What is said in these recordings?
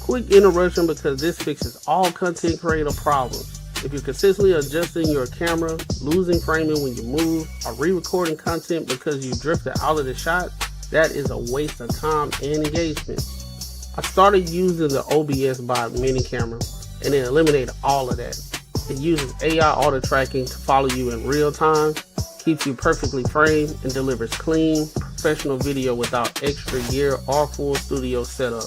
Quick interruption because this fixes all content creator problems. If you're consistently adjusting your camera, losing framing when you move, or re-recording content because you drifted out of the shot, that is a waste of time and engagement. I started using the OBS Bot mini camera and it eliminated all of that. It uses AI auto tracking to follow you in real time, keeps you perfectly framed, and delivers clean, professional video without extra gear or full studio setup.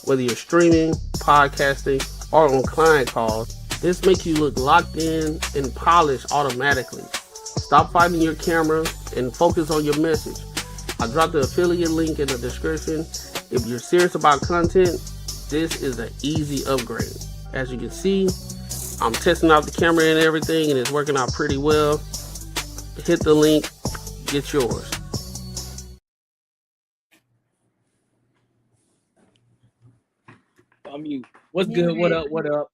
Whether you're streaming, podcasting, or on client calls, this makes you look locked in and polished automatically. Stop fighting your camera and focus on your message. I dropped the affiliate link in the description. If you're serious about content, this is an easy upgrade. As you can see, I'm testing out the camera and everything, and it's working out pretty well. Hit the link, get yours. What's good? What up? What up?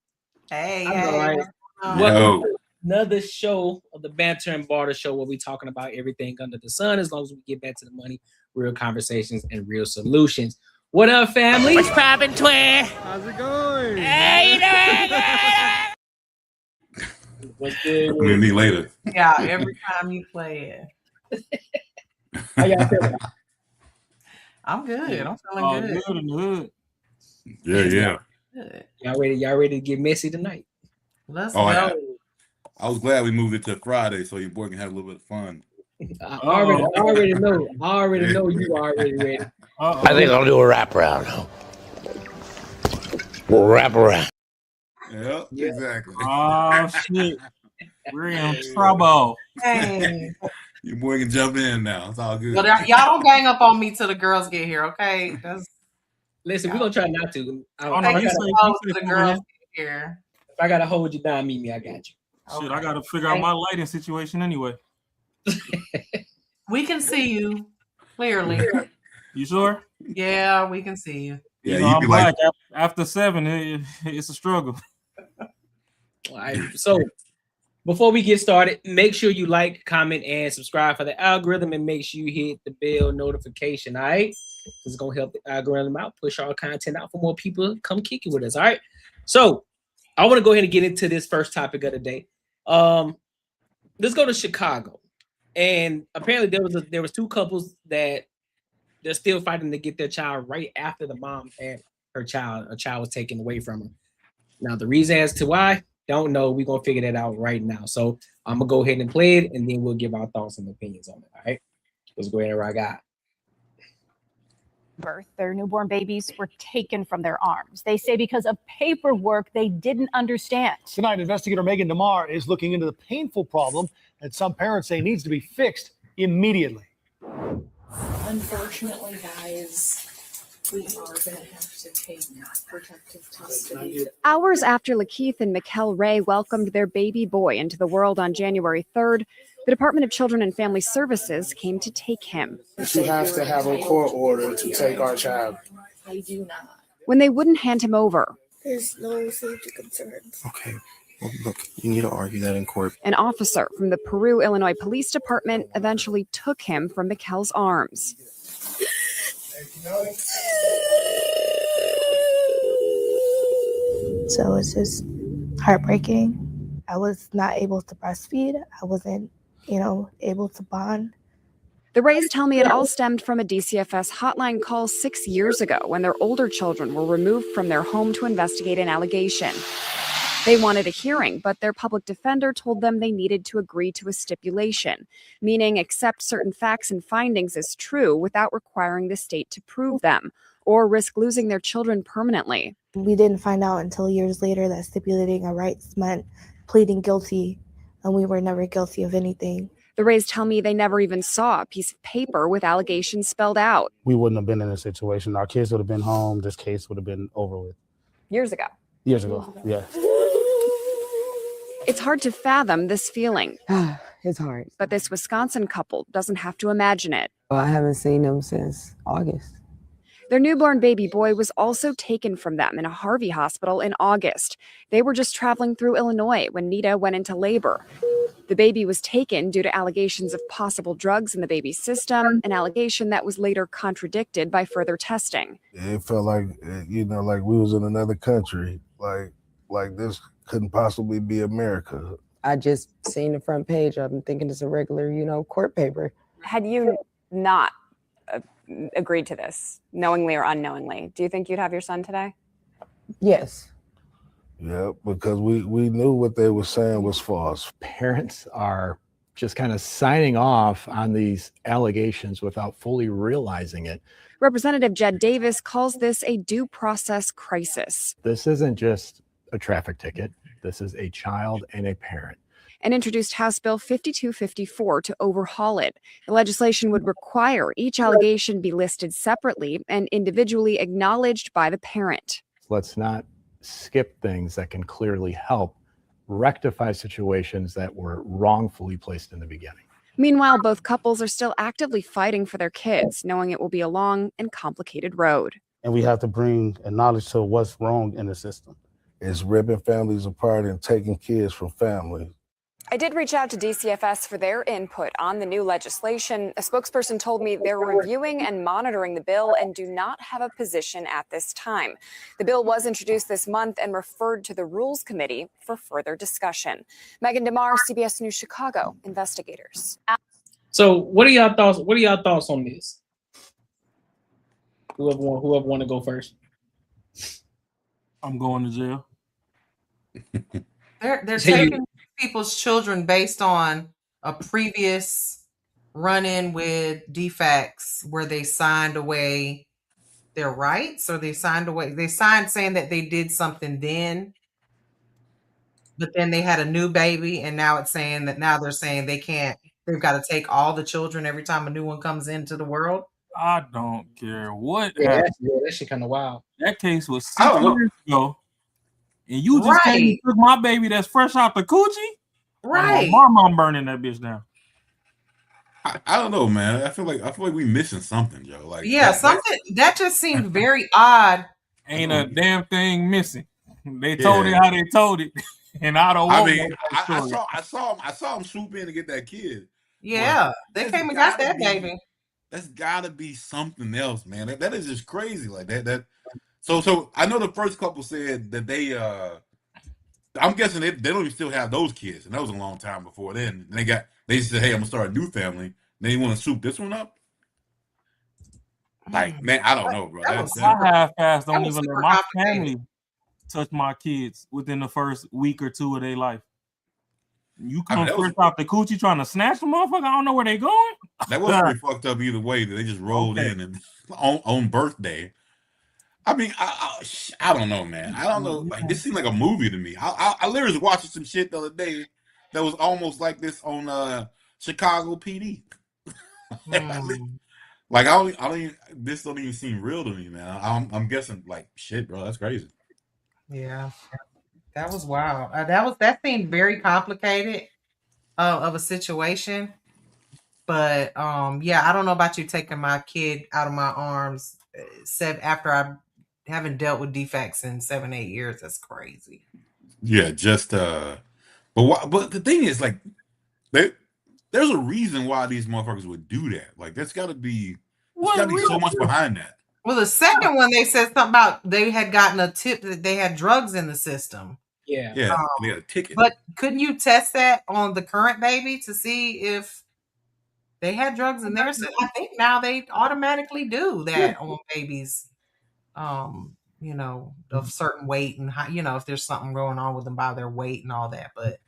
Hey, all right. Welcome to another show of the Banter and Barter Show, where we talking about everything under the sun, as long as we get back to the money, real conversations, and real solutions. What up, family? What's poppin', twin? How's it going? Hey, you doing? What's good? I'm gonna need later. Yeah, every time you play it. How y'all feeling? I'm good. I'm feeling good. Good in the hood. Yeah. Good. Y'all ready to get messy tonight? Let's Oh, go. I was glad we moved it to Friday so your boy can have a little bit of fun. I already know. I already know you already ready. I think I'll do a wraparound. We'll wrap around. Yeah, exactly. Oh, shit. We're in trouble. Hey. Your boy can jump in now. It's all good. But y'all don't gang up on me till the girls get here, okay? Listen, we're gonna try not to. The girls get here. If I gotta hold you down, meet me. I got you. Shit, I got to figure out my lighting situation anyway. We can see you clearly. You sure? Yeah, we can see you. Yeah, you know, you be I'm like, black. After 7, it's a struggle. All right. So before we get started, make sure you like, comment, and subscribe for the algorithm, and make sure you hit the bell notification. All right. This is gonna help the algorithm out, push our content out for more people. Come kick it with us. All right. So I want to go ahead and get into this first topic of the day. Let's go to Chicago. And apparently there was two couples that they're still fighting to get their child right after the mom had a child was taken away from her. Now the reason as to why, don't know. We're gonna figure that out right now. So I'm gonna go ahead and play it, and then we'll give our thoughts and opinions on it. All right. Let's go ahead and rock out. Birth, their newborn babies were taken from their arms. They say because of paperwork they didn't understand. Tonight, investigator Megan DeMar is looking into the painful problem that some parents say needs to be fixed immediately. Unfortunately, guys, we are going to have to take protective custody. Hours after Lakeith and Mikkel Ray welcomed their baby boy into the world on January 3rd, the Department of Children and Family Services came to take him. She has to have a court order to take our child. I do not. When they wouldn't hand him over, There's no safety concerns. Okay. Well, look, you need to argue that in court. an officer from the Peru, Illinois Police Department eventually took him from Mikkel's arms. So it's just heartbreaking. I was not able to breastfeed. I wasn't, able to bond. The Rays tell me it all stemmed from a DCFS hotline call 6 years ago when their older children were removed from their home to investigate an allegation. They wanted a hearing, but their public defender told them they needed to agree to a stipulation, meaning accept certain facts and findings as true without requiring the state to prove them, or risk losing their children permanently. We didn't find out until years later that stipulating our rights meant pleading guilty, and we were never guilty of anything. The Rays tell me they never even saw a piece of paper with allegations spelled out. We wouldn't have been in this situation. Our kids would have been home. This case would have been over with. Years ago. Years ago, yeah. It's hard to fathom this feeling. It's hard. But this Wisconsin couple doesn't have to imagine it. Well, I haven't seen them since August. Their newborn baby boy was also taken from them in a Harvey hospital in August. They were just traveling through Illinois when Nita went into labor. The baby was taken due to allegations of possible drugs in the baby's system, an allegation that was later contradicted by further testing. It felt like, like we was in another country. Like this couldn't possibly be America. I just seen the front page. I'm thinking it's a regular, court paper. Had you not agreed to this, knowingly or unknowingly, do you think you'd have your son today? Yes. Yeah, because we knew what they were saying was false. Parents are just kind of signing off on these allegations without fully realizing it. Representative Jed Davis calls this a due process crisis. This isn't just a traffic ticket. This is a child and a parent. And introduced House Bill 5254 to overhaul it. The legislation would require each allegation be listed separately and individually acknowledged by the parent. Let's not skip things that can clearly help rectify situations that were wrongfully placed in the beginning. Meanwhile, both couples are still actively fighting for their kids, knowing it will be a long and complicated road. And we have to bring a knowledge to what's wrong in the system. It's ripping families apart and taking kids from families. I did reach out to DCFS for their input on the new legislation. A spokesperson told me they're reviewing and monitoring the bill and do not have a position at this time. The bill was introduced this month and referred to the Rules Committee for further discussion. Megan DeMar, CBS News Chicago, investigators. So what are y'all thoughts? What are y'all thoughts on this? Whoever want to go first. I'm going to jail. They're taking people's children based on a previous run-in with defects where they signed away their rights, or they signed saying that they did something then, but then they had a new baby, and now it's saying that now they're saying they've got to take all the children every time a new one comes into the world. I don't care what. Yeah, that shit kind of wild. That case was 6 years ago. And you just came and took my baby that's fresh out the coochie? Right. My mom burning that bitch down. I don't know, man. I feel like we missing something, Joe. Like Something that just seemed very odd. Ain't a damn thing missing. They told it how they told it. And I don't I saw him swoop in to get that kid. Yeah, they came and got that baby. That's gotta be something else, man. That is just crazy. Like that. So I know the first couple said that they I'm guessing they don't even still have those kids, and that was a long time before then. And they said, hey, I'm gonna start a new family. Then you want to soup this one up? Like, man, I don't know, bro. My half-past don't even let my family touch my kids within the first week or two of their life. You come first out the coochie trying to snatch the motherfucker. I don't know where they going. That was pretty fucked up either way. That they just rolled in and on birthday. I mean, I don't know, man. I don't know. Like, this seemed like a movie to me. I literally was watching some shit the other day that was almost like this on Chicago PD. Like I don't even, this don't even seem real to me, man. I'm guessing like shit, bro. That's crazy. Yeah, that was wild. That seemed very complicated of a situation. But yeah, I don't know about you taking my kid out of my arms after I haven't dealt with defects in 7-8 years. That's crazy. Yeah, just but the thing is, like, there's a reason why these motherfuckers would do that. Like, there's got to be so much behind that. Well, the second one, they said something about they had gotten a tip that they had drugs in the system. Yeah, they had a ticket. But couldn't you test that on the current baby to see if they had drugs in there? So I think now they automatically do that on babies. You know, of certain weight and how, you know, if there's something going on with them by their weight and all that. But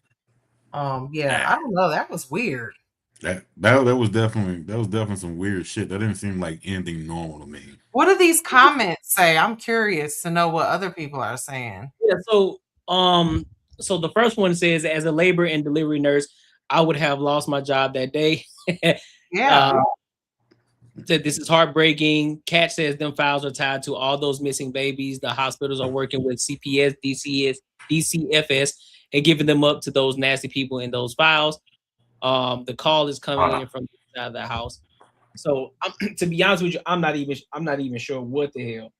yeah, I don't know. That was weird. That was definitely some weird shit. That didn't seem like anything normal to me. What do these comments say? I'm curious to know what other people are saying. Yeah, so the first one says, as a labor and delivery nurse, I would have lost my job that day. Yeah. Said this is heartbreaking. Kat says them files are tied to all those missing babies. The hospitals are working with CPS, DCFS, and giving them up to those nasty people in those files. The call is coming in from the side of the house. So to be honest with you, I'm not even sure what the hell.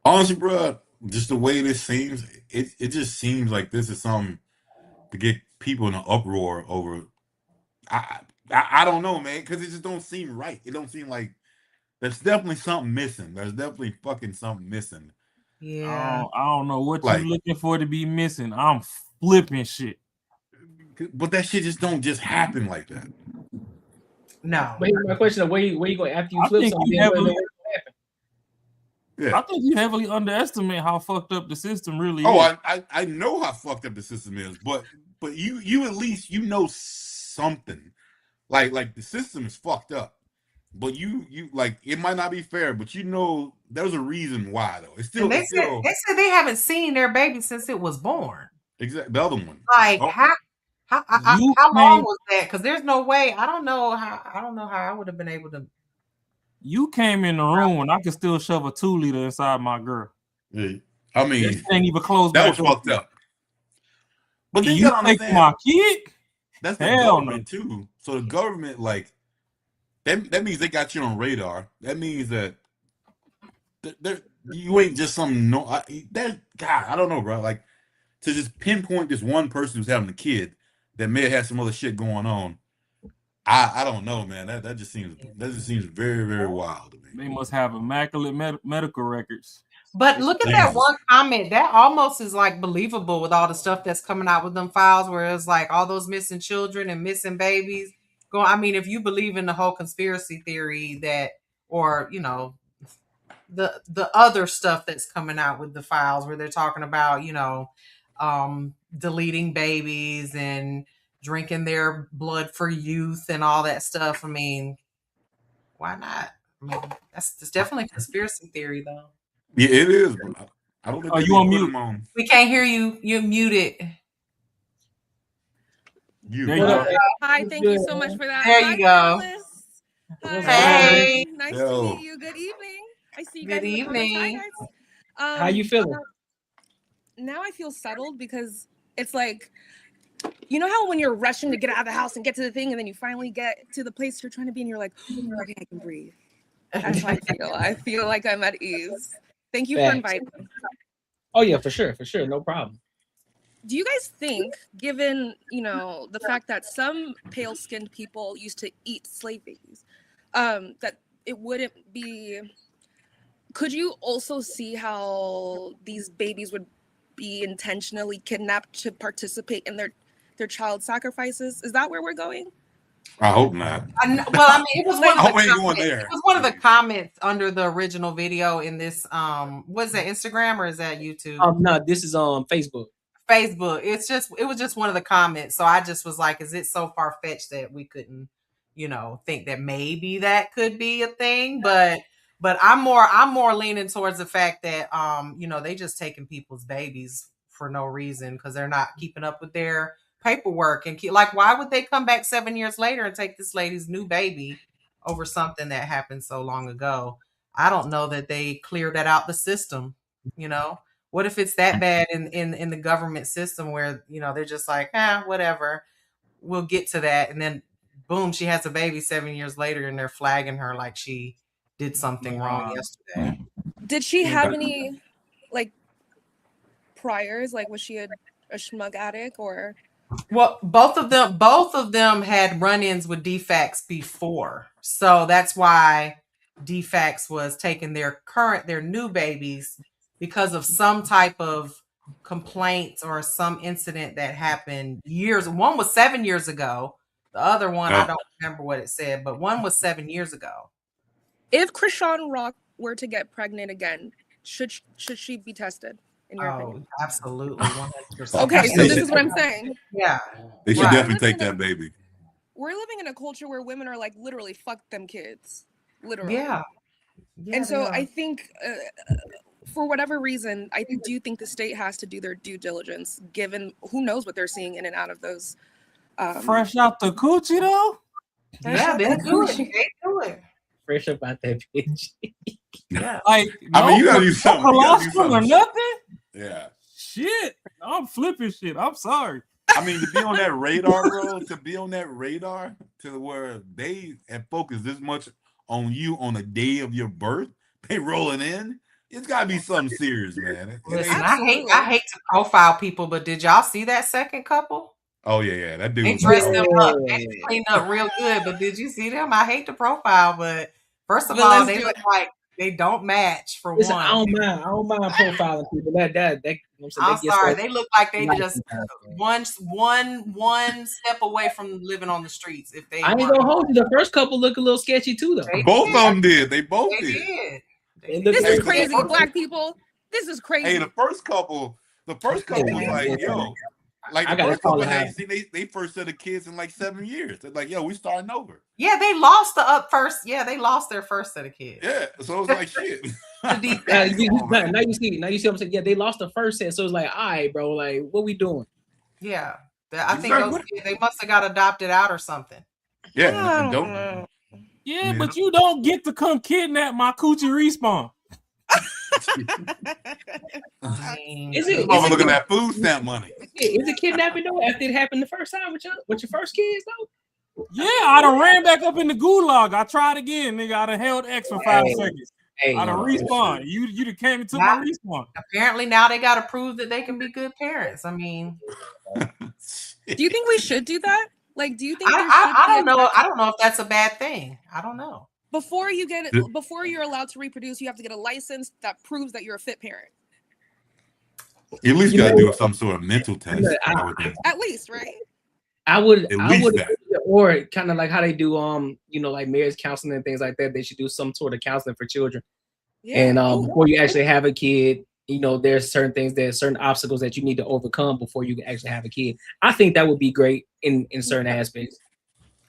Honestly, bro, just the way this seems, it just seems like this is something to get people in an uproar over I don't know, man, because it just don't seem right. It don't seem like there's definitely something missing. There's definitely fucking something missing. Yeah. I don't know what Like- you looking for to be missing. I'm flipping shit. But that shit just don't just happen like that. No. But here's my question: where you going after you I flip think something? you then heavily- what's gonna happen? Yeah. I think you heavily underestimate how fucked up the system really Oh, is. I know how fucked up the system is, but you at least know something. Like the system is fucked up. But you like it might not be fair, but you know there's a reason why though. It's still And they said they haven't seen their baby since it was born. exactly the other one. Like Oh. how long was that? Because there's no way. I don't know how I would have been able to. You came in the room when I could still shove a 2-liter inside my girl. Yeah. I mean, This ain't even close. that back was fucked up. But then you you gotta take understand, my kid? that's the Hell government too. So the government, like, that means they got you on radar. That means that you ain't just some God, I don't know, bro. Like to just pinpoint this one person who's having a kid that may have had some other shit going on. I don't know, man. That just seems very, very wild to me. They must have immaculate medical records. But look at that one comment. That almost is like believable with all the stuff that's coming out with them files, where it's like all those missing children and missing babies. I mean, if you believe in the whole conspiracy theory that, or you know, the other stuff that's coming out with the files, where they're talking about, you know, deleting babies and drinking their blood for youth and all that stuff. I mean, why not? I mean, that's definitely conspiracy theory, though. Yeah, it is, bro. I don't think you on mute? We can't hear you. You're muted. Hi, thank you so much for that. There Hi, you go. Alice. Hey. Nice Yo. to meet you. Good evening. I see you guys. Good in the comments. Hi, evening. guys. How you feeling? Now I feel settled because it's like, you know how when you're rushing to get out of the house and get to the thing, and then you finally get to the place you're trying to be, and you're like, okay, I can breathe. That's how I feel. I feel like I'm at ease. Thank you for Facts. inviting me. Oh yeah, for sure, no problem. Do you guys think, given, you know, the fact that some pale-skinned people used to eat slave babies, that it wouldn't be, could you also see how these babies would be intentionally kidnapped to participate in their child sacrifices? Is that where we're going? I hope not. It was one of I the ain't going comments. there. It was one of the comments under the original video in this. Was that Instagram or is that YouTube? No, this is on Facebook. Facebook. It was just one of the comments. So I just was like, is it so far fetched that we couldn't, you know, think that maybe that could be a thing? But I'm more leaning towards the fact that you know, they just taking people's babies for no reason because they're not keeping up with their paperwork and like, why would they come back 7 years later and take this lady's new baby over something that happened so long ago? I don't know that they cleared that out the system. You know, what if it's that bad in the government system where, you know, they're just like, whatever, we'll get to that, and then boom, she has a baby 7 years later, and they're flagging her like she did something wrong yesterday. Did she have any like priors? Like, was she a schmug addict or? Well, both of them had run-ins with DFACS before, so that's why DFACS was taking their new babies because of some type of complaint or some incident that happened years. One was 7 years ago. The other one, I don't remember what it said, but one was 7 years ago. If Krishan Rock were to get pregnant again, should she be tested? In your opinion? Absolutely, 100%. Okay, so this is what I'm saying. Yeah, they should definitely take that baby. We're living in a culture where women are like literally fuck them kids, literally. Yeah. And so I think, for whatever reason, I do think the state has to do their due diligence, given who knows what they're seeing in and out of those. Fresh out the coochie though. Yeah, they do it. They do it. Fresh up out that bitch. Yeah. Like, I mean, you gotta do something. You gotta do colostrum or something. nothing. Yeah. Shit, I'm flipping shit. I'm sorry. I mean, to be on that radar, bro, to be on that radar to where they have focused this much on you on the day of your birth, they rolling in. It's gotta be something serious, man. Listen, I hate to profile people, but did y'all see that second couple? Oh yeah, that dude. They Was dressed them up. wild. They cleaned up real good. But did you see them? I hate the profile, but first of But all, let's they do look it. like they don't match for Listen, one. I don't mind profiling people. That you know what I'm saying, I'm that gets sorry. us They look like they nice just sometimes. one step away from living on the streets. If they I ain't weren't, gonna hold you. The first couple look a little sketchy too, though. they Both did. of them did. They both They did. did. They look This a is little crazy, sketchy. black people. This is crazy. Hey, the first couple was like, yo, like I the gotta first call couple it out. hadn't seen they first set of kids in like 7 years. They're like, yo, we starting over. Yeah, they lost the up first. Yeah, they lost their first set of kids. Yeah, so it's like shit. Now you see what I'm saying. Yeah, they lost the first set, so it's like, all right, bro, like, what we doing? Yeah, I think those kids, they must have got adopted out or something. Yeah, and don't. Yeah, but you don't get to come kidnap my coochie respawn. Is it looking at food stamp money? Is it kidnapping though? After it happened the first time with your first kids though? Yeah, I done ran back up in the gulag. I tried again, nigga. I done held X for 5 seconds. I done respawn. You done came and took my respawn. Apparently now they got to prove that they can be good parents. I mean, Do you think we should do that? Like, do you think I don't know. I don't know if that's a bad thing. I don't know. Before you're allowed to reproduce, you have to get a license that proves that you're a fit parent. You at least got to do some sort of mental test. At least, right? I would that. or kind of like how they do like marriage counseling and things like that. They should do some sort of counseling for children. Yeah. And before you actually have a kid, there's certain obstacles that you need to overcome before you can actually have a kid. I think that would be great in certain aspects.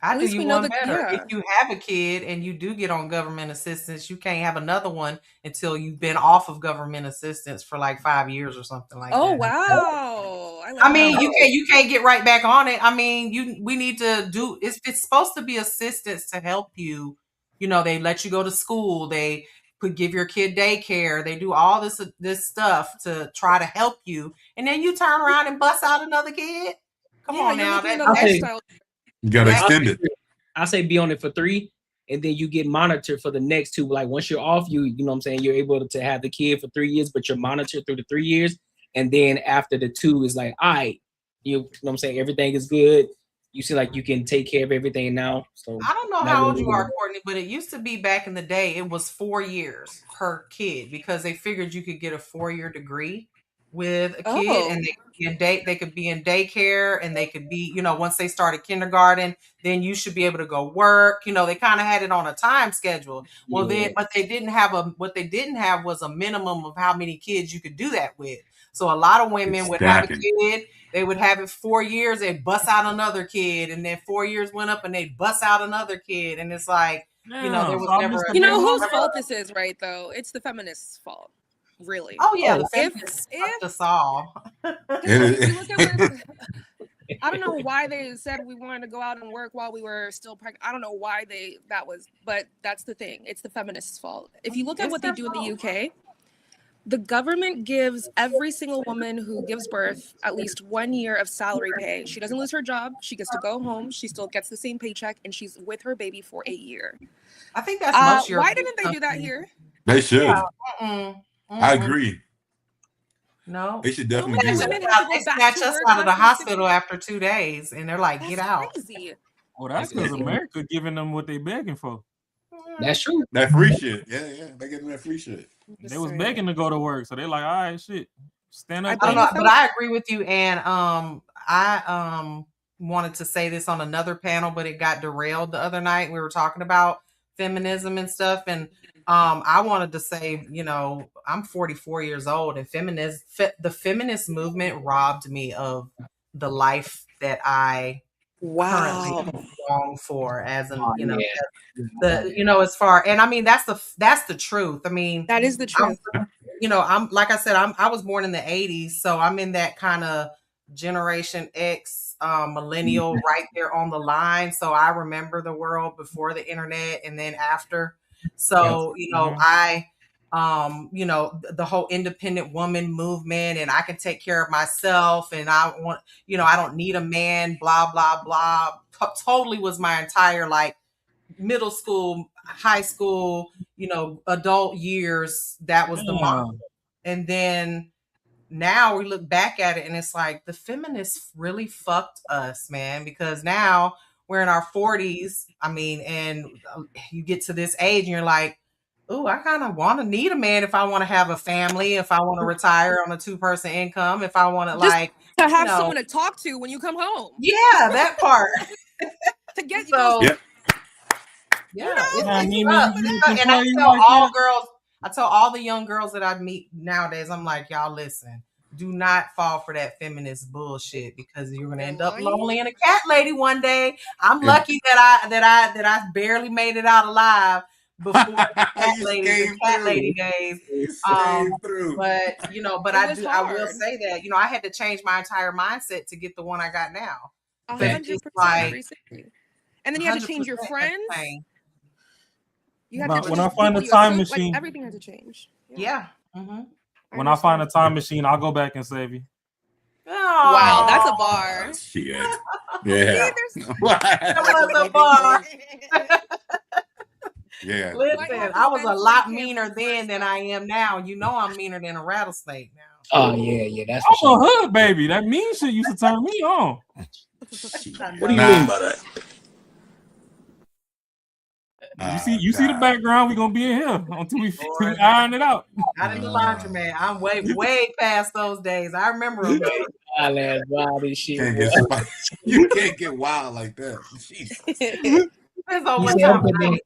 I do you one better. If you have a kid and you do get on government assistance, you can't have another one until you've been off of government assistance for like 5 years or something like that. Oh wow! I mean, you can't get right back on it. I mean, we need to do. It's supposed to be assistance to help you. They let you go to school. They could give your kid daycare. They do all this stuff to try to help you, and then you turn around and bust out another kid. Come on now, you gotta extend it. I say be on it for 3, and then you get monitored for the next 2. Like once you're off, you know what I'm saying, you're able to have the kid for 3 years, but you're monitored through the 3 years. And then after the 2 is like, all right, you know what I'm saying, everything is good. You see, like you can take care of everything now. So I don't know how old you are, Courtney, but it used to be back in the day, it was 4 years per kid because they figured you could get a 4-year degree with a kid, and they could be in daycare, and they could be, once they started kindergarten, then you should be able to go work. They kind of had it on a time schedule. Well, but they didn't have what they didn't have was a minimum of how many kids you could do that with. So a lot of women would have a kid, they would have it 4 years, they'd bust out another kid, and then 4 years went up and they'd bust out another kid. And it's like, there was never whose fault this is, right? Though it's the feminists' fault. Really? Oh yeah, the feminists fucked us all. I don't know why they said we wanted to go out and work while we were still pregnant. I don't know why but that's the thing. It's the feminists' fault. If you look at what they do in the UK, the government gives every single woman who gives birth at least 1 year of salary pay. She doesn't lose her job. She gets to go home. She still gets the same paycheck, and she's with her baby for a year. I think that's most why didn't they do that here? They should. Yeah. I agree. No, they should definitely do that. They snatch us out of the hospital after 2 days, and they're like, "Get out." Crazy. Well, that's because America giving them what they begging for. That's true. That free shit. Yeah, they getting that free shit. They was begging to go to work, so they're like, "All right, shit, stand up." I don't know, but I agree with you, and I wanted to say this on another panel, but it got derailed the other night. We were talking about feminism and stuff, and I wanted to say, I'm 44 years old, and the feminist movement robbed me of the life that I currently long for as an, as far, and I mean, that's the truth. I mean, that is the truth. I'm like I said, I was born in the 80s, so I'm in that kind of Generation X, millennial, right there on the line. So I remember the world before the internet and then after. So, I, the whole independent woman movement, and I can take care of myself, and I want, I don't need a man, blah, blah, blah. Totally was my entire like middle school, high school, adult years. That was the model. And then now we look back at it and it's like the feminists really fucked us, man, because now we're in our 40s. I mean, and you get to this age and you're like, oh, I kind of want to need a man if I want to have a family, if I want to retire on a 2-person income, if I want to like to have someone to talk to when you come home. Yeah, that part. To get so Yep. yeah, you know, and I tell all girls, I tell all the young girls that I meet nowadays, I'm like, y'all listen, do not fall for that feminist bullshit because you're gonna end up lonely and a cat lady one day. I'm lucky that I barely made it out alive before the cat lady days. But you know, but I will say that, you know, I had to change my entire mindset to get the one I got now. 100%. Like, and then you had to change your friends. You when I find a time machine, like, everything had to change. Yeah. Mm-hmm. When I find a time machine, I'll go back and save you. Oh, wow, that's a bar. Shit. Yeah. That was a bar. Yeah. Listen, I was a lot meaner then than I am now. You know I'm meaner than a rattlesnake now. Oh yeah, that's I'm a hood baby. That mean shit used to turn me on. What do you mean by that? You see the background. We're gonna be in here until we iron it out. Not in the laundromat. I'm way past those days. I remember them. You can't get wild like that. Depends on what time of night.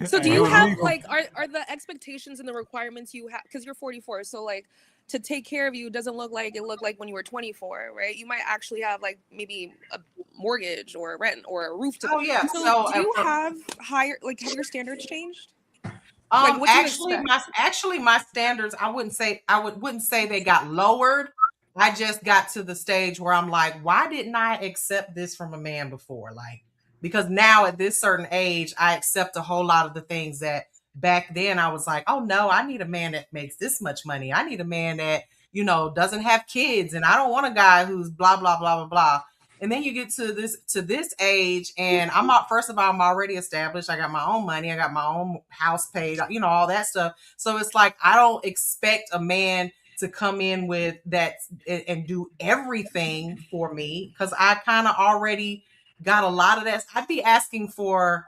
So do you have like are the expectations and the requirements you have, because you're 44, so like to take care of you doesn't look like it looked like when you were 24, right? You might actually have like maybe a mortgage or a rent or a roof to Oh yeah. So do you have higher, like, have your standards changed? Like, actually my standards, I wouldn't say they got lowered. I just got to the stage where I'm like, why didn't I accept this from a man before? Like, because now at this certain age, I accept a whole lot of the things that back then I was like, oh no, I need a man that makes this much money. I need a man that, you know, doesn't have kids, and I don't want a guy who's blah, blah, blah, blah, blah. And then you get to this age, and first of all, I'm already established. I got my own money. I got my own house paid, you know, all that stuff. So it's like, I don't expect a man to come in with that and do everything for me, because I kind of already got a lot of that. I'd be asking for,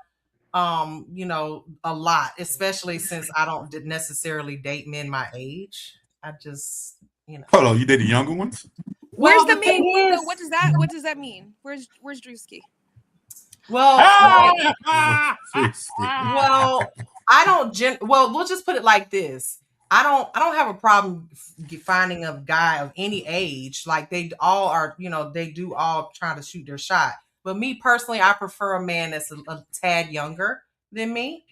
you know, a lot, especially since I don't necessarily date men my age. I just, you know. Hold on, you date the younger ones? Where's the main point though? What does that mean? Where's Drewski? Well, I don't. Well, we'll just put it like this. I don't have a problem finding a guy of any age. Like, they all are, you know, they do all try to shoot their shot. But me personally, I prefer a man that's a tad younger than me.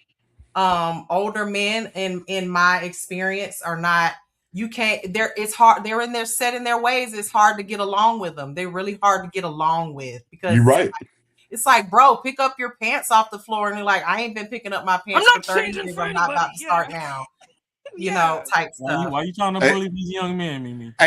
Older men, in my experience, are not. You can't. It's hard. They're in their set in their ways. It's hard to get along with them. They're really hard to get along with, because you're right. It's like, bro, pick up your pants off the floor, and you're like, I ain't been picking up my pants for 30 years. I'm not about to start now. You know, type stuff. Why you trying to bully these young men, Mimi? So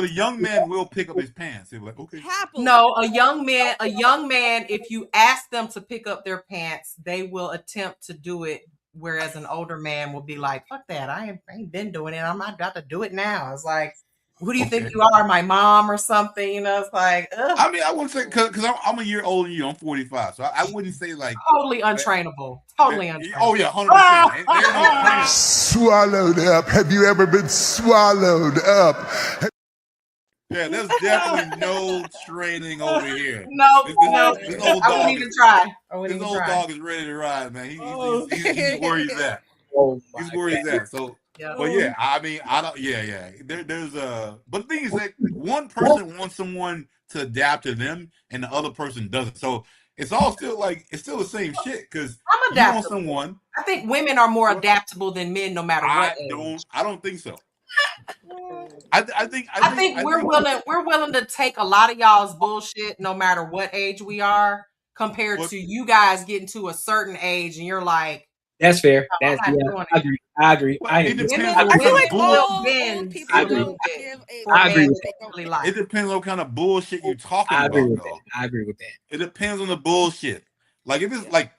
the young man will pick up his pants. He'll be like, okay. No, a young man, if you ask them to pick up their pants, they will attempt to do it. Whereas an older man will be like, fuck that. I ain't been doing it. I'm not about to do it now. It's like, who do you think you are, my mom or something? You know, it's like, ugh. I mean, I wouldn't say, because I'm a year older than you. I'm 45. So I wouldn't say like. Totally untrainable. Totally untrainable. Oh, yeah, 100%. Swallowed up. Have you ever been swallowed up? Yeah, there's definitely no training over here. No. I wouldn't even try. This old dog is ready to ride, man. He's where he's at. He's where he's at. So, but yeah, I mean, I don't. Yeah. There's a. But the thing is that one person wants someone to adapt to them, and the other person doesn't. So it's all still like it's still the same shit. Because I'm adaptable. You want someone. I think women are more adaptable than men, no matter what age. I don't think so. I think we're willing to take a lot of y'all's bullshit, no matter what age we are, compared to you guys getting to a certain age and you're like, that's fair. That's I agree. I feel like all people I agree with that. It depends on what kind of bullshit you're talking about. I agree with that. It depends on the bullshit. Like if it's like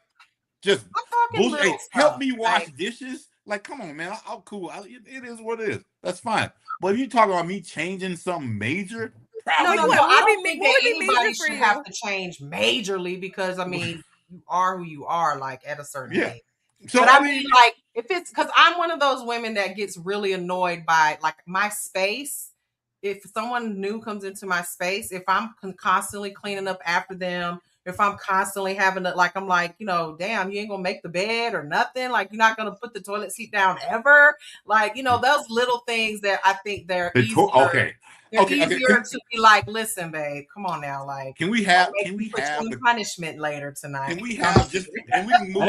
just bullshit, hey, help me wash dishes. Like, come on, man. I'm cool. It is what it is. That's fine. But if you talk about me changing something major, No, probably I don't think what that would be major anybody for should you? have to change majorly because I mean, you are who you are, like at a certain age. So but I mean, like if it's because I'm one of those women that gets really annoyed by like my space. If someone new comes into my space, if I'm constantly cleaning up after them, if I'm constantly having to like, I'm like, you know, damn, you ain't gonna make the bed or nothing. Like you're not gonna put the toilet seat down ever. Like, you know, those little things that I think they're easier. They're easier to be like, listen, babe, come on now. Like, can we have the punishment later tonight? Can we have and we can move on.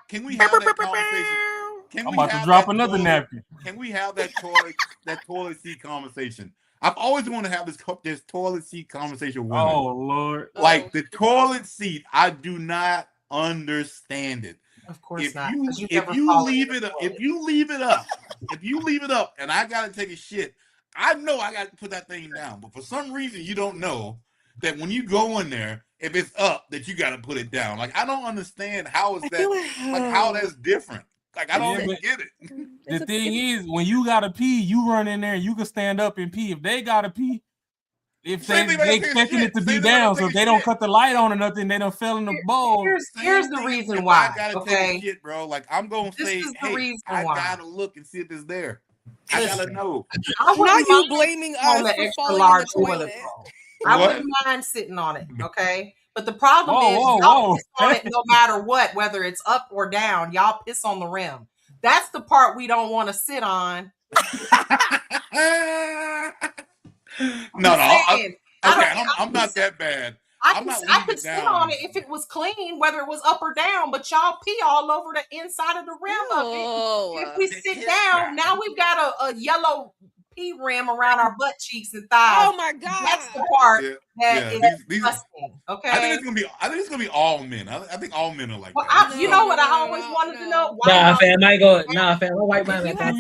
Can we have that conversation? I'm about to drop another napkin. Can we have that toilet seat conversation? I've always wanted to have this toilet seat conversation with women. Oh Lord. Like the toilet seat, I do not understand it. Of course if not. If you leave it up and I gotta take a shit, I know I got to put that thing down. But for some reason, you don't know that when you go in there, if it's up, that you got to put it down. Like I don't understand how is that how that's different. Like I don't get it. The thing is, when you gotta pee, you run in there and you can stand up and pee. If they gotta pee, if they expecting it to be down, so if they don't cut the light on or nothing, they don't fell in the bowl. Here's the reason why. I gotta take a shit, bro. Like I'm gonna say, hey, I gotta look and see if it's there. I gotta know. Not you blaming us for falling in the toilet. I wouldn't mind sitting on it, okay? But the problem is y'all piss on it no matter what, whether it's up or down, y'all piss on the rim. That's the part we don't want to sit on. I'm not that bad. I could sit on it if it was clean, whether it was up or down, but y'all pee all over the inside of the rim of it. If we sit down, now we've got a yellow pee rim around our butt cheeks and thighs. Oh my God. That's the part that is disgusting. Okay. I think it's gonna be all men. I think all men are like that. You know what I always wanted to know? Nah, fam, my white man like that.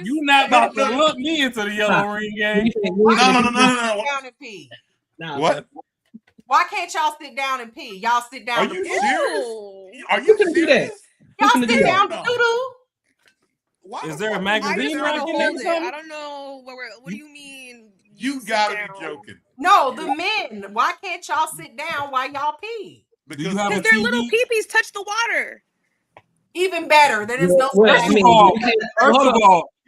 You not about to look me into the yellow ring game. No. Down and pee. What? Why can't y'all sit down and pee? Y'all sit down. Are you serious? Are you serious? Y'all sit down to doo-doo. Is there a magazine around here? I don't know. What do you mean? You gotta be joking. No, the men. Why can't y'all sit down while y'all pee? Because their little peepees touch the water. Even better. There is no. First of all,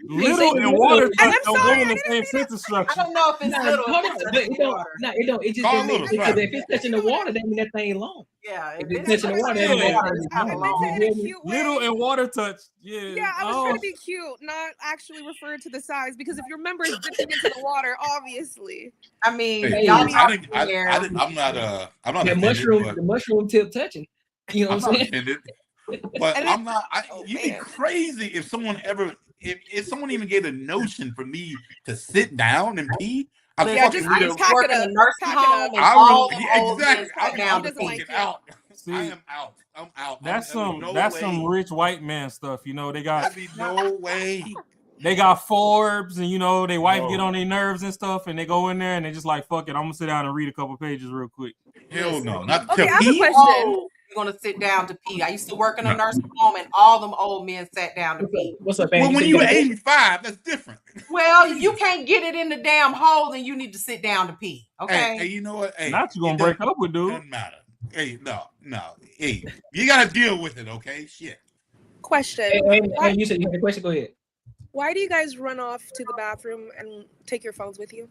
little and water touch don't go in the same sentence structure. I don't know if it's little. It don't. It just if it's touching the water, that means that thing long. Yeah, if it's touching the water, that means that thing long. Little and water touch. Yeah, I was trying to be cute, not actually refer to the size, because if your member is dipping into the water, obviously. I mean, I'm not. The mushroom tip touching. You know what I'm saying? But I'm not. You'd be crazy if someone if someone even gave a notion for me to sit down and pee. I'm just work in a nursing home. Exactly. I'm fucking out. I am out. I'm out. That's some rich white man stuff. You know, they got no way. They got Forbes, and you know, they wife get on their nerves and stuff, and they go in there and they just like, fuck it, I'm gonna sit down and read a couple pages real quick. Hell no, not okay, to I have pee. a question. You're gonna sit down to pee. I used to work in a nursing home, and all them old men sat down to pee. What's up, Well, when you were 85, that's different. Well, you can't get it in the damn hole, then you need to sit down to pee. Okay. Hey, you know what? Hey, not you gonna break up with dude. Doesn't matter. Hey, no. Hey, you gotta deal with it. Okay, shit. Question. Hey, you said you had a question. Go ahead. Why do you guys run off to the bathroom and take your phones with you?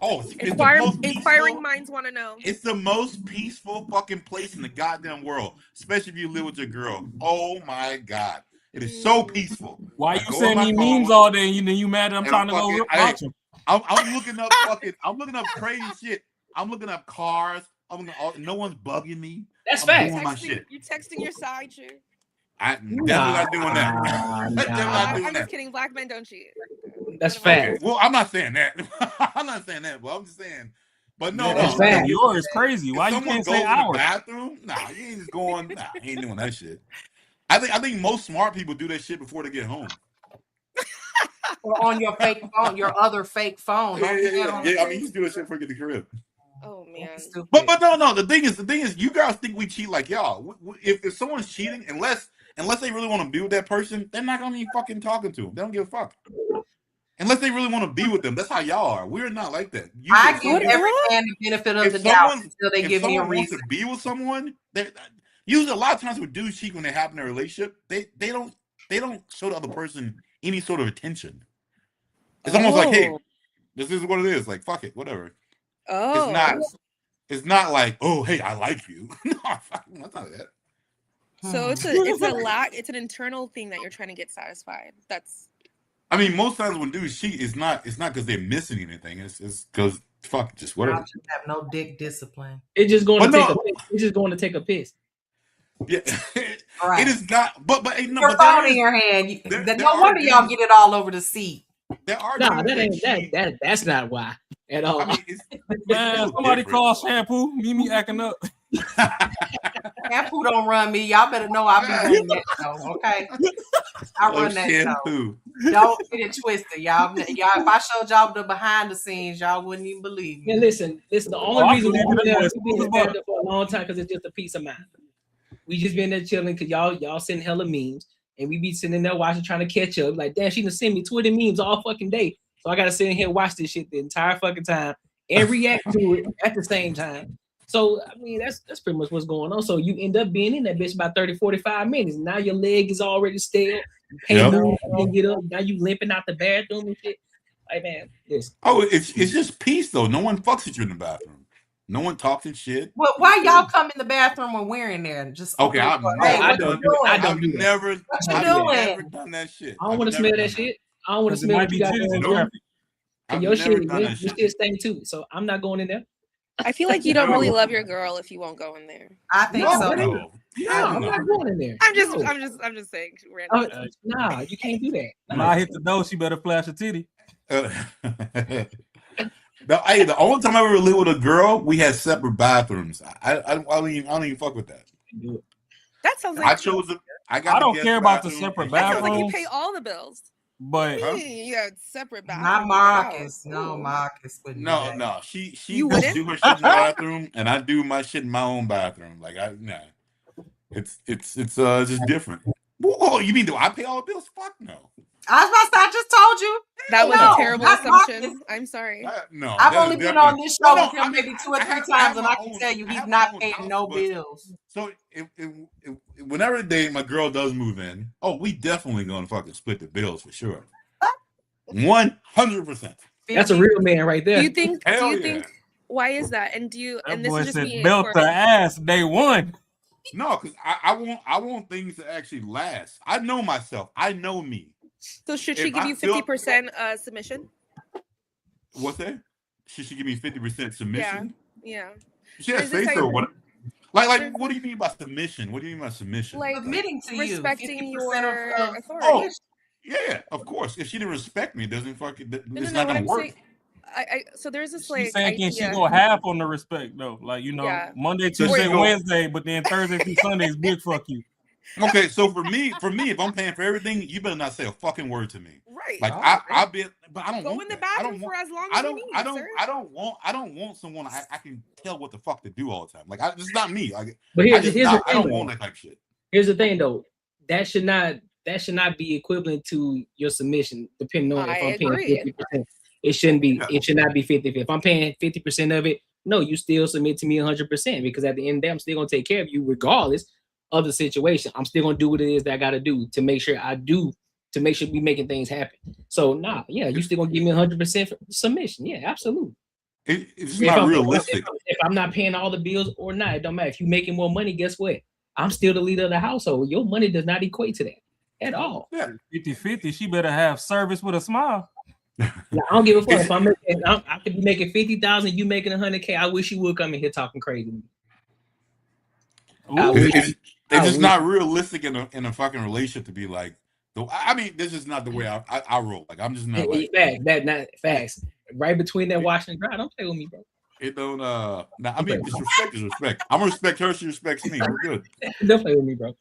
Oh, inquiring minds want to know. It's the most peaceful fucking place in the goddamn world, especially if you live with your girl. Oh my God, it is so peaceful. Why you send me memes all day? You mad that I'm trying to go watch them? I'm looking up I'm looking up crazy shit. I'm looking up cars. No one's bugging me. That's facts. Doing my shit. You're texting your side chick. I'm definitely not doing that. I'm just kidding. Black men don't cheat. That's fact. Okay. Well, I'm not saying that. I'm not saying that, but I'm just saying. But no, yours is crazy. Why you can't say ours? To the bathroom? Nah, you ain't just going. Nah, he ain't doing that shit. I think most smart people do that shit before they get home. Or on your fake phone, your other fake phone. Yeah. I mean, you do that shit before you get to the crib. Oh man. But no. The thing is, you guys think we cheat like y'all. If someone's cheating, unless unless they really want to be with that person, they're not gonna be fucking talking to them. They don't give a fuck. Unless they really want to be with them. That's how y'all are. We're not like that. I give every man the benefit of the doubt until they give me a reason. If someone wants to be with someone, usually a lot of times with dudes cheat when they have in a relationship, they don't show the other person any sort of attention. It's almost like, hey, this is what it is. Like, fuck it, whatever. Oh. It's not like, oh, hey, I like you. No, that's not that. So it's an internal thing that you're trying to get satisfied. I mean, most times when dudes cheat, it's not because they're missing anything. It's because fuck, just whatever. I just have no dick discipline. It's just going to take a piss. It's just going to take a piss. Yeah, right. It is not. But no, your phone in your hand. No wonder y'all get it all over the seat. There are that's not why at all. I mean, man, somebody call shampoo. Me acting up. Shampoo don't run me. Y'all better know I be running that show. Okay, I run that shampoo. Show. Don't get it twisted, y'all. If I showed y'all the behind the scenes, y'all wouldn't even believe me. Yeah, listen. The only reason we've been there for a long time because it's just a peace of mind. We just been there chilling because y'all send hella memes. And we be sitting there watching, trying to catch up. Like, damn, she done send me Twitter memes all fucking day. So I gotta sit in here and watch this shit the entire fucking time and react to it at the same time. So I mean, that's pretty much what's going on. So you end up being in that bitch about 30, 45 minutes. Now your leg is already stale. You can't move, you can't get up. Now you limping out the bathroom and shit. Like, man, listen. Oh, it's just peace though. No one fucks with you in the bathroom. No one talks and shit. Well, why y'all come in the bathroom when we're in there? Just okay. I've never done that shit. I don't want to smell that shit. I don't want to smell what you got going on. And your shit stink too. So I'm not going in there. I feel like you don't really love your girl if you won't go in there. I think so. No, I'm not going in there. I'm just saying. Nah, you can't do that. When I hit the door, she better flash a titty. The only time I ever lived with a girl, we had separate bathrooms. I don't even fuck with that. That sounds like I chose them. I don't care about the separate bathrooms. Like you pay all the bills. But you got separate bathrooms. Not Marcus. No, Marcus wouldn't. No. She do her shit in the bathroom, and I do my shit in my own bathroom. Like it's just different. Oh, you mean do I pay all the bills? Fuck no. I just told you. That was a terrible assumption. Marcus. I'm sorry. No, I've only been on this show with him maybe 2 or 3 times, and I can tell you he's not paying no bills. So whenever my girl does move in, we definitely gonna fucking split the bills for sure. 100%. That's a real man right there. Do you think? Why is that? And that this boy is just said me belt the ass day one. No, because I want things to actually last. I know myself. I know me. So should she give you 50% submission? What's that? Should she give me 50% submission? Yeah. She has say so. What? Like, what do you mean by submission? What do you mean by submission? Like admitting to respecting you, your authority. Oh, yeah, of course. If she didn't respect me, it doesn't fucking. It's not gonna work. So there's this She's saying she go half on the respect though, like Monday, Tuesday, Wednesday, but then Thursday through Sunday is big fuck you. Okay, so for me, if I'm paying for everything, you better not say a fucking word to me. Right. Like I've been, but I don't go in the bathroom for as long as you need. I don't want someone I can tell what the fuck to do all the time. Like it's not me. Like, but here's the thing, I don't want that type of shit. Here's the thing though, that should not be equivalent to your submission, depending on if I'm paying 50%. It shouldn't be. It should not be 50. If I'm paying 50% of it, no, you still submit to me 100% because at the end of the day, I'm still gonna take care of you regardless of the situation. I'm still gonna do what it is that I gotta do to make sure to make sure we making things happen. So you still gonna give me 100% submission. Yeah, absolutely. It's not realistic. If I'm not paying all the bills or not, it don't matter. If you're making more money, guess what? I'm still the leader of the household. Your money does not equate to that at all. Yeah, 50-50. She better have service with a smile. I don't give a fuck. If I could be making 50,000, you making 100K. I wish you would come in here talking crazy. It's just not realistic in a fucking relationship to be like. I mean, this is not the way I roll. Like I'm just not like that. Facts. Right between that wash and dry. Don't play with me, bro. It don't. I mean, disrespect is respect. I'm gonna respect her. She respects me. We're good. Don't play with me, bro.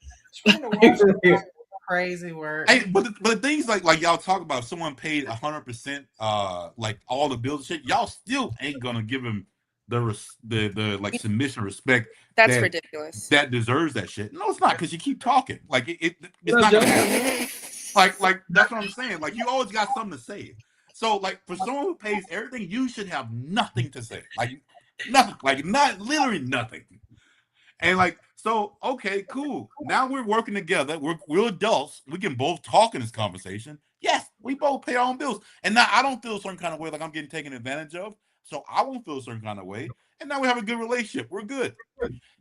Crazy word. Hey, but the things like y'all talk about, if someone paid 100%, like all the bills and shit, y'all still ain't gonna give him the like submission, respect. That's ridiculous. That deserves that shit. No, it's not, because you keep talking. Like it's No, not Joe. gonna happen. Like that's what I'm saying. Like you always got something to say. So like for someone who pays everything, you should have nothing to say. Like nothing. Like not literally nothing. And like, so okay, cool. Now we're working together. We're adults. We can both talk in this conversation. Yes, we both pay our own bills. And now I don't feel a certain kind of way, like I'm getting taken advantage of. So I won't feel a certain kind of way. And now we have a good relationship. We're good.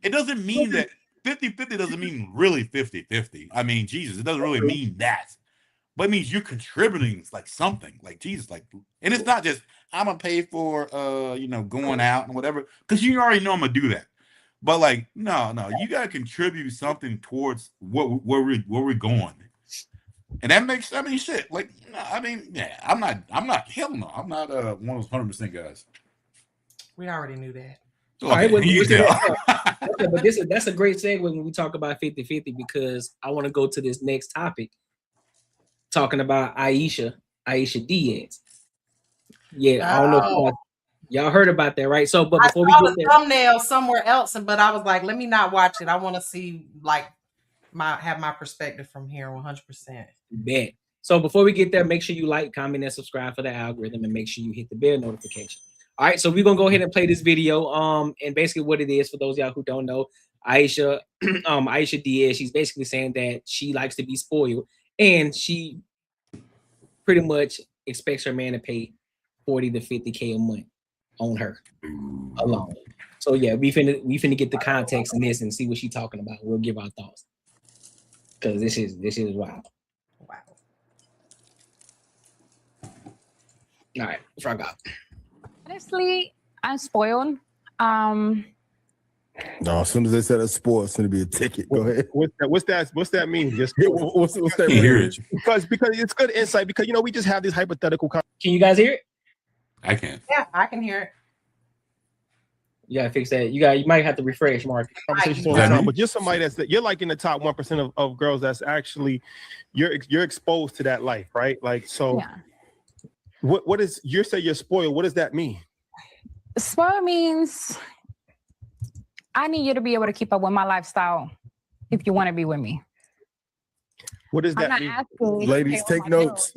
It doesn't mean that 50-50 doesn't mean really 50-50. I mean, Jesus, it doesn't really mean that. But it means you're contributing like something, like Jesus, like, and it's not just I'm gonna pay for going out and whatever, because you already know I'm gonna do that. But like, no, you gotta contribute something towards where we're going, and that makes shit. Like, yeah, I'm not hell no, I'm not one of those 100% guys. We already knew that. All right, well, but that's a great segue when we talk about 50-50, because I want to go to this next topic, talking about Aisha Diaz. Yeah, I don't know if y'all heard about that, right? So, but before I saw we get the there, thumbnail somewhere else, but I was like, let me not watch it. I want to see, like, have my perspective from here 100%. Bet. So before we get there, make sure you like, comment, and subscribe for the algorithm, and make sure you hit the bell notification. All right, so we're gonna go ahead and play this video. And basically what it is, for those of y'all who don't know, Aisha Diaz, she's basically saying that she likes to be spoiled, and she pretty much expects her man to pay 40 to 50K a month on her alone. So yeah, we finna get the context in this and see what she's talking about. We'll give our thoughts, because this is wild. Wow. All right, frog out. Honestly, I'm spoiled. No, as soon as they said it's spoiled, it's gonna be a ticket. Go ahead. What's that mean? Just what's that mean? Hear it. Because it's good insight. Because we just have this hypothetical. Can you guys hear it? I can. Yeah, I can hear it. You gotta fix that. You might have to refresh, Mark. But you're somebody you're like in the top 1% of girls that's actually you're exposed to that life, right? Like, so Yeah. What is you say you're spoiled? What does that mean? Spoiled means I need you to be able to keep up with my lifestyle if you want to be with me. What does I'm that not mean? asking you to Ladies, pay all take my notes.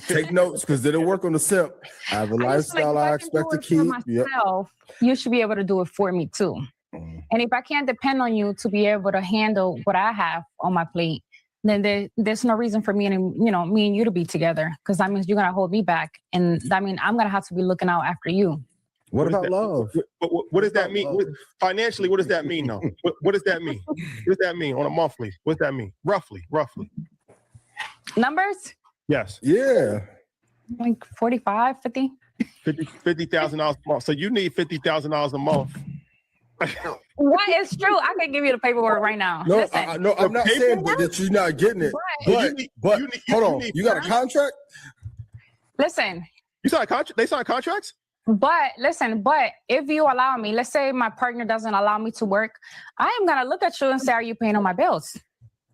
Take notes, because it'll work on the simp. I have a lifestyle I expect to keep. Myself, you should be able to do it for me too. And if I can't depend on you to be able to handle what I have on my plate, then there's no reason for me and me and you to be together, because that means you're gonna hold me back, and that means I'm gonna have to be looking out after you. What about love? What does that mean? Financially, what does that mean though? What does that mean? What does that mean on a monthly? What does that mean? Roughly. Numbers? Yes. Yeah. Like 45, 50. $50,000 a month. So you need $50,000 a month. What is true? I can give you the paperwork right now. No, Listen. I'm not saying that you're not getting it. But hold on, you got a contract? Listen. You sign a contract? They sign contracts? But if you allow me, let's say my partner doesn't allow me to work, I am gonna look at you and say, are you paying all my bills?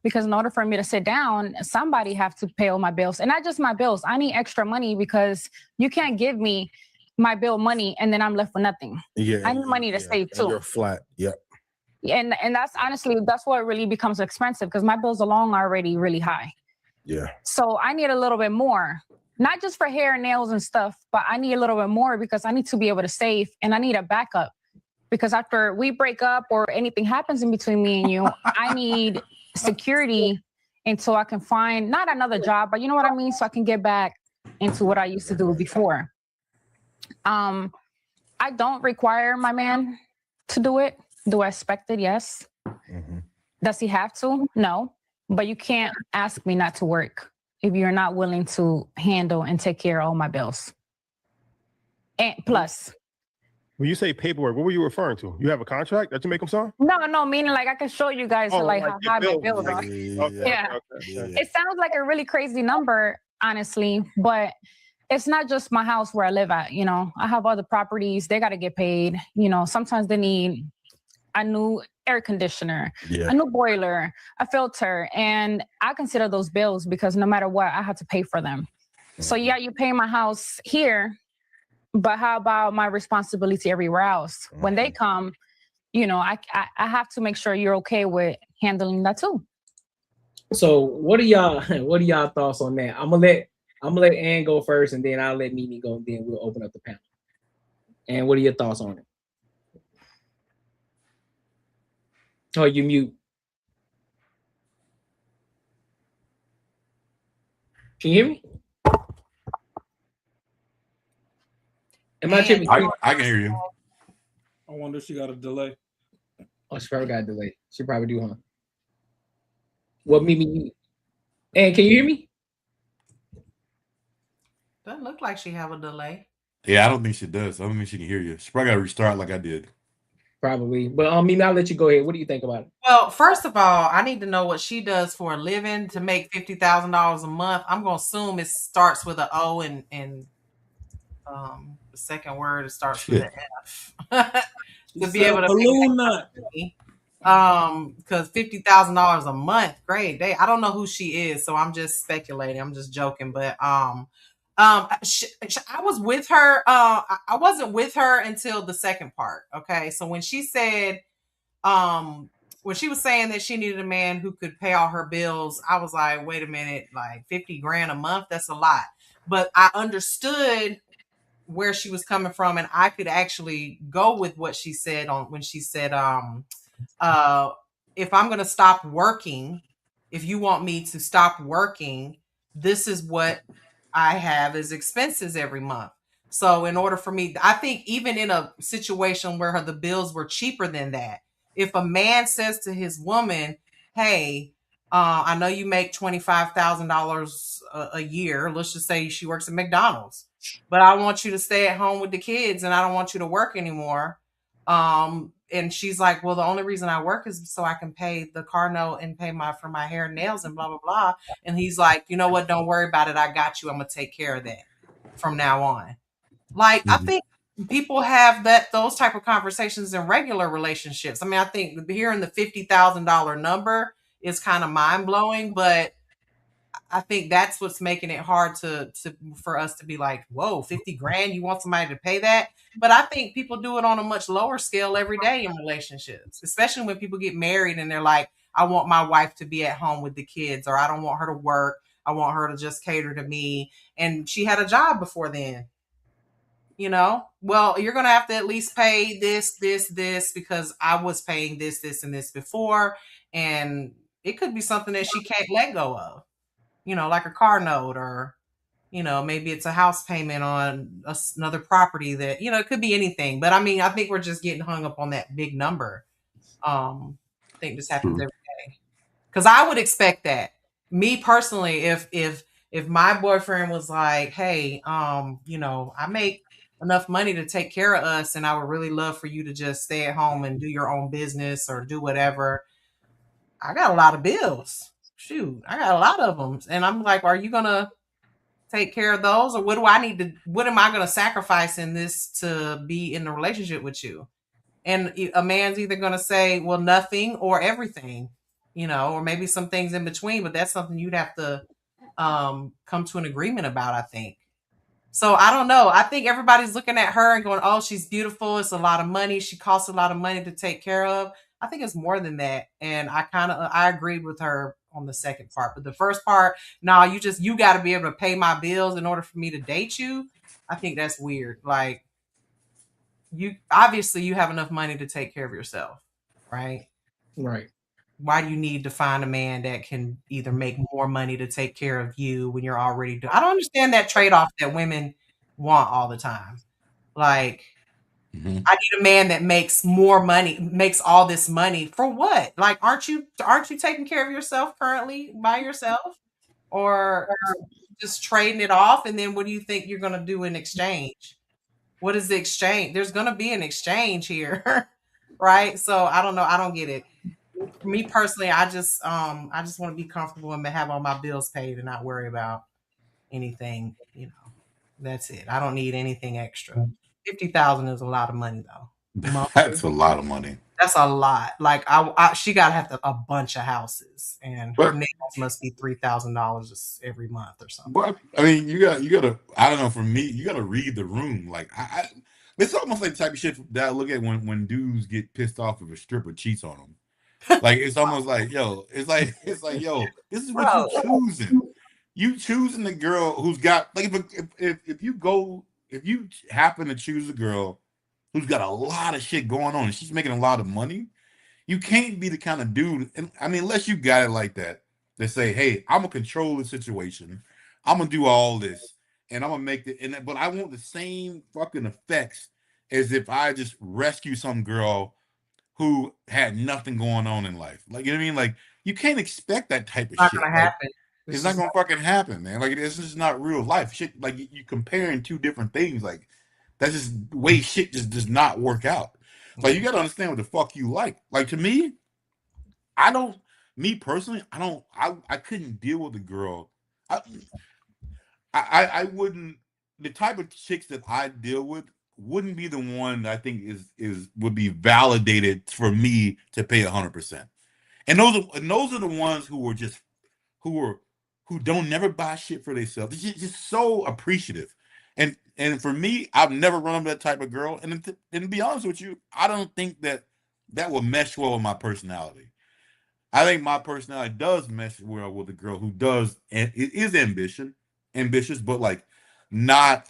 Because in order for me to sit down, somebody have to pay all my bills. And not just my bills. I need extra money, because you can't give me my bill money and then I'm left with nothing. Yeah, I need money to save too. You're flat. Yep. And that's honestly, that's what really becomes expensive, because my bills alone are already really high. Yeah. So I need a little bit more, not just for hair and nails and stuff, but I need a little bit more because I need to be able to save, and I need a backup, because after we break up or anything happens in between me and you, I need security until I can find not another job, but you know what I mean? So I can get back into what I used to do before. I don't require my man to do it. Do I expect it? Yes. Mm-hmm. Does he have to? No. But you can't ask me not to work if you're not willing to handle and take care of all my bills. And plus. When you say paperwork, what were you referring to? You have a contract that you make them sign? No, meaning like I can show you guys how high my bills are. Yeah. It sounds like a really crazy number, honestly, but it's not just my house where I live at. I have other properties. They got to get paid. Sometimes they need a new air conditioner, a new boiler, a filter. And I consider those bills because no matter what, I have to pay for them. So yeah, you pay my house here, but how about my responsibility everywhere else? When they come, you know, I have to make sure you're okay with handling that too. So what are y'all thoughts on that? I'm gonna let Ann go first, and then I'll let Mimi go, and then we'll open up the panel. And what are your thoughts on it? Oh, you mute. Can you hear me? Am I tripping? I can hear you. I wonder if she got a delay. Oh, she probably got a delay. She probably do, huh? Well, Mimi, and can you hear me? Doesn't look like she have a delay. Yeah, I don't think she does. I don't think she can hear you. She probably got to restart like I did. Probably. But Mimi, I'll let you go ahead. What do you think about it? Well, first of all, I need to know what she does for a living to make $50,000 a month. I'm gonna assume it starts with an O and the second word it starts with an F. To be able to balloon nut. Because $50,000 a month, great day. I don't know who she is, so I'm just speculating. I'm just joking, but I was with her. I wasn't with her until the second part. Okay, so when she said, when she was saying that she needed a man who could pay all her bills, I was like, wait a minute, like 50 grand a month, that's a lot. But I understood where she was coming from, and I could actually go with what she said when she said, if I'm going to stop working, if you want me to stop working, this is what I have as expenses every month. So in order for me, I think even in a situation where the bills were cheaper than that, if a man says to his woman, hey, I know you make $25,000 a year. Let's just say she works at McDonald's, but I want you to stay at home with the kids and I don't want you to work anymore. And she's like, well, the only reason I work is so I can pay the car note and pay for my hair and nails and blah, blah, blah. And he's like, you know what? Don't worry about it. I got you. I'm going to take care of that from now on. Like, I think people have those type of conversations in regular relationships. I mean, I think hearing the $50,000 number is kind of mind blowing, but I think that's what's making it hard for us to be like, whoa, 50 grand, you want somebody to pay that? But I think people do it on a much lower scale every day in relationships, especially when people get married and they're like, I want my wife to be at home with the kids, or I don't want her to work. I want her to just cater to me. And she had a job before then. You know, well, you're going to have to at least pay this, because I was paying this, and this before. And it could be something that she can't let go of. You know, like a car note, or, you know, maybe it's a house payment on another property that, you know, it could be anything. But I mean, I think we're just getting hung up on that big number. I think this happens every day. Because I would expect that. Me personally, if my boyfriend was like, hey, you know, I make enough money to take care of us and I would really love for you to just stay at home and do your own business or do whatever. I got a lot of bills. Shoot, I got a lot of them. And I'm like, are you going to take care of those? Or what am I going to sacrifice in this to be in a relationship with you? And a man's either going to say, well, nothing or everything, you know, or maybe some things in between, but that's something you'd have to come to an agreement about, I think. So I don't know. I think everybody's looking at her and going, oh, she's beautiful. It's a lot of money. She costs a lot of money to take care of. I think it's more than that. And I agreed with her on the second part. But the first part, no, you got to be able to pay my bills in order for me to date you. I think that's weird. Like, you obviously you have enough money to take care of yourself, right? Right. Why do you need to find a man that can either make more money to take care of you when you're already doing? I don't understand that trade-off that women want all the time. Like, I need a man that makes more money, makes all this money for what? Like, aren't you taking care of yourself currently by yourself, or just trading it off? And then what do you think you're going to do in exchange? What is the exchange? There's going to be an exchange here, right? So I don't know. I don't get it. For me personally, I just want to be comfortable and have all my bills paid and not worry about anything. You know, that's it. I don't need anything extra. 50,000 is a lot of money, though. That's a lot of money. That's a lot. Like she gotta have a bunch of houses, and her nails must be $3,000 every month or something. But I mean, you gotta. I don't know. For me, you gotta read the room. Like it's almost like the type of shit that I look at when dudes get pissed off if a stripper cheats on them. Like it's almost like, yo, it's like yo, this is what you choosing. You choosing the girl who's got like if you happen to choose a girl who's got a lot of shit going on and she's making a lot of money, you can't be the kind of dude. And I mean, unless you got it like that, they say, hey, I'm gonna control the situation. I'm gonna do all this, and I'm gonna make it. But I want the same fucking effects as if I just rescue some girl who had nothing going on in life. Like, you know what I mean? Like, you can't expect that type of It's not shit. gonna Like, happen. it's not gonna fucking happen, man. Like, it's just not real life shit. Like, you comparing two different things. Like, that's just the way shit just does not work out. Like, you gotta understand what the fuck you like. Like, to me, me personally, I couldn't deal with a girl. I wouldn't. The type of chicks that I deal with wouldn't be the one that I think would be validated for me to pay 100%. And those are the ones who don't never buy shit for themselves. They're just so appreciative. And for me, I've never run into that type of girl. And to be honest with you, I don't think that will mesh well with my personality. I think my personality does mesh well with a girl who does and it is ambitious, but like not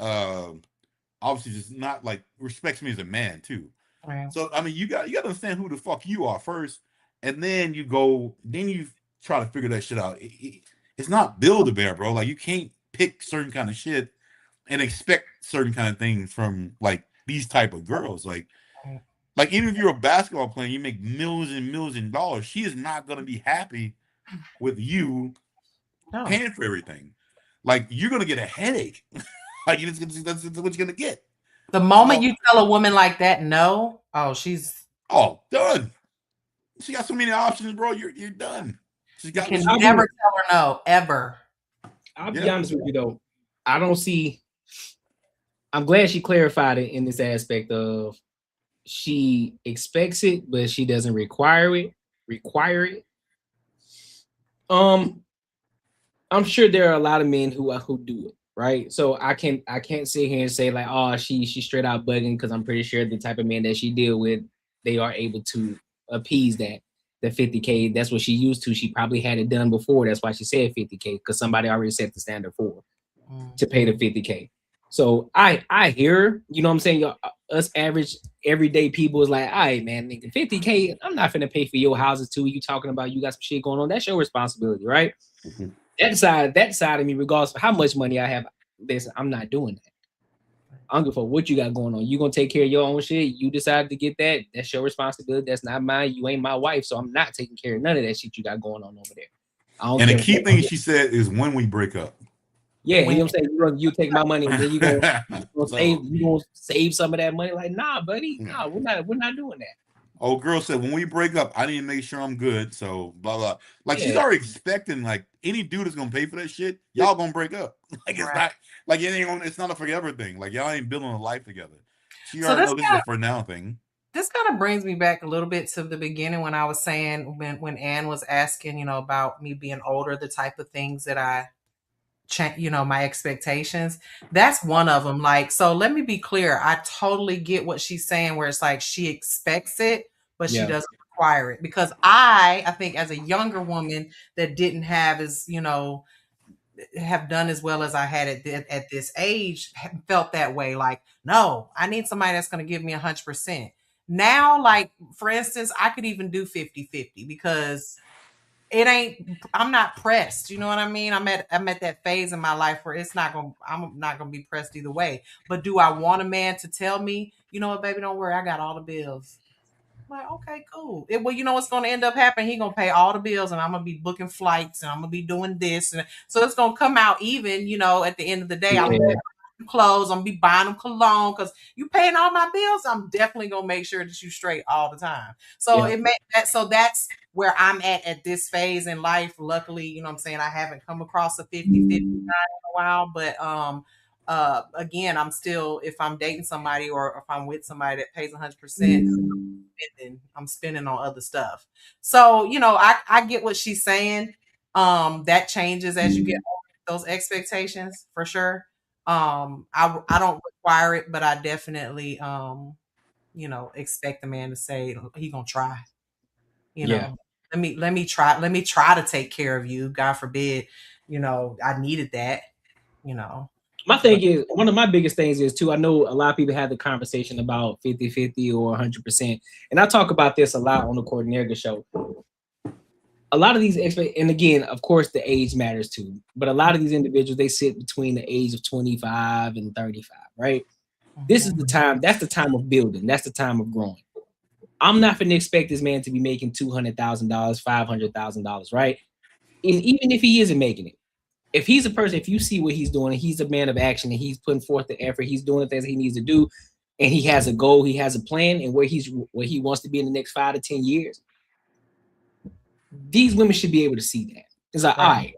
obviously just not like respects me as a man too. Right. So I mean, you got to understand who the fuck you are first, and then you try to figure that shit out. It's not Build-A-Bear, bro. Like you can't pick certain kind of shit and expect certain kind of things from like these type of girls. Like even if you're a basketball player, you make millions and millions of dollars. She is not gonna be happy with you paying for everything. Like you're gonna get a headache. Like that's what you're gonna get. The moment you tell a woman like that no, she's done. She got so many options, bro. You're done. She got. You can never tell her no ever. I'll be honest with you though. I don't see. I'm glad she clarified it in this aspect of she expects it, but she doesn't require it. I'm sure there are a lot of men who do it, right? So I can't sit here and say like, oh, she's straight out bugging, because I'm pretty sure the type of men that she deal with, they are able to appease the 50K. That's what she used to. She probably had it done before. That's why she said 50K, because somebody already set the standard for her to pay the 50K. So I hear, you know what I'm saying? Us average everyday people is like, all right, man, nigga, 50K, I'm not finna pay for your houses too. You talking about you got some shit going on. That's your responsibility, right? Mm-hmm. That side of me, regardless of how much money I have, listen, I'm not doing that. I don't give a fuck what you got going on. You gonna take care of your own shit. You decided to get that. That's your responsibility. That's not mine. You ain't my wife, so I'm not taking care of none of that shit you got going on over there. And the key thing she said is when we break up. Yeah, you know what I'm saying? You take my money and then you gonna save some of that money. Like, nah, buddy, nah, we're not doing that. Oh, girl said when we break up, I need to make sure I'm good. So blah blah. Like she's already expecting like any dude is gonna pay for that shit. Y'all gonna break up. Like it's not like it's not a forever thing. Like y'all ain't building a life together. She already know this is a for now thing. This kind of brings me back a little bit to the beginning when I was saying when Ann was asking, about me being older, the type of things that I my expectations. That's one of them. Like, so let me be clear. I totally get what she's saying, where it's like she expects it, but she doesn't require it. Because I think as a younger woman that didn't have as, have done as well as I had at this age, felt that way. Like, no, I need somebody that's going to give me 100%. Now, like, for instance, I could even do 50-50 because I'm not pressed. You know what I mean? I'm at that phase in my life where I'm not gonna be pressed either way. But do I want a man to tell me, you know what, baby, don't worry, I got all the bills? I'm like, okay, cool. Well, you know what's gonna end up happening? He gonna pay all the bills, and I'm gonna be booking flights, and I'm gonna be doing this, and so it's gonna come out even. At the end of the day, I'm gonna buy clothes, I'm gonna be buying them cologne because you paying all my bills. I'm definitely gonna make sure that you straight all the time. So that's where I'm at this phase in life. Luckily, you know what I'm saying, I haven't come across a 50-50 guy in a while, but again, I'm still, if I'm dating somebody or if I'm with somebody that pays 100%, I'm spending on other stuff. So, you know, I get what she's saying. That changes as you get older, those expectations for sure. I don't require it, but I definitely, you know, expect the man to say he gonna try. You know, let me try to take care of you. God forbid, you know, I needed that. You know, my thing is, one of my biggest things is too, I know a lot of people have the conversation about 50-50 or 100%. And I talk about this a lot on the Coordinator show. A lot of these, and again, of course, the age matters too, but a lot of these individuals, they sit between the age of 25 and 35, right? This is the time, that's the time of building. That's the time of growing. I'm not going to expect this man to be making $200,000, $500,000, right? And even if he isn't making it, if he's a person, if you see what he's doing, and he's a man of action, and he's putting forth the effort, he's doing the things he needs to do, and he has a goal, he has a plan, and where he wants to be in the next 5 to 10 years, these women should be able to see that. It's like, all right,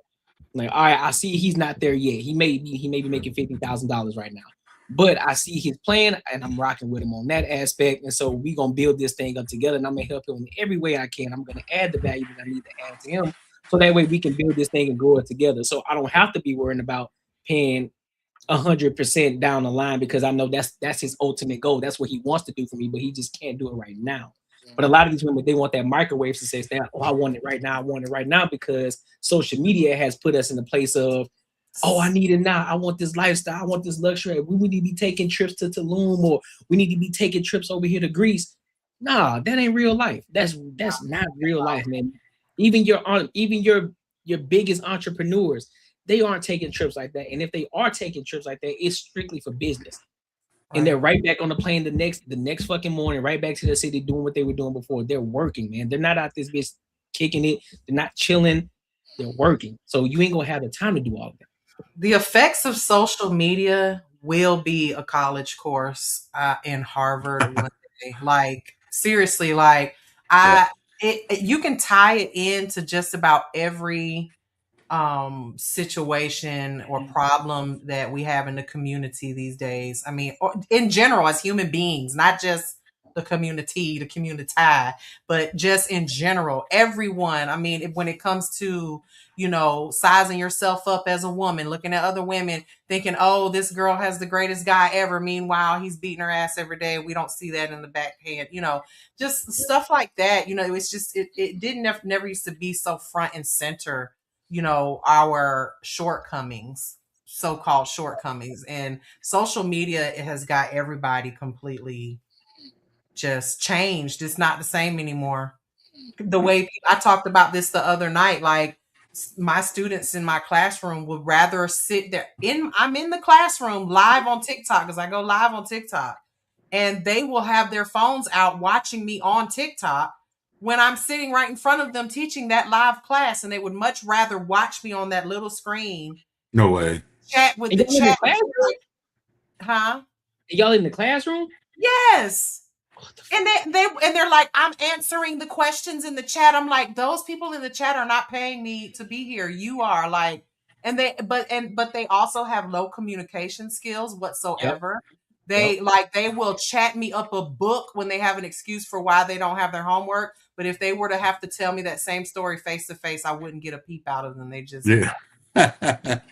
I see he's not there yet. He may be making $50,000 right now, but I see his plan, and I'm rocking with him on that aspect. And so we're gonna build this thing up together, and I'm gonna help him in every way I can. I'm gonna add the value that I need to add to him, so that way we can build this thing and grow it together. So I don't have to be worrying about paying 100% down the line, because I know that's his ultimate goal. That's what he wants to do for me, but he just can't do it right now. But a lot of these women, they want that microwave to say, oh, I want it right now. I want it right now, because social media has put us in the place of, oh, I need it now. I want this lifestyle. I want this luxury. We need to be taking trips to Tulum, or we need to be taking trips over here to Greece. Nah, that ain't real life. That's not real life, man. Even your biggest entrepreneurs, they aren't taking trips like that. And if they are taking trips like that, it's strictly for business. And they're right back on the plane the next fucking morning, right back to the city doing what they were doing before. They're working, man. They're not out this bitch kicking it. They're not chilling. They're working. So you ain't gonna have the time to do all of that. The effects of social media will be a college course in Harvard one day. Like, seriously, like you can tie it into just about every situation or problem that we have in the community these days. I mean, or in general, as human beings, not just the community, but just in general, everyone. I mean, when it comes to, you know, sizing yourself up as a woman, looking at other women, thinking, oh, this girl has the greatest guy ever. Meanwhile, he's beating her ass every day. We don't see that in the backhand, you know, just stuff like that. You know, it's just, it didn't never used to be so front and center, you know, our shortcomings, so-called shortcomings. And social media, it has got everybody completely just changed. It's not the same anymore. The way I talked about this the other night, like my students in my classroom would rather sit there I'm in the classroom live on TikTok, because I go live on TikTok, and they will have their phones out watching me on TikTok when I'm sitting right in front of them teaching that live class, and they would much rather watch me on that little screen. No way. Chat with the chat. Huh? Y'all in the classroom? Yes. And they're like, I'm answering the questions in the chat. I'm like, those people in the chat are not paying me to be here. You are, like, and but they also have low communication skills whatsoever. Yep. They will chat me up a book when they have an excuse for why they don't have their homework. But if they were to have to tell me that same story face to face, I wouldn't get a peep out of them. They just That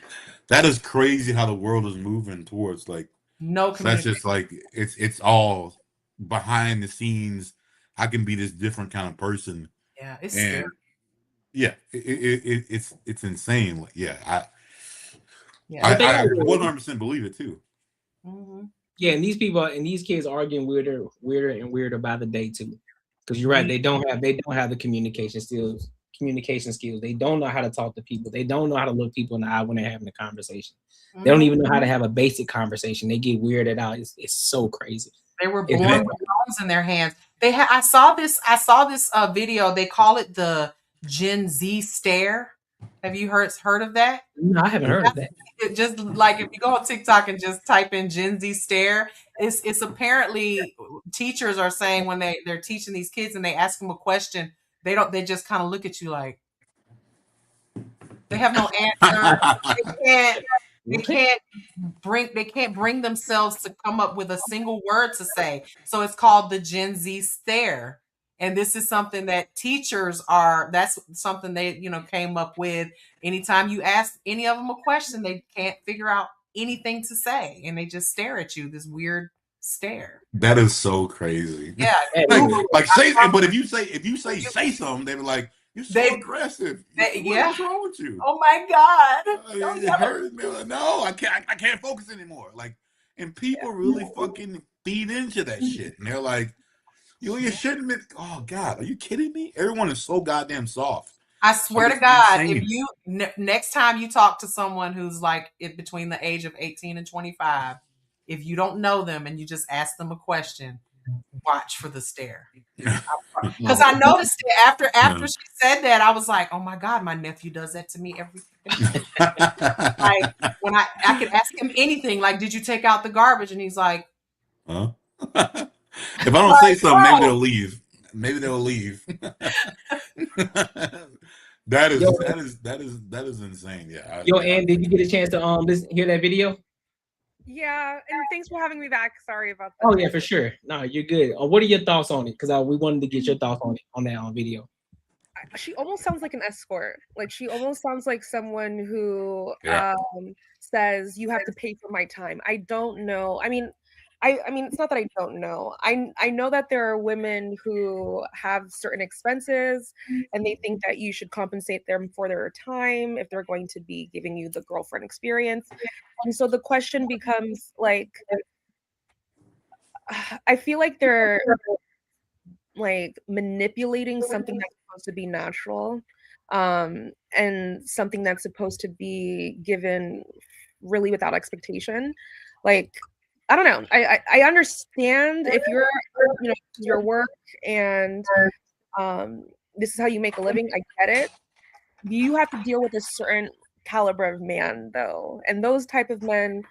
is crazy how the world is moving towards, like, no communication. That's just like it's all behind the scenes. I can be this different kind of person. Yeah, it's scary. Yeah, it's insane. Yeah, I 100% believe it too. Mm-hmm. Yeah, and these people and these kids are getting weirder by the day too. Because you're right, they don't have the communication skills. They don't know how to talk to people. They don't know how to look people in the eye when they're having a conversation. Mm-hmm. They don't even know how to have a basic conversation. They get weirded out. It's so crazy. They were born with phones in their hands. I saw this video. They call it the Gen Z stare. Have you heard of that? No, I haven't heard of that. Just like if you go on TikTok and just type in Gen Z stare, it's apparently teachers are saying when they're teaching these kids and they ask them a question, they just kind of look at you like they have no answer. can't bring themselves to come up with a single word to say. So it's called the Gen Z stare. And this is something that teachers that's something they, came up with. Anytime you ask any of them a question, they can't figure out anything to say. And they just stare at you, this weird stare. That is so crazy. Yeah. like say, but if you say something, they be like, you're so aggressive. What's wrong with you? Oh my God. It hurts me. Like, no, I can't focus anymore. Like, and people really fucking feed into that shit. And they're like, you shouldn't be. Oh God, are you kidding me? Everyone is so goddamn soft. I swear to God, if you next time you talk to someone who's like between the age of 18 and 25, if you don't know them and you just ask them a question, watch for the stare. Because I noticed it after she said that, I was like, oh my God, my nephew does that to me every like when I could ask him anything, like, did you take out the garbage? And he's like, huh? If I don't say something, maybe they'll leave. Maybe they'll leave. That is insane. Yeah. Ann, did you get a chance to hear that video? Yeah, and thanks for having me back. Sorry about that. Oh yeah, for sure. No, you're good. What are your thoughts on it? Because we wanted to get your thoughts on that video. She almost sounds like an escort. Like she almost sounds like someone who says you have to pay for my time. I don't know. I mean, it's not that I don't know. I know that there are women who have certain expenses and they think that you should compensate them for their time if they're going to be giving you the girlfriend experience. And so the question becomes like, I feel like they're like manipulating something that's supposed to be natural, and something that's supposed to be given really without expectation. Like, I don't know. I understand if you're, your work and this is how you make a living. I get it. You have to deal with a certain caliber of man, though, and those type of men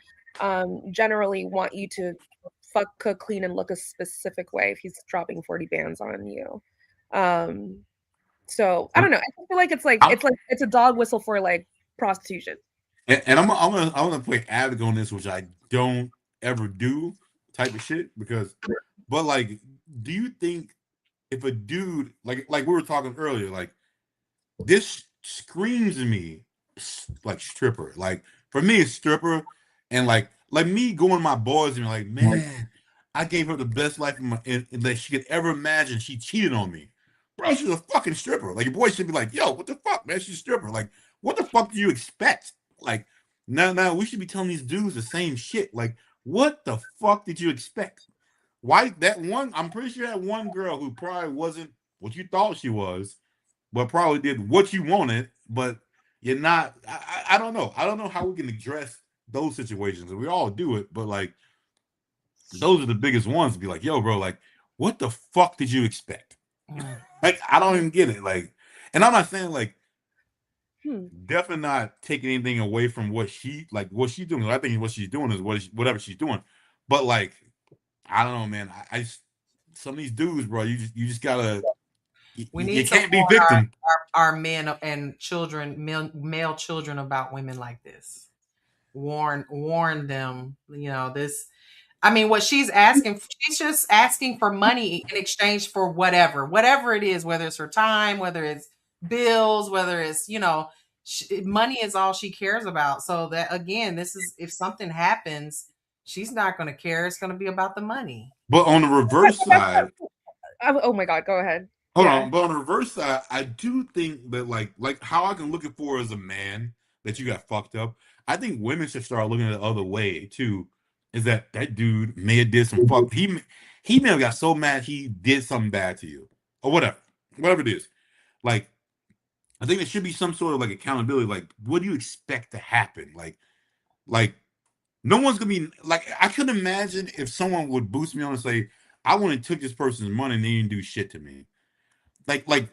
generally want you to fuck, cook, clean, and look a specific way if he's dropping 40 bands on you. So I don't know. I feel like it's a dog whistle for like prostitution. And I'm gonna play advocate on this, which I don't ever do type of shit but like, do you think if a dude like we were talking earlier, like this screams to me like stripper. Like for me, it's stripper, and like me going to my boys and like, man, I gave her the best life that she could ever imagine. She cheated on me, bro. She's a fucking stripper. Like your boy should be like, yo, what the fuck, man? She's a stripper. Like, what the fuck do you expect? Like, now we should be telling these dudes the same shit. Like, what the fuck did you expect? Why that one? I'm pretty sure that one girl who probably wasn't what you thought she was, but probably did what you wanted, but you're not. I don't know. I don't know how we can address those situations. We all do it, but like those are the biggest ones to be like, yo, bro, like, what the fuck did you expect? Like, I don't even get it. Like, and I'm not saying like definitely not taking anything away from what she's doing. I think what she's doing is whatever she's doing. But like, I don't know, man. I some of these dudes, bro, you just gotta. We need you to can't be victim. Our men and children, male children, about women like this. Warn them. This. I mean, what she's just asking for money in exchange for whatever it is, whether it's her time, whether it's bills, whether it's money is all she cares about. So that again, this is if something happens, she's not going to care. It's going to be about the money. But on the reverse side, oh my God, go ahead. Hold on, but on the reverse side, I do think that like how I can look at for as a man that you got fucked up. I think women should start looking at the other way too. Is that dude may have did some fuck? He may have got so mad he did something bad to you or whatever it is. Like, I think there should be some sort of like accountability. Like, what do you expect to happen? Like no one's gonna be like. I couldn't imagine if someone would boost me on and say, "I went and took this person's money and they didn't do shit to me." Like,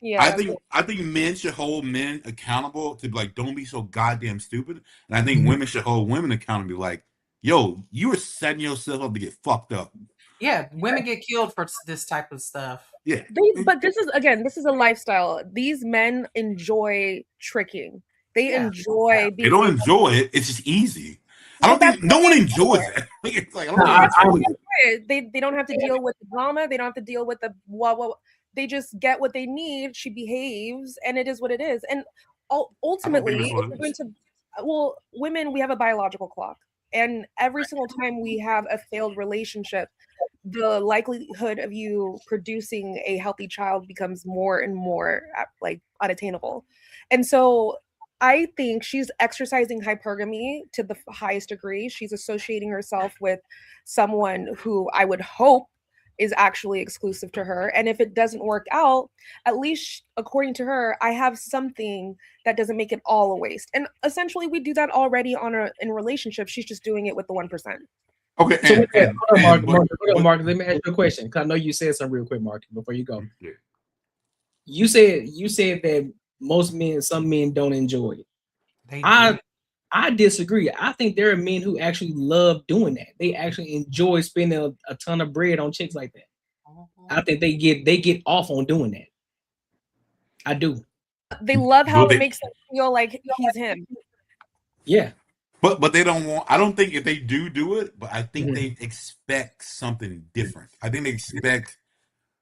yeah. I think men should hold men accountable to like, don't be so goddamn stupid. And I think women should hold women accountable, like, yo, you are setting yourself up to get fucked up. Yeah, women get killed for this type of stuff. Yeah, but this is a lifestyle. These men enjoy tricking. They enjoy. They don't enjoy it. It's just easy. I don't think no one enjoys it. It's like, I don't They don't have to deal with the drama. They don't have to deal with the they just get what they need. She behaves, and it is what it is. And ultimately, women, we have a biological clock, and every single time we have a failed relationship, the likelihood of you producing a healthy child becomes more and more like unattainable. And so I think she's exercising hypergamy to the highest degree. She's associating herself with someone who I would hope is actually exclusive to her. And if it doesn't work out, at least according to her, I have something that doesn't make it all a waste. And essentially we do that already in relationships. She's just doing it with the 1%. Okay. So Mark, let me ask you a question, because I know you said something real quick, Mark, before you go. Yeah. You said that some men don't enjoy it. I disagree. I think there are men who actually love doing that. They actually enjoy spending a ton of bread on chicks like that. I think they get off on doing that. I do. They love how it makes them feel like he's him. Yeah. But they don't want. I don't think if they do it, but I think they expect something different. I think they expect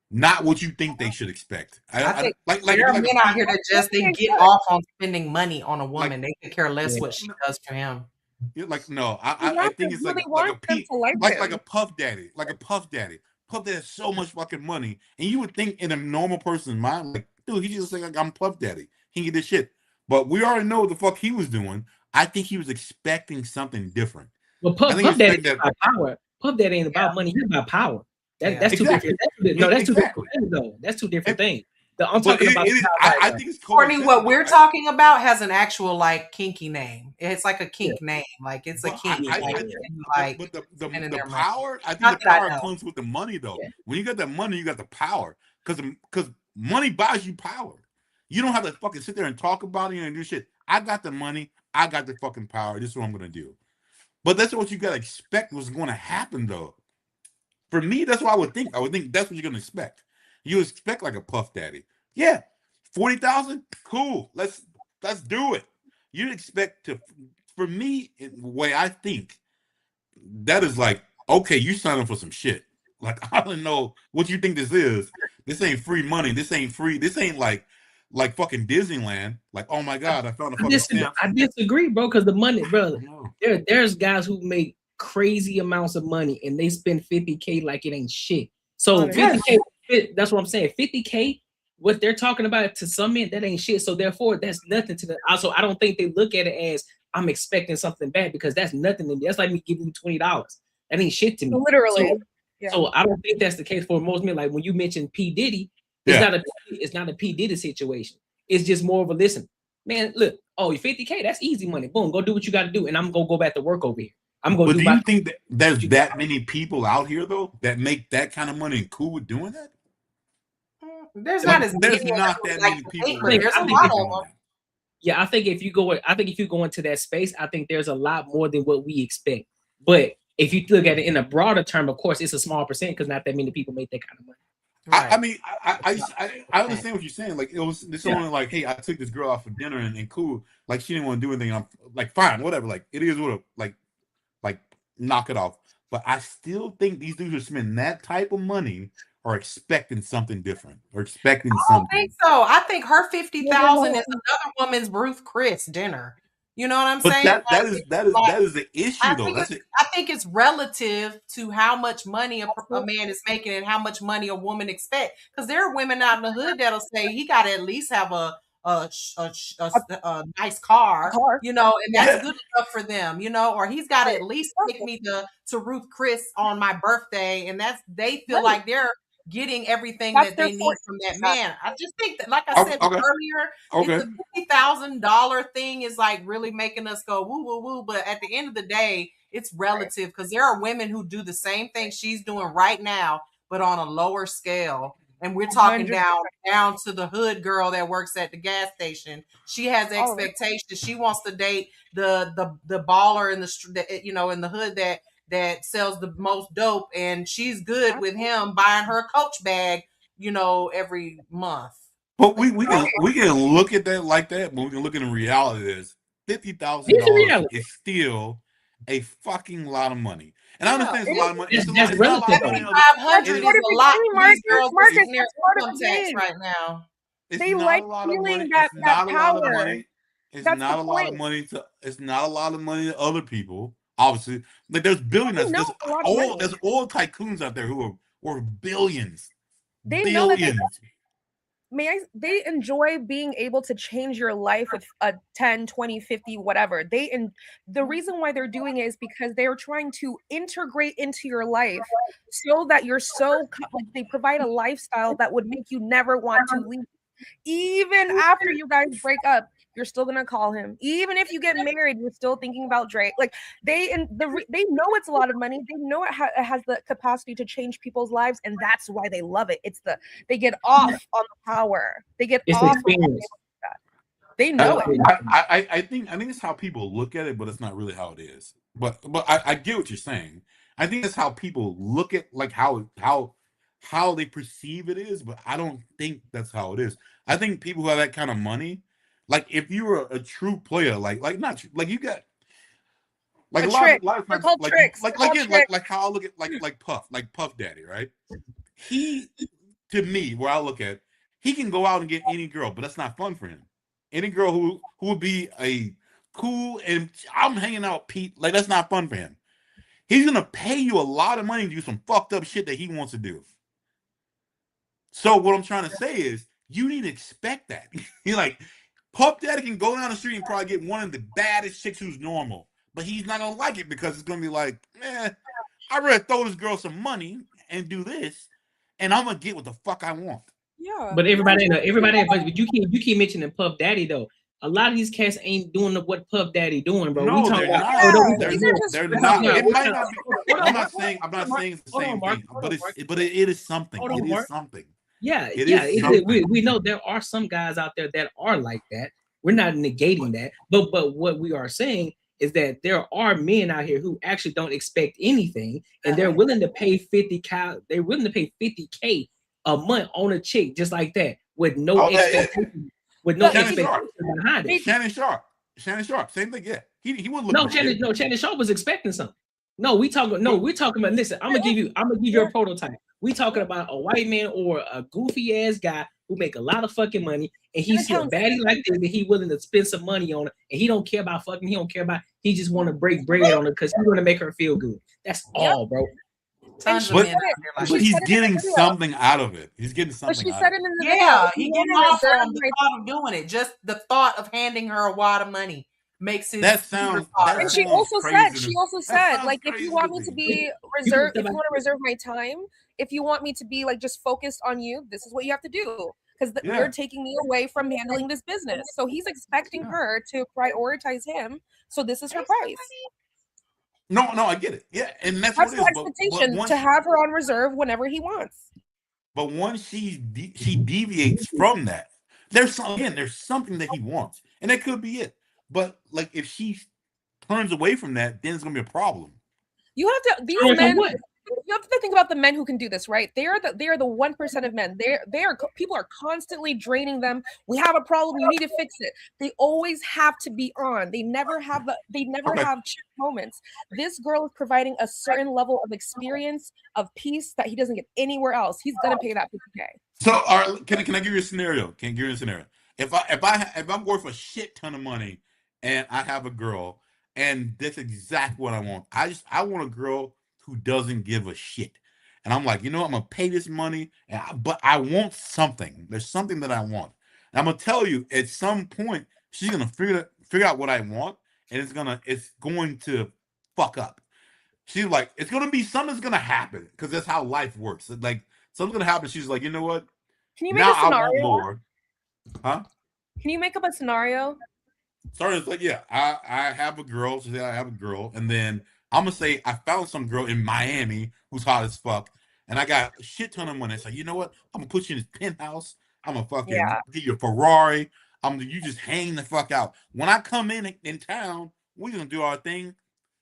not what you think they should expect. I think there are men out here that they get off on spending money on a woman. They could care less what she does for him. I think it's like a puff daddy, Puff Daddy has so much fucking money, and you would think in a normal person's mind, like, dude, he just like I'm Puff Daddy, he can get this shit. But we already know what the fuck he was doing. I think he was expecting something different. Well, Puff Daddy ain't about power. Puff Daddy ain't about money. He's about power. That's two different. That's two different things, though. That's two different things. I'm talking about. I think it's Courtney. What we're talking about has an actual like kinky name. It's like a kink name. Like it's a kink. But the power. I think the power comes with the money, though. Yeah. When you got the money, you got the power. Because money buys you power. You don't have to fucking sit there and talk about it and do shit. I got the money. I got the fucking power. This is what I'm gonna do. But that's what you gotta expect was going to happen, though. For me, that's what I would think. I would think that's what you're gonna expect. You expect like a Puff Daddy. Yeah, 40,000, cool. Let's do it. You expect to. For me, the way I think, that is like, okay, you signing for some shit. Like, I don't know what you think this is. This ain't free money. This ain't free. This ain't like fucking Disneyland. Like, oh my god, I found a fucking stamp. I disagree, bro. Because the money, brother. There's guys who make crazy amounts of money and they spend 50K like it ain't shit. So 50K, that's what I'm saying. 50K, what they're talking about to some men, that ain't shit. So therefore, that's nothing to them. Also, I don't think they look at it as I'm expecting something bad, because that's nothing to me. That's like me giving you $20. That ain't shit to me. Literally. So I don't think that's the case for most men. Like when you mentioned P. Diddy, it's not a P. Diddy situation. It's just more of a listen, man. Look, oh, 50K, that's easy money. Boom, go do what you got to do, and I'm gonna go back to work over here. But do you think that there's that many people out here though that make that kind of money and cool with doing that? There's not that many people. There's a lot of them. Yeah, I think if you go into that space, I think there's a lot more than what we expect. But if you look at it in a broader term, of course, it's a small percent because not that many people make that kind of money. Right. I mean, I understand what you're saying. Like it's only like, hey, I took this girl out for dinner and cool. Like she didn't want to do anything. I'm like, fine, whatever. Like it is what like knock it off. But I still think these dudes who spend that type of money are expecting something different or expecting something. I don't think so. I think her 50,000 is another woman's Ruth Chris dinner. You know what I'm saying? That is the issue, though. I think it's relative to how much money a man is making and how much money a woman expects. Because there are women out in the hood that'll say he got to at least have a nice car, you know, and that's good enough for them, you know, or he's got to at least take me to Ruth Chris on my birthday, and they feel like they're getting everything that they need from that man. I just think that, like I said earlier, the $50,000 thing is like really making us go woo woo woo. But at the end of the day, it's relative, because there are women who do the same thing she's doing right now, but on a lower scale. And we're talking down to the hood girl that works at the gas station. She has expectations. She wants to date the baller in the in the hood that sells the most dope, and she's good with him buying her Coach bag, every month. But we can look at that like that, but we can look at the reality is $50,000 is still a fucking lot of money. And I understand it's a lot of money. That's It's not a lot of money. 7,500 is a lot for these girls Marcus, losing their that's part of income the tax game. right now. It's They not like a lot of feeling money. that It's not a lot of power. money. It's That's not the a lot of point. money to. It's not a lot of money to other people. Obviously, like there's billionaires. know There's it's a lot of money. there's oil tycoons out there who are worth billions. They know that Billions. they enjoy being able to change your life with a 10, 20, 50, whatever. The reason why they're doing it is because they're trying to integrate into your life so that you're like they provide a lifestyle that would make you never want to leave. Even after you guys break up, you're still gonna call him. Even if you get married, you're still thinking about Drake. Like they know it's a lot of money. They know it has the capacity to change people's lives, and that's why they love it. They get off on the power. They get It's off. experience. They know it. I think it's how people look at it, but it's not really how it is. But I get what you're saying. I think that's how people look at like how they perceive it is, but I don't think that's how it is. I think people who have that kind of money, like if you were a true player, like not like you got like a lot of times, like how I look at like Puff Daddy, right? He, to me, where I look at, he can go out and get any girl, but that's not fun for him. Any girl who would be a cool and I'm hanging out, Pete, like that's not fun for him. He's gonna pay you a lot of money to do some fucked up shit that he wants to do. So what I'm trying to say is, you need to expect that. You're like, Puff Daddy can go down the street and probably get one of the baddest chicks who's normal, but he's not gonna like it because it's gonna be like, I'd rather throw this girl some money and do this, and I'm gonna get what the fuck I want. Yeah. But everybody, but you keep mentioning Puff Daddy though. A lot of these cats ain't doing what Puff Daddy doing, bro. No, they're not. They're not. It might not be. I'm not saying it's the same thing, but it is something. It is something. Yeah, Is something. we know there are some guys out there that are like that. We're not negating that, but what we are saying is that there are men out here who actually don't expect anything, and they're willing to pay $50K. They're willing to pay $50K a month on a chick just like that with no expectation. With no expectation behind it. Shannon Sharp, same thing. Yeah, he wouldn't look. Shannon Sharp was expecting something. We're talking about. Listen, I'm gonna give you a prototype. We talking about a white man or a goofy ass guy who make a lot of fucking money, and he see a baddie like this, and he willing to spend some money on it, and he don't care about fucking. He don't care about. He just want to break bread on it because he want to make her feel good. That's all, bro. But he's getting something out of it. He's getting something. But she out said of it in the Yeah, video. he getting off on the thought of doing it. Just the thought of handing her a wad of money makes his. And she also said, like, if you want me to be reserved, if you want to reserve my time, if you want me to be like just focused on you, this is what you have to do. Because you're taking me away from handling this business. So he's expecting her to prioritize him. So this is her price. No, I get it. Yeah, and that's the what it is. expectation to have her on reserve whenever he wants. But once she deviates from that, there's something that he wants, and that could be it. But like if she turns away from that, then it's gonna be a problem. You have to these men. You have to think about the men who can do this, right? They are the 1% of men. People are constantly draining them. We have a problem. You need to fix it. They always have to be on. They never have have chill moments. This girl is providing a certain level of experience of peace that he doesn't get anywhere else. He's gonna pay that $50K. So, can I give you a scenario? If I'm worth a shit ton of money and I have a girl, and that's exactly what I want. I want a girl who doesn't give a shit. And I'm like, I'm gonna pay this money, but I want something. There's something that I want. And I'm gonna tell you, at some point, she's gonna figure out what I want, and it's going to fuck up. She's like, it's gonna be something's gonna happen because that's how life works. Like something's gonna happen. She's like, you know what? Can you make a scenario? I want more. Huh? Can you make up a scenario? Sorry, it's like, yeah, I have a girl. She said I have a girl, and then I'm gonna say I found some girl in Miami who's hot as fuck, and I got a shit ton of money. It's like, you know what? I'm gonna put you in this penthouse. I'm gonna fucking get you a Ferrari. You just hang the fuck out. When I come in town, we're gonna do our thing.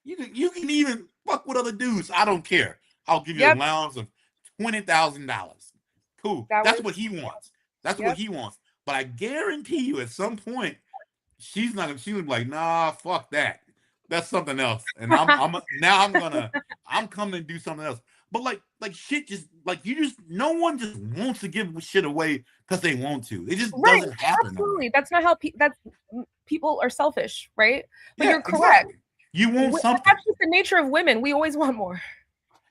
You can even fuck with other dudes. I don't care. I'll give you a allowance of $20,000. Cool. That's what he wants. That's what he wants. But I guarantee you, at some point, she's gonna be like, nah, fuck that. that's something else. And I'm coming to do something else. But like shit, just like no one just wants to give shit away because they want to. It just doesn't happen. Absolutely, that's not how people are selfish, right? But Yeah, you're correct. exactly. You want something. That's just the nature of women. We always want more.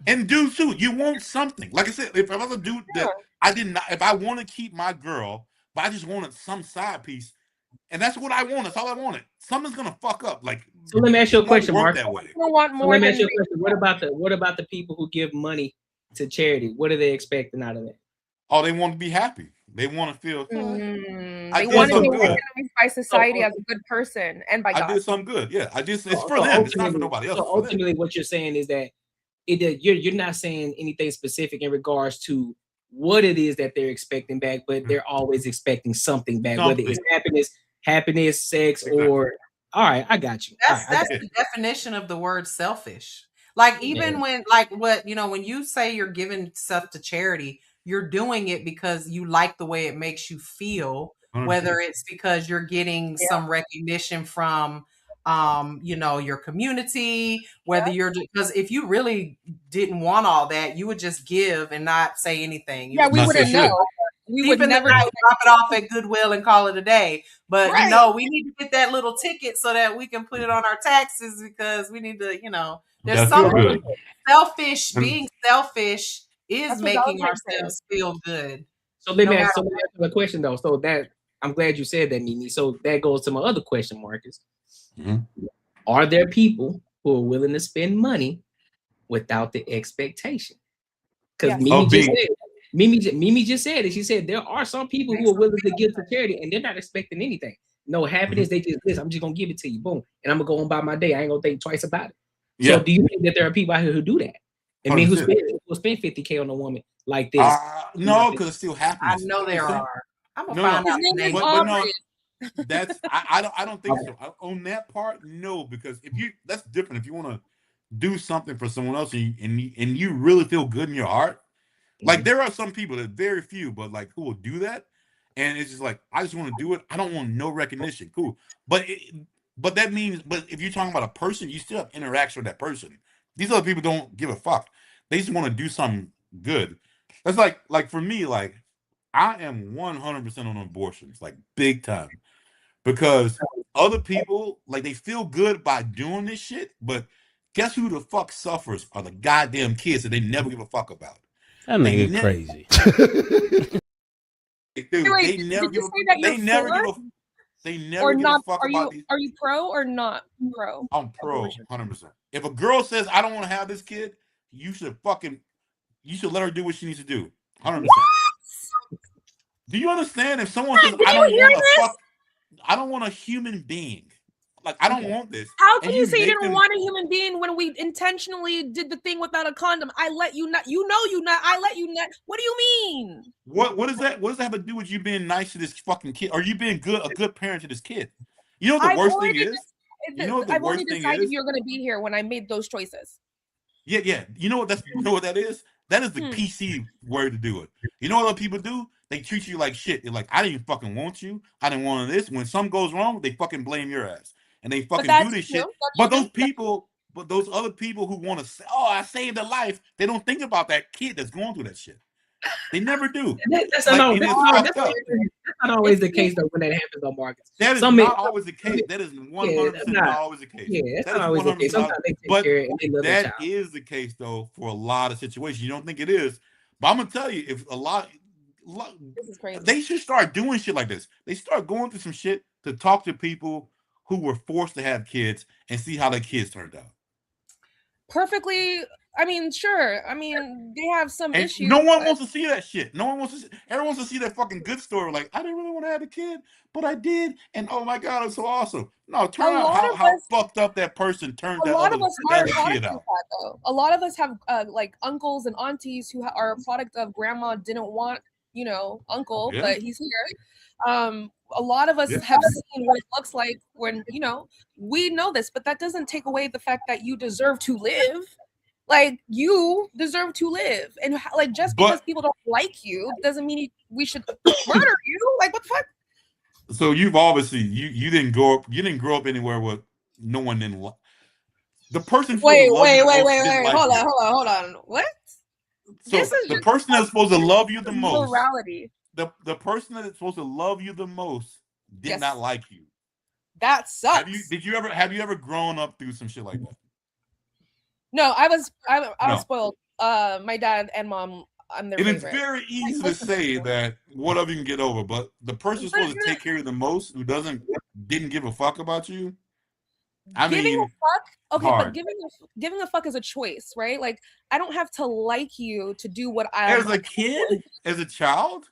And dudes too, you want something. Like I said, if I was a dude that I did not, if I want to keep my girl, but I just wanted some side piece, and that's what I want. That's all I wanted. Something's gonna fuck up. Like, so let me ask you a question, Mark. That way. Want more so let me ask you a question. What about the people who give money to charity? What are they expecting out of it? Oh, they want to be happy. They want to feel. They want to be recognized by society as a good person and by God. I did something good. Yeah, it's for them. It's not for nobody else. So ultimately, what you're saying is that you're not saying anything specific in regards to what it is that they're expecting back, but they're always expecting something back, whether it's happiness, sex, or all right, I got you. That's the definition of the word selfish. Like even when when you say you're giving stuff to charity, you're doing it because you like the way it makes you feel, whether it's because you're getting some recognition from your community, whether because if you really didn't want all that, you would just give and not say anything. We wouldn't know. We would never drop it off at Goodwill and call it a day. But we need to get that little ticket so that we can put it on our taxes because we need to, there's something selfish. Being selfish is making ourselves feel good. So let me ask you a question though. So that I'm glad you said that, Mimi. So that goes to my other question, Marcus. Are there people who are willing to spend money without the expectation? Because Mimi just said it. She said there are some people who are willing to give to charity and they're not expecting anything. No happiness. They just listen. I'm just gonna give it to you, boom, and I'm gonna go on by my day. I ain't gonna think twice about it. So do you think that there are people out here who do that? And men who spend $50K on a woman like this? No, because it still happens. I know there are. I'm gonna find out the name. But no, that's I don't think so. On that part, no, because that's different. If you want to do something for someone else and you really feel good in your heart, like there are some people that very few, but like who will do that, and it's just like I just want to do it. I don't want no recognition. Cool, but that means, but if you're talking about a person, you still have interaction with that person. These other people don't give a fuck. They just want to do something good. That's like for me, like I am 100% on abortions, like big time. Because other people, like, they feel good by doing this shit, but guess who the fuck suffers are the goddamn kids that they never give a fuck about. That nigga crazy. Dude, they never give a fuck about these. Are you pro or not pro? I'm pro, 100%. If a girl says I don't want to have this kid, you should let her do what she needs to do, 100%. Do you understand? If someone says I don't want a human being. Like, I don't want this. How can you say you didn't want a human being when we intentionally did the thing without a condom? I let you not. You know you not. I let you not. What do you mean? What is that? What does that have to do with you being nice to this fucking kid? Or you being a good parent to this kid? You know what the worst thing is? I've only decided you're going to be here when I made those choices. Yeah. You know what that is? That is the PC way to do it. You know what other people do? They treat you like shit. They're like, I didn't fucking want you. I didn't want this. When something goes wrong, they fucking blame your ass. And they fucking do this shit. But those other people who want to say, oh, I saved a life, they don't think about that kid that's going through that shit. They never do. That's not always the case, though, when that happens, though, Marcus. That is not always the case. That is 100% not always the case. Yeah, that's not always the case. Sometimes they take care and they love their child. That is the case, though, for a lot of situations. You don't think it is. But I'm going to tell you, if this is crazy. They should start doing shit like this. They start going through some shit to talk to people who were forced to have kids and see how their kids turned out. Perfectly. I mean, sure. I mean, they have some issues. No one wants to see that shit. No one wants to see. Everyone wants to see that fucking good story. Like, I didn't really want to have a kid, but I did, and oh my god, it's so awesome. No, turn out how fucked up that person turned that other kid out. A lot of us have like uncles and aunties who are a product of grandma didn't want, uncle, but he's here. A lot of us have seen what it looks like when, we know this, but that doesn't take away the fact that you deserve to live. Like, you deserve to live. And like, just because people don't like you doesn't mean we should murder you. Like, what the fuck? So you've obviously, you didn't grow up anywhere where no one didn't The person Wait. Hold on. What? So This is the just person that's supposed to love you the most, morality. the person that is supposed to love you the most did not like you. That sucks. Have you ever grown up through some shit like that? No, I was spoiled. My dad and mom, I'm their favorite. It's very easy to say that whatever you can get over, but the person supposed to take care of you the most who didn't give a fuck about you. Giving a fuck, okay, hard. but giving a fuck is a choice, right? Like I don't have to like you to do what I as a kid, as a child.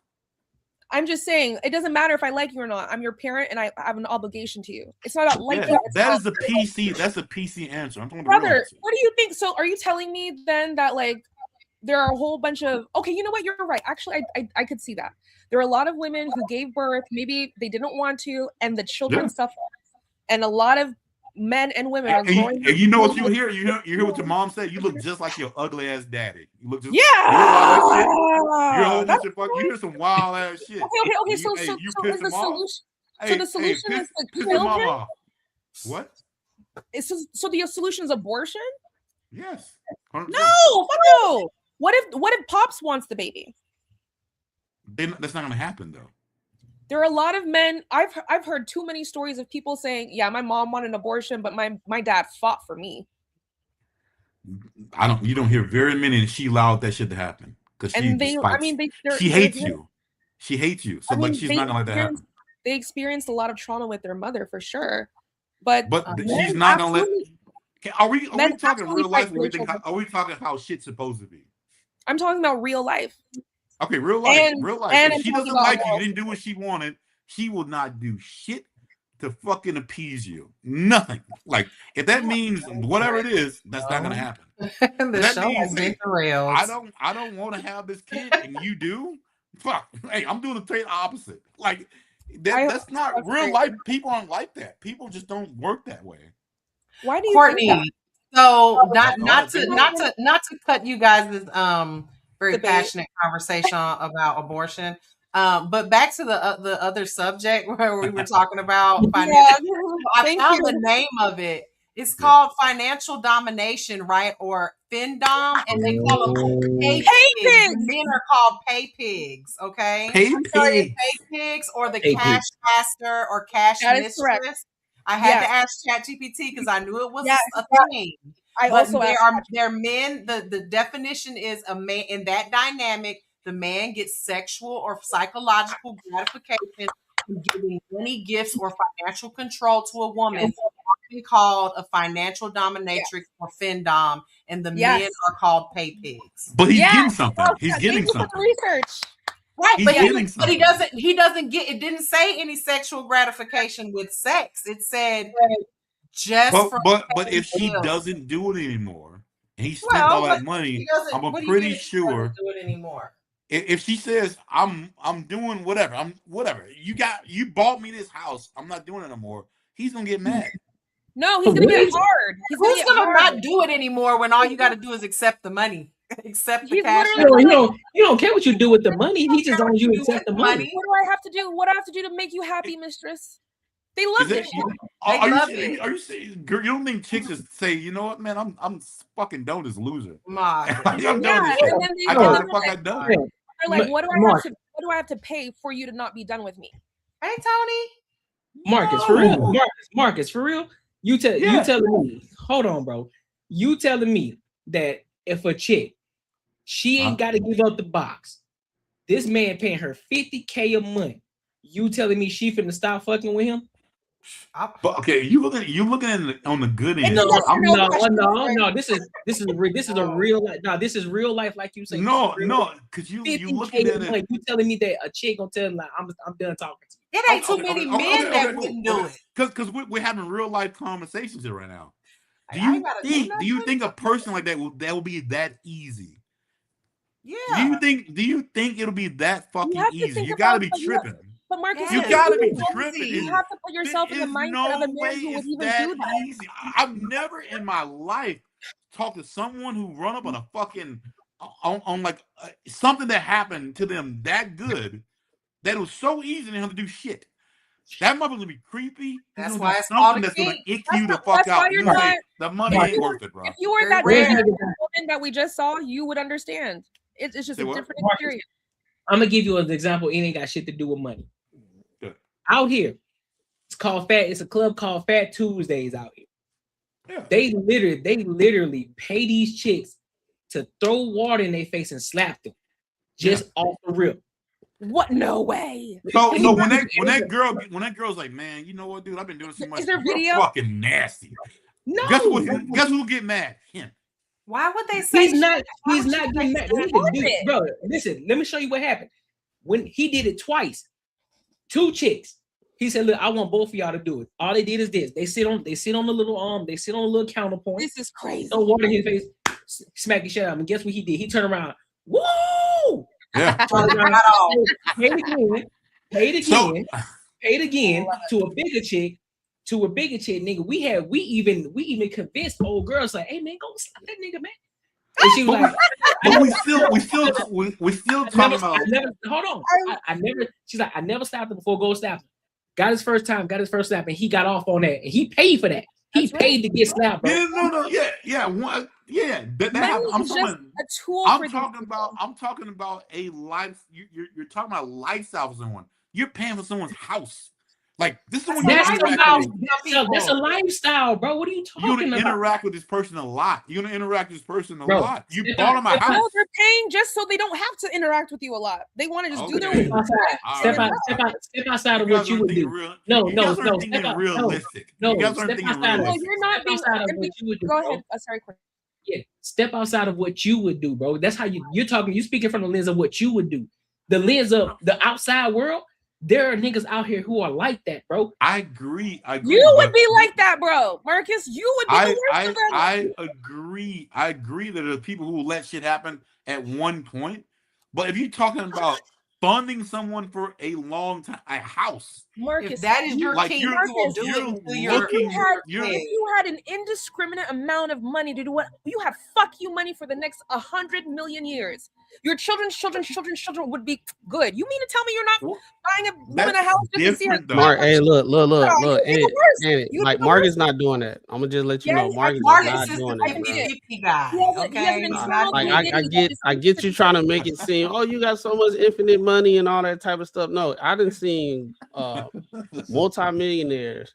I'm just saying it doesn't matter if I like you or not. I'm your parent, and I have an obligation to you. It's not about liking. That is the PC. That's a PC answer. I'm talking brother. about What do you think? So, are you telling me then that like there are a whole bunch of you know what? You're right. Actually, I could see that there are a lot of women who gave birth. Maybe they didn't want to, and the children suffer, and a lot of men and women are growing. And you know what you hear? You hear what your mom said? You look just like your ugly ass daddy. You look just You hear some wild ass shit. Okay. So is the solution? So the solution is like kill him. What? So the solution is abortion? Yes. 100%. No, fuck no. What if Pops wants the baby? That's not gonna happen though. There are a lot of men. I've heard too many stories of people saying, "Yeah, my mom wanted an abortion, but my dad fought for me." You don't hear very many, and she allowed that shit to happen because she hates you. She hates you, so she's not gonna let that happen. They experienced a lot of trauma with their mother for sure, but she's not gonna let. Are we talking real life? Are we talking how shit's supposed to be? I'm talking about real life. Okay, real life. If she doesn't like you, you didn't do what she wanted, she will not do shit to fucking appease you. Nothing. Like, if that means whatever it is, that's not gonna happen. That means I don't want to have this kid and you do. Fuck. Hey, I'm doing the complete opposite. Like that's not real life. People aren't like that. People just don't work that way. Why do you Courtney? think that? So not to cut you guys' very passionate conversation about abortion. But back to the other subject where we were talking about financial. I found the name of it. It's called financial domination, right? Or FinDom, and they call them pay pigs. Men are called pay pigs, okay? Pay pigs or the cash master or cash mistress. I had to ask ChatGPT because I knew it was a thing. They're men. The definition is a man in that dynamic. The man gets sexual or psychological gratification from giving money, gifts, or financial control to a woman. It's often called a financial dominatrix or FinDom, and the men are called pay pigs. But he's getting something. He's getting something. Research. Right, but he doesn't get. It didn't say any sexual gratification with sex. It said but if she doesn't do it anymore, and he spent all that money, I'm pretty sure do it anymore. If she says I'm doing whatever, you bought me this house, I'm not doing it anymore, he's gonna get mad. No, he's gonna get hard. Who's gonna not do it anymore when all you got to do is accept the money, accept the cash? You don't care what you do with the money. He just wants you to accept the money. What do I have to do? What do I have to do to make you happy, mistress? They love this shit. Are you saying, girl, you don't think chicks just say, you know what, man, I'm fucking done with this loser. I'm done with this shit. I know what the fuck I done. They're like, what do I have to pay for you to not be done with me? Hey, Tony. Marcus, for real. Marcus, for real. You telling me, hold on, bro. You telling me that if a chick, she ain't got to give up the box. This man paying her $50K a month. You telling me she finna stop fucking with him? But okay, you looking at on the good end. No. This is a real life. No, this is real life, like you say. No, because you looking at it. You telling me that a chick gonna tell him like I'm done talking to you. It ain't too many men that wouldn't do it. Because we're having real life conversations here right now. Do you think a person like that will be that easy? Yeah. Do you think it'll be that fucking easy? You gotta be tripping. But Marcus, you gotta be tripping. You have to put yourself in the mindset of a man who would even do that. Easy. I've never in my life talked to someone who run up on a fucking on like something that happened to them that good that it was so easy to have to do shit. that mother's gonna be creepy. That's why it's called something a that's gonna kink. ick you the fuck That's why out. you're You say not. the money ain't worth it, bro. If you were that woman that we just saw, you would understand. It's just Say a what? different experience. I'm gonna give you an example. It ain't got shit to do with money. Good. Out here, it's called Fat. It's a club called Fat Tuesdays out here. Yeah. They literally pay these chicks to throw water in their face and slap them, just off the rip. What? No way. So when that girl's like, man, you know what, dude? I've been doing so much. Is there You're video? fucking nasty. No. Guess who'll get mad? Him. Why would they say He's not shit? getting mad. Bro, listen, let me show you what happened. When he did it twice, 2 chicks. He said, look, I want both of y'all to do it. All they did is this. They sit on the little counterpoint. This is crazy. Throw water in his face, smack his shit out. And guess what he did? He turned around. Woo! Yeah. Paid again to a bigger chick. Nigga. We even convinced old girls like, hey man, go slap that nigga, man. And she was like, but we still talking about. Hold on. She's like, I never slapped him before. Go slap him. Got his first slap, and he got off on that. And he paid for that. He paid to get slapped, bro. Yeah. I'm talking about a life. You're talking about lifestyle for someone. You're paying for someone's house. Like this is when that's a lifestyle, bro. What are you talking about? You're gonna interact with this person a lot. You're gonna interact with this person a Bro, lot. You bought them a house. No, they're paying just so they don't have to interact with you a lot. They want to just do their work. Step outside of what you would do. No, thinking realistic. No, you guys aren't thinking realistic. You're not being outside of what you would do. Go ahead. Sorry, Quinn. Yeah, step outside of what you would do, bro. That's how you're talking. You speaking from the lens of what you would do. The lens of the outside world. There are niggas out here who are like that, bro. I agree. You would be like that, bro. Marcus, you would be the worst of them. I agree. I agree that there are people who will let shit happen at one point. But if you're talking about funding someone for a long time, a house. Marcus, if that is your like king, you're, you will do it until if you had an indiscriminate amount of money to do what you have, fuck you money for the next 100 million years. Your children's children would be good. You mean to tell me you're not buying a woman a house just to see her? Mark, hey, look. Like Mark is not doing that. I'm gonna just let you know, Mark is not doing that. I get you trying to make it seem, oh, you got so much infinite money and all that type of stuff. No, I didn't see multi-millionaires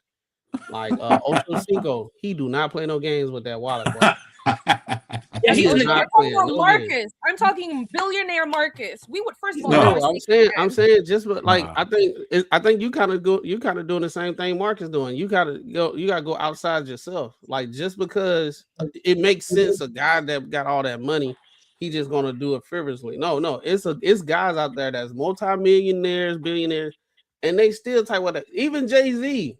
like Ocho Cinco. He do not play no games with that wallet, bro. Marcus. I'm talking billionaire Marcus. We would first of all. No, I'm saying just like I think you kind of doing the same thing Mark is doing. You gotta go outside yourself. Like just because it makes sense, a guy that got all that money, he just gonna do it frivolously. No, it's guys out there that's multi-millionaires, billionaires, and they still type what even Jay-Z.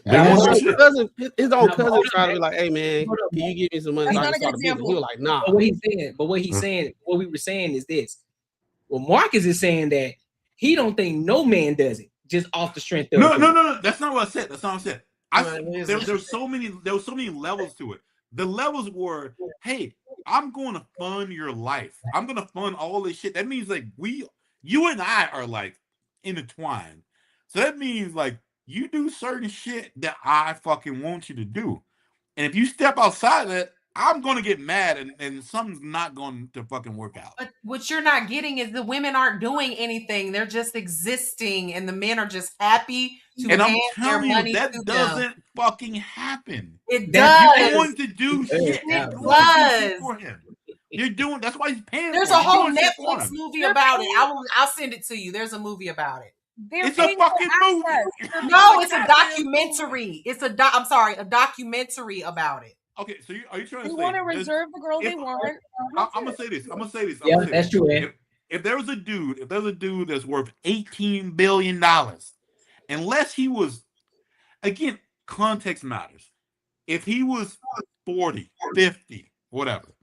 His own cousin tried to be like, "Hey man, can you give me some money?" So he was like, "Nah." But what he's saying, what we were saying is this. Well, Marcus is saying that he don't think no man does it just off the strength of No. That's not what I said. There's so many levels to it. The levels were, hey, I'm going to fund your life. I'm going to fund all this shit. That means like you and I are like intertwined. So that means like you do certain shit that I fucking want you to do. And if you step outside of that, I'm going to get mad and something's not going to fucking work out. But what you're not getting is the women aren't doing anything. They're just existing and the men are just happy to and I'm telling you, that doesn't fucking happen. It does. You're going to do shit. It does. For him. You're doing, that's why he's paying. There's a whole Netflix movie about it. I'll send it to you. There's a movie about it. It's a fucking movie. No, it's a documentary. I'm sorry, a documentary about it. Okay, so are you trying to say? We want to reserve the girl they want. I'm gonna say this. Yeah, that's true. If there was a dude that's worth $18 billion, unless he was, again, context matters. If he was 40, 50, whatever,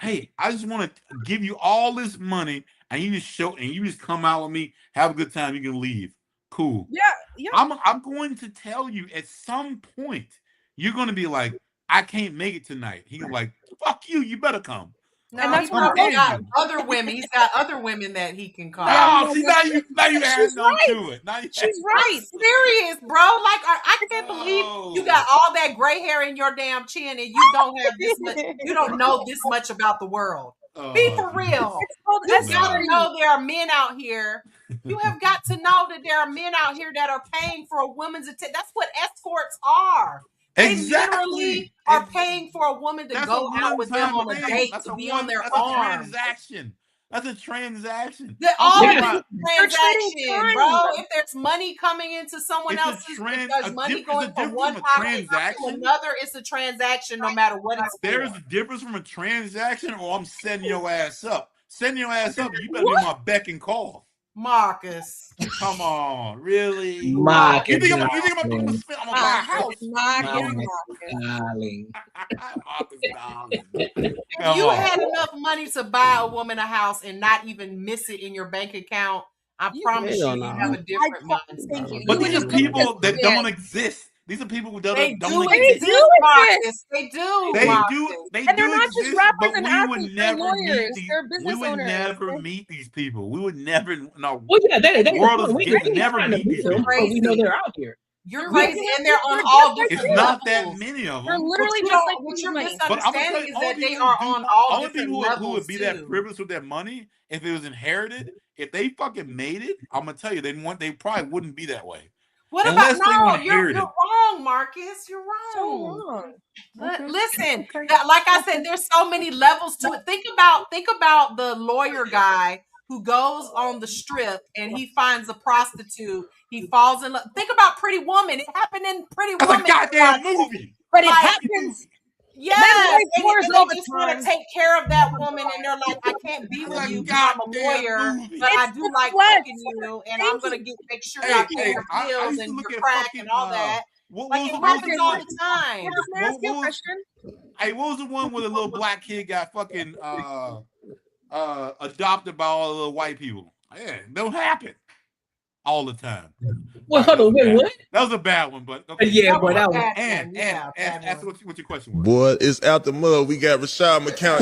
hey, I just want to give you all this money and you just come out with me, have a good time, you can leave. Cool. Yeah. I'm going to tell you at some point, you're going to be like, I can't make it tonight. He's like, fuck you, you better come. No, and that's he what I'm probably got saying. other women. He's got other women that he can call. No, see now you adding on right. to it. Now you She's I'm right. serious, bro. Like I can't believe you got all that gray hair in your damn chin and you don't have this much. You don't know this much about the world. Be for real. It's called You gotta escorting. know there are men out here. You have got to know that there are men out here that are paying for a woman's attention. That's what escorts are. They literally are paying for a woman to That's go a out with them on a one-time date, thing. to be on their That's a arm. transaction. That's a transaction. All I'm of talking this about- transaction, bro. If there's money coming into someone It's a else's, if trend- there's a money diff- going it's a from difference one from a pocket to transaction. another, it's a transaction no matter what it's There's for. a difference from a transaction or I'm setting your ass up. Setting your ass up, you better be on my beck and call. Marcus. Come on, really? Marcus, You think I'm gonna spend? I'm gonna buy a house. Darling. If you had enough money to buy a woman a house and not even miss it in your bank account, I promise you, you have a different mindset. But these are people that don't exist. These are people who don't They exist. exist, Marcus. They do. They Marcus. do. They And they're do not just exist, rappers but and we athletes, would they're never meet lawyers, these. they're We business would owners. never meet these people. We would never. No. Well, yeah, that world is is we getting ain't never trying to meet these meet them, people. but we know they're out here. You're crazy, and they're on all different It's not levels. that many of They're them. literally But just like what you're money. But I'm gonna tell misunderstanding you, is that they are on all different people levels who would be too. that privileged with their money if it was inherited. If they fucking made it, I'm gonna tell you, they probably wouldn't be that way. What Unless about they no? want to You're inherit it. wrong, Marcus. You're wrong. So wrong. Listen, like I said, there's so many levels to it. Think about the lawyer guy who goes on the strip and he finds a prostitute. He falls in love. Think about Pretty Woman. It happened in Pretty That's Woman. a goddamn movie. But it Like, happens. Yes, Men and break wars they all the just want time. to take care of that woman, and they're like, "I can't be with you because I'm a lawyer, but I do like fucking you, and I'm gonna make sure I pay your I bills used to and look your at crack fucking and all that." what Like was it the happens all the time. Can I ask you a question? Hey, what was the one where the little black kid got fucking adopted by all the little white people? Yeah, it don't happen all the time. Well, hold on, wait, what? That was a bad one, but okay. Yeah, but that was and ask what your question was. Boy, it's out the mud. We got Rashad McCown.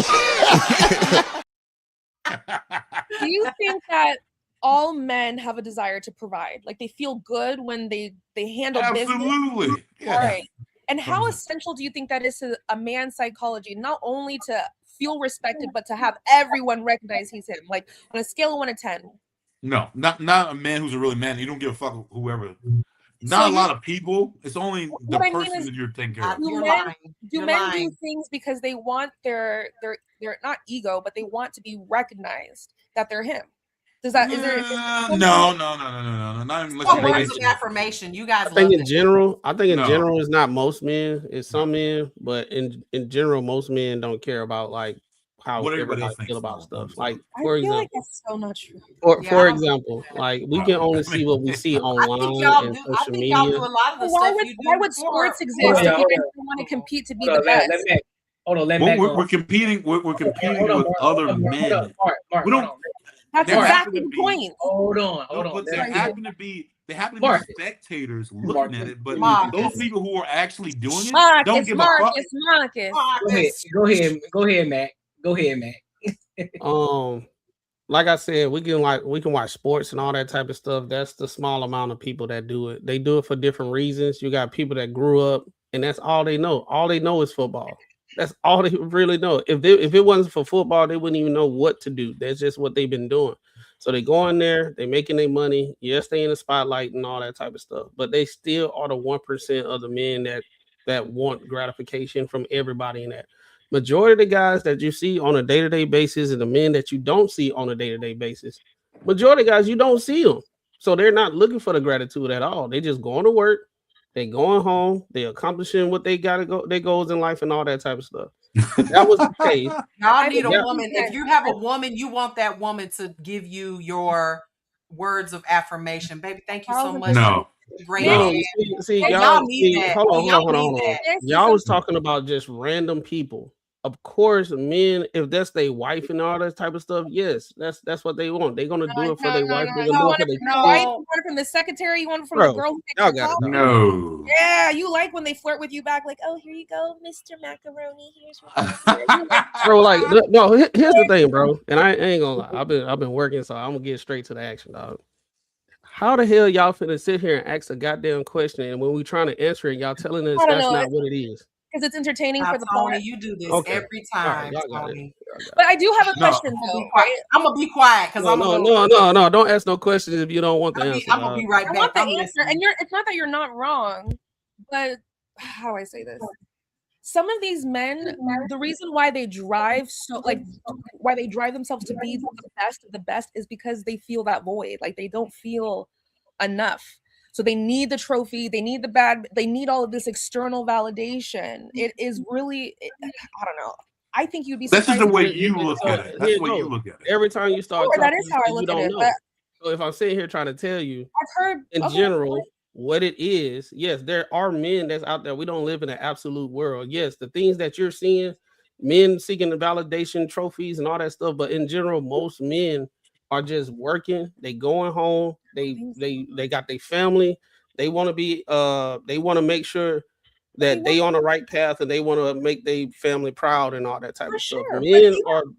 Do you think that all men have a desire to provide? Like they feel good when they handle business? Absolutely. Yeah. All right. And how essential do you think that is to a man's psychology, not only to feel respected, but to have everyone recognize he's him? Like on a scale of 1 to 10. No, not a man who's a really man. You don't give a fuck whoever. Not a lot of people. It's only the person that you're taking care of. Do men do things because they want their not ego, but they want to be recognized that they're him? Does that is there? No. Not unless What words of affirmation? You guys. I think in love general, No. general, it's not most men. It's some men, but in general, most men don't care about like how What everybody everybody else feel thinks. about stuff. Like I for feel like example, that's so not true. for example, like we can only see what we see online and social media. y'all do a lot of the Why stuff would you do why would before. sports exist if you didn't want to compete to be the best? We're competing. We're competing with other men. We don't. That's there happen exactly to the be- point. Hold on. But there happen to be spectators looking Marcus. at it, but Marcus. those people who are actually doing it don't give a fuck. Marcus. Go ahead, Matt. Go ahead, Matt. Like I said, we can watch sports and all that type of stuff. That's the small amount of people that do it. They do it for different reasons. You got people that grew up and that's all they know. All they know is football. That's all they really know. If it wasn't for football, they wouldn't even know what to do. That's just what they've been doing. So they go in there, they making their money. Yes, they in the spotlight and all that type of stuff, but they still are the 1% of the men that want gratification from everybody in that. Majority of the guys that you see on a day-to-day basis and the men that you don't see on a day-to-day basis, majority of guys, you don't see them. So they're not looking for the gratitude at all. They just going to work, they going home, they accomplishing what they gotta go, their goals in life and all that type of stuff. If that was the case. Y'all need a woman. If you have a woman, you want that woman to give you your words of affirmation. Baby, thank you so much. No. Great. No, man. see, Y'all y'all need see, that. hold on. Y'all need that. Y'all was talking about just random people of course, men, if that's their wife and all that type of stuff, yes, that's what they want. They're gonna do it for their wife. They're gonna do it for their wife, you want it from the secretary, you want it from the girl who makes y'all your got it, coffee. dog. No. Yeah, you like when they flirt with you back, like, oh, here you go, Mr. Macaroni. Here's what Bro, like, no, here's the thing, bro. And I ain't gonna lie. I've been working, so I'm gonna get straight to the action, dog. How the hell y'all finna sit here and ask a goddamn question, and when we trying to answer it, y'all telling us I don't that's know. not what it is? Because it's entertaining Now, for the Tony, plot. you do this Okay. every All right, time, y'all got it. Tony. But I do have a No. question, though. I'm gonna be quiet because I'm gonna go. No. Don't ask no questions if you don't want the answer. I'm gonna be right I back. want the I'm answer, listening. and it's not that you're not wrong, but how do I say this? Some of these men, the reason why they drive why they drive themselves to be the best of the best is because they feel that void, like they don't feel enough. So they need the trophy, they need they need all of this external validation. It is really, I don't know. I think you'd be That's surprised. just the way you look at it. That's the way you look at it. Every time you start Sure, that talking, is how I you look at don't it. know. But So if I'm sitting here trying to tell you, I've heard in okay. general what it is, yes, there are men that's out there. We don't live in an absolute world. Yes, the things that you're seeing, men seeking the validation, trophies, and all that stuff. But in general, most men are just working. They going home. They got their family. They want to be. They want to make sure that they on the right path, and they want to make their family proud and all that type of stuff. Sure,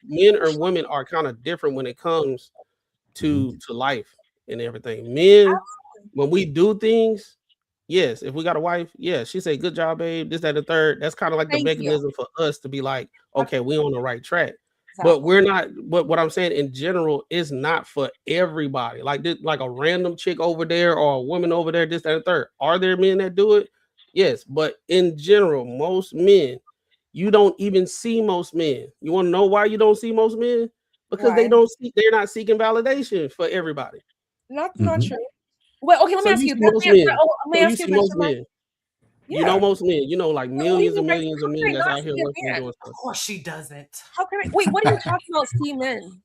Men or women are kind of different when it comes to life and everything. Men, when we do things, yes, if we got a wife, yeah, she say, good job, babe, this, that, and the third. That's kind of like the Thank you. mechanism for us to be like, okay, we on the right track. Exactly. But we're not, but what I'm saying in general is not for everybody. Like this, like a random chick over there or a woman over there, this, that, and the third. Are there men that do it? Yes, but in general, most men, you don't even see most men. You want to know why you don't see most men? Because Why? they're not seeking validation for everybody. Not true. Well, okay, let me So ask you you. see most men. Let me So you ask you a see most question. Mark. men. You know Yeah. most men. You know, like millions and How millions of can men I that's not out here see a working and man? doing stuff. Of course she doesn't. How can I wait? What are you talking about? See men,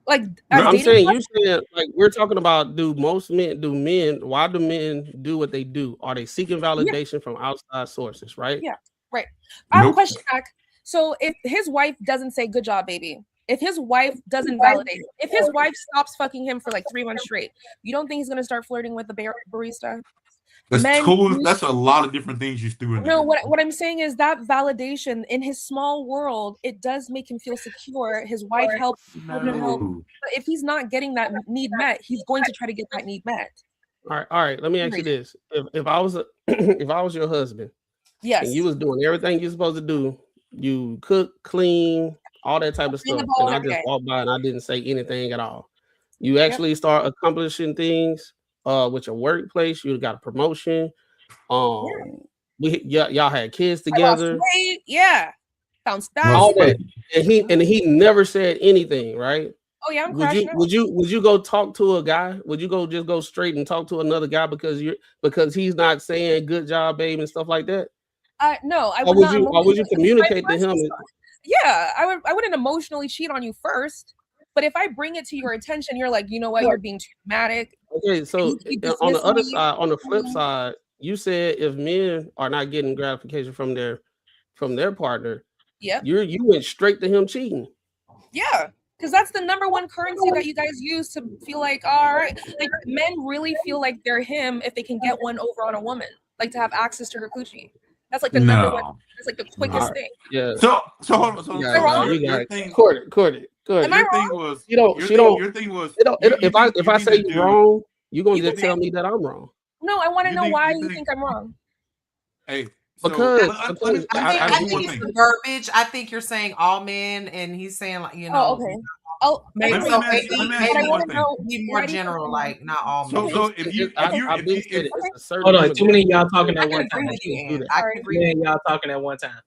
like as I'm dating saying partners? you saying like we're talking about do men why do men do what they do? Are they seeking validation from outside sources, right? Yeah, right. I have a Nope. question, Mac. So if his wife doesn't say good job, baby, if his wife doesn't validate him, if his wife stops fucking him for like 3 months straight, you don't think he's gonna start flirting with the barista? That's a lot of different things you threw in there. No, what I'm saying is that validation in his small world, it does make him feel secure. His wife helps, children help. But if he's not getting that need met, he's going to try to get that need met. All right. Let me ask you this: if I was if I was your husband, yes, and you was doing everything you're supposed to do, you cook, clean, all that type of Clean the stuff, balls and I every just day. walked by and I didn't say anything at all. You actually start accomplishing things with your workplace. You got a promotion. Y'all had kids together. Weight, yeah, bounce back. All that, and he never said anything, right? Oh yeah, I'm Would crashing you go talk to a guy? Would you go straight and talk to another guy because he's not saying good job, babe, and stuff like that? No, I Or would not. would you communicate to him? Yeah, I wouldn't emotionally cheat on you first. But if I bring it to your attention, you're like, you know what, you're being too dramatic. Okay, so on the other side, on the flip side, you said if men are not getting gratification from their partner, Yep. you went straight to him cheating. Yeah, because that's the number one currency that you guys use to feel like, all right, like men really feel like they're him if they can get one over on a woman, like to have access to her coochie. That's like the number one. That's like the quickest thing. Yeah. So hold on. So your thing. Court. Am I Your wrong? thing was Your thing was. If I say you're wrong, you're gonna just tell me that I'm wrong. No, I want to know why you think I'm wrong. Hey, because I think it's the verbiage. I think you're saying all men, and he's saying like Oh, okay. Oh, maybe let me more general, like not all men. So if you hold on, too many of y'all talking at one time. I can agree with you. Y'all talking at one time.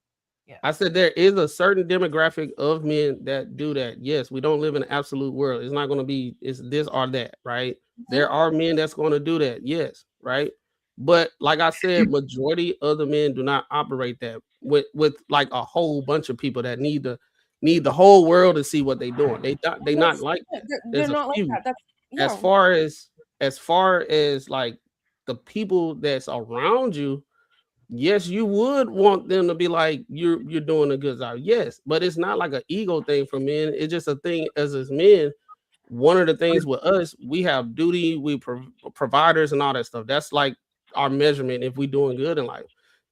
I said there is a certain demographic of men that do that. Yes, we don't live in an absolute world. It's not going to be it's this or that, right? There are men that's going to do that. Yes, right? But like I said, majority of the men do not operate that with like a whole bunch of people that need the whole world to see what they're doing. They not like that. They're not like that. That's as far as like the people that's around you yes, you would want them to be like you're doing a good job. Yes, but it's not like an ego thing for men. It's just a thing as men. One of the things with us, we have duty, we providers and all that stuff. That's like our measurement if we doing good in life.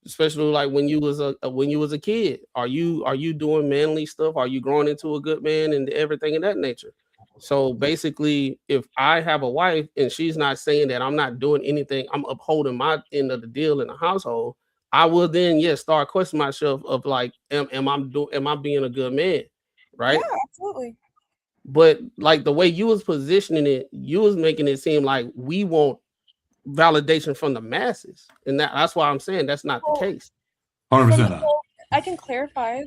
Especially like when you was a kid. Are you doing manly stuff? Are you growing into a good man and everything of that nature? So basically, if I have a wife and she's not saying that I'm not doing anything, I'm upholding my end of the deal in the household, I will then start questioning myself of like, am I being a good man? Right. Yeah, absolutely. But like the way you was positioning it, you was making it seem like we want validation from the masses, and that's why I'm saying that's not the case. 100%. I can clarify.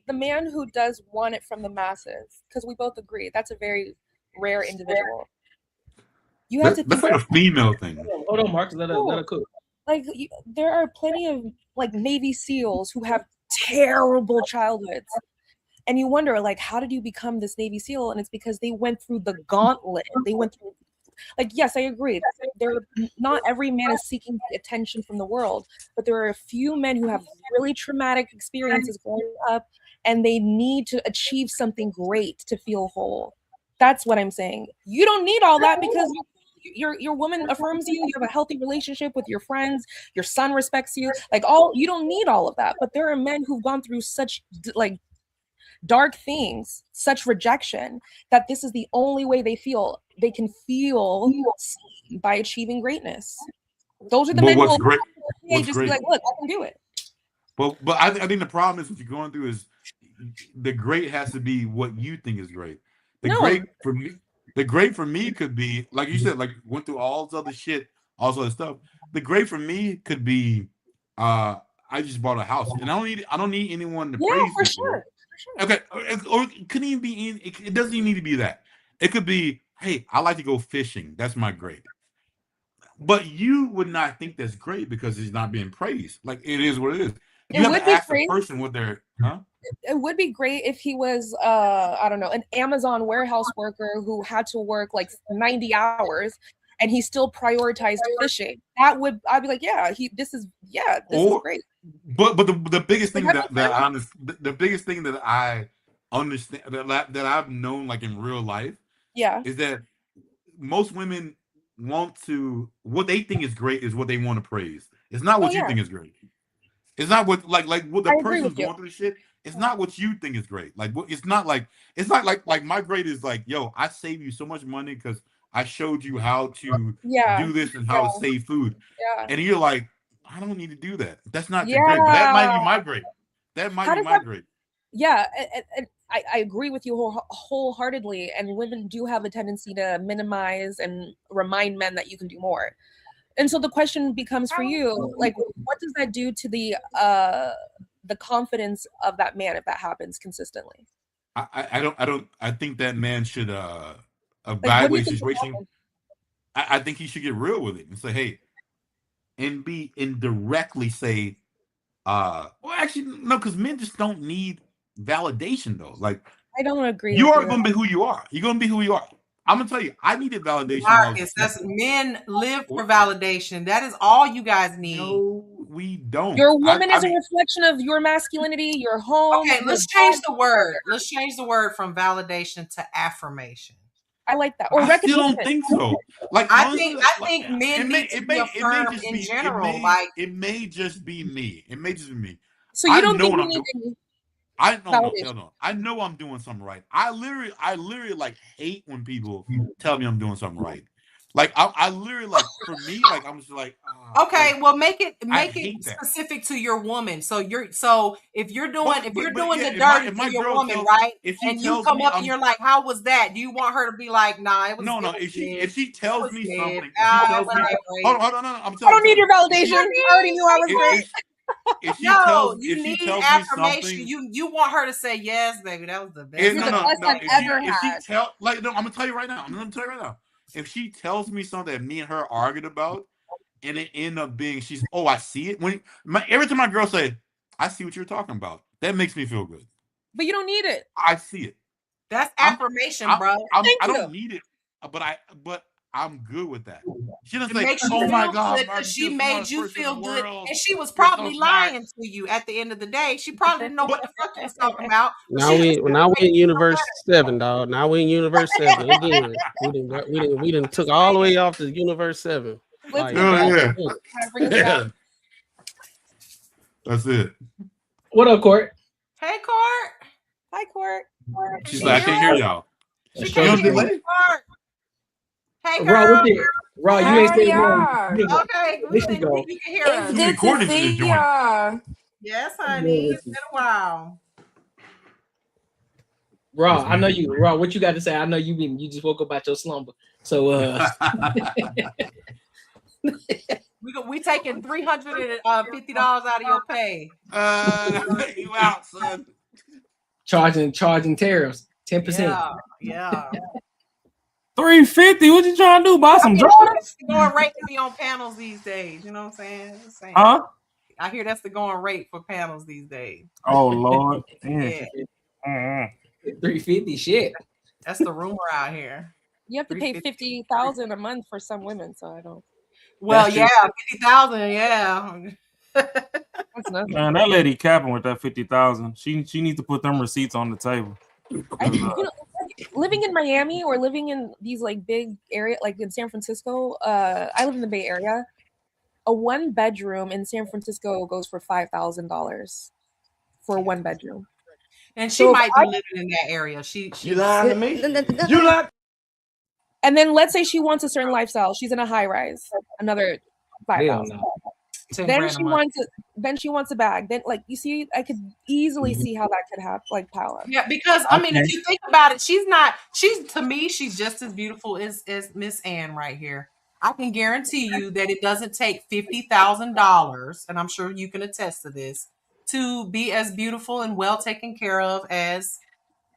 The man who does want it from the masses, because we both agree that's a very rare individual. You have to think that's like a female thing. Hold on, Marcus. Let her cook. Like there are plenty of like Navy SEALs who have terrible childhoods. And you wonder, like, how did you become this Navy SEAL? And it's because they went through the gauntlet. They went through, like, yes, I agree. Not every man is seeking the attention from the world, but there are a few men who have really traumatic experiences growing up, and they need to achieve something great to feel whole. That's what I'm saying. You don't need all that because your woman affirms you. You have a healthy relationship with your friends. Your son respects you. Like you don't need all of that. But there are men who've gone through such like dark things, such rejection, that this is the only way they can feel seen by achieving greatness. Those are the men who great? Just be like, look, I can do it. But I think the problem is what you're going through is the great has to be what you think is great. The great for me could be, like you said, like went through all this other shit, all this other stuff. The great for me could be I just bought a house and I don't need anyone to praise me for it. Okay, or it couldn't even be it doesn't even need to be that. It could be, hey, I like to go fishing. That's my great. But you would not think that's great because it's not being praised. Like it is what it is. You have to ask the person what they're It would be great if he was I don't know, an Amazon warehouse worker who had to work like 90 hours and he still prioritized fishing. I'd be like, this is great. But the biggest thing the biggest thing that I understand that I've known like in real life is that most women want to what they think is great is what they want to praise. It's not what you think is great. It's not what like what the person's going through the shit. It's not what you think is great. Like it's not like my great is like, yo, I save you so much money because I showed you how to do this and how to save food. Yeah. And you're like, I don't need to do that. That's not your great. But that might be my great. That might be my great. Yeah, and I agree with you wholeheartedly. And women do have a tendency to minimize and remind men that you can do more. And so the question becomes for you, like, what does that do to the confidence of that man if that happens consistently? I think that man should evaluate the situation. I think he should get real with it and say, hey, and directly say, well, actually, no, because men just don't need validation though. Like I don't agree. You are gonna be who you are. You're gonna be who you are. I'm gonna tell you, I needed validation. Marcus, men live for validation. That is all you guys need. No, we don't. Your woman is a reflection of your masculinity, your home. Okay, let's change the word. Let's change the word from validation to affirmation. I like that. Or I still don't think so. Like I think men need to be affirmed in general. It may just be me. It may just be me. So you don't think you need any I know I'm doing something right. I literally like hate when people tell me I'm doing something right. Like I literally like for me, like I'm just like okay, well make it specific to your woman. So if you're doing the dirty for your woman, right? And you come up and you're like, how was that? Do you want her to be like, nah, it was no. If she tells me something, hold on, I'm telling you. I don't need your validation. I already knew I was great. You need affirmation. You want her to say yes, baby. That was the best. You're the best I've ever had. I'm gonna tell you right now. If she tells me something that me and her argued about, and it end up being I see it. Every time my girl say, I see what you're talking about, that makes me feel good. But you don't need it. I see it. That's affirmation, bro. I don't need it, but I'm good with that. She doesn't It say, makes you "Oh my feel God, good Mark, because she you're the made smartest you person in feel the good, world. and she was You're so probably smart." lying to you at the end of the day. She probably didn't know what the fuck you was talking about. But Now she we just in universe 7, dog. Now we in universe 7 again. We didn't took all the way off to universe 7. Let's Like, get back. yeah. Bring us back. That's it. What up, Court? Hey, Court. Hi, Court. She's like, I can't hear y'all. She You can't on hear delay? you, Court. Hey, Raw, girl. what you? Raw, you How ain't are saying y'all? no. Okay, There she go. you can hear us. She's recording to this joint. Yes, honey. It's been a while. Raw, I know you. Raw, what you got to say? I know you just woke up out your slumber. So we taking $350 out of your pay. You out, son. charging tariffs 10%. Yeah. 350. What you trying to do? Buy some drugs? That's the going rate to be on panels these days. You know what I'm saying? Just saying. Huh? I hear that's the going rate for panels these days. Oh Lord. Yeah. 350 shit. That's the rumor out here. You have to pay $50,000 a month for some women, so I don't. Well, yeah, 50,000. Yeah. That's nothing. Man, that lady capping with that 50,000. She needs to put them receipts on the table. You know, living in Miami or living in these like big area, like in San Francisco. I live in the Bay Area. A 1-bedroom in San Francisco goes for $5,000 for a 1-bedroom. And she might be living in that area. She lying to me? You lying? And then let's say she wants a certain lifestyle. She's in a high rise. Another 5,000. Then she wants a bag. Then like you see, I could easily see how that could happen. Like pile up. Yeah, because I mean, if you think about it, she's to me, she's just as beautiful as Miss Ann right here. I can guarantee you that it doesn't take $50,000, and I'm sure you can attest to this, to be as beautiful and well taken care of as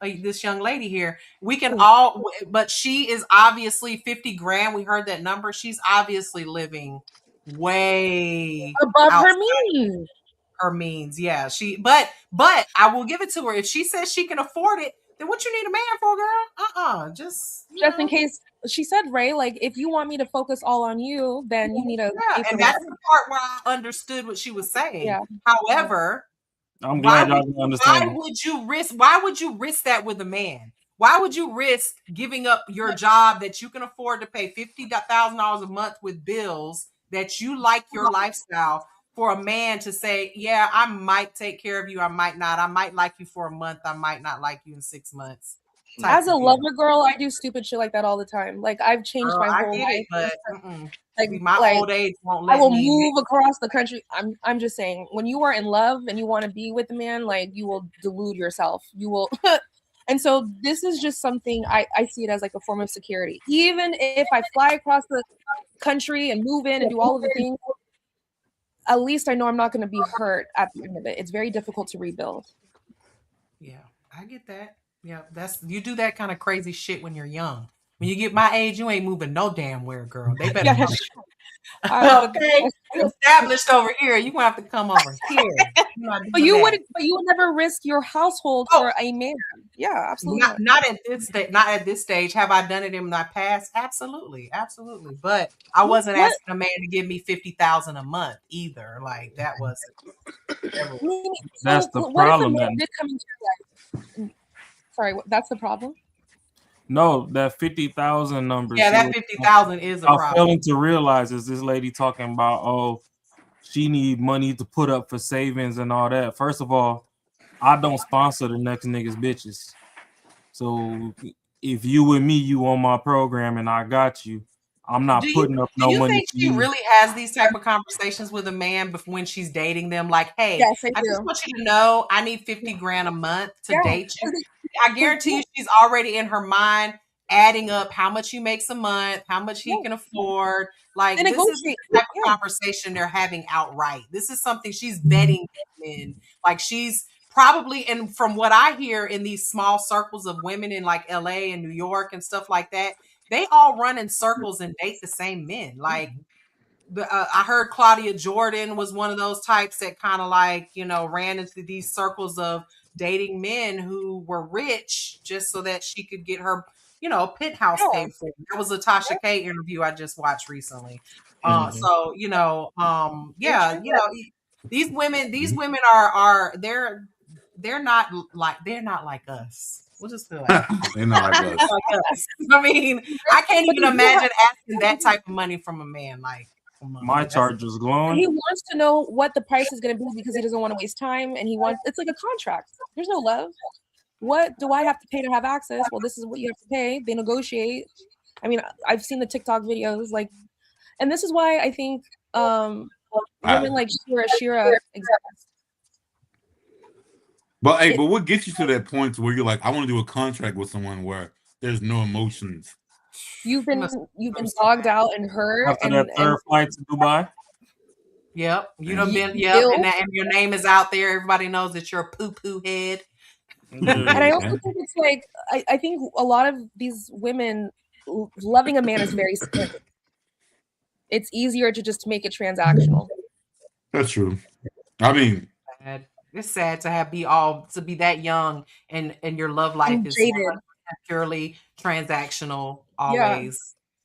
this young lady here. We can all, but she is obviously 50 grand. We heard that number. She's obviously living way above her means. Her means, yeah. But I will give it to her. If she says she can afford it, then what you need a man for, girl? Just in case. She said, Ray, like if you want me to focus all on you, then you need to. Yeah, and that's the part where I understood what she was saying. Yeah. However, I'm glad y'all can understand. Why would you risk that with a man? Why would you risk giving up your job that you can afford to pay $50,000 a month with bills that you like your lifestyle for a man to say, yeah, I might take care of you, I might not. I might like you for a month, I might not like you in 6 months. As a lover girl, I do stupid shit like that all the time. Like I've changed my whole life. Like my old age won't let me. I will move across the country. I'm just saying, when you are in love and you want to be with a man, like you will delude yourself. You will. And so this is just something I see it as like a form of security. Even if I fly across the country and move in and do all of the things, at least I know I'm not going to be hurt at the end of it. It's very difficult to rebuild. Yeah, I get that. Yeah, you do that kind of crazy shit when you're young. When you get my age, you ain't moving no damn where, girl. They better. Okay, established over here. You gonna have to come over here. But you would never risk your household for a man. Yeah, absolutely. Not at this stage. Not at this stage. Have I done it in my past? Absolutely. But I wasn't asking a man to give me $50,000 a month either. Like that wasn't. That's the problem. Sorry, that's the problem. No, that 50,000 number. Yeah, that 50,000 is a problem. I'm failing to realize is this lady talking about, oh, she need money to put up for savings and all that. First of all, I don't sponsor the next niggas bitches. So if you with me, you on my program and I got you. I'm not putting up no money. Do you think she really has these type of conversations with a man when she's dating them? Like, hey, yes, I just want you to know I need 50 grand a month to date you. I guarantee you she's already in her mind adding up how much he makes a month, how much he can afford. Like this is the type of conversation they're having outright. This is something she's vetting in. Like she's probably, and from what I hear in these small circles of women in like LA and New York and stuff like that, they all run in circles and date the same men. Like I heard Claudia Jordan was one of those types that kind of like, ran into these circles of dating men who were rich just so that she could get her penthouse paid for. That was a Tasha K interview I just watched recently. So these women are they're not like us. We'll just feel like they're not like us. I mean, I can't even imagine asking that type of money from a man. Like, my chart just glowing. He wants to know what the price is going to be because he doesn't want to waste time, and it's like a contract. There's no love. What do I have to pay to have access? Well, this is what you have to pay. They negotiate. I mean, I've seen the TikTok videos, like, and this is why I think women like Shira exist. But what gets you to that point where you're like, I want to do a contract with someone where there's no emotions? You've been dogged out and hurt after that third flight to Dubai. Yep, you done been and your name is out there. Everybody knows that you're a poo head. And I also think it's like I think a lot of these women loving a man is very scary. It's easier to just make it transactional. That's true. I mean, it's sad to be that young and your love life is purely transactional always. Yeah.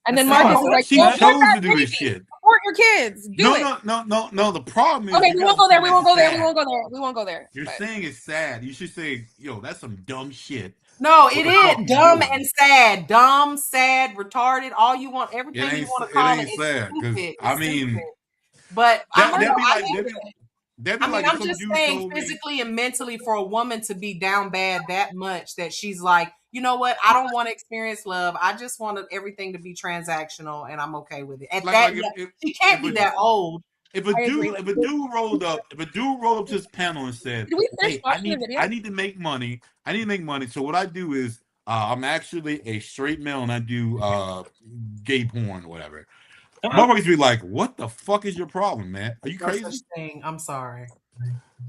And then Marcus is like, she chose to do this shit. Support your kids. No. The problem is, okay, we won't go there. We won't go there. You're saying it's sad. You should say, yo, that's some dumb shit. No, it is dumb and sad. Dumb, sad, retarded. All you want, everything you want to call it. It ain't sad because I mean, but I'm just saying, physically and mentally, for a woman to be down bad that much that she's like, you know what? I don't want to experience love. I just want everything to be transactional, and I'm okay with it. She can't be that old. If a dude rolled up to this panel and said, "Hey, I need to make money. So what I do is, I'm actually a straight male and I do gay porn or whatever." Motherfuckers be like, "What the fuck is your problem, man? Are you crazy?" I'm sorry,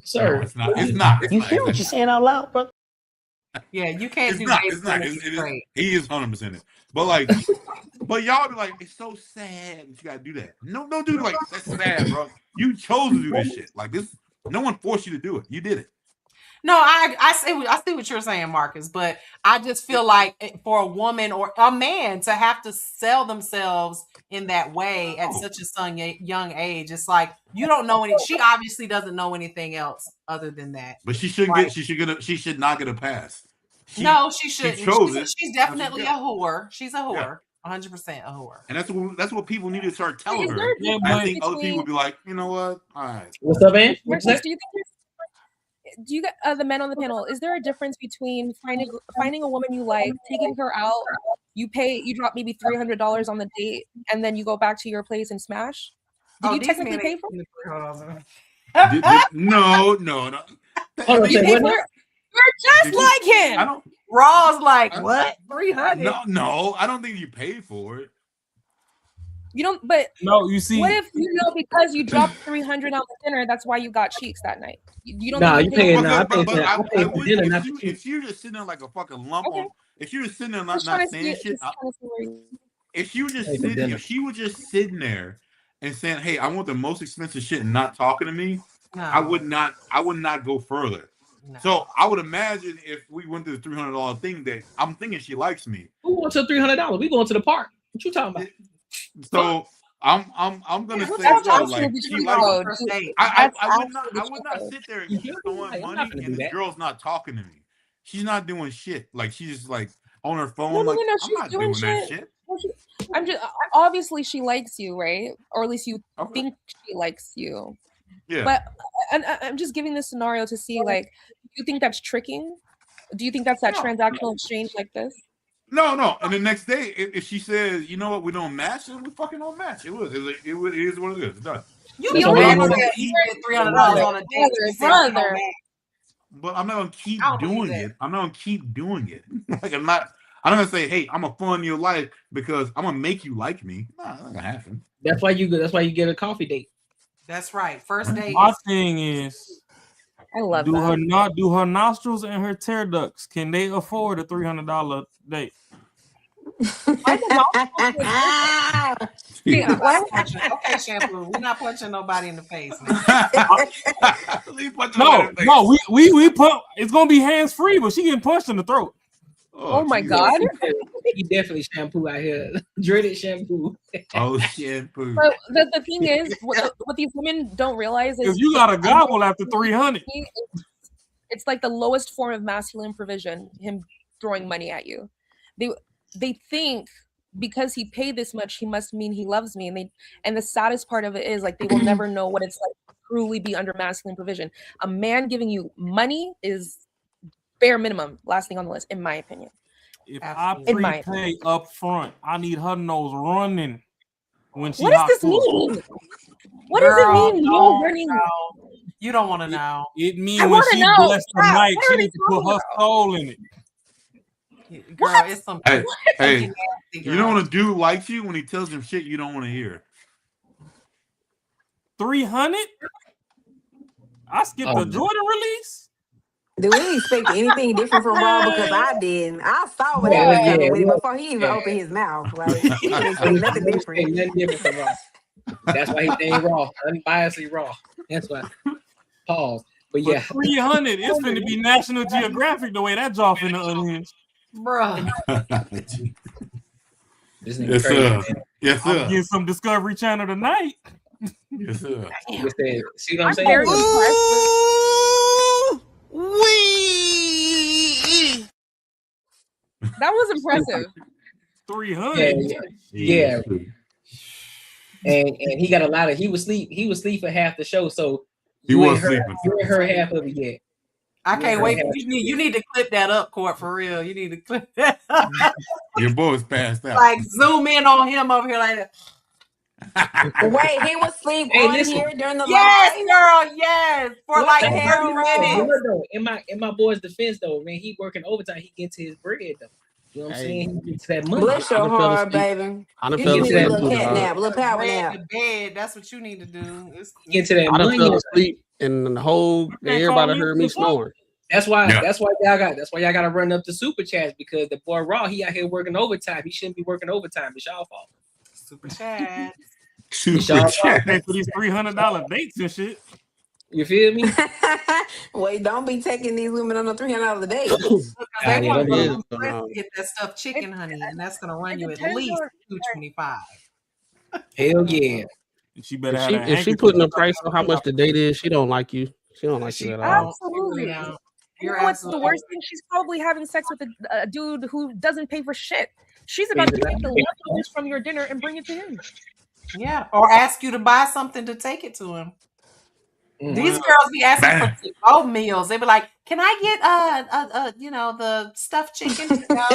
sir. No, it's not. It's not. You hear what you're saying out loud, bro? Yeah, you can't do that. It's not. He is 100% it. But but y'all be like, it's so sad that you gotta do that. No, don't do it. Like, that's sad, bro. You chose to do this shit. Like this, no one forced you to do it. You did it. No, I see what you're saying, Marcus, but I just feel like for a woman or a man to have to sell themselves in that way at such a young age, it's like you don't know any. She obviously doesn't know anything else other than that. But she shouldn't get. She should not get a pass. She shouldn't. She's definitely a whore. She's a whore. 100% a whore. And that's what people need to start telling her. I think other people would be like, you know what? All right. What's up, man? Do you get the men on the panel? Is there a difference between finding a woman you like, taking her out, you drop maybe $300 on the date, and then you go back to your place and smash? Did you technically pay for it? No. You're just like him. Raw's like, what? 300? No, I don't think you paid for it. You don't, but no, you see, what if because you dropped $300 on the dinner, that's why you got cheeks that night? You don't. Nah, you paying. I paid for dinner. If you're just sitting there like a fucking lump on, if you're just sitting there not saying shit, if she was just sitting there and saying, "Hey, I want the most expensive shit," and not talking to me, I would not go further. No. So I would imagine if we went to the $300 thing, that I'm thinking she likes me. Who wants to $300? We going to the park. What you talking about? So I'm gonna say like she likes me. I would not sit there and keep throwing money and the girl's not talking to me. She's not doing shit. Like she's just like on her phone. No, she's not doing that shit. I'm just obviously she likes you, right? Or at least you think she likes you. Yeah. But I'm just giving this scenario to see, like, do you think that's tricking? Do you think that's that transactional exchange like this? No. And the next day, if she says, you know what, we don't match, then we fucking don't match. It is what it is. It's done. You get $300 on a date, brother. But I'm not gonna keep doing it. I'm not gonna keep doing it. Like I'm not gonna say, hey, I'm gonna fund your life because I'm gonna make you like me. No, that's not gonna happen. That's why you get a coffee date. That's right. First date. My thing is, I love do her nostrils and her tear ducts, can they afford a $300 date? Okay, shampoo. We're not punching nobody in the face. No, we put it's gonna be hands free, but she getting punched in the throat. Oh my God. You definitely shampoo out here. Dreaded shampoo. Oh, shampoo. But the thing is, what these women don't realize is If you got a gobble after 300, it's like the lowest form of masculine provision. Him throwing money at you. They think because he paid this much, he must mean he loves me. And the saddest part of it is like they will never know what it's like to truly be under masculine provision. A man giving you money is bare minimum. Last thing on the list, in my opinion. if Absolutely. I prepay up front, I need her nose running when she What does hot this cooked. mean? What does it mean? No running. You don't want to know. It means I when wanna she know. blessed the Stop. mic, What she are they needs to put talking her about? soul in it. Girl, it's some. Hey, you know when a dude likes you when he tells him shit you don't want to hear. 300? I skipped the Jordan release. Do we expect anything different from Raw? Because I didn't. I saw what they was coming with before he even opened his mouth. Like, we didn't expect nothing different. Nothing different from Raw. That's why he ain't Raw. Unbiasedly Raw. That's why. Pause. But yeah. 300, it's finna be National Geographic the way that jaw finna unhinge. Bruh. This Yes, crazy, sir. man. Yes, I'm sir. getting some Discovery Channel tonight. Yes, sir. See what I'm saying? very impressed. That was impressive. 300. Yeah. And he got a lot of. He was asleep for half the show, so He was sleeping. You ain't heard half of it yet. I can't wait. You need to clip that up, Court, for real. You need to clip that. Your boy's passed out. Like zoom in on him over here like that. Wait, he was asleep on here during the Yes, live? girl, yes. For What like the hell, 30 Rob? minutes. Though, in my boy's defense, though, man, he working overtime. He get to his bread, though. You know what I'm saying? He gets to that money. Bless your heart, baby. I done You fell need asleep. a little cat nap, a little power Bread nap. to bed. That's what you need to do. Get to that I done money. fell asleep and the whole everybody heard me snoring. That's why y'all gotta run up the super chats because the boy Raw, he out here working overtime. He shouldn't be working overtime. It's y'all fault. Super chat. Super chat. Pay for these $300 dates and shit. You feel me? Wait, don't be taking these women on a $300 date. They want yeah, to get that stuff chicken, honey, and that's gonna run you at least $225. Hell yeah. She better have that If she putting a price on how much the date is, she don't like you. She don't like you at all. Absolutely. You're You know what's the worst thing? She's probably having sex with a dude who doesn't pay for shit. She's about to take the leftovers from your dinner and bring it to him. Yeah, or ask you to buy something to take it to him. These girls be asking for to-go meals. They be like, "Can I get the stuffed chicken to go?"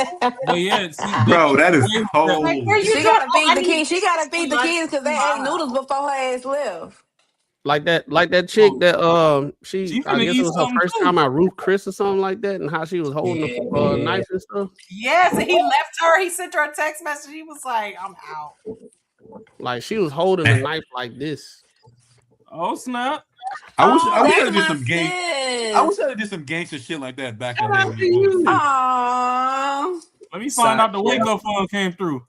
But yeah, see, bro, that is cold. Like, where you She going? gotta feed I the need kids. She gotta feed the lunch kids because they ate noodles before her ass left. Like that chick that She I finna guess eat it was her something first too. time at Ruth Chris or something like that, and how she was holding the knife and stuff. Yes, and he left her. He sent her a text message. He was like, "I'm out." Like she was holding the knife like this. Oh snap! I wish I that's did my some gang. sis. I wish I did some gangster shit like that back in the day. When you Aww. Let me find out the wake up phone came through.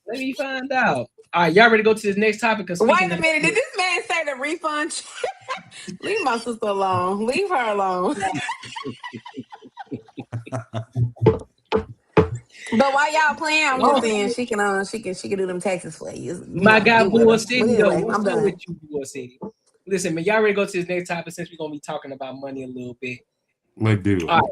Let me find out. All right, y'all ready to go to this next topic? Wait a minute. Did this man say the refund? Leave my sister alone. Leave her alone. But while y'all playing, I'm just saying she can do them taxes for you. My guy, Bull City, though. Anyway, What's I'm up done. with you, Bull City? Listen, man, y'all ready to go to this next topic since we're gonna be talking about money a little bit. Like, dude. All right.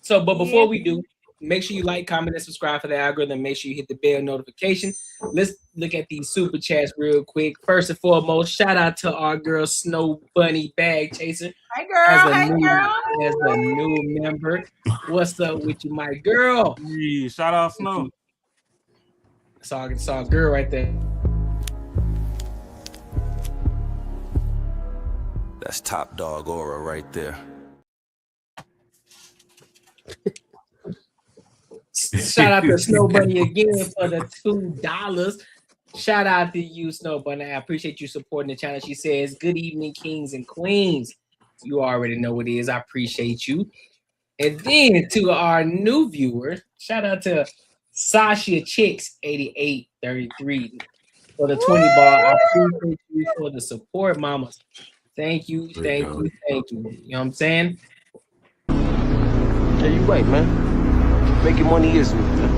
So, but before we do, make sure you like, comment, and subscribe for the algorithm. Make sure you hit the bell notification. Let's look at these super chats real quick. First and foremost, shout out to our girl Snow Bunny Bag Chaser. Hey girl, As a new member. What's up with you, my girl? Yeah, shout out Snow. Saw a girl right there. That's top dog aura right there. Shout out to Snow Bunny again for the $2. Shout out to you, Snow Bunny. I appreciate you supporting the channel. She says, "Good evening, kings and queens." You already know what it is. I appreciate you. And then to our new viewer, shout out to Sasha Chicks 8833 for the 20 bar. I appreciate you for the support, mamas. Thank you. You know what I'm saying? Yeah, you right, man. Making money is me, man.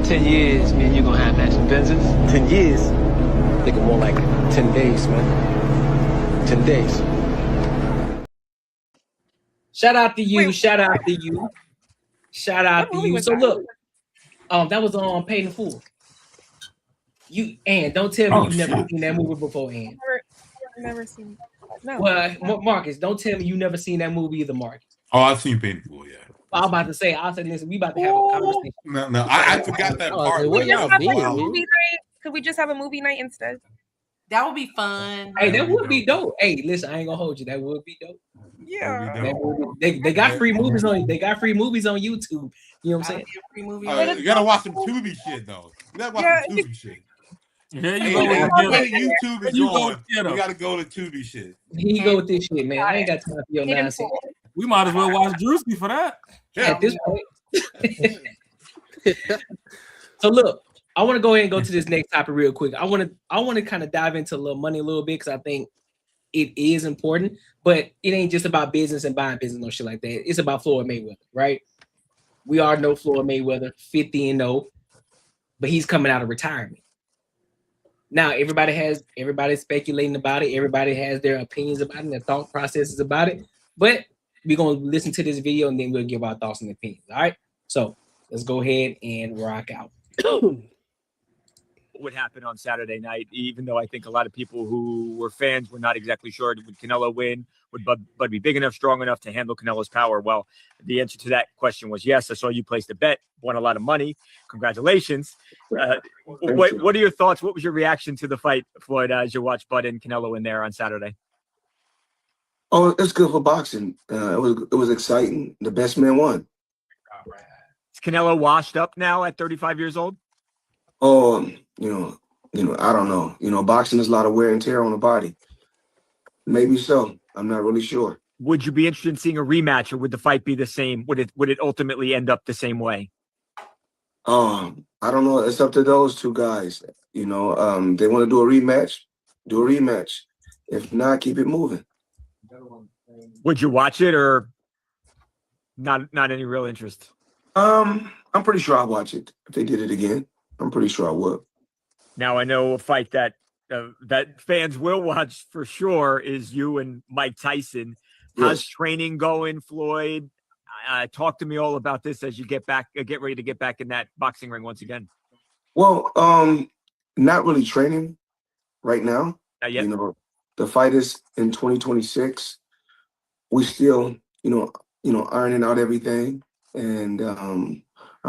10 years, me and you gonna have matching Benzes. 10 years? Thinking more like 10 days, man. 10 days. Shout out to you. Shout out to you. Shout out to you. So look, that was on Paid in Full. You and don't tell me you've never seen that movie before, Ann. Never seen. No. Well, Marcus, don't tell me you never seen that movie either, Marcus. Oh, I've seen Paid in Full, yeah. I'm about to say, I said, listen, we about to have a conversation. No, I forgot that part. Could we just have a movie night instead? That would be fun. Hey, that would be dope. Hey, listen, I ain't gonna hold you. That would be dope. Yeah. They got free movies on. They got free movies on YouTube. You know what I'm saying? You gotta watch some Tubi shit though. You gotta watch some Tubi shit. There Hey, you go. hey, YouTube is on. You gotta go to Tubi shit. Here you go with this shit, man. I ain't got time for your nonsense. We might as well watch Drewski for that. At this point. So look, I want to go ahead and go to this next topic real quick. I want to kind of dive into little money a little bit because I think it is important, but it ain't just about business and buying business or shit like that. It's about Floyd Mayweather, right? We all know Floyd Mayweather, 50-0, but he's coming out of retirement. Now everybody's speculating about it. Everybody has their opinions about it and their thought processes about it. But we're gonna listen to this video and then we'll give our thoughts and opinions. All right. So let's go ahead and rock out. What happened on Saturday night, even though I think a lot of people who were fans were not exactly sure, would Canelo win? Would Bud be big enough, strong enough to handle Canelo's power? Well, the answer to that question was yes. I saw you placed a bet, won a lot of money. Congratulations. What are your thoughts? What was your reaction to the fight, Floyd, as you watched Bud and Canelo in there on Saturday? Oh, it's good for boxing. It was exciting. The best man won. Is Canelo washed up now at 35 years old? Oh, I don't know. Boxing is a lot of wear and tear on the body. Maybe so. I'm not really sure. Would you be interested in seeing a rematch, or would the fight be the same? Would it ultimately end up the same way? I don't know. It's up to those two guys. They want to do a rematch, do a rematch. If not, keep it moving. Would you watch it, or not any real interest? I'm pretty sure I'll watch it. If they did it again, I'm pretty sure I would. Now, I know a fight that fans will watch for sure is you and Mike Tyson. How's training going, Floyd? Talk to me all about this as you get ready to get back in that boxing ring once again. Well, not really training right now. Not yet. The fight is in 2026. We still, ironing out everything, and I'm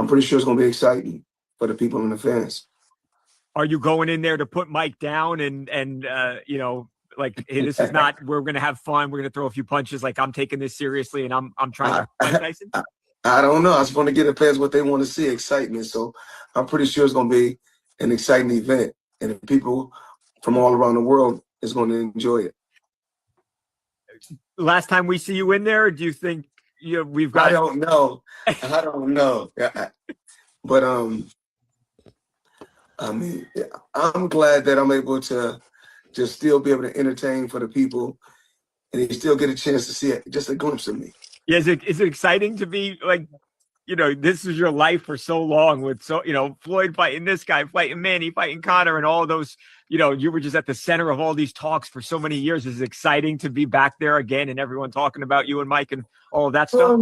pretty sure it's going to be exciting for the people and the fans. Are you going in there to put Mike down and like, hey, this is not, we're going to have fun, we're going to throw a few punches, like I'm taking this seriously and I'm trying to Mike Tyson? I don't know. I just want to give the fans what they want to see, excitement. So I'm pretty sure it's going to be an exciting event, and people from all around the world is going to enjoy it. Last time we see you in there, do you think we've got? I don't know. But I'm glad that I'm able to just still be able to entertain for the people, and they still get a chance to see it, just a glimpse of me. Yeah, is it exciting to be like, this is your life for so long with Floyd fighting this guy, fighting Manny, fighting Connor, and all those, you were just at the center of all these talks for so many years. Is it exciting to be back there again and everyone talking about you and Mike and all of that stuff?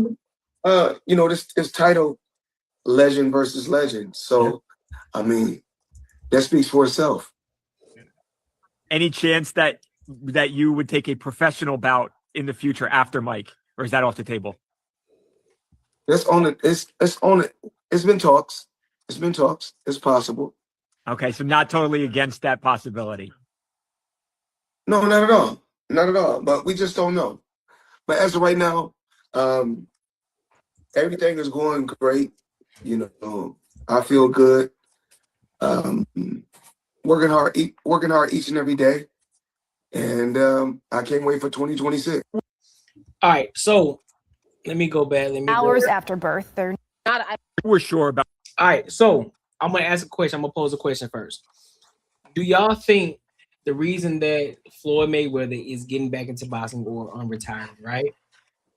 This title, legend versus legend. So, that speaks for itself. Any chance that you would take a professional bout in the future after Mike, or is that off the table? It's on it. It's on it. It's been talks. It's possible. Okay, so not totally against that possibility. No, not at all. But we just don't know. But as of right now, everything is going great. I feel good. Working hard each and every day, and I can't wait for 2026. All right, so let me go back. Hours after birth, they're not. We're sure about. All right, so I'm gonna ask a question. I'm gonna pose a question first. Do y'all think the reason that Floyd Mayweather is getting back into boxing or retiring, right?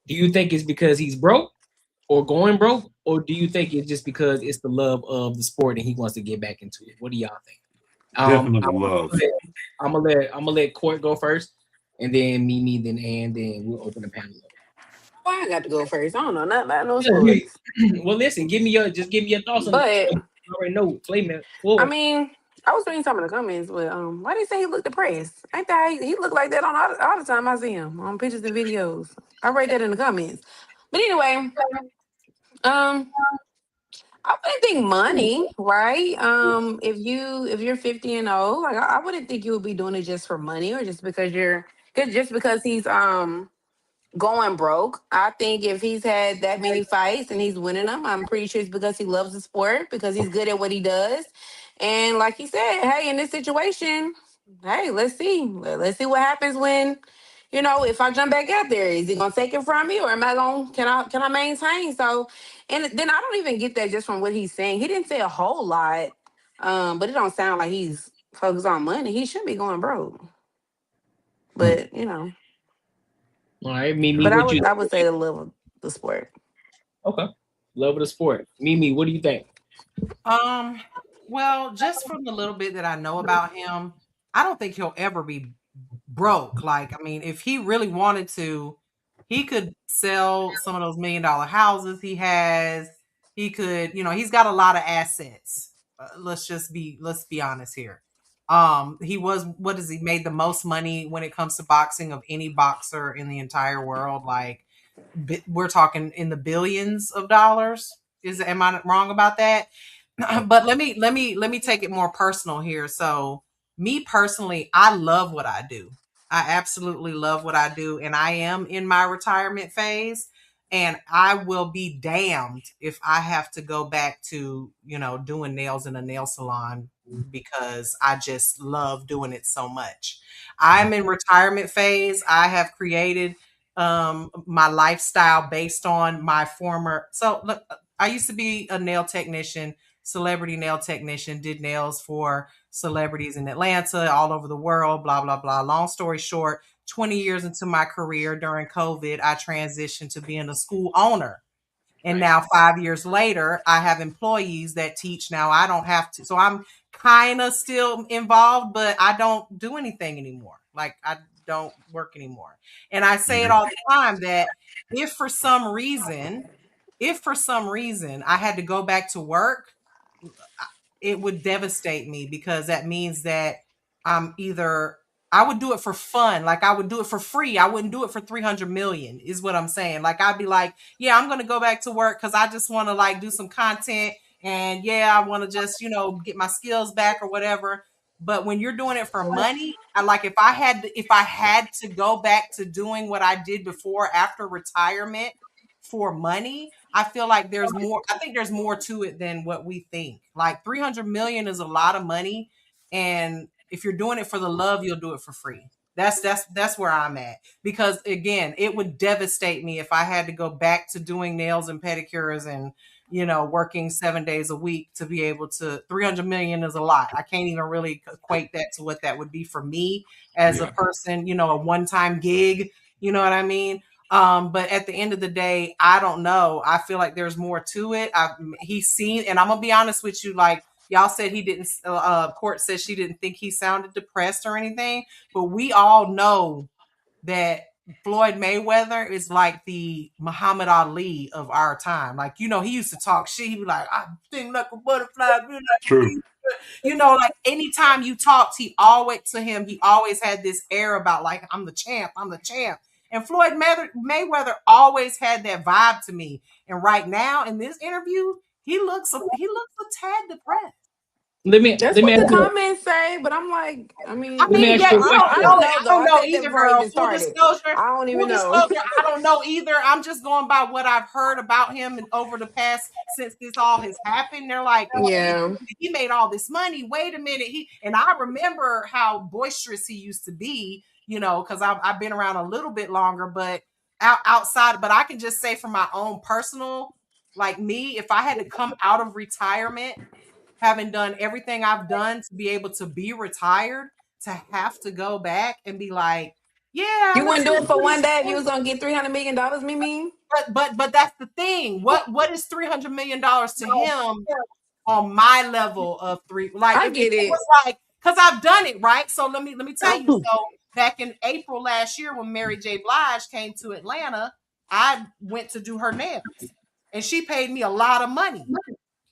Do you think it's because he's broke, or going broke, or do you think it's just because it's the love of the sport and he wants to get back into it? What do y'all think? Definitely love. I'm gonna let Court go first, and then Mimi, then Ann, then we'll open the panel up. Why I got to go first? I don't know nothing about no sports. Well, listen, give me your thoughts on it. I already know Flame. I mean, I was reading some of the comments, but why they say he looked depressed? Ain't that he looked like that on all the time I see him on pictures and videos. I read that in the comments. But anyway, I wouldn't think money, right? If you're 50 and old, like I wouldn't think you would be doing it just for money or just because he's going broke. I think if he's had that many fights and he's winning them, I'm pretty sure it's because he loves the sport, because he's good at what he does. And like he said, hey, in this situation, hey, let's see. Let's see what happens when, if I jump back out there. Is he gonna take it from me, or am I gonna can I maintain? So, and then I don't even get that just from what he's saying. He didn't say a whole lot, but it don't sound like he's focused on money. He shouldn't be going broke. But All right, Mimi. But I would say the love of the sport. Okay, love of the sport. Mimi, what do you think? Well, just from the little bit that I know about him, I don't think he'll ever be broke. Like, I mean, if he really wanted to, he could sell some of those $1 million houses he has. He could, he's got a lot of assets. Let's be honest here. He made the most money when it comes to boxing of any boxer in the entire world. Like, we're talking in the billions of dollars. Am I wrong about that? But let me take it more personal here. So, me personally, I love what I do. I absolutely love what I do, and I am in my retirement phase. And I will be damned if I have to go back to, doing nails in a nail salon, because I just love doing it so much. I'm in retirement phase. I have created my lifestyle based on my former. So look, I used to be a nail technician, celebrity nail technician, did nails for celebrities in Atlanta, all over the world, blah, blah, blah. Long story short, 20 years into my career during COVID, I transitioned to being a school owner. And now 5 years later, I have employees that teach now. I don't have to. So I'm kind of still involved, but I don't do anything anymore. Like, I don't work anymore. And I say it all the time that if for some reason I had to go back to work, it would devastate me, because that means that I would do it for fun. Like, I would do it for free. I wouldn't do it for 300 million is what I'm saying. Like, I'd be like, yeah, I'm going to go back to work because I just want to like do some content. And yeah, I want to just, get my skills back or whatever. But when you're doing it for money, if I had to go back to doing what I did before after retirement for money, I feel like there's more. I think there's more to it than what we think. Like, 300 million is a lot of money. And if you're doing it for the love, you'll do it for free. That's where I'm at. Because again, it would devastate me if I had to go back to doing nails and pedicures and, working 7 days a week to be able to. 300 million is a lot. I can't even really equate that to what that would be for me as a person, a one-time gig, you know what I mean? But at the end of the day, I don't know. I feel like there's more to it. He's seen, and I'm gonna be honest with you, like, y'all said he didn't, Court said she didn't think he sounded depressed or anything, but we all know that Floyd Mayweather is like the Muhammad Ali of our time. Like, he used to talk shit. He'd be like, I think like a butterfly. True. Like, anytime you talked, he always had this air about like, I'm the champ. And Floyd Mayweather always had that vibe to me. And right now in this interview, he looks a tad depressed. That's what the comments say, but I'm like, I don't know either, girl. Full disclosure, I don't know either. I'm just going by what I've heard about him and over the past, since this all has happened. They're like, yeah, he made all this money. Wait a minute, and I remember how boisterous he used to be. Because I've been around a little bit longer, but outside. But I can just say from my own personal, like me, if I had to come out of retirement, having done everything I've done to be able to be retired, to have to go back and be like, yeah. You wouldn't do it for one day if you was going to get $300 million, Mimi? but that's the thing. What is $300 million to him on my level of three? Like, I if get it it. was like, because I've done it, right? So let me tell you. So back in April last year, when Mary J. Blige came to Atlanta, I went to do her nails, and she paid me a lot of money.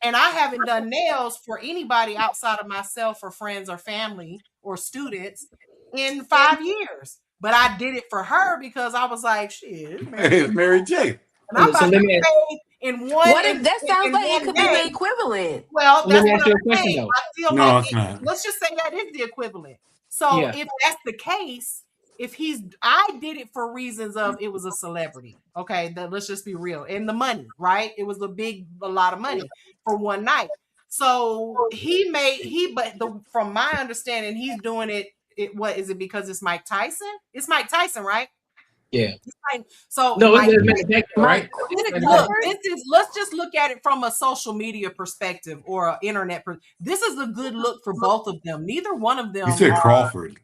And I haven't done nails for anybody outside of myself or friends or family or students in 5 years. But I did it for her because I was like, shit, It's Mary J. And I'm So about let to me ask- pay in one. What if that sounds in like it one could day. be the equivalent? Well, So let that's me what ask you a I'm question, saying. though. I feel No, like it's not. let's just say that is the equivalent. So Yeah. if that's the case, I did it for reasons of it was a celebrity. Okay, let's just be real. And the money, right? It was a lot of money for one night. So from my understanding, he's doing it. What is it? Because it's Mike Tyson? It's Mike Tyson, right? Yeah. So No, Mike, it's Manny Pacquiao, right? look, let's just look at it from a social media perspective or an internet. This is a good look for both of them. Neither one of them You said are. Crawford.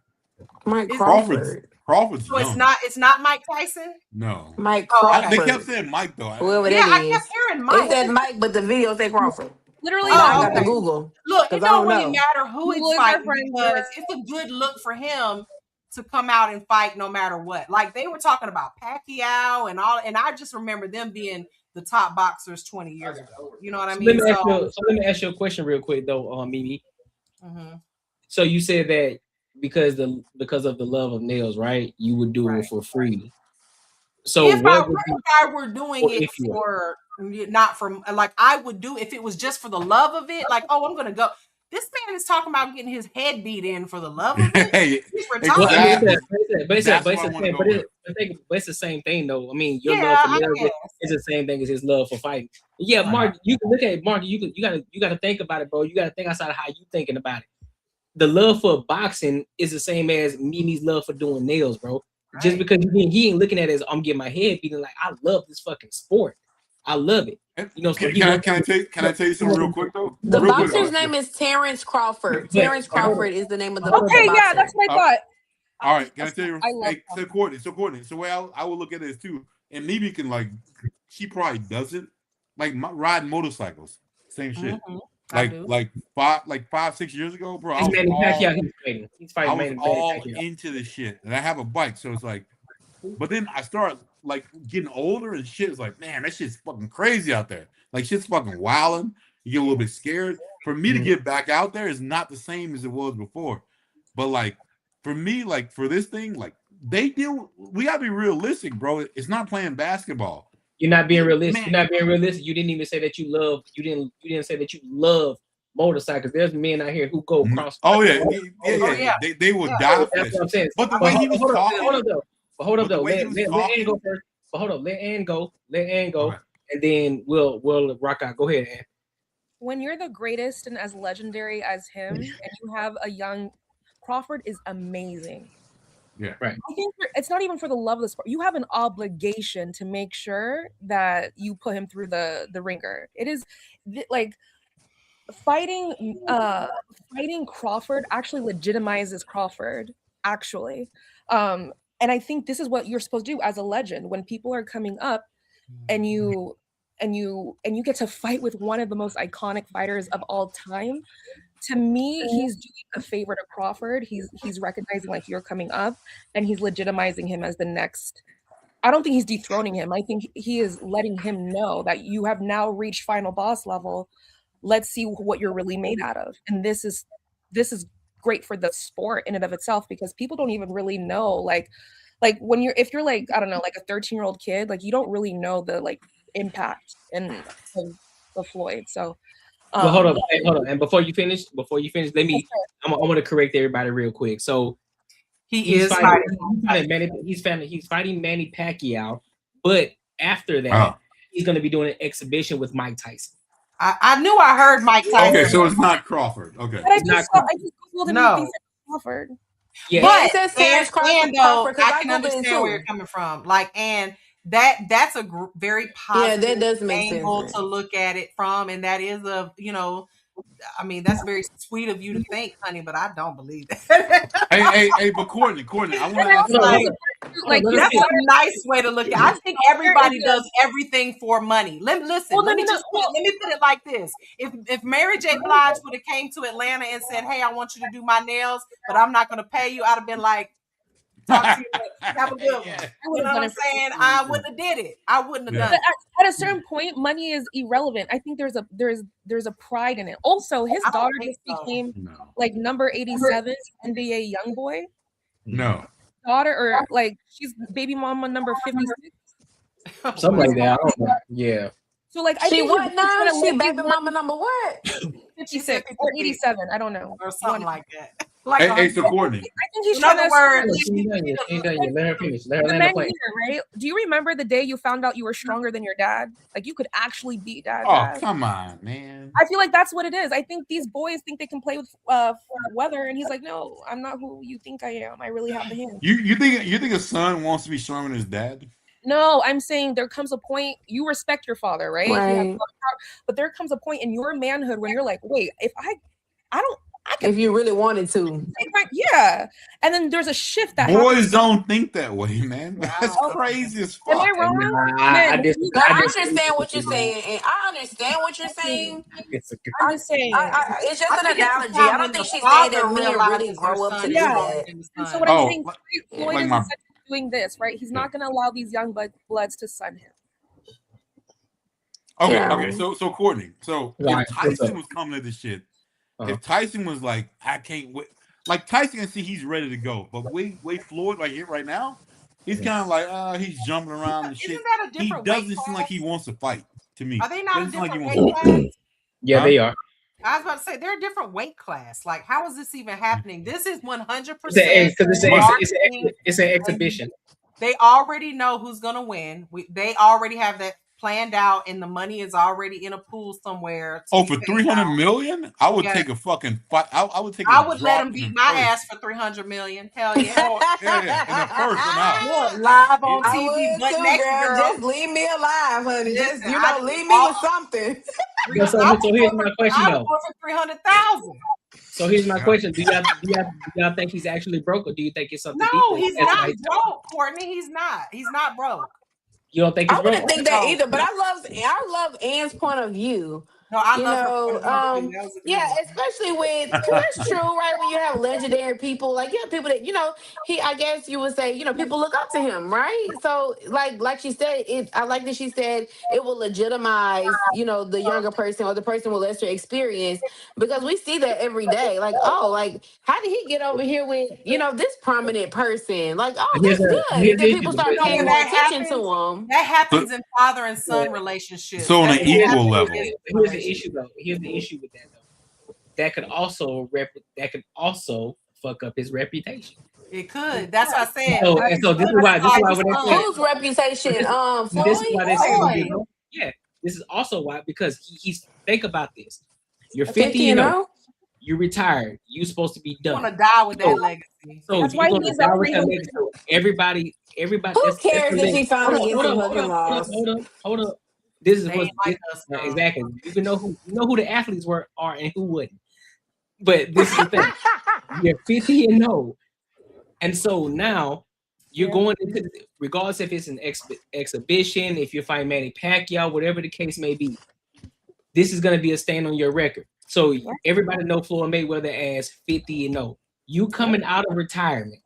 Mike Crawford's So young. it's not Mike Tyson. No. Mike Oh, Crawford. okay. They kept saying Mike though. Whoever Yeah, that I is. kept hearing It Mike. said Mike, but the video say Crawford. Literally, Now I Oh, got to okay. Google. Look, it Because I don't don't really know. matter who Google it's is our fighting friend. because it's a good look for him to come out and fight no matter what. Like they were talking about Pacquiao and all, and I just remember them being the top boxers 20 years ago. You know what I So mean? let me ask you a question real quick though, Mimi. Mhm. So you said that because of the love of nails, right? You would do it for free. So if what would I were doing it for not from like I would do if it was just for the love of it, like, oh, I'm gonna go. This man is talking about getting his head beat in for the love of it. Hey, He's retired. But it's the same thing though. I mean, your love for nails is the same thing as his love for fighting. Yeah, Mark, you can look at it, Mark. You gotta think about it, bro. You gotta think outside of how you thinking about it. The love for boxing is the same as Mimi's love for doing nails, bro. Right. Just because he ain't looking at it as I'm getting my head beaten, like I love this fucking sport. I love it. You know, Can I tell you something real quick though? The real boxer's name is Terrence Crawford. Terrence Crawford is the name of the Okay, boxer. yeah, that's what I thought. All right, can I tell you? I love so Courtney. So I will look at this too, and maybe can she probably doesn't riding motorcycles. Same shit. Mm-hmm. Like 5-6 years ago, bro. I was Manny Pacquiao. He's fighting. I was all into the shit, and I have a bike, so it's like. But then I start getting older and shit. It's like, man, that shit's fucking crazy out there. Like shit's fucking wilding. You get a little bit scared. For me to get back out there is not the same as it was before. But for me, for this thing, we gotta be realistic, bro. It's not playing basketball. You're not being realistic. You're not being realistic. You didn't even say that you love. You didn't say that you love motorcycles. There's men out here who go cross. Oh yeah. They will die. That's what I'm saying. But the way he was talking. Hold up though. Let Ann go first. But hold up. Let Ann go. Okay. And then we'll rock out. Go ahead, Ann. When you're the greatest and as legendary as him, and you have a young Crawford is amazing. Yeah, right. I think it's not even for the love of the sport. You have an obligation to make sure that you put him through the ringer. It is like fighting Crawford actually legitimizes Crawford. Actually, and I think this is what you're supposed to do as a legend when people are coming up, and you get to fight with one of the most iconic fighters of all time. To me, he's doing a favor to Crawford. He's recognizing you're coming up, and he's legitimizing him as the next. I don't think he's dethroning him. I think he is letting him know that you have now reached final boss level. Let's see what you're really made out of. And this is great for the sport in and of itself because people don't even really know if you're I don't know, a 13-year-old kid, you don't really know the impact of Floyd. So well, hold on. And before you finish, I want to correct everybody real quick. So he's fighting Manny Pacquiao, but after that, he's going to be doing an exhibition with Mike Tyson. I knew I heard Mike Tyson. Okay, so it's not Crawford. Okay, I just told him he thinks it's Crawford. Yeah, but it says Terrence Crawford. I can understand where you're coming from. And that's a very positive that does make angle sense, to look at it from, and that is that's very sweet of you to think, honey, but I don't believe that. hey, but Courtney, I want to ask you. like that's a nice way to look at it. I think everybody does everything for money. Let me put it like this. If Mary J. Blige would have came to Atlanta and said, "Hey, I want you to do my nails, but I'm not going to pay you," I'd have been like, "Talk to you, have a good one." You know what I'm saying? I wouldn't have did it. I wouldn't have done But it. at a certain point, money is irrelevant. I think there's a pride in it. Also, his daughter just became like number 87 NBA young boy. No. Daughter, or like she's baby mama number 56. Something like that. I don't know. Yeah. So like I She think what he's now? trying to She live baby his mama life- number what? 56 or 87. I don't know. Or something like that. Like Hey, so Courtney. I think he's in trying other to words, She ain't done yet. She ain't done yet. Let her finish. Let her the land the men plane. here, right? Do you remember the day you found out you were stronger than your dad? Like you could actually beat dad's Oh, ass. come on, man. I feel like that's what it is. I think these boys think they can play with weather, and he's like, "No, I'm not who you think I am. I really have the hand." You think a son wants to be stronger than his dad? No, I'm saying there comes a point you respect your father, right? He has a Right. lot of power, but there comes a point in your manhood when you're like, "Wait, if I If you really wanted to. yeah," and then there's a shift that Boys happens. don't think that way, man. That's crazy as Am I fuck. wrong? I Men, disagree. No, I disagree understand with what you're you, man. saying, and I understand what you're saying. I'm just saying. It's just I an think it's the analogy. time I don't when think the she's saying that father men realizes really their grow up to son do is Yeah. stronger that. than the And so son. what I'm Oh, saying, Floyd like is my essentially doing this, right? He's not going to allow these young bloods to sun him. okay, Yeah. okay. So Courtney. So Right. if What's Tyson up? was coming to this shit, Uh-huh. if Tyson was like, I can't wait, like Tyson can see he's ready to go, but wait, Floyd right here, right now, he's kind of like, he's jumping around and shit. Isn't that a He different weight doesn't seem like he wants to fight. To me, Are they not a doesn't seem like he different wants weight to fight. class? Yeah, Huh? they are. I was about to say they're a different weight class. Like, how is this even happening? This is 100% It's an exhibition. They already know who's gonna win. They already have that planned out, and the money is already in a pool somewhere. Oh, for 300 million, I would Yeah. take a fucking fight. I would take. I would let him beat my ass for 300 million. Hell yeah! Yeah, in the first and out. Look, live on I TV, would butt too, naked, girl. girl. Just leave me alive, honey. Just Listen, leave me with something. So here's my question I though. would go for 300,000. So here's my question: Do y'all think he's actually broke, or do you think it's something No, deeper? he's not broke, Courtney. He's not. He's not broke. You don't think I he's broke? wouldn't think that either, but I love Ann's point of view. No, I You love her know, point of view, too. That was a good yeah, one. especially with, because that's true, right? When you have legendary people, like, yeah, people that, I guess you would say, people look up to him, right? So like she said, I like that she said it will legitimize, the younger person or the person with lesser experience, because we see that every day. Like, oh, like, how did he get over here with, this prominent person? Like, oh, Here's that's the- good. here's Then the people issue. start No, paying when more that attention happens, to him. that happens in father and son relationships. So on That an doesn't equal happen in level. business Here's the relationships. issue though. Here's the issue with that though. That could also fuck up his reputation. It could. That's what I said. So this is why Whose reputation? Floyd? This is why they say Floyd. yeah. This is also why, because he's think about this. You're 50 50 and and 0. you're retired. You're supposed to be You done. want to die with that legacy. So That's you're why gonna he's die at with that 300. legacy. So everybody. Who cares if he finally gets some hooking laws? Hold up. This is They what ain't like us, though. exactly. You can know who the athletes are and who wouldn't. But this is the thing. You're 50 and 0. And so now you're going into, regardless if it's an exhibition, if you're fighting Manny Pacquiao, whatever the case may be, this is going to be a stain on your record. So everybody know Floyd Mayweather as 50 and 0. You coming out of retirement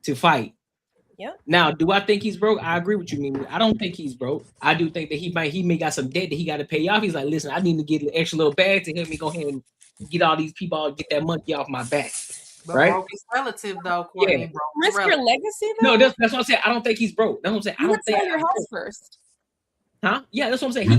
to fight. Yeah. Now, do I think he's broke? I agree with you, Mimi. I don't think he's broke. I do think that he may got some debt that he got to pay off. He's like, listen, I need to get an extra little bag to help me go ahead and get all these people, get that monkey off my back. But right? broke is relative, though, Courtney. Yeah. Broke is Risk your relative. legacy, though? No, that's what I'm saying. I don't think he's broke. That's what I'm saying. I You don't would think sell your house first. Huh? Yeah, that's what I'm saying. He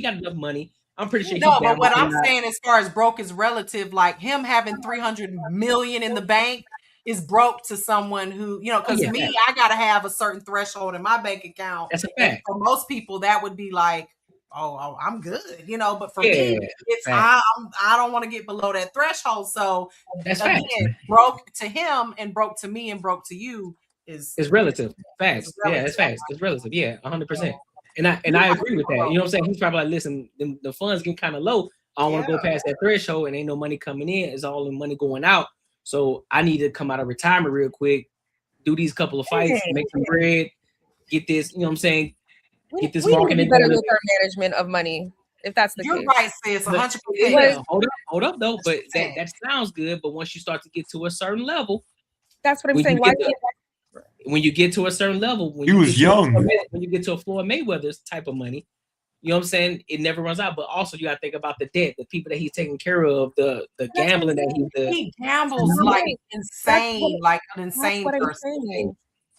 got enough money. I'm pretty sure. No, but what I'm saying, as far as broke is relative, like him having 300 million in the bank is broke to someone who, because me, I gotta have a certain threshold in my bank account. That's a and fact. for most people, that would be like, oh, I'm good, But for me, it's fact. I don't want to get below that threshold. So That's again, fact. broke to him and broke to me and broke to you is relative. Facts. It's Yeah, relative. it's facts. It's relative. Yeah, 100%. And I agree with that. You know what I'm saying? He's probably like, listen, the funds getting kind of low. I don't want to go past that threshold, and ain't no money coming in. It's all the money going out. So I need to come out of retirement real quick do these couple of fights, make some bread, get this, you know what I'm saying? Get this we need to marketing be better going. with our management of money, if that's the You're case. right, sis. 100%. Yeah, hold up though. But that sounds good. But once you start to get to a certain level, that's what I'm saying. When you get to a certain level, when he was young. When you get to a Floyd Mayweather's type of money, you know what I'm saying? It never runs out. But also you got to think about the debt, the people that he's taking care of, the gambling that he gambles like insane, like an insane that's what person. I'm saying.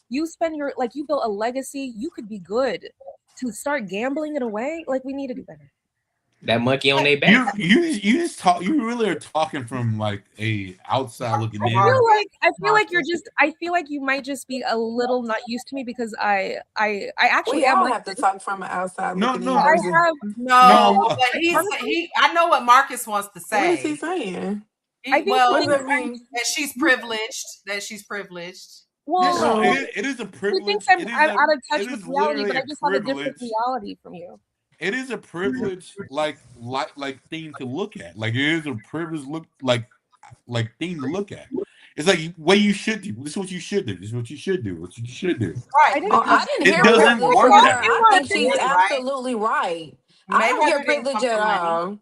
You spend you built a legacy. You could be good. To start gambling it away, like we need to do better. That monkey on their back. You just talk. You really are talking from like a outside looking in. I feel like you're just. I feel like you might just be a little not used to me because I actually am have to talk from an outside looking in. I know what Marcus wants to say. What is he saying? That she's privileged. That she's privileged. Well, it is a privilege. He thinks I'm out of touch with reality, but I just have a different reality from you. It is a privilege, like thing to look at. Like it is a privilege, like thing to look at. It's like what you should do. This is what you should do. This is what you should do. What you should do. Right. I didn't hear doesn't privilege work from her. that way. I think she's absolutely right. I don't hear privilege at all.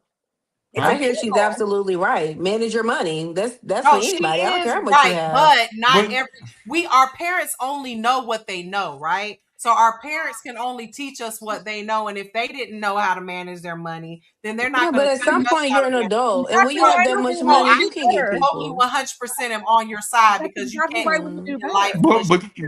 I hear she's absolutely right. Manage your money. That's for anybody. I don't care what you have. But not every. Our parents only know what they know, right? So our parents can only teach us what they know, and if they didn't know how to manage their money, then they're not. But at some point, you're an adult, and when you have that much money, you can get people. You 100% am on your side because you can't.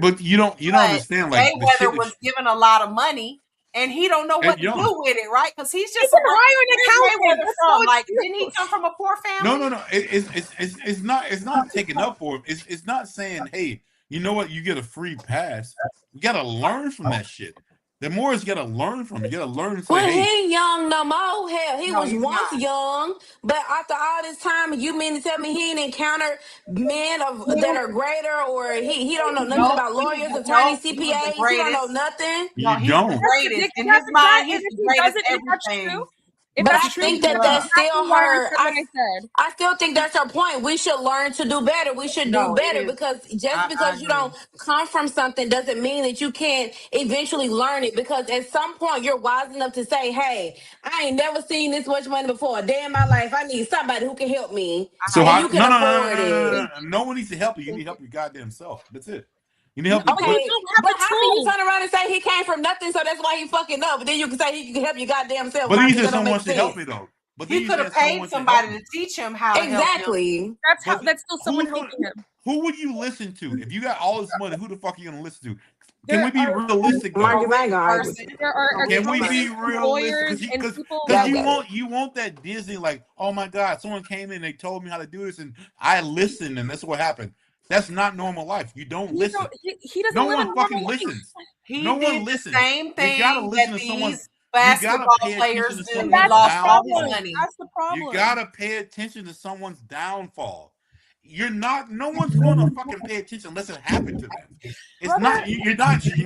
But you don't understand. Like Mayweather was given a lot of money. And he don't know what to do with it, right? Because he's just hire an accountant. Like, didn't he come from a poor family? No. It's not taking up for him. It's not saying, hey, you know what? You get a free pass. You gotta learn from that shit. The more is you gotta learn from. You gotta learn to say, well, hey, he ain't young no more. Hell, he was once young, but after all this time, you mean to tell me he ain't encountered men that are greater, or he don't know nothing about lawyers, attorneys, CPAs. He don't know nothing. You don't. Greatest. In his mind, he's the greatest everything. But I think that's still her. I still think that's her point. We should learn to do better. We should do better because because you don't come from something doesn't mean that you can't eventually learn it. Because at some point you're wise enough to say, "Hey, I ain't never seen this much money before. A day in my life. I need somebody who can help me." So you can afford it. No one needs to help you. You need to help your goddamn self. That's it. You need help. Okay, but how can you turn around and say he came from nothing, so that's why he fucking up? But then you can say he can help your goddamn self. But he said someone should help me though. But he could have paid somebody to teach him how to help him. That's still someone helping him. Who would you listen to if you got all this money? Who the fuck are you gonna listen to? Can we be realistic? Can we be realistic? Because you want that Disney, like, oh my God, someone came in, they told me how to do this, and I listened, and that's what happened. That's not normal life. You don't listen. He doesn't. No one fucking listens. No one listens. Same thing. You gotta listen to someone. Basketball players do. That's the problem. You gotta pay attention to someone's downfall. No one's gonna fucking pay attention unless it happened to them. It's not. You're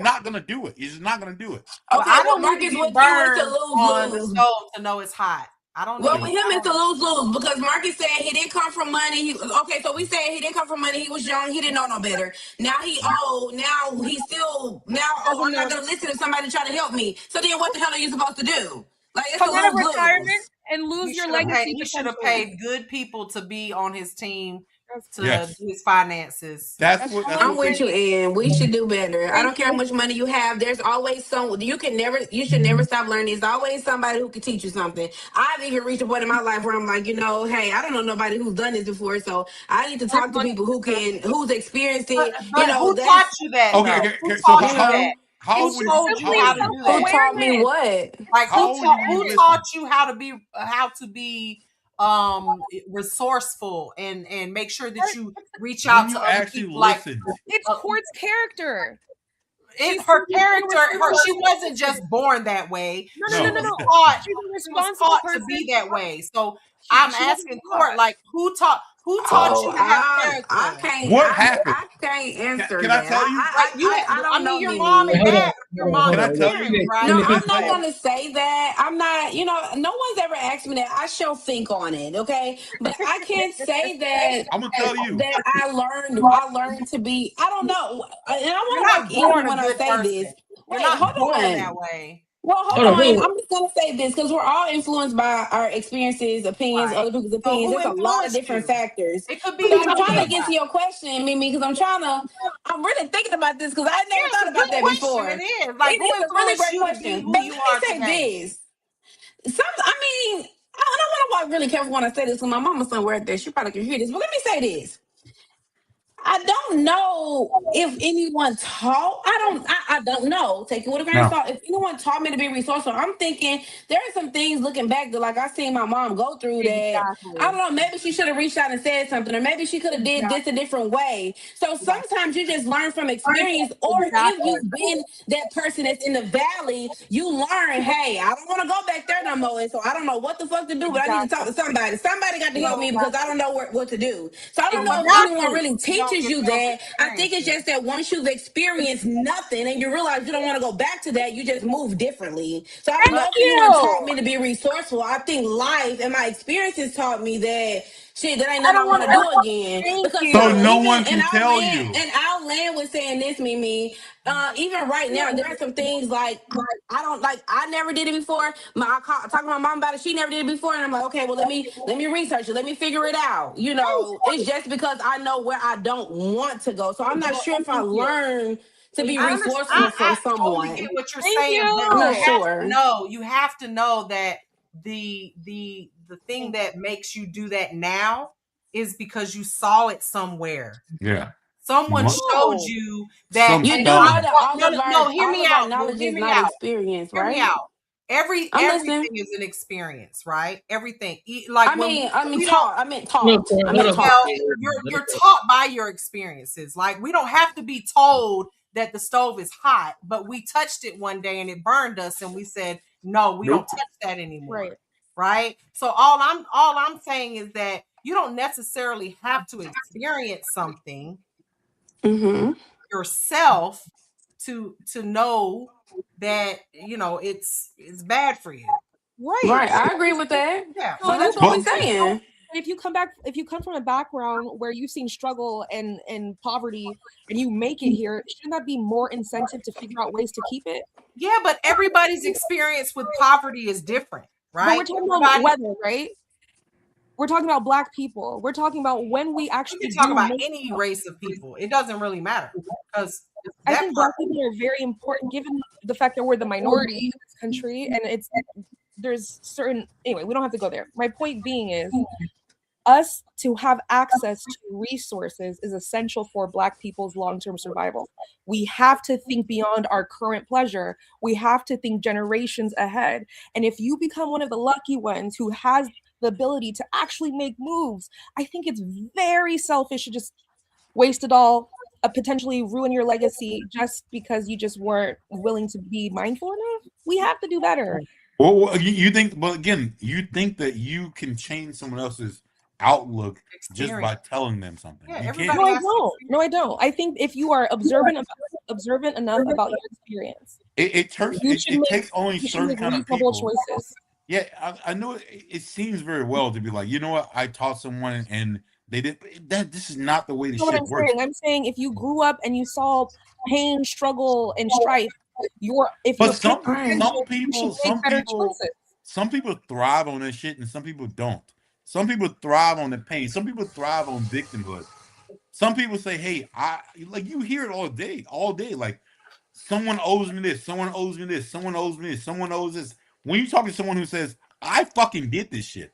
not gonna do it. You're just not gonna do it. Okay, I don't Marcus, need to what burn you want to lose. on the stove to know it's hot. I don't know. Well, with him, it's a lose-lose because Marcus said he didn't come from money. So we said he didn't come from money. He was young. He didn't know no better. Now he old. Now he's still. I'm not gonna listen to somebody trying to help me. So then, what the hell are you supposed to do? Like it's come out of lose-lose. retirement and lose your legacy. He should have paid good people to be on his team to do his finances. I'm with you, Ann. We should do better. I don't care how much money you have. There's always someone. You should never stop learning. There's always somebody who can teach you something. I've even reached a point in my life where I'm like, hey, I don't know nobody who's done this before, so I need to talk to people who's experienced it. But who taught you that? Okay. Who So taught you that? How told you how to do that? Who taught me what? Like who taught you how to be resourceful and make sure that you reach out to other people? Like it's Court's character. Her character. She wasn't just born that way. No. She was taught to be that way. So I'm asking Court, like, who Who taught you to have character? I can't. What happened? I can't answer Can I that. tell you? I don't know. your mom and dad. Your mom Can I and tell parents, you? right? No, Can I I'm tell not you? gonna say that. I'm not. You know, no one's ever asked me that. I shall think on it. Okay, but I can't say that. I'm gonna tell you. That I learned to be. I don't know, and I You're want to not walk born in a when I good say person. this. You're Wait, not hold born on. that way. Well, hold on. I'm just gonna say this because we're all influenced by our experiences, opinions, Right. other people's So opinions. who There's a lot of influenced different you? factors. It could So be I'm trying to anybody. get to your question, Mimi, because I'm really thinking about this because I never Yeah, it's thought a about good that question. before. It is. It Like, who is a really influenced great you to be question. who But you let are me say today? this. I mean, I don't want to walk really careful when I say this because my mama's somewhere out there. She probably can hear this. But let me say this. I don't know if anyone taught. I don't know. Take it with a grain of No. salt. If anyone taught me to be resourceful, I'm thinking there are some things looking back that like I seen my mom go through that I don't know. Maybe she should have reached out and said something, or maybe she could have did this a different way. So sometimes you just learn from experience, or if you've been that person that's in the valley, you learn. Hey, I don't want to go back there no more, and so I don't know what the fuck to do, but I need to talk to somebody. Somebody got to help me because I don't know what to do. So I don't know if anyone really teaches you that. I think it's just that once you've experienced nothing and you realize you don't want to go back to that, you just move differently. So I don't know if anyone taught me to be resourceful. I think life and my experiences taught me that shit, that ain't nothing I want to do again. Because So so no even one can tell you. and I'll land with saying this, Mimi. Even right now, there are some things like I don't like. I never did it before. I talked to my mom about it. She never did it before, and I'm like, okay, well, let me research it. Let me figure it out. You know, it's just because I know where I don't want to go. So I'm not sure if I learned to be I understand. resourceful from I totally someone. get what you're saying, but I'm you not have sure. to know. You have to know that the thing that makes you do that now is because you saw it somewhere. Yeah. Someone showed you that. Some You do study. know that Hear me all of our out. Boo. knowledge Hear is me not out. experience, Hear me right? out. I'm Everything listening. is an experience, right? Everything. Like I mean we taught. don't. I meant taught. I meant Well, taught. you're taught by your experiences. Like, we don't have to be told that the stove is hot, but we touched it one day and it burned us, and we said, no, we don't touch that anymore. Right. So all I'm saying is that you don't necessarily have to experience something yourself to know that it's bad for you. Right. I agree with that. Yeah. So that's what we're saying. If you come from a background where you've seen struggle and poverty and you make it here, shouldn't that be more incentive to figure out ways to keep it? Yeah, but everybody's experience with poverty is different, right? But we're talking about weather, right? We're talking about Black people. We're talking about when we actually You can talk about make any race of people. It doesn't really matter, because I think Black people are very important, given the fact that we're the minority in this country, and there's certain anyway. We don't have to go there. My point being is, us to have access to resources is essential for Black people's long-term survival. We have to think beyond our current pleasure. We have to think generations ahead. And if you become one of the lucky ones who has the ability to actually make moves, I think it's very selfish to just waste it all, potentially ruin your legacy just because you just weren't willing to be mindful enough. We have to do better. Well, you think, but again, you think that you can change someone else's outlook just by telling them something. Yeah, you everybody can't. has No, I don't. I think if you are observant enough about your experience, It takes only you should certain make kind of reasonable people. choices. Yeah, I know it seems very well to be like, you know what, I taught someone and they did that. This is not the way the You know what shit I'm works. saying? I'm saying if you grew up and you saw pain, struggle, and strife, some people thrive on this shit and some people don't. Some people thrive on the pain. Some people thrive on victimhood. Some people say, hey, you hear it all day. Like, someone owes me this, someone owes me this, someone owes me this, someone owes this. When you talk to someone who says, I fucking did this shit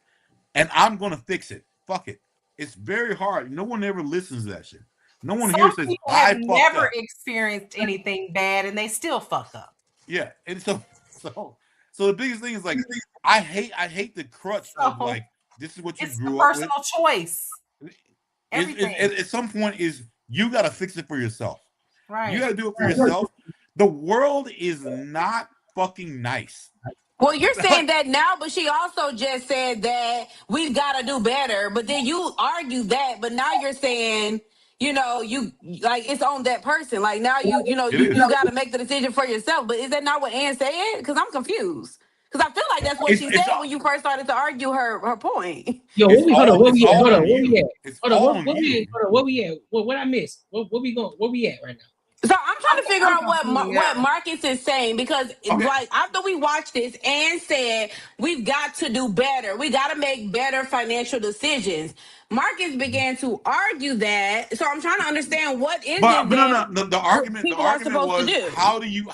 and I'm gonna fix it, fuck it. It's very hard. No one ever listens to that shit. No one here says, people I have fucked never up. experienced anything bad and they still fucked up. Yeah, and so the biggest thing is, like, I hate the crutch of, like, this is what you grew up with. Personal choice. Everything. At some point is you got to fix it for yourself. Right. You got to do it for yourself. The world is not fucking nice. Well, you're saying that now, but she also just said that we've got to do better. But then you argue that, but now you're saying, you know, you like it's on that person. Like now you got to make the decision for yourself. But is that not what Ann said? Because I'm confused. Because I feel like that's what she said when you first started to argue her point. Yo, It's hold on, where we at? Hold on, where you. we at? It's Hold on, all hold on you. on, where we at? What I missed? Where we going? Where we at right now? So I'm trying to figure out confused, what Marcus is saying because like after we watched this, Ann said we've got to do better. We got to make better financial decisions. Marcus began to argue that. So I'm trying to understand what is it that the argument people are supposed to was do. how do you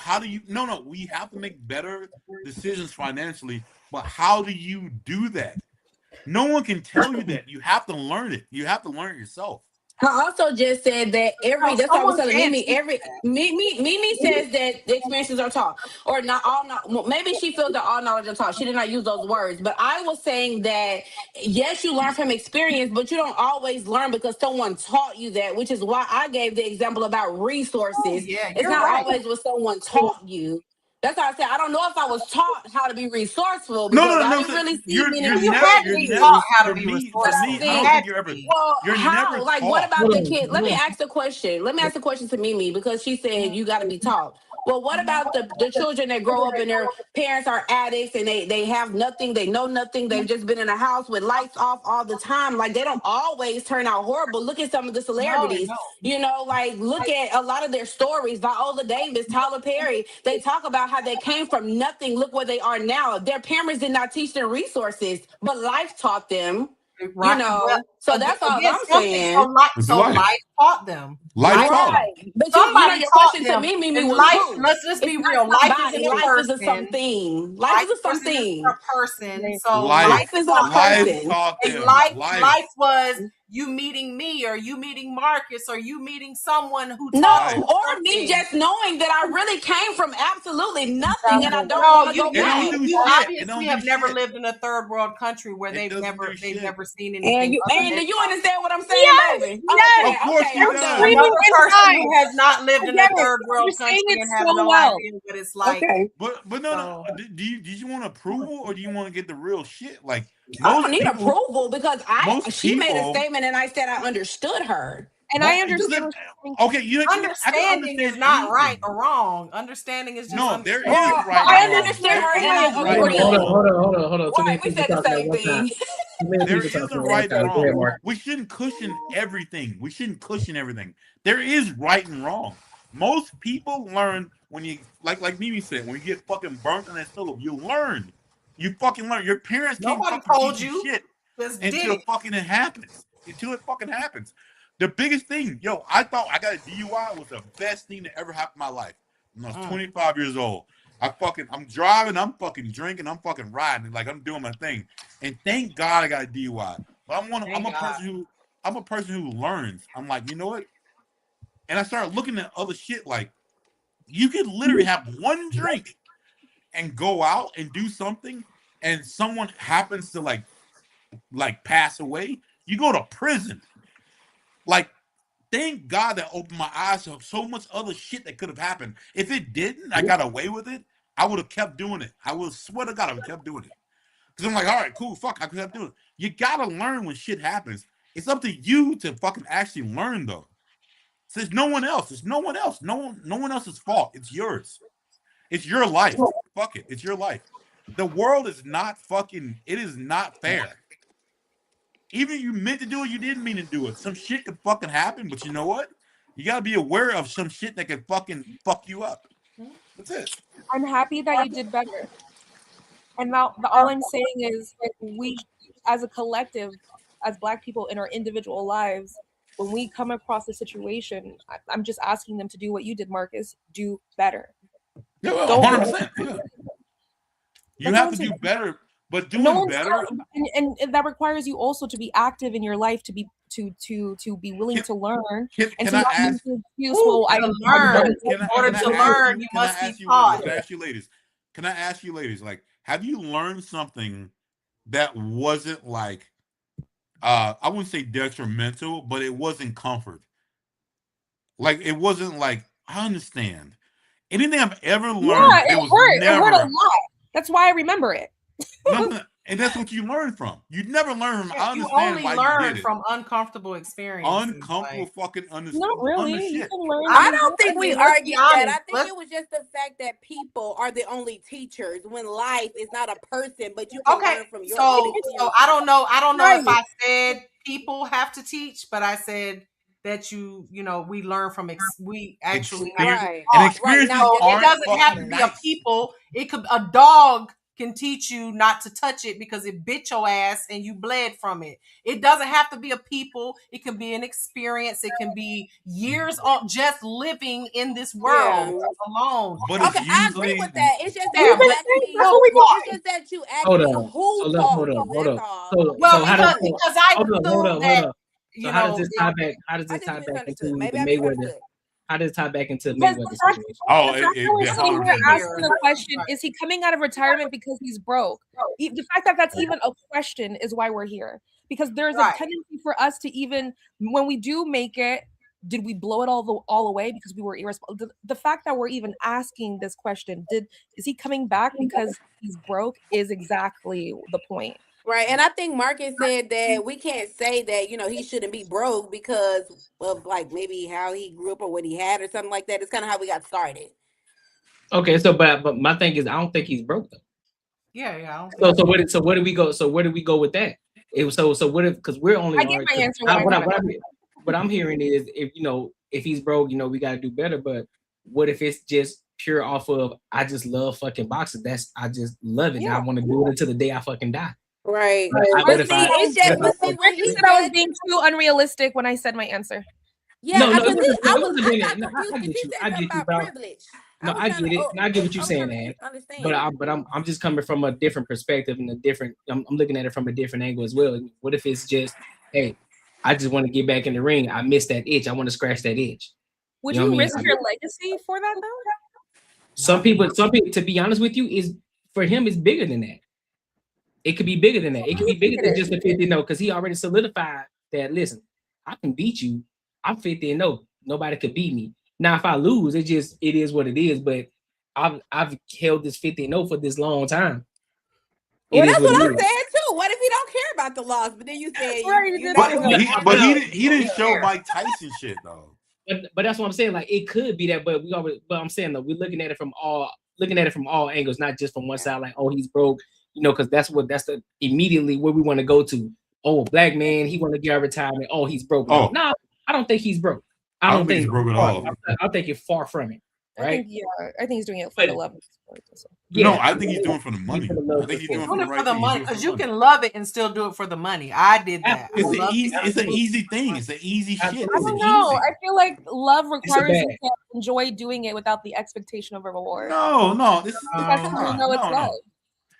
we have to make better decisions financially, but how do you do that? No one can tell you that. You have to learn it. You have to learn it yourself. I also just said that that's what I was telling Mimi. Mimi says that the experiences are taught, or not all. Maybe she feels that all knowledge is taught. She did not use those words, but I was saying that yes, you learn from experience, but you don't always learn because someone taught you that. Which is why I gave the example about resources. It's not always what someone taught you. That's why I said I don't know if I was taught how to be resourceful because I didn't really see many. You had to be taught how to be resourceful. I don't think you're ever. Well, you're how? never Like, taught. what about the kid? Let me ask the question. Let me ask the question to Mimi because she said you got to be taught. Well, what about the children that grow up and their parents are addicts and they have nothing, they know nothing, they've just been in a house with lights off all the time. Like they don't always turn out horrible. Look at some of the celebrities. You know, like look at a lot of their stories. Viola Davis, Tyler Perry, they talk about how they came from nothing. Look where they are now. Their parents did not teach them resources, but life taught them. Right. You know, Well, so that's all I'm something saying. So life taught them. Life taught them. But Somebody your taught question them. to me And was life, who? let's be It's real. not Life somebody. is a Life person. is a something. Life is a something. A person. So life is a person. Taught them. Life was you meeting me, or you meeting Marcus, or you meeting someone who taught you or something. me just knowing that I really came from absolutely nothing, and I don't want to go back. You obviously have never lived in a third world country where they've never seen anything. And do you understand what I'm saying, baby? Yes, Of course you does. Another person who has not lived in a third world country and have no idea what it's like. But no. Did you want approval or do you want to get the real shit? Like I don't need approval because she made a statement and I said I understood her. And I understand. Okay, understanding is not right or wrong. Understanding is just there is right. I understand her and I agree. Hold on. Right, we said the same thing. There is a right and wrong. We shouldn't cushion everything. There is right and wrong. Most people learn when you like Mimi said, when you get fucking burnt on that stove, you learn. You fucking learn. Your parents can't fucking teach you shit until it fucking happens. Until it fucking happens. The biggest thing, I thought I got a DUI was the best thing that ever happened in my life. When I was 25 years old. I'm driving, I'm fucking drinking, I'm fucking riding, like I'm doing my thing. And thank God I got a DUI. But I'm a person who learns. I'm like, you know what? And I started looking at other shit like you could literally have one drink and go out and do something and someone happens to like pass away, you go to prison. Like, thank God that opened my eyes to so much other shit that could have happened. If it didn't, I got away with it, I would have kept doing it. I would swear to God I would have kept doing it. Because I'm like, all right, cool, fuck, I could have doing it. You gotta learn when shit happens. It's up to you to fucking actually learn though. So there's no one else. There's no one else. No one else's fault. It's yours. It's your life. Fuck it. It's your life. The world is not fucking, it is not fair. Even if you meant to do it, you didn't mean to do it. Some shit could fucking happen, but you know what? You gotta be aware of some shit that could fucking fuck you up. That's it. I'm happy that you did better. And now all I'm saying is that we, as a collective, as Black people in our individual lives, when we come across a situation, I'm just asking them to do what you did, Marcus. Do better. Yeah, 100%. Yeah. You have to do better, but doing better, and that requires you also to be active in your life, to be willing to learn. Can I ask? In order to learn, you must be taught. Can I ask you, ladies? Like, have you learned something that wasn't like, I wouldn't say detrimental, but it wasn't comfort. Like, it wasn't like, I understand. Anything I've ever learned, it hurt a lot. That's why I remember it. And that's what you learn from. You never learn from. I You understand only why learn you did it. from uncomfortable experiences. Uncomfortable fucking Not really. You shit. can learn. I don't think we let's be argued that. honest. I think it was just the fact that people are the only teachers when life is not a person, but you can learn from your So I don't know. I don't know Right. if I said people have to teach, but I said that we learn from we actually Right. And experiences it doesn't have to be a people. It could a dog can teach you not to touch it because it bit your ass and you bled from it. It doesn't have to be a people. It can be an experience. It can be years of just living in this world alone. But okay, I agree with that. It's just that Yeah, you but asked me. it's It's just that you asked Hold me on. who taught you. That's all. So how does because I hold on. So how does this tie back? How does I this just tie back into misunderstood. the Maybe I Mayweather? misunderstood. How does it tie back into the Because Mayweather the fact, situation? Oh, the fact that we're sitting here asking the question, is he coming out of retirement because he's broke? The fact that that's even a question is why we're here. Because there's a tendency for us to even, when we do make it, did we blow it all away because we were irresponsible? The fact that we're even asking this question, is he coming back because he's broke, is exactly the point. Right, and I think Marcus said that we can't say that he shouldn't be broke because of like maybe how he grew up or what he had or something like that. It's kind of how we got started. Okay, so but my thing is, I don't think he's broke though. Yeah. So where do we go? So where do we go with that? So what if, because we're only I get my answer. What I'm hearing is if he's broke, we got to do better. But what if it's just pure off of I just love fucking boxing? I just love it. And I want to do it until the day I fucking die. Right. What if I said I was being too unrealistic when I said my answer. Yeah, I got confused because you said something about privilege. No, I get it. And I get what you're saying, man. But I'm just coming from a different perspective and I'm looking at it from a different angle as well. What if it's just, hey, I just want to get back in the ring. I missed that itch. I want to scratch that itch. Would you risk your legacy for that though? Some people, to be honest with you, for him is bigger than that. It could be bigger than that. It could be bigger than just the 50-0 because he already solidified that. Listen, I can beat you. I'm 50-0. Nobody could beat me. Now, if I lose, it is what it is. But I've held this 50-0 for this long time. Well, that's what I'm saying too. What if we don't care about the loss? But then you said, but he didn't show Mike Tyson shit though. But that's what I'm saying. Like it could be that, but I'm saying that we're looking at it from all angles, not just from one side. Like, oh, he's broke, because that's the immediately where we want to go to. Oh, a black man, he want to get out of retirement. Oh, he's broke. No, I don't think he's broke. I don't think he's broke at all. I think you're far from it. Right? I think he's doing it for the love of sport. No, I think he's doing it for the money. I think he's doing it for the money because you can love it and still do it for the money. I did that. It's an easy thing. It's an easy shit. I don't know. I feel like love requires you to enjoy doing it without the expectation of a reward. No. This is that's how you know it's love.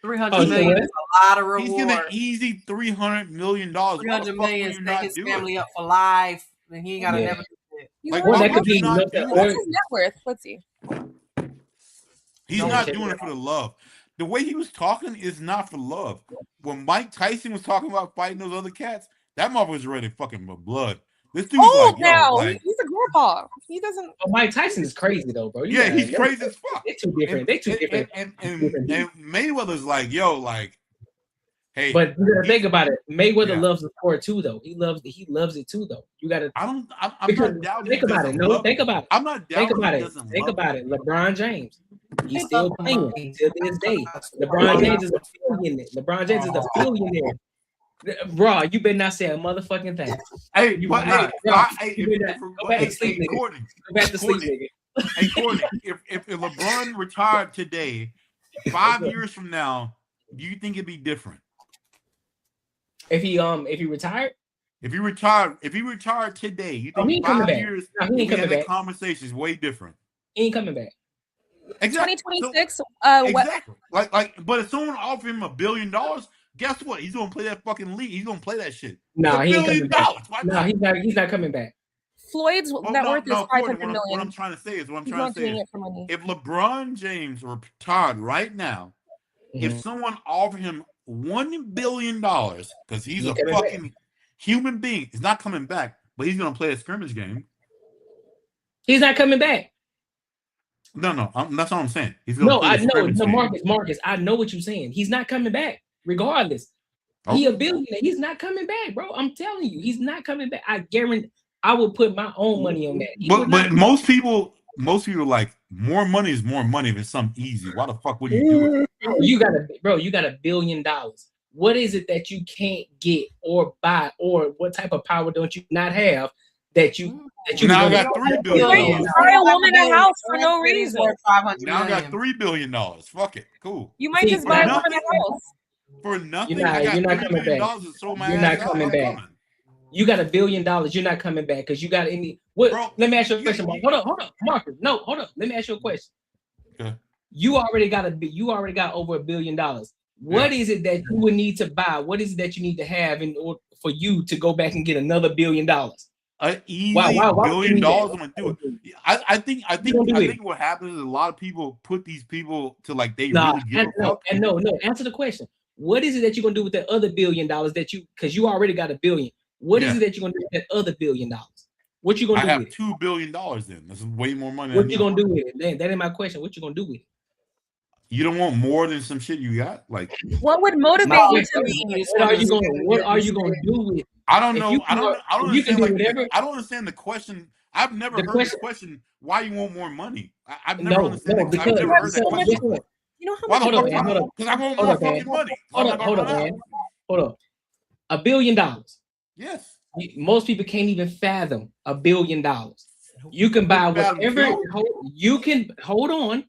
300 million is a lot of reward. He's getting easy $300 million. 300 million set his family up for life, and he ain't got to never. Like, that could be what's his net worth? Let's see. He's not doing it for the love. The way he was talking is not for love. When Mike Tyson was talking about fighting those other cats, that motherfucker was ready fucking with blood. This dude's like, yo, he's a grandpa. He doesn't. But Mike Tyson is crazy though, bro. He's crazy as fuck. They're too different. They're too different. And Mayweather's like, yo, like, hey. But you gotta think about it. Mayweather loves the sport too, though. He loves it too, though. You gotta. I'm not doubting. Think about it. No, think about it. I'm not doubting. Think about it. Think about it. LeBron James. He's still playing until this day. LeBron James is a billionaire. LeBron James is a billionaire. Bro, you better not say a motherfucking thing. Hey, you but go back to sleep, nigga. Courtney, go back to sleep, nigga. Hey, Courtney, if LeBron retired today, 5 years from now, do you think it'd be different? If he retired? If he retired today, you think 5 years we had that conversation is way different? He ain't coming back. Exactly. 2026. So, exactly. But if someone offered him $1 billion, guess what? He's gonna play that fucking league. He's gonna play that shit. No, he ain't coming back. No, he's not coming back. Floyd's net worth is 500 million. What I'm trying to say is if LeBron James retired right now, if someone offered him $1 billion because he's a fucking human being, he's not coming back, but he's gonna play a scrimmage game. He's not coming back. No, that's all I'm saying. He's No, I know, no, Marcus, I know what you're saying. He's not coming back, regardless. He a billionaire. He's not coming back, bro. I'm telling you, he's not coming back. I guarantee. I will put my own money on that. But most people like more money is more money if it's something easy. Why the fuck would you do it? You got $1 billion. What is it that you can't get or buy, or what type of power don't you not have that you now I got $3 billion. Buy a woman a house for no reason. Now I got $3 billion. Fuck it, cool. You might just buy a woman a house for nothing. You're not coming back. You're not coming back. You got $1 billion. You're not coming back because you got any. What? Bro, let me ask you a question. Hold up, Marcus. No, hold up. Let me ask you a question. Okay. You already got over $1 billion. What is it that you would need to buy? What is it that you need to have in order for you to go back and get another $1 billion? An easy $1 billion. I'm gonna do it. I think what happens is a lot of people put these people to like they really give a fuck. No. Answer the question. What is it that you're gonna do with that other $1 billion that because you already got $1 billion? What is it that you're gonna do with that other $1 billion? What you gonna do with it? I have $2 billion then. That's way more money. What you gonna do with it? That ain't my question. What you gonna do with it? You don't want more than some shit you got? Like what would motivate you to leave? What are you gonna do with it? I don't know. I don't understand. I don't understand the question. I've never heard this question. Why you want more money? I've never understood it. I've never heard that question. You know how much? Because I want more fucking money. Hold up, man. Hold up. $1 billion. Yes. Most people can't even fathom $1 billion. You can buy whatever. You can hold on.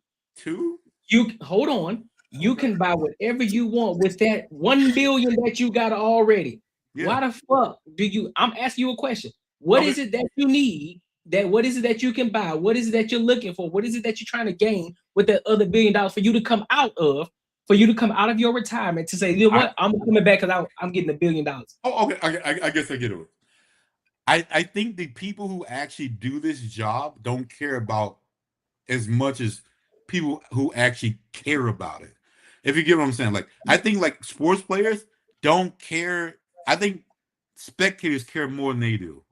You can buy whatever you want with that $1 billion that you got already. Yeah. Why the fuck do you? I'm asking you a question. What is it that you need? What is it that you can buy? What is it that you're looking for? What is it that you're trying to gain with that other $1 billion for you to come out of? For you to come out of your retirement to say, you know what, I'm coming back because I'm getting $1 billion. Oh, okay. I guess I get it. I think the people who actually do this job don't care about as much as people who actually care about it. If you get what I'm saying, like I think like sports players don't care. I think spectators care more than they do.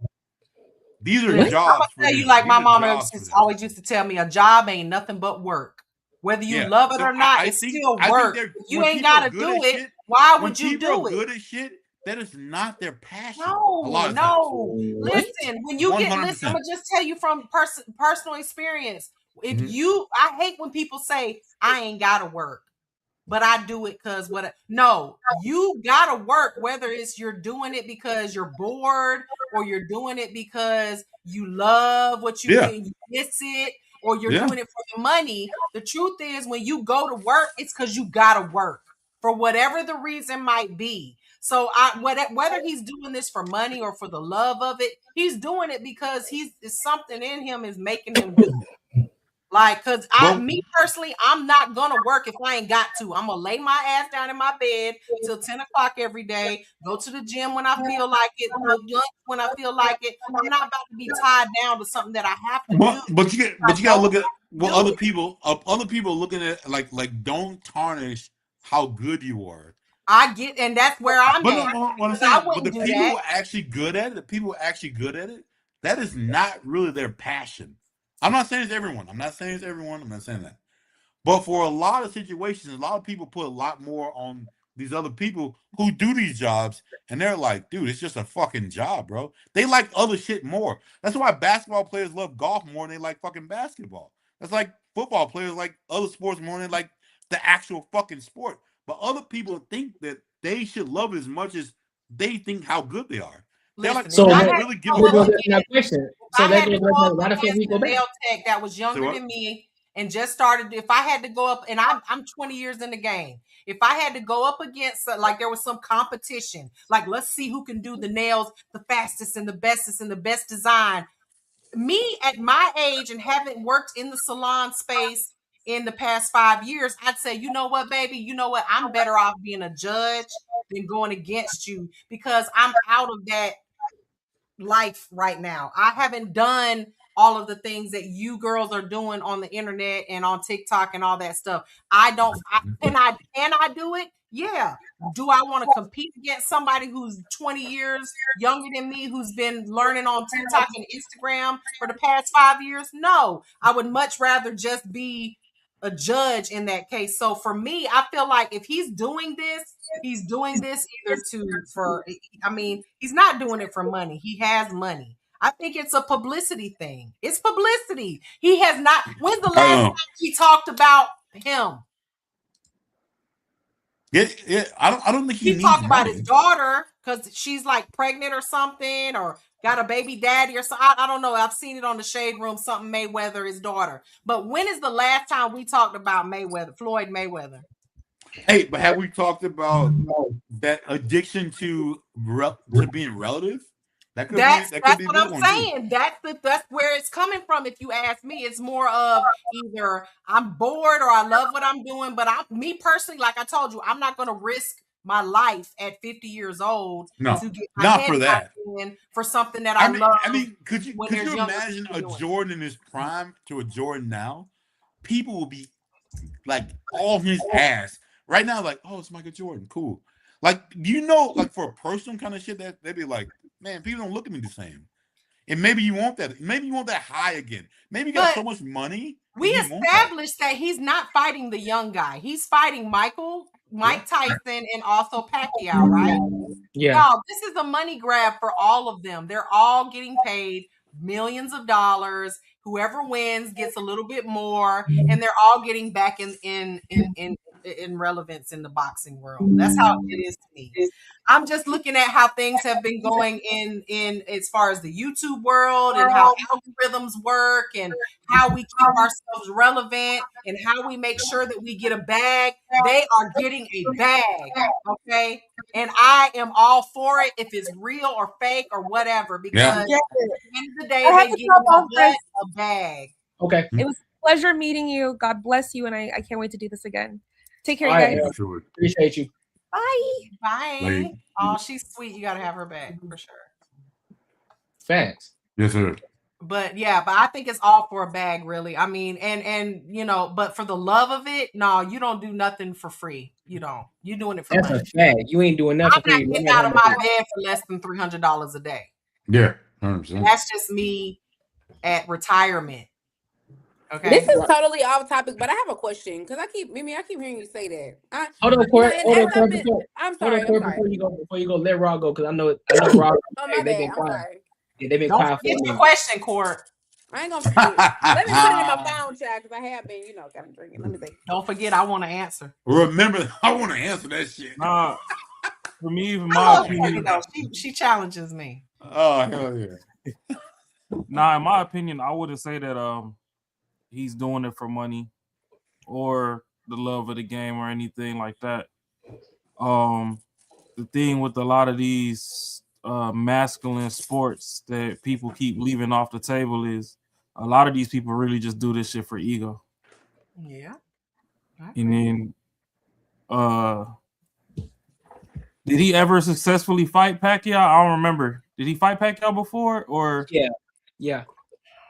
These are jobs. I'm gonna tell you, like my mama always used to tell me, a job ain't nothing but work. Whether you love it or not, it's still work. You ain't gotta do it. Why would you do it? Good at shit. That is not their passion. No. Listen, when you get listen, I'm gonna just tell you from personal experience. If I hate when people say I ain't gotta work, but I do it because no, you gotta work, whether it's you're doing it because you're bored or you're doing it because you love what you do and you miss it, or you're doing it for the money. The truth is, when you go to work, it's because you gotta work for whatever the reason might be. So whether he's doing this for money or for the love of it, he's doing it because something in him is making him do it. Like, cause me personally, I'm not gonna work if I ain't got to. I'm gonna lay my ass down in my bed till 10 o'clock every day, go to the gym when I feel like it, lunch when I feel like it. I'm not about to be tied down to something that I have to do. But you gotta look at what other people looking at, like don't tarnish how good you are. I get, and that's where I'm at. But the people who are actually good at it, that is not really their passion. I'm not saying it's everyone. I'm not saying that. But for a lot of situations, a lot of people put a lot more on these other people who do these jobs, and they're like, dude, it's just a fucking job, bro. They like other shit more. That's why basketball players love golf more than they like fucking basketball. That's like football players like other sports more than like the actual fucking sport. But other people think that they should love it as much as they think how good they are. They're like, so I really give a question. So that goes why the fuck we go back? Tech that was younger than me and just started. If I had to go up, and I'm 20 years in the game. If I had to go up against, like there was some competition, like let's see who can do the nails the fastest and the bestest and the best design. Me at my age and haven't worked in the salon space in the past 5 years, I'd say, you know what, baby, you know what? I'm better off being a judge than going against you because I'm out of that life right now. I haven't done all of the things that you girls are doing on the internet and on TikTok and all that stuff. Can I do it? Yeah. do I want to compete against somebody who's 20 years younger than me, who's been learning on TikTok and Instagram for the past 5 years? No, I would much rather just be a judge in that case. So for me, I feel like if he's doing this either he's not doing it for money. He has money. I think it's a publicity thing. It's publicity. He has not. When's the last time he talked about him? Yeah. I don't think he needs talked about money. his daughter because she's like pregnant or something, or got a baby daddy or something. I don't know. I've seen it on the Shade Room, something Mayweather, his daughter. But when is the last time we talked about Floyd Mayweather? Hey, but have we talked about that addiction to being relative? That's what I'm saying. That's where it's coming from. If you ask me, it's more of either I'm bored or I love what I'm doing. But me personally, like I told you, I'm not going to risk my life at 50 years old to get my not head for that. in for something that I love. I mean, could you imagine a Jordan in his prime to a Jordan now? People will be like all his ass right now. Like, oh, it's Michael Jordan, cool. Like, like for a personal kind of shit, that they'd be like, man, people don't look at me the same. And maybe you want that. Maybe you want that high again. Maybe you got so much money. We established that he's not fighting the young guy. He's fighting Mike Tyson and also Pacquiao, right? Yeah. Y'all, this is a money grab for all of them. They're all getting paid millions of dollars. Whoever wins gets a little bit more, and they're all getting back in relevance in the boxing world. That's how it is to me. I'm just looking at how things have been going in as far as the YouTube world and how algorithms work and how we keep ourselves relevant and how we make sure that we get a bag. They are getting a bag, okay? And I am all for it if it's real or fake or whatever, because at the end of the day, they get a bag. Okay. It was a pleasure meeting you. God bless you, and I can't wait to do this again. Take care, All you guys. right, appreciate you. Bye. Oh, she's sweet. You got to have her back for sure. Facts. Yes, sir. But I think it's all for a bag, really. I mean, and but for the love of it, no, you don't do nothing for free. You don't. You're doing it for money. That's a fact. You ain't doing nothing for free. I'm not getting out of my bed for less than $300 a day. Yeah, 100%. That's just me at retirement. Okay. This is totally off topic, but I have a question because I keep hearing you say that. Hold on, Court. I'm sorry. Before you go, let Rob go, because I know Rob. Oh, my bad. I'm sorry. Yeah, they've been Don't quiet. forget your question, Court. I ain't gonna forget. Let me put it in my phone chat because I have been, kind of drinking. Let me see. Don't forget, I want to answer. Remember, I want to answer that shit. Nah, for me, in my opinion, she challenges me. Oh, hell yeah. Nah, in my opinion, I wouldn't say that he's doing it for money or the love of the game or anything like that. The thing with a lot of these masculine sports that people keep leaving off the table is a lot of these people really just do this shit for ego. Yeah. And then did he ever successfully fight Pacquiao? I don't remember. Did he fight Pacquiao before or Yeah.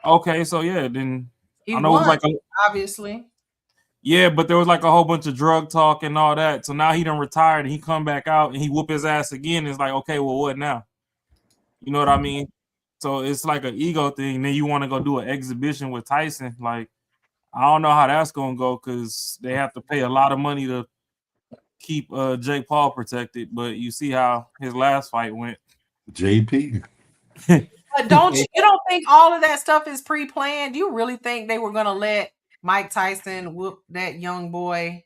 Okay, so then he I know won, it was like obviously. Yeah, but there was like a whole bunch of drug talk and all that. So now he done retired and he come back out and he whoop his ass again. It's like, okay, well, what now? You know what I mean? So it's like an ego thing. Then you want to go do an exhibition with Tyson. Like, I don't know how that's going to go because they have to pay a lot of money to keep Jake Paul protected. But you see how his last fight went. JP. But you don't think all of that stuff is pre-planned? You really think they were going to let Mike Tyson whoop that young boy?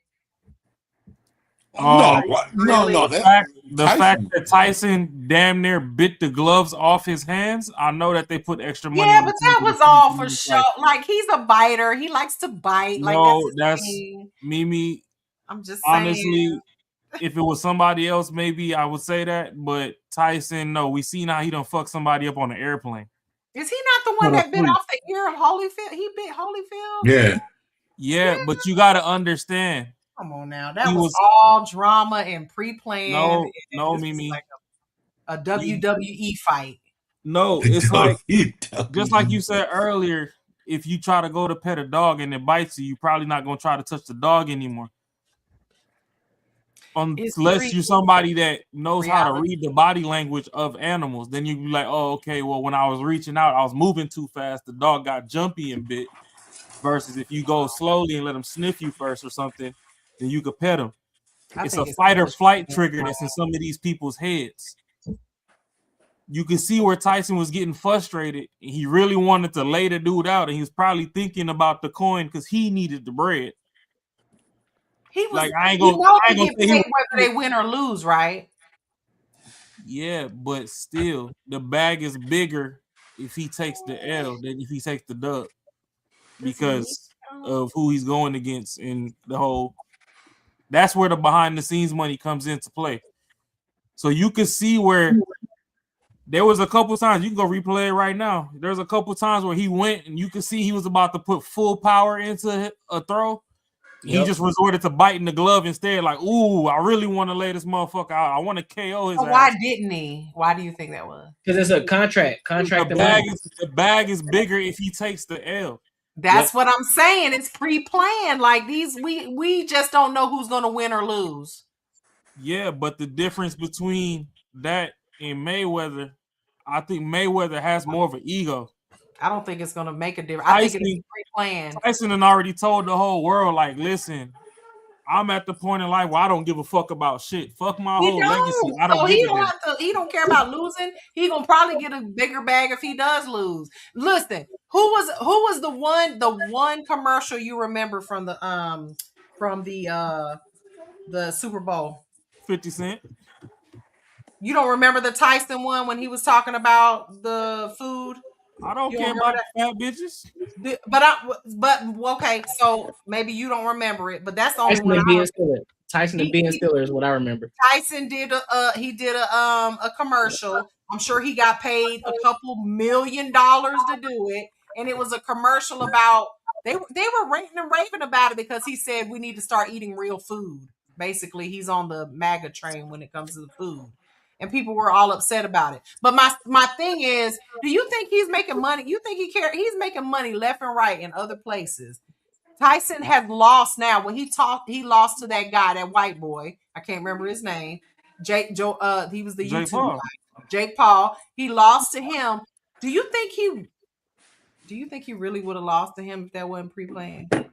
No. The fact that Tyson damn near bit the gloves off his hands, I know that they put extra money. Yeah, but that was all for show. Like, he's a biter. He likes to bite. No, like that's Mimi. I'm just honestly, saying. If it was somebody else, maybe I would say that. But Tyson, no, we seen how he done fuck somebody up on an airplane. Is he not the one that bit off the ear of Holyfield? He bit Holyfield? Yeah, but you got to understand. Come on now. That was all drama and pre-planned. No, Mimi. Like a WWE fight. No, it's like, just like you said earlier, if you try to go to pet a dog and it bites you, you're probably not going to try to touch the dog anymore. unless you're somebody that knows how to read the body language of animals. Then you be like, oh, okay, well, when I was reaching out, I was moving too fast. The dog got jumpy and bit. Versus if you go slowly and let him sniff you first or something, then you could pet him. It's a fight or flight trigger that's in some of these people's heads. You can see where Tyson was getting frustrated. He really wanted to lay the dude out, and he was probably thinking about the coin because he needed the bread. He was like, I ain't you gonna, know I they ain't gonna get say he paid was, whether they win or lose, right? yeah, but still, the bag is bigger if he takes the L than if he takes the dub because of who he's going against in the whole. That's where the behind the scenes money comes into play. So you can see where there was a couple times, you can go replay it right now. There's a couple times where he went and you can see he was about to put full power into a throw. He just resorted to biting the glove instead. Like, ooh, I really want to lay this motherfucker out. I want to KO his ass. Why didn't he? Why do you think that was? Because it's a contract. The bag is bigger if he takes the L. That's what I'm saying. It's pre-planned. Like these, we just don't know who's gonna win or lose. Yeah, but the difference between that and Mayweather, I think Mayweather has more of an ego. I don't think it's gonna make a difference. I think it's pre-planned. Tyson had already told the whole world, like, listen, I'm at the point in life where I don't give a fuck about shit. Fuck my whole legacy. I don't give a damn. He don't care about losing. He gonna probably get a bigger bag if he does lose. Listen, who was the one commercial you remember from the Super Bowl? 50 Cent. You don't remember the Tyson one when he was talking about the food? I don't care about fat bitches. But okay, so maybe you don't remember it, but that's the only one. Tyson and Ben Stiller is what I remember. Tyson did a commercial. I'm sure he got paid a couple $1 million to do it, and it was a commercial about they were ranting and raving about it because he said we need to start eating real food. Basically, he's on the MAGA train when it comes to the food. And people were all upset about it. But my thing is, do you think he's making money? You think he's making money left and right in other places? Tyson has lost now. When he lost to that guy, that white boy. I can't remember his name. He was the YouTube guy. Jake Paul. He lost to him. Do you think he really would have lost to him if that wasn't pre-planned?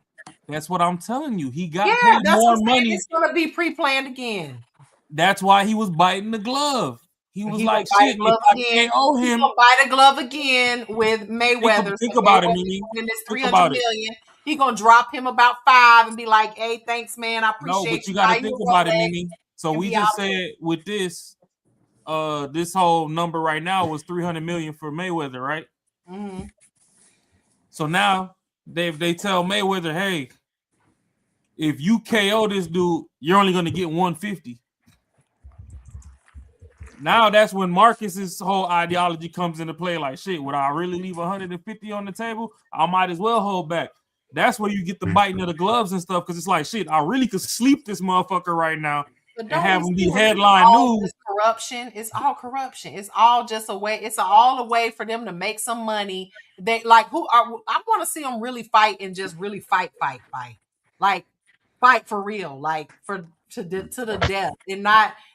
That's what I'm telling you. He got paid more money. It's gonna be pre-planned again. That's why he was biting the glove. He was like, shit, if I KO him, he's gonna bite a glove again with Mayweather. Think about it, Mimi. Win this $300 million. He gonna drop him about 5 and be like, "Hey, thanks, man. I appreciate No, but you gotta think about it, Mimi. So we just said with this whole number right now was 300 million for Mayweather, right? Mm-hmm. So now they tell Mayweather, hey, if you KO this dude, you're only gonna get 150. Now that's when Marcus's whole ideology comes into play. Like, shit, would I really leave 150 on the table? I might as well hold back. That's where you get the biting of the gloves and stuff, because it's like, shit, I really could sleep this motherfucker right now and have him be headline news. Corruption. It's all corruption. It's all just a way. It's all a way for them to make some money. They I want to see them really fight and just really fight. Like fight for real. Like to the death,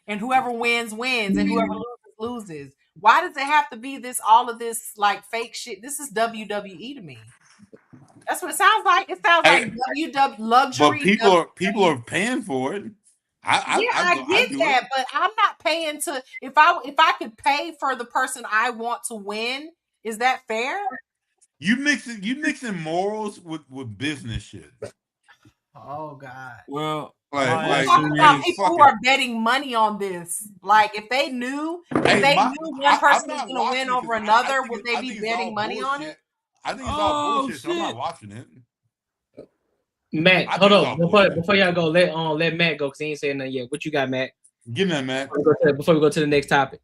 and whoever wins and whoever loses. Why does it have to be all of this like fake shit? This is WWE to me. That's what it sounds like. It sounds like WWE luxury. But people are paying for it. I get that, but I'm not paying to. If I could pay for the person I want to win, is that fair? You mixing morals with business shit. Oh God. Well, people who are betting money on this. Like, if they knew one person was going to win over another, would they be betting money on it? I think it's all bullshit. So I'm not watching it. Matt, hold on. Before y'all go, let Matt go because he ain't saying nothing yet. What you got, Matt? Give me that, Matt. Before we go to the next topic.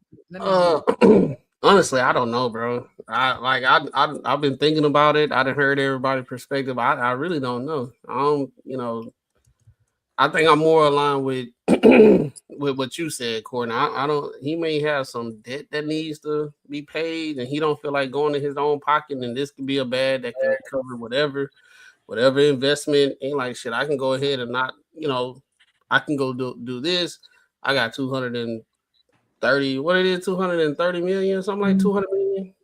Honestly, I don't know, bro. I've been thinking about it. I done heard everybody's perspective. I really don't know. I think I'm more aligned with with what you said, Courtney. I don't. He may have some debt that needs to be paid, and he don't feel like going to his own pocket. And this could be a bad that can cover whatever investment. Ain't like shit. I can go ahead and not. I can go do this. I got 230. What it is? 230 million, something like 200 million.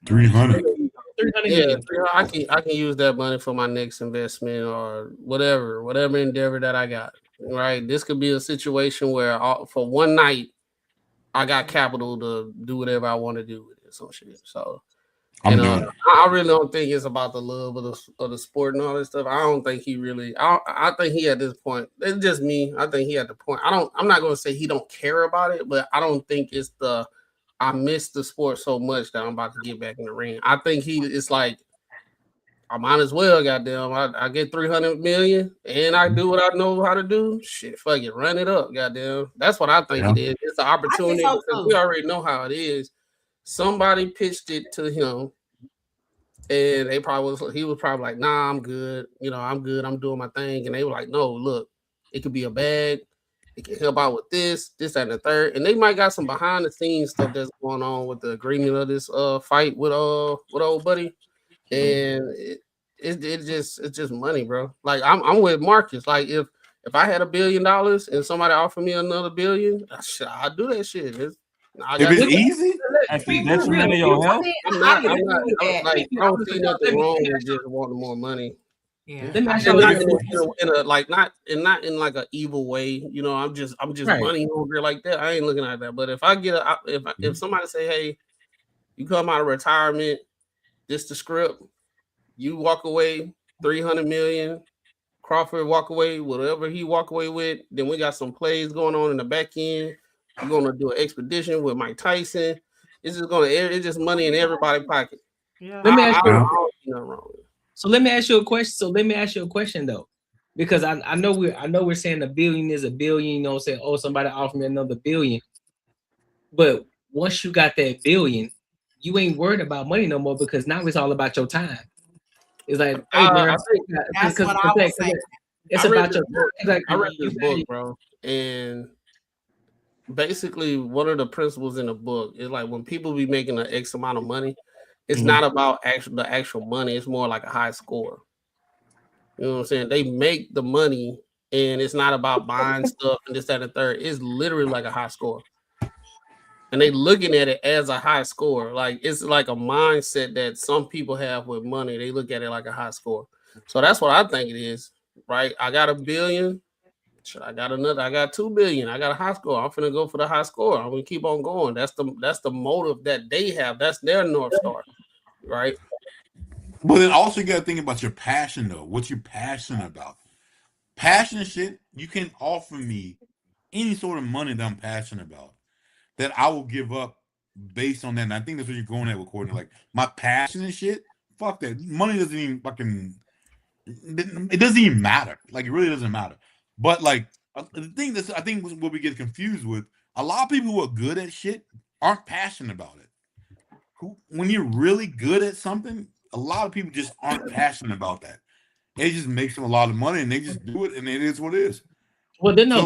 300. 300 Yeah, million. I can use that money for my next investment or whatever endeavor that I got. Right. This could be a situation where for one night I got capital to do whatever I want to do with it. Some shit. So. I'm done. I really don't think it's about the love of the sport and all this stuff. I don't think he really. I think he at this point. It's just me. I think he at the point. I'm not going to say he don't care about it, but I don't think it's the. I miss the sport so much that I'm about to get back in the ring. I think it's like I might as well. Goddamn, I get 300 million and I do what I know how to do. Shit, fuck it, run it up. Goddamn, that's what I think it is. It's an opportunity because we already know how it is. Somebody pitched it to him, and he was probably like, "Nah, I'm good. I'm good. I'm doing my thing." And they were like, "No, look, it could be a bag. It can help out with this, that, and the third." And they might got some behind the scenes stuff that's going on with the agreement of this fight with old buddy, and it's just money, bro. Like I'm with Marcus. Like if I had $1 billion and somebody offered me another $1 billion, I'd do that shit. If it's easy, if it's detrimental to your health, I don't see nothing wrong with just wanting more money. Yeah, not in like an evil way. I'm just Right. money hungry like that. I ain't looking at that. But if I get if somebody say, "Hey, you come out of retirement, this the script," you walk away 300 million. Crawford walk away, whatever he walk away with. Then we got some plays going on in the back end. We're gonna do an expedition with Mike Tyson. It's just money in everybody's pocket. Yeah. Let me ask you. I don't see nothing wrong with it. So let me ask you a question. Though, because I know we're saying $1 billion is $1 billion. Say, oh, somebody offered me another $1 billion. But once you got that $1 billion, you ain't worried about money no more because now it's all about your time. It's like, hey man, that's what I was saying. It's about your time. I read this book, bro, and basically one of the principles in the book is like when people be making an X amount of money, it's not about the actual money. It's more like a high score. You know what I'm saying? They make the money, and it's not about buying stuff and this, that, and the third. It's literally like a high score. And they looking at it as a high score. Like it's like a mindset that some people have with money. They look at it like a high score. So that's what I think it is, right? I got $1 billion. I got 2 billion. I got a high score. I'm finna go for the high score. I'm gonna keep on going. That's the motive that they have. That's their North Star, right? But then also you gotta think about your passion though. What you're passionate about. Passion shit, you can offer me any sort of money that I'm passionate about that I will give up based on that. And I think that's what you're going at with Courtney. Like my passion and shit, fuck that. Money doesn't even it doesn't even matter. Like it really doesn't matter. But like the thing that I think what we get confused with, a lot of people who are good at shit aren't passionate about it. When you're really good at something, a lot of people just aren't passionate about that. It just makes them a lot of money and they just do it and it is what it is. Well, they're no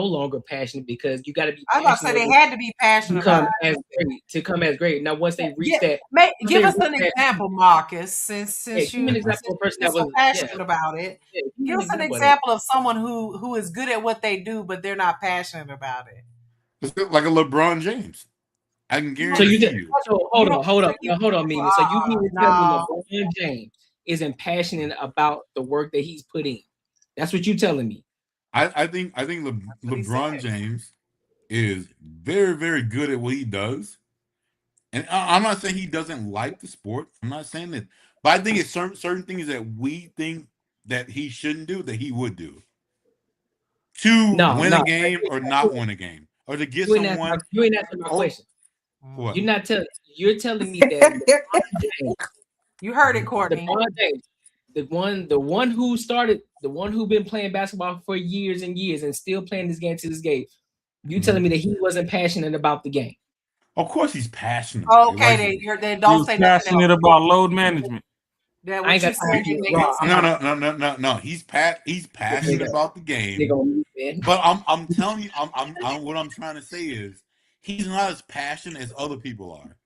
longer passionate because you got to be. I was about to say they had to be passionate about to come as great. Now, once they reach that, give us an example, Marcus. Since you're so passionate about it, give us an example of someone who is good at what they do, but they're not passionate about it. It's like a LeBron James. I can guarantee you. So hold on, Mimi. So you mean to tell me LeBron James isn't passionate about the work that he's put in? That's what you're telling me. I think LeBron James is very, very good at what he does. And I'm not saying he doesn't like the sport. I'm not saying that. But I think it's certain things that we think that he shouldn't do that he would do. To win a game or not win a game. Or to get someone. You ain't answering my question. What? You're telling me that you heard it, Courtney. The one who been playing basketball for years and years and still playing this game to this day. You telling me that he wasn't passionate about the game? Of course he's passionate. Okay, they don't say nothing passionate about load management. No. He's passionate about the game. But I'm telling you, I'm what I'm trying to say is he's not as passionate as other people are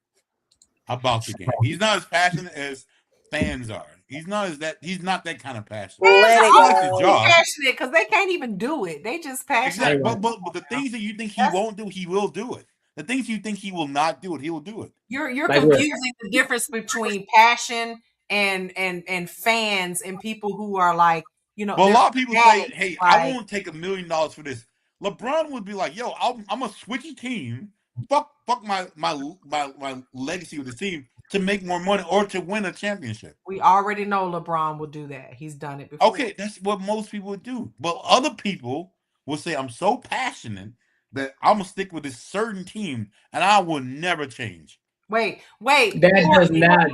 about the game. He's not as passionate as fans are. He's not that kind of passionate. Let it He likes his go. job. Passionate because they can't even do it. They just passionate. Exactly. But the things that you think he won't do, he will do it. The things you think he will not do it, he will do it. You're Like what? confusing the difference between passion and fans and people who are like, you know, But a they're lot of people say, fanatics, "Hey, like, I won't take $1 million for this." LeBron would be like, "Yo, I'm gonna switch a team, fuck my legacy with the team to make more money or to win a championship." we already know LeBron will do that. He's done it before. Okay, that's what most people would do. But other people will say, "I'm so passionate that I'm gonna stick with this certain team, and I will never change." Wait. That does not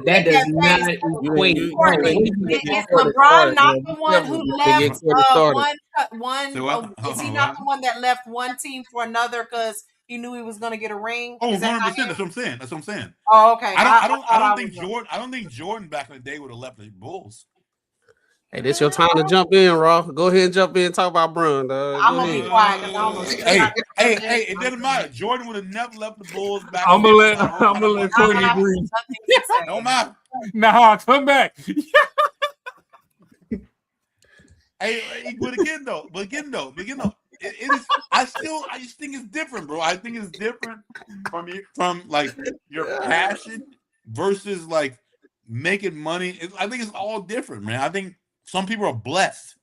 equate. Courtney, is LeBron not the one who left one? Is he not the one that left one team for another because he knew he was going to get a ring? Oh, Is that 100%. That's what I'm saying. That's what I'm saying. Oh, okay. I don't think Jordan back in the day would have left the Bulls. Hey, this your time to jump in, Raw. Go ahead and jump in and talk about Brun. I'm gonna be quiet because I don't know. Hey, it doesn't matter. Jordan would have never left the Bulls back. I'm gonna let Courtney agree. No matter. Nah, come back. Hey, but again though, it is. I just think it's different, bro. I think it's different from like your passion versus like making money. I think it's all different, man. I think some people are blessed.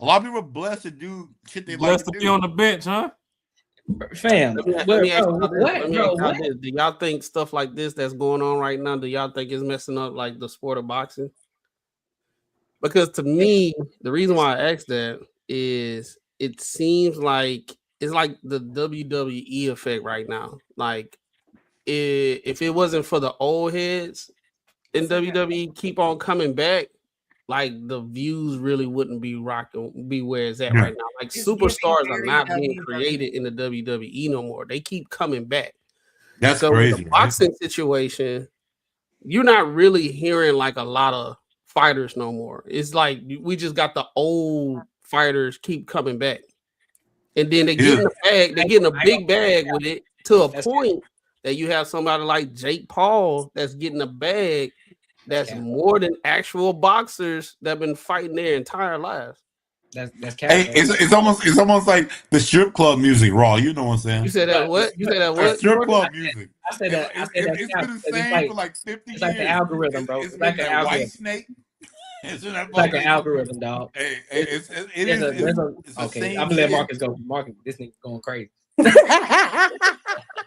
A lot of people are blessed to do shit they Blessed like to do. be on the bench, huh? Fam, let me ask y'all this. Do y'all think stuff like this that's going on right now, do y'all think is messing up like the sport of boxing? Because to me, the reason why I asked that is it seems like it's like the WWE effect right now. Like if it wasn't for the old heads in WWE keep on coming back, like the views really wouldn't be where it's at right now. Like superstars are not being created in the WWE no more. They keep coming back. That's so crazy. With the boxing situation, you're not really hearing like a lot of fighters no more. It's like we just got the old fighters keep coming back, and then they get in the bag. They're getting a big bag with it to a point that you have somebody like Jake Paul that's getting a bag. That's more than actual boxers that have been fighting their entire lives. That's hey, it's almost like the strip club music, Raw. You know what I'm saying? You said that what? You said that what? Strip club music. I said that. It's been the same for like 50 years. It's like the algorithm, bro. It's like that white snake. It's like an algorithm, dog. Hey, it's okay. I'm gonna let Marcus go. Marcus, this nigga going crazy.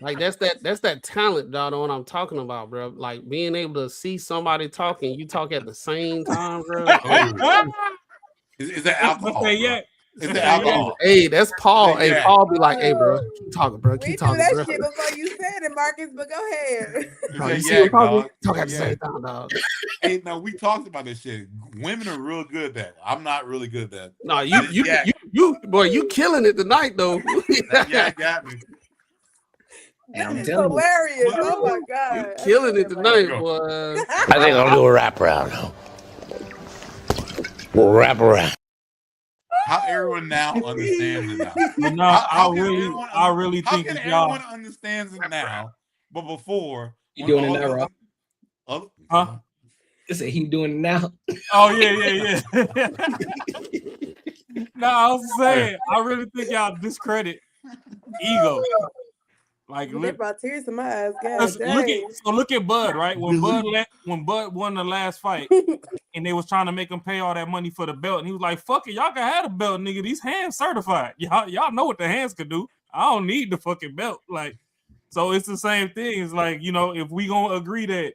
Like that's that talent, dog. On what I'm talking about, bro. Like being able to see somebody talking, you talk at the same time, bro. Is that alcohol? Yeah. Is that alcohol? Hey, that's Paul. Hey, Paul be like, hey, bro, keep talking, bro. Keep talking, that bro. shit before you said it, Marcus. But go ahead. You see what Paul talk at the same time, dog. Hey, no, we talked about this shit. Women are real good at that. I'm not really good at that. No, you, boy, you killing it tonight, though. Yeah, got me. This is hilarious. Oh my god. Killing it tonight, boy. I think I'll do a wrap around now. We'll wrap around. How everyone now understands it now. No, I really think that y'all everyone understands it now, but before you doing it now, Rob? Huh? Is it he doing it now? Oh yeah. No, I was saying, I really think y'all discredit ego. Like They brought tears to my eyes. God, look at Bud, right? When Bud won the last fight, and they was trying to make him pay all that money for the belt, and he was like, "Fuck it, y'all can have the belt, nigga. These hands certified. Y'all know what the hands can do. I don't need the fucking belt." Like, so it's the same thing. It's like, you know, if we gonna agree that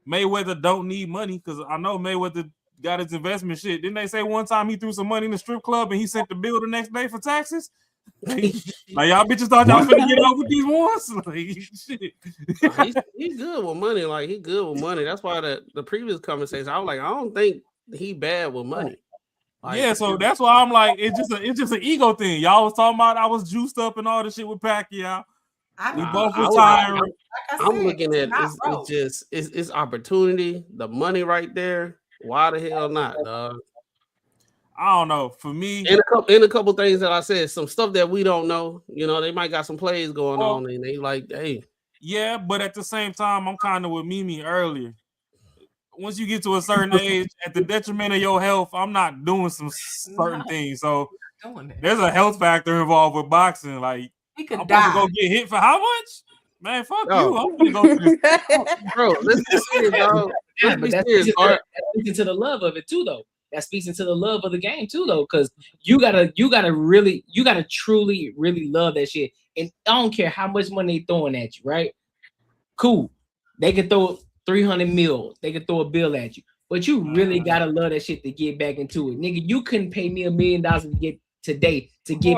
Mayweather don't need money, because I know Mayweather got his investment shit. Didn't they say one time he threw some money in the strip club and he sent the bill the next day for taxes? Like y'all bitches thought y'all finna get off with these ones. Like, shit. He's good with money. Like he good with money. That's why the previous conversation, I was like, I don't think he bad with money. Like, yeah, so that's why I'm like, it's just an ego thing. Y'all was talking about I was juiced up and all this shit with Pacquiao. We both retired. I'm looking at it's opportunity, the money right there. Why the hell not, dog? I don't know. For me, in a couple things that I said, some stuff that we don't know. You know, they might got some plays going on, and they like, hey, yeah. But at the same time, I'm kind of with Mimi earlier. once you get to a certain age, at the detriment of your health, I'm not doing some certain things. So there's a health factor involved with boxing. Like, we could I'm supposed to die. go get hit for how much? Man, fuck No. you. I'm gonna go to this. Bro, let's be serious, dog. Yeah, Let's but be that serious, speaks, Art. that speaks into the love of it too, though. That speaks into the love of the game too, though, because you gotta truly, really love that shit. And I don't care how much money they throwing at you, right? Cool. They can throw 300 mil. They can throw a bill at you, but you really gotta love that shit to get back into it, nigga. You couldn't pay me $1 million to get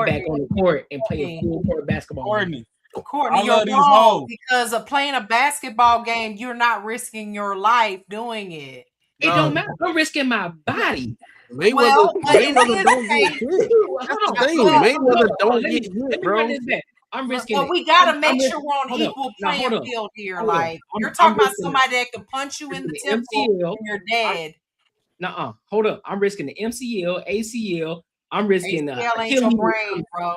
back on the court and play a full court basketball game. Courtney, you're wrong because of playing a basketball game, you're not risking your life doing it. It don't matter. I'm risking my body. Mayweather don't get hit. That's the thing. Mayweather don't get hit, bro. I'm risking but it. we gotta I'm make risking- sure we're on hold up. equal Now, playing hold up. field here. Hold up. Like you're I'm talking about risking somebody that could punch you in the temple MCL. and you're dead. Nuh-uh. Hold up. I'm risking the MCL, ACL. I'm risking ACL ain't your brain, bro.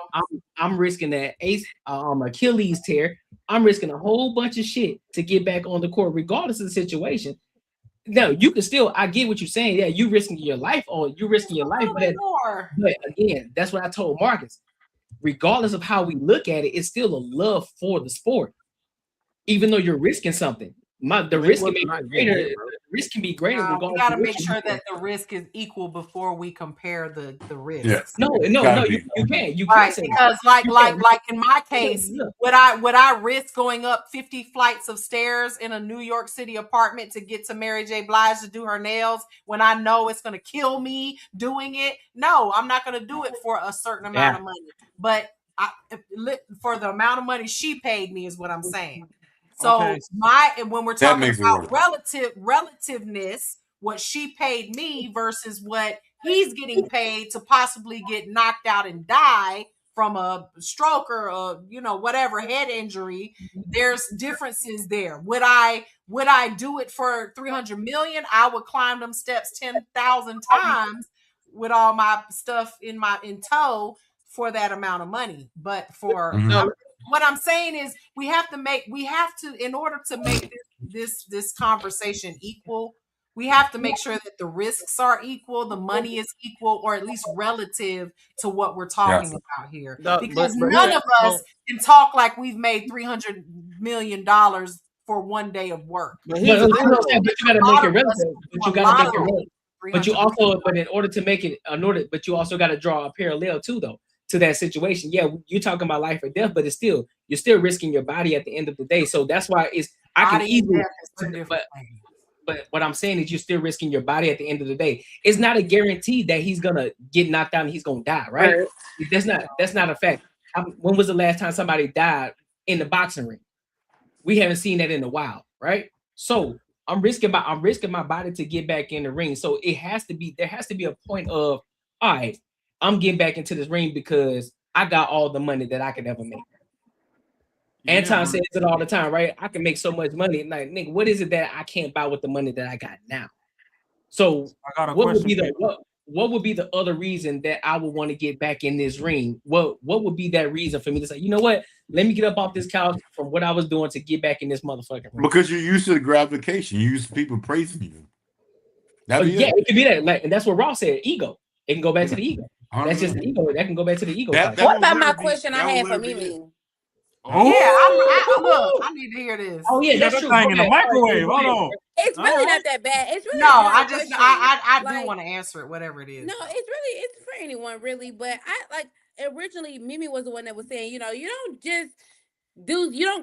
I'm risking that Achilles tear. I'm risking a whole bunch of shit to get back on the court, regardless of the situation. No, you can still. I get what you're saying. Yeah, you risking your life on. You risking your life, but again, that's what I told Marcus. Regardless of how we look at it, it's still a love for the sport, even though you're risking something. The risk can be greater. The risk can be greater. We got to make sure that the risk is equal before we compare the risks. Yeah. No, you can't. You right, can't because like in my case, would I risk going up 50 flights of stairs in a New York City apartment to get to Mary J. Blige to do her nails when I know it's going to kill me doing it? No, I'm not going to do it for a certain amount of money. But for the amount of money she paid me is what I'm saying. So when we're talking about relativeness, what she paid me versus what he's getting paid to possibly get knocked out and die from a stroke or whatever head injury, there's differences there. Would I do it for 300 million? I would climb them steps 10,000 times with all my stuff in tow for that amount of money. But for what I'm saying is we have to in order to make this conversation equal, we have to make sure that the risks are equal, the money is equal, or at least relative to what we're talking about here. Because none of us can talk like we've made $300 million for one day of work. But you gotta make it relative. But in order to make it, but you also got to draw a parallel too, though, to that situation. Yeah, you're talking about life or death, but you're still risking your body at the end of the day. So that's why I can easily. But what I'm saying is you're still risking your body at the end of the day. It's not a guarantee that he's gonna get knocked out and he's gonna die, right? That's not a fact. When was the last time somebody died in the boxing ring? We haven't seen that in a while, right? So I'm risking my body to get back in the ring. So there has to be a point of, all right, I'm getting back into this ring because I got all the money that I could ever make. Anton says it all the time, right? I can make so much money. Like, nigga, what is it that I can't buy with the money that I got now? So what would be the other reason that I would want to get back in this ring? What would be that reason for me to say, you know what? Let me get up off this couch from what I was doing to get back in this motherfucking ring. Because you're used to the gratification. You're used to people praising you. It could be that. Like, and that's what Ross said. Ego. It can go back to the ego. That's just the ego. That can go back to the ego. What about my question I had for Mimi? I need to hear this. Oh yeah, that's true. In the microwave. Hold on. It's really not that bad. It's really I do want to answer it, whatever it is. No, it's for anyone really. But originally Mimi was the one that was saying, you don't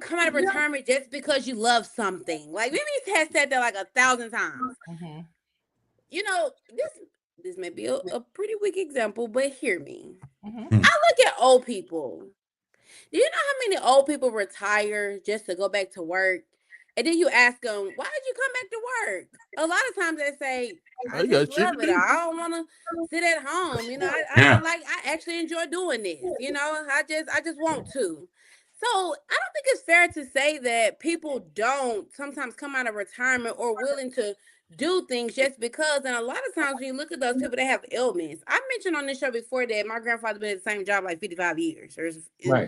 come out of retirement just because you love something. Like Mimi has said that like 1,000 times. Mm-hmm. This may be a pretty weak example, but hear me. Mm-hmm. I look at old people. Do you know how many old people retire just to go back to work? And then you ask them, why did you come back to work? A lot of times they say, I just love it. I don't want to sit at home. I actually enjoy doing this. I just want to. So I don't think it's fair to say that people don't sometimes come out of retirement or willing to do things just because. And a lot of times when you look at those people that have ailments, I mentioned on this show before that my grandfather been at the same job like 55 years or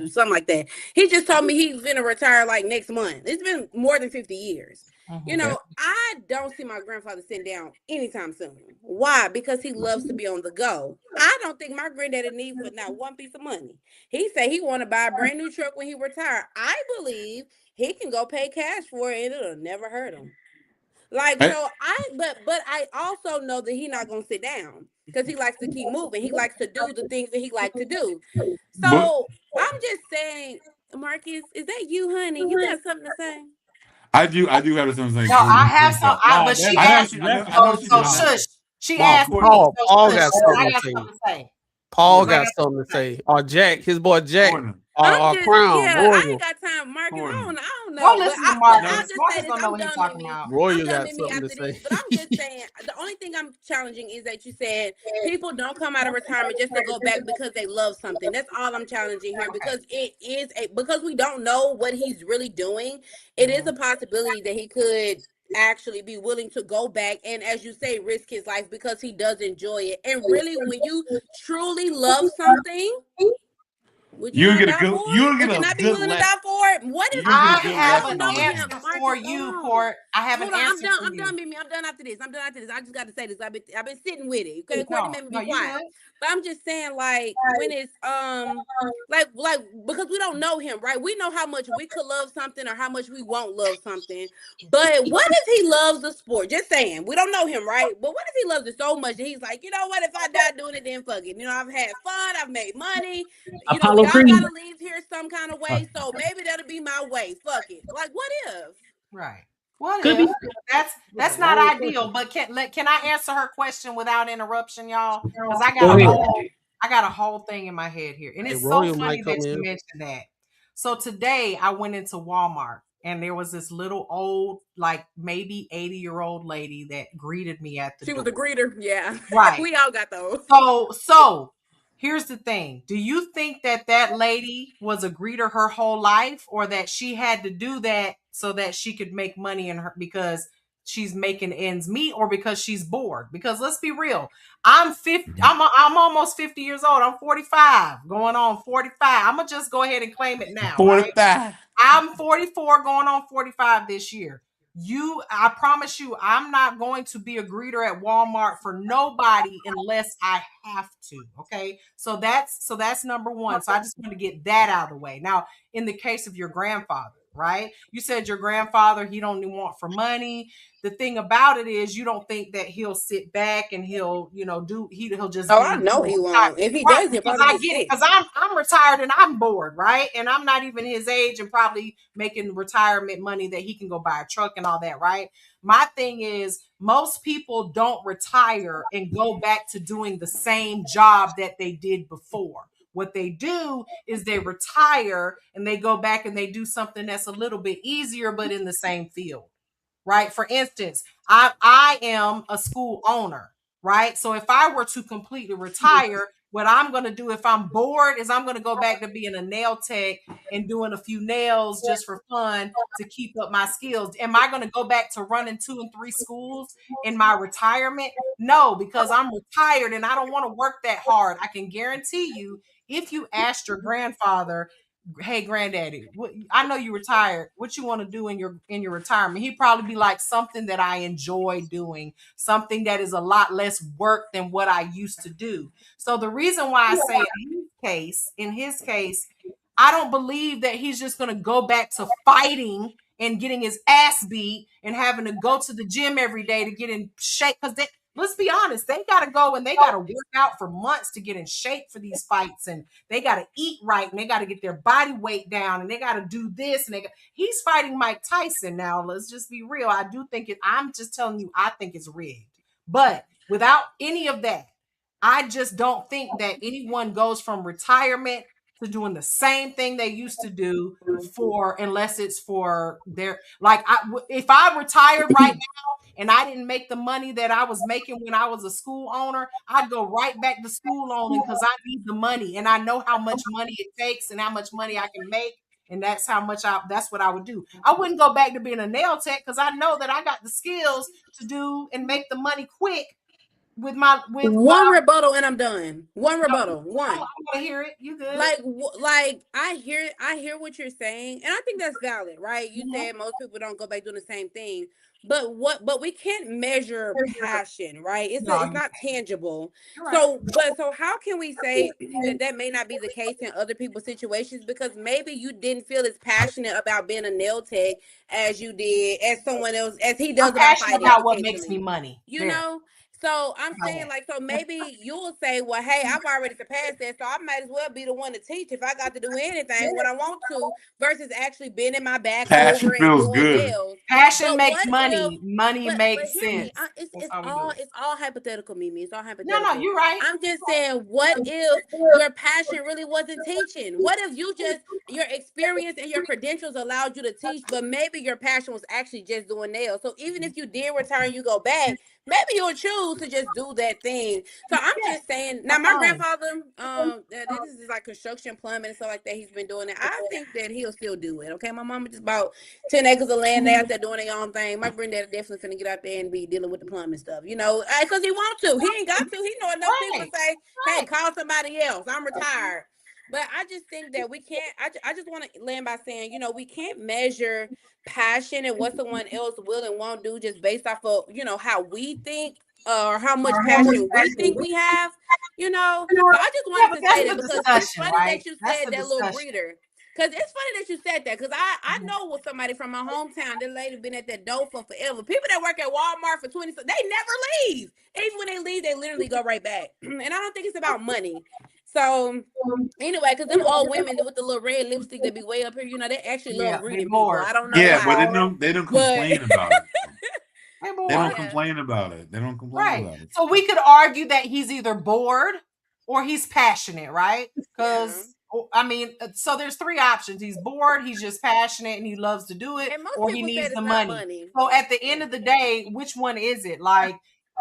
something like that. He just told me he's gonna retire like next month. It's been more than 50 years. You know, I don't see my grandfather sitting down anytime soon. Why? Because he loves to be on the go. I don't think my granddaddy needs for not one piece of money. He said he want to buy a brand new truck when he retire. I believe he can go pay cash for it and it'll never hurt him. Like, so but I also know that he's not gonna sit down because he likes to keep moving. He likes to do the things that he likes to do. So I'm just saying, Marcus, is that you, honey? You got something to say? I do have something. No, I have some. But she asked. I know she so does. shush. She Wow, asked me. Paul So got shush. something I to got say. something to say. Paul got something to say. Or Jack, his boy Jack, or Crown, I Royal. ain't got time, Marcus. I don't know. Go listen to Marcus. I'll just Marcus say this. don't know I'm what he's done, talking Mimi. about. Royal I'm got done, Mimi, something to after say. this. But I'm just saying, the only thing I'm challenging is that you said people don't come out of retirement just to go back because they love something. That's all I'm challenging here, because it is because we don't know what he's really doing. It is a possibility that he could actually be willing to go back and, as you say, risk his life because he does enjoy it. And really, when you truly love something, would you not die for it? Would you not be willing to die for it? What if I you have don't an know him, answer Marcus? for you, Court. I have an answer for I'm you. done, Mimi. I'm done after this. I just got to say this. I've been sitting with it. Okay, Courtney made me be quiet. But I'm just saying, like, when it's like because we don't know him, right? We know how much we could love something or how much we won't love something. But what if he loves the sport? Just saying, we don't know him, right? But what if he loves it so much that he's like, you know what? If I die doing it, then fuck it. You know, I've had fun. I've made money. You know, Apollo y'all Creed. gotta leave here some kind of way. So maybe that'll be my way. Fuck it. Like, what if? Right. What Could if? be. That's not ideal. But can I answer her question without interruption, y'all? Because I Go ahead. got a whole thing in my head here, and it's so Royal funny might come that you in. mentioned that. So today I went into Walmart, and there was this little old, like maybe 80-year-old lady that greeted me at the door. She was a greeter. Yeah. Right. We all got those. So here's the thing. Do you think that lady was a greeter her whole life, or that she had to do that so that she could make money in her because she's making ends meet, or because she's bored? Because let's be real. I'm almost 50 years old. I'm 45, going on 45. I'm going to just go ahead and claim it now. 45. Right? I'm 44, going on 45 this year. I promise you, I'm not going to be a greeter at Walmart for nobody unless I have to. Okay. So that's number one. So I just want to get that out of the way. Now, in the case of your grandfather, right? You said your grandfather, he don't want for money. The thing about it is, you don't think that he'll sit back and he'll just. Oh, I know he won't. If he does, he'll probably I get get it, sick. because I'm retired and I'm bored, right? And I'm not even his age and probably making retirement money that he can go buy a truck and all that, right? My thing is, most people don't retire and go back to doing the same job that they did before. What they do is they retire and they go back and they do something that's a little bit easier, but in the same field, right? For instance, I am a school owner, right? So if I were to completely retire, what I'm going to do if I'm bored is I'm going to go back to being a nail tech and doing a few nails just for fun to keep up my skills. Am I going to go back to running 2 and 3 schools in my retirement? No, because I'm retired and I don't want to work that hard. I can guarantee you, if you asked your grandfather, hey granddaddy, I know you retired, what you want to do in your retirement, he'd probably be like, something that I enjoy doing, something that is a lot less work than what I used to do. So the reason why I say in his case, I don't believe that he's just going to go back to fighting and getting his ass beat and having to go to the gym every day to get in shape. Because let's be honest, they got to go and they got to work out for months to get in shape for these fights, and they got to eat right, and they got to get their body weight down, and they got to do this, and he's fighting Mike Tyson now. Let's just be real. I do think I'm just telling you, I think it's rigged. But without any of that, I just don't think that anyone goes from retirement to doing the same thing they used to do unless it's for their, like, if I retired right now and I didn't make the money that I was making when I was a school owner, I'd go right back to school owning, because I need the money and I know how much money it takes and how much money I can make. and that's how much that's what I would do. I wouldn't go back to being a nail tech because I know that I got the skills to do and make the money quick with one rebuttal and I'm done. One rebuttal. One. I want to hear it. You good? Like I hear what you're saying, and I think that's valid, right? You said most people don't go back doing the same thing, but we can't measure passion, right? It's not tangible. Right. So how can we say that may not be the case in other people's situations? Because maybe you didn't feel as passionate about being a nail tech as you did as someone else, as he does about fighting. About what makes me money, you know. So I'm saying, like, so maybe you'll say, well, hey, I've already surpassed that, so I might as well be the one to teach if I got to do anything when I want to, versus actually being in my back Passion over and feels doing good. nails. Passion makes money. Money makes But hear me, sense. it's all hypothetical, Mimi. It's all hypothetical. No, you're right. I'm just saying, what if your passion really wasn't teaching? What if your experience and your credentials allowed you to teach, but maybe your passion was actually just doing nails? So even if you did return, you go back, maybe you'll choose to just do that thing. So I'm just saying. Now, my grandfather, this is like construction, plumbing, and stuff like that. He's been doing it. I think that he'll still do it. Okay, my mama just bought 10 acres of land out there doing their own thing. My granddad definitely finna get out there and be dealing with the plumbing stuff, because he wants to. He ain't got to. He know enough people to say, hey, call somebody else. I'm retired. But I just think that we can't. I just want to land by saying, we can't measure passion and what someone else will and won't do just based off of how we think or how much passion we think we have. So I just wanted to say that because it's funny that you said that little breeder. Because it's funny that you said that, because I know with somebody from my hometown, that lady been at that door for forever. People that work at Walmart for 20, they never leave. Even when they leave, they literally go right back. And I don't think it's about money. So anyway, because them old women with the little red lipstick that be way up here, they actually love reading people. I don't know why. But they don't complain about it. They don't complain about it. They don't complain about it. So we could argue that he's either bored or he's passionate, right? Because I mean, so there's three options. He's bored, he's just passionate, and he loves to do it, or he needs the money. So at the end of the day, which one is it? Like,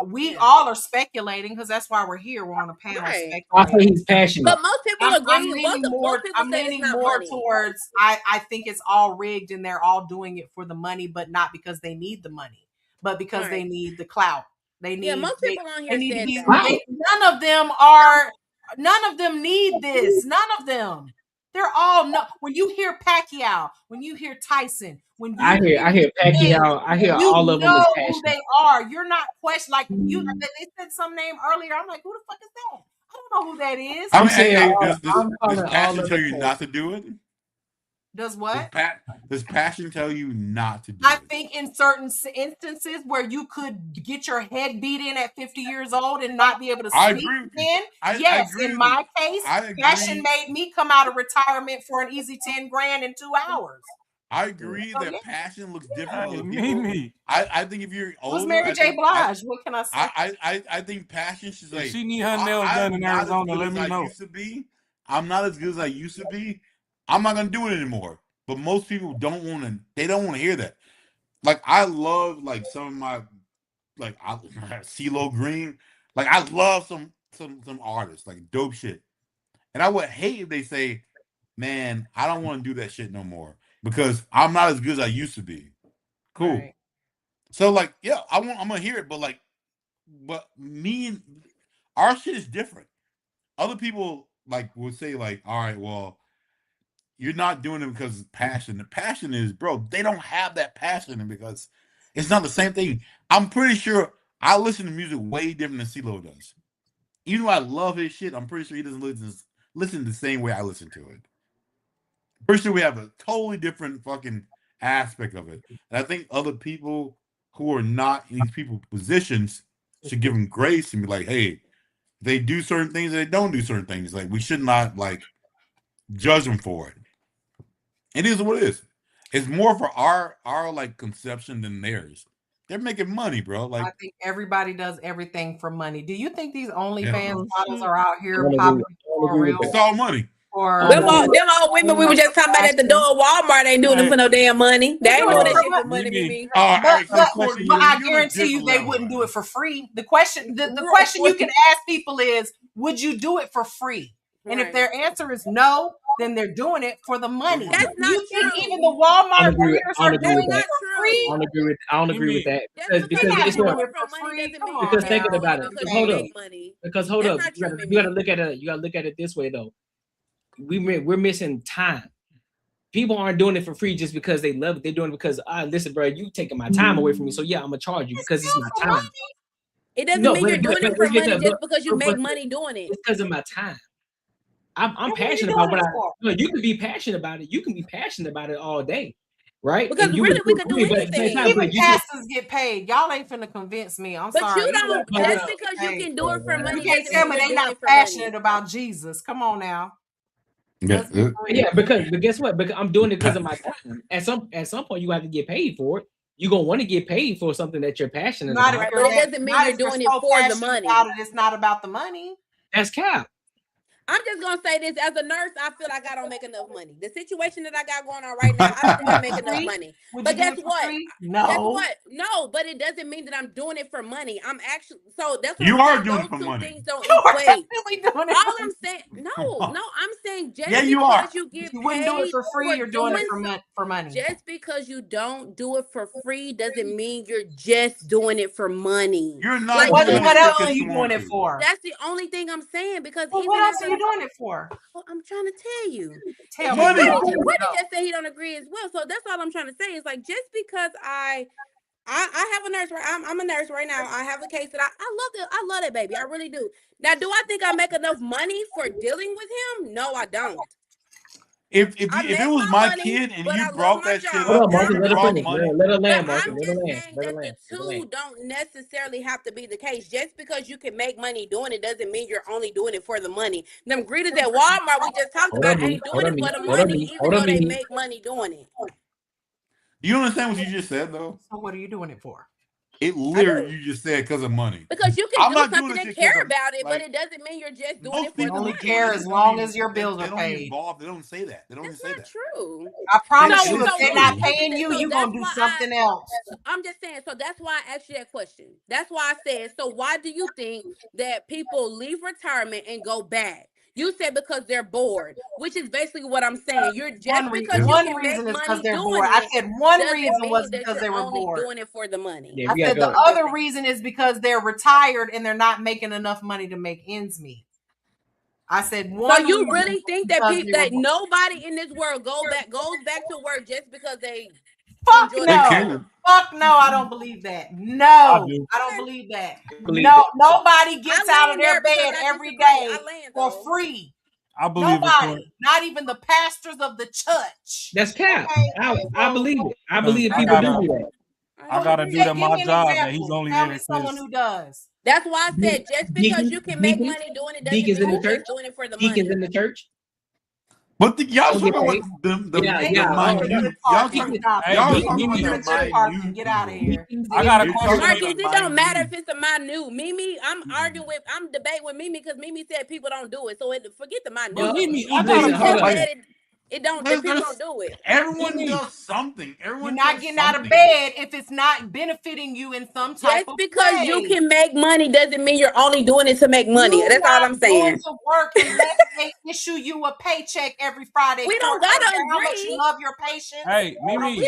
we all are speculating because that's why we're here. We're on a panel speculating. I think he's passionate. But most people agree. I'm leaning more towards I think it's all rigged and they're all doing it for the money, but not because they need the money, but because they need the clout. They need. Most people on here said that. None of them need this. None of them. They're all when you hear Pacquiao, when you hear Tyson, when you I hear Pacquiao, I hear all of them is passionate. Who they are. You're not questioning. Like they said some name earlier. I'm like, who the fuck is that? I don't know who that is. I'm saying, does passion tell you not to do it? Does what? Does passion tell you not to do it? I think in certain instances where you could get your head beat in at 50 years old and not be able to sleep again. Yes, in my case, passion made me come out of retirement for an easy 10 grand in 2 hours. I agree that passion looks different for people. I think if you're older, who's Mary J. Blige? What can I say? I think passion should say, she need her nails done in Arizona. Let me know. I'm not as good as I used to be. I'm not gonna do it anymore. But most people don't want to. They don't want to hear that. Like, I love some of my CeeLo Green. Like, I love some artists, like dope shit. And I would hate if they say, "Man, I don't want to do that shit no more because I'm not as good as I used to be." Cool. Right. So I'm gonna hear it, but me and our shit is different. Other people would say all right, well, you're not doing it because it's passion. The passion is, bro, they don't have that passion because it's not the same thing. I'm pretty sure I listen to music way different than CeeLo does. Even though I love his shit, I'm pretty sure he doesn't listen the same way I listen to it. Pretty sure we have a totally different fucking aspect of it. And I think other people who are not in these people's positions should give them grace and be like, hey, they do certain things and they don't do certain things. Like, we should not judge them for it. It is what it is. It's more for our conception than theirs. They're making money, bro. I think everybody does everything for money. Do you think these OnlyFans models are out here popping for real? It's all money. Or them old women we were just talking about at the door of Walmart ain't doing it for no damn money. They ain't doing that shit for money, Mimi. But I guarantee you they wouldn't do it for free. The question you can ask people is, would you do it for free? And if their answer is no, then they're doing it for the money. That's not You think true. even the Walmart workers I are don't agree doing with it that. for free? I don't agree with that because They're not guess doing what? it for free. Come on Because now. thinking about it. Because hold up. Make money. Because hold That's up. not true, You gotta look at it. You gotta look at it this way though. We're missing time. People aren't doing it for free just because they love it. They're doing it because listen, bro, you taking my time away from me. So yeah, I'm gonna charge you because it's my time. It doesn't mean you're doing it for money just because you make money doing it. It's because of my time. I'm passionate about what you can be passionate about it. You can be passionate about it all day, right? Because really we could do anything. Even pastors get paid. Y'all ain't finna convince me. I'm sorry. You don't. Just because you can do it for money, you can't tell me they not passionate about Jesus. Come on now. But guess what? Because I'm doing it because of my time. At some point, you have to get paid for it. You're gonna want to get paid for something that you're passionate about. But it doesn't mean you're doing it for the money. It's not about the money. That's cap. I'm just gonna say this: as a nurse, I feel like I don't make enough money. The situation that I got going on right now, I don't think I make enough money. But guess what? No. Guess what? No, but it doesn't mean that I'm doing it for money. I'm actually that's what you I'm are doing it for those two money. things don't you equate. Doing it all I'm saying, I'm saying just yeah, you because are. you get you wouldn't do it for free. You're doing it for money. Just because you don't do it for free doesn't mean you're just doing it for money. You're not. What else are you doing it for? That's the only thing I'm saying because what else are you doing it for? Well, I'm trying to tell you. Tell me. Money. What did just say he don't agree as well? So that's all I'm trying to say. Is like just because I have a nurse. I'm a nurse right now. I have a case that I love that baby. I really do. Now, do I think I make enough money for dealing with him? No, I don't. If it was my kid and you brought that shit up, Marcus, you let brought her money. let her land, Marcus. I'm just saying that the two don't necessarily have to be the case. Just because you can make money doing it doesn't mean you're only doing it for the money. Them greeters at Walmart we just talked about ain't doing it for the money, even though they make money doing it. Do you understand what you just said, though? So what are you doing it for? It literally you just said because of money. Because you can do something and care about it, but it doesn't mean you're just doing it for the money. Care as long as your bills are paid. They don't say that. They don't even say that. True. I promise you, if they're not paying you, you're gonna do something else. I'm just saying. So that's why I asked you that question. That's why I said. So why do you think that people leave retirement and go back? You said because they're bored, which is basically what I'm saying. You're just because one reason is because they're bored. I said one reason was because they were bored. Doing it for the money. Yeah, I said the other reason is because they're retired and they're not making enough money to make ends meet. I said one. So you really think that that nobody in this world goes back to work just because they Fuck no. Fuck no, I don't believe that. No, I don't believe that. Nobody gets out of their bed every day for free. I believe nobody, not even the pastors of the church. That's cap. Okay? I believe it. I believe people do that. I got a dude at my job that he's only Tell there. me someone who does. That's why I said just because you can make money doing it doesn't mean you're just doing it for the money. Deacons in the church. But y'all talking about the minute. Y'all talking about minute. Get out of here. I got a question. Marcus, it don't matter if it's a minute. Mimi, I'm debating with Mimi because Mimi said people don't do it. So forget the minute. Well, Mimi, I got a question. It don't. People don't do it. Everyone does something. You're not getting out of bed if it's not benefiting you in some type of way. Just because you can make money doesn't mean you're only doing it to make money. That's all I'm saying. Going to work unless they issue you a paycheck every Friday. We don't gotta agree. How much you love your patients. Hey, Mimi.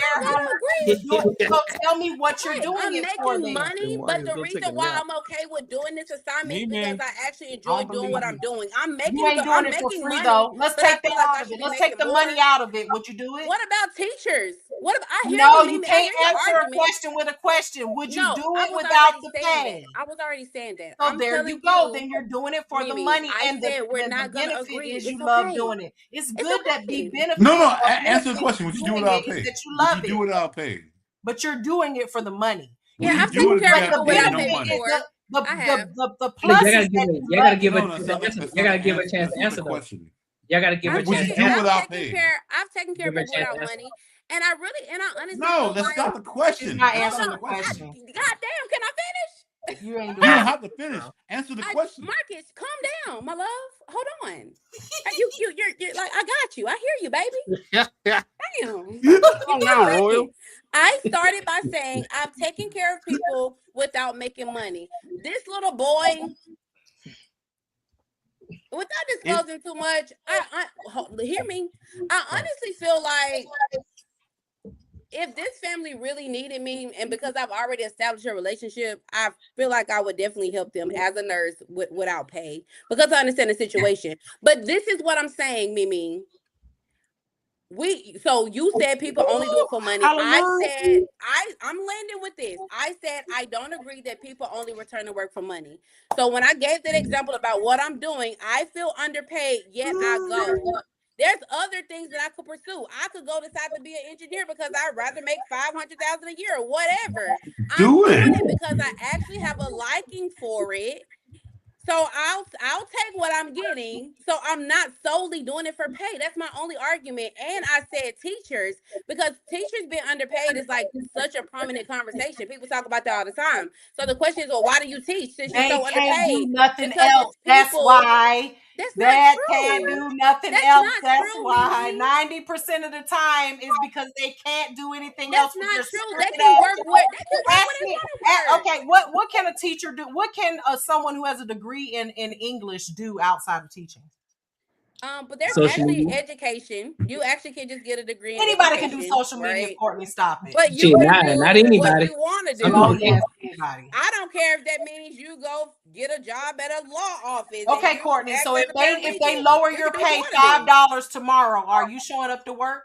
So tell me what you're doing. I'm making money, but the reason why I'm okay with doing this assignment is because I actually enjoy doing what I'm doing. I'm making. You ain't doing it for free though. Let's take that out of it. Let's take the money out of it. Would you do it? What about teachers? What if I hear you can't answer a question with a question. Would you do it without the pay? I was already saying that. So there you go. Then you're doing it for the money, and the benefit is you love doing it. It's good that be benefit. No. Answer the question. Would you do it without pay? That you love it. Do it without pay. But you're doing it for the money. Yeah, I'm taking care of the benefit. The plus is that you gotta give a chance to answer the question. You gotta give a chance to answer. I've taken care of it without money, and I honestly. No, that's not the question. Not answering the question. God damn, can I finish? You ain't doing You don't have to finish. Answer the question. Marcus, calm down, my love. Hold on. You're like, I got you. I hear you, baby. Damn. Calm down, Royal. I started by saying I'm taking care of people without making money. This little boy, without disclosing too much, hear me. I honestly feel like if this family really needed me, and because I've already established a relationship, I feel like I would definitely help them as a nurse without pay, because I understand the situation. But this is what I'm saying, Mimi. So you said people only do it for money. I said I'm landing with this. I said I don't agree that people only return to work for money. So when I gave that example about what I'm doing, I feel underpaid, yet I go. There's other things that I could pursue. I could go decide to be an engineer because I'd rather make $500,000 a year or whatever. I'm doing it because I actually have a liking for it. So I'll take what I'm getting. So I'm not solely doing it for pay. That's my only argument. And I said teachers, because teachers being underpaid is like such a prominent conversation. People talk about that all the time. So the question is, well, why do you teach since you're so underpaid? Can't do nothing because else. That's why. That's that not true. can't do nothing That's else. not That's true, why. Mimi. 90% of the time is because they can't do anything That's else. not true. They can work where they want to work. Okay, what can a teacher do? What can someone who has a degree in English do outside of teaching? But there's Social actually media. education. You actually can just get a degree in Anybody education, can do social media, right? Courtney, stop it. But you can do not anybody. what you want to do. Oh, yes, anybody. I don't care if that means you go get a job at a law office. Okay, Courtney, so if they lower your pay $5 tomorrow, are you showing up to work?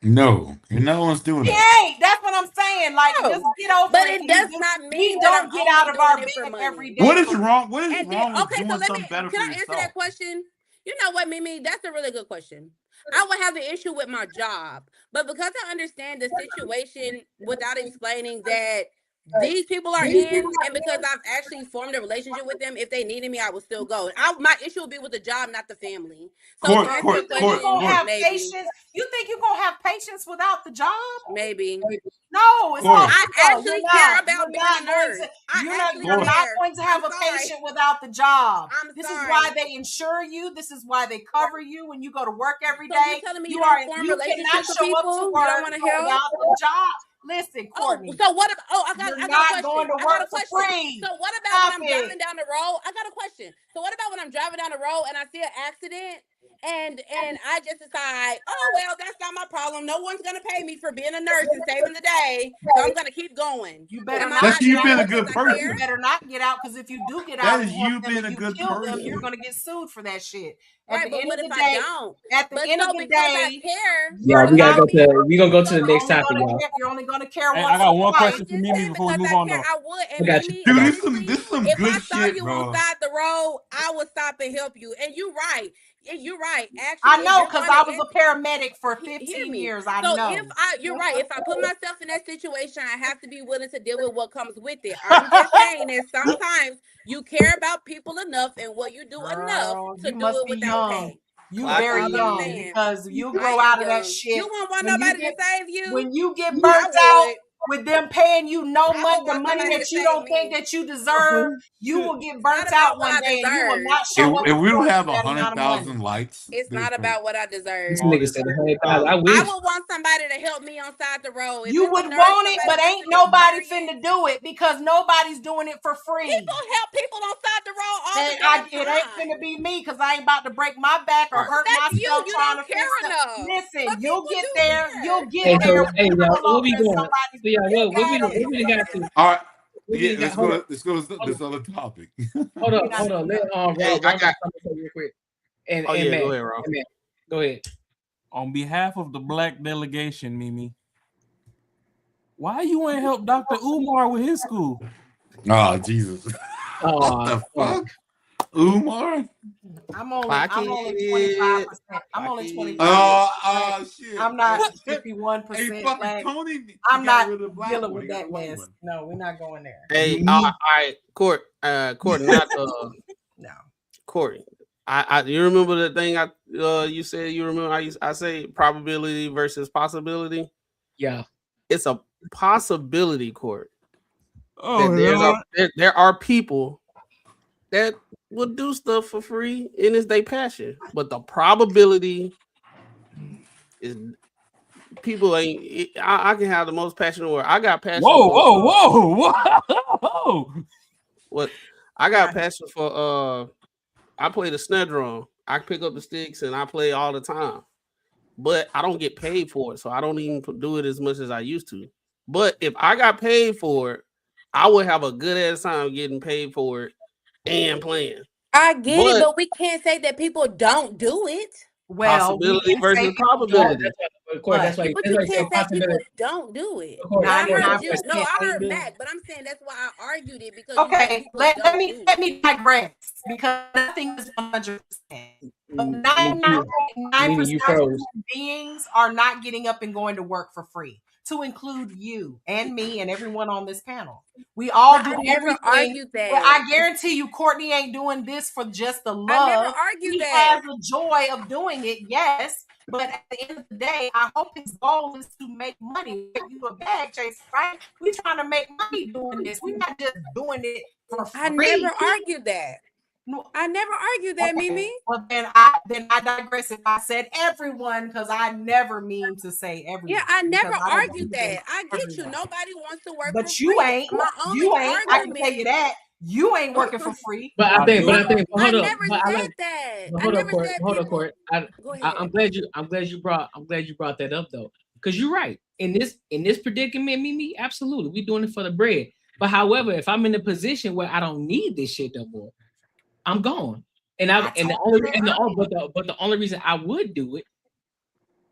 No, no one's doing He that. ain't. That's what I'm saying. Like, just get over but it. it does not mean we that don't I'm get out of our bed every day. What is wrong? What is wrong with Okay, doing so let something me. better Can for I answer yourself? that question? You know what, Mimi? That's a really good question. I would have an issue with my job, but because I understand the situation without explaining that these people are in, and because I've actually formed a relationship with them, if they needed me, I would still go. My issue would be with the job, not the family. So You gonna have patience? You think you're gonna have patience without the job? Maybe. No, it's I possible. actually care about being a nurse. You're not going to have a patient without the job. This is why they insure you. This is why they cover you when you go to work every day. So you're telling me you don't form relationships with people? You don't want to help without the job. Listen, Courtney. So what about? I got a question. Going to work for free. So what about when I'm driving down the road? I got a question. So what about when I'm driving down the road and I see an accident and I just decide, oh well, that's not my problem. No one's gonna pay me for being a nurse and saving the day, so I'm gonna keep going. You better not. That's you being a good person. You better not get out, because if you do get out, that is you being a good person. You're gonna get sued for that shit. Right, but what if I don't? At the end of the day, Yeah, we're gonna go to the next topic, y'all. You're only gonna care once. I got one question for Mimi before we move on. I would, and Mimi, dude, this is some if good I saw shit, you bro. on side the road, I would stop and help you. And you're right. You're right. Actually, I know, because I was a paramedic for 15 years. I know. You're right. If I put myself in that situation, I have to be willing to deal with what comes with it. I'm just saying that sometimes you care about people enough and what you do enough to do it without pay. You very young, because you grow out of that shit. You won't want nobody to save you. When you get burnt out with them paying you no money, the money that you don't think that you deserve, you will get burnt out one day, and you will not show up. If we don't have 100,000 likes, it's not about what I deserve. This nigga said 100,000. I wish. I would want somebody to help me on side the road. You would want it, but ain't nobody finna do it, because nobody's doing it for free. People help people on side the road all the time. It ain't finna be me, because I ain't about to break my back or hurt myself. You don't care enough. Listen, you'll get there. You'll get there. Hey, y'all, what we doing? What we got to? All right. Let's go to this other topic. Hold on. Let Rob real quick. And go ahead, Rob. Go ahead. On behalf of the black delegation, Mimi, why you ain't help Dr. Umar with his school? Oh, Jesus. What the fuck? Umar? I'm only 25%. I'm only 25%. Oh, shit. I'm not 51%. Hey, fucking Tony. I'm not dealing with that mess. No, we're not going there. Hey, all right, Court, not no. Corey. You remember the thing you said? You remember I say probability versus possibility? Yeah, it's a possibility, Court. Oh, there are people that will do stuff for free and it's their passion, but the probability is people ain't. I can have the most passion in the world. I got passion. Whoa! What? I got passion for I play the snare drum. I pick up the sticks and I play all the time. But I don't get paid for it, so I don't even do it as much as I used to. But if I got paid for it, I would have a good ass time getting paid for it and playing. I get it, but we can't say that people don't do it. Well, possibility versus probability. That's why But you can't say people don't do it. I heard Mac, but I'm saying that's why I argued it because let me digress because nothing is 100%. But 99.9% of beings are not getting up and going to work for free, to include you and me and everyone on this panel. We all do everything. Argued that. But I guarantee you, Courtney ain't doing this for just the love. I never argued he that. has the joy of doing it, yes. But at the end of the day, I hope his goal is to make money. You a bag chaser, right? We trying to make money doing this. We're not just doing it for free. I never argued that. I never argued that, Mimi. Well, then I digress if I said everyone, because I never mean to say everyone. Yeah, I never argued that. I get you. Nobody wants to work but for you free. ain't. My only You ain't. I can argument, tell you that. You ain't working for free. But I think, I hold up. never said that. Hold I up, never Court. said Hold up, people. Court. Go ahead. I'm glad you brought that up though, because you're right. In this predicament, Mimi, absolutely, we're doing it for the bread. But however, if I'm in a position where I don't need this shit no more, I'm gone. The only reason I would do it,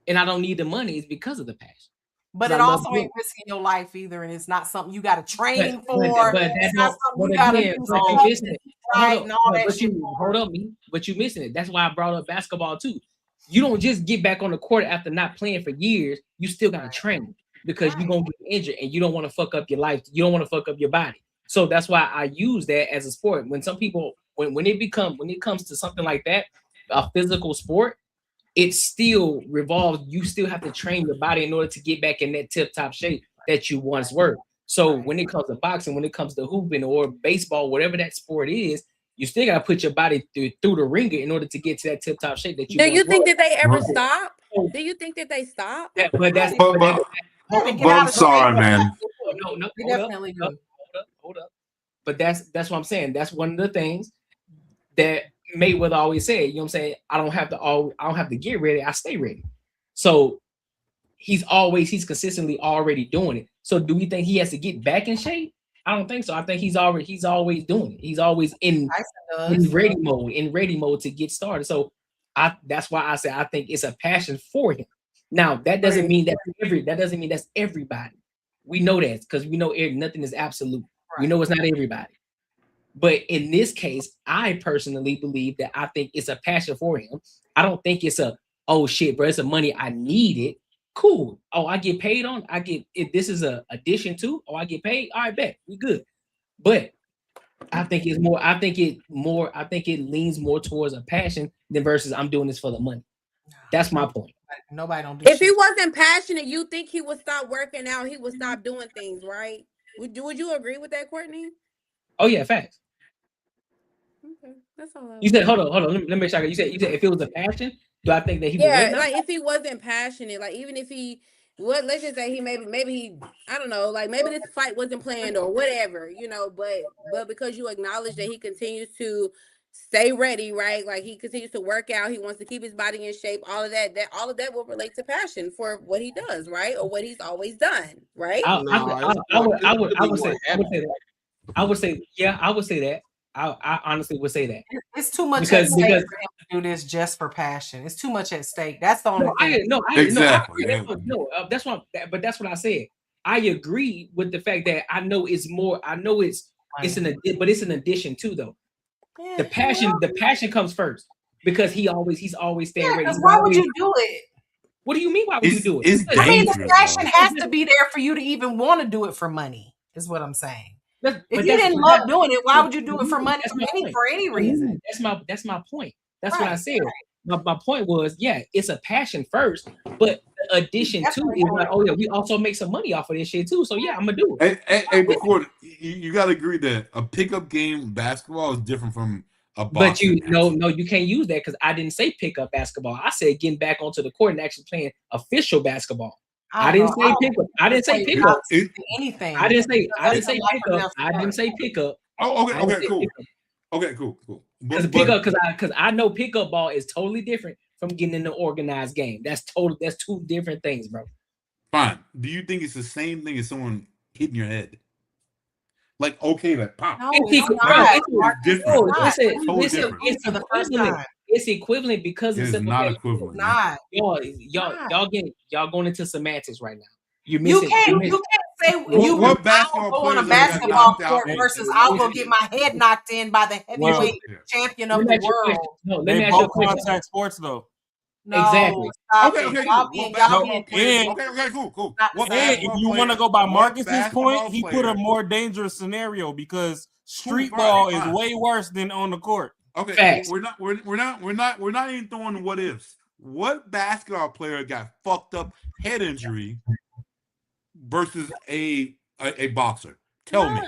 and I don't need the money, is because of the passion. But it also ain't risking your life either, and it's not something you got to train for. It's not something you got to do. But you missing it. That's why I brought up basketball too. You don't just get back on the court after not playing for years. You still got to train because you're gonna get injured, and you don't want to fuck up your life. You don't want to fuck up your body. So that's why I use that as a sport. When some people, when it comes to something like that, a physical sport, it still revolves. You still have to train your body in order to get back in that tip-top shape that you once were. So when it comes to boxing, when it comes to hooping or baseball, whatever that sport is, you still got to put your body through the ringer in order to get to that tip-top shape that you. Do you think that they ever stop? Do you think that they stop? I'm sorry, man. No, hold up. But that's what I'm saying. That's one of the things that Mayweather always said. You know what I'm saying? I don't have to get ready. I stay ready. So he's consistently already doing it. So do we think he has to get back in shape? I don't think so. I think he's always doing it. He's always in ready mode to get started. So that's why I say I think it's a passion for him. Now that doesn't mean that's everybody. We know that because we know nothing is absolute. Right. We know it's not everybody. But in this case, I personally believe that I think it's a passion for him. I don't think it's oh shit, bro, it's a money I need it. Cool. Oh, I get paid on. If this is a addition to. Oh, I get paid. All right, bet we good. But I think it's more. I think it leans more towards a passion than versus I'm doing this for the money. That's my point. Nobody don't do. If he wasn't passionate, you think he would stop working out? He would stop doing things, right? Would you agree with that, Courtney? Oh yeah, facts. Okay, that's all. You said hold on. Let me make sure. You said if it was a passion, do I think that he? Yeah, like if he wasn't passionate, like even if he, let's just say he maybe he, I don't know, like maybe this fight wasn't planned or whatever, you know, but because you acknowledge that he continues to stay ready, right? Like he continues to work out, he wants to keep his body in shape, all of that will relate to passion for what he does, right? Or what he's always done, right? I would say that. I honestly would say that. It's too much at stake for him to do this just for passion. It's too much at stake. That's the only thing. That's what I said. I agree with the fact that I know it's more. I know it's an addition too, though. Yeah, the passion comes first because he's always staying ready. Why would you do it? What do you mean? Why would you do it? The passion has to be there for you to even want to do it for money. Is what I'm saying. If you didn't love doing it, why would you do it for money for any reason? That's my point. That's what I said. My point was, yeah, it's a passion first, but the addition to is like, oh yeah, we also make some money off of this shit too. So yeah, I'm gonna do it. Hey, before you gotta agree that a pickup game basketball is different from a boxing. But you can't use that because I didn't say pickup basketball. I said getting back onto the court and actually playing official basketball. I didn't say pickup. I didn't say pickup. Anything. I didn't say pickup. I didn't say pickup. Oh, okay, cool. Okay, cool. Because I know pickup ball is totally different from getting in the organized game. That's two different things, bro. Fine. Do you think it's the same thing as someone hitting your head? Like, okay, like pop. No, it's not. It's equivalent because it's not equivalent. Not. Y'all going into semantics right now. You can't say what basketball I'll go on a players basketball got knocked court out versus I'll go get my head knocked in by the heavyweight champion of the world. No, let they me ask both you a question. contact sports though. No, exactly. Cool. If you want to go by Marcus's point, he put a more dangerous scenario because street ball is way worse than on the court. Okay, Facts. we're not even throwing what ifs. What basketball player got fucked up head injury versus a boxer? Tell me.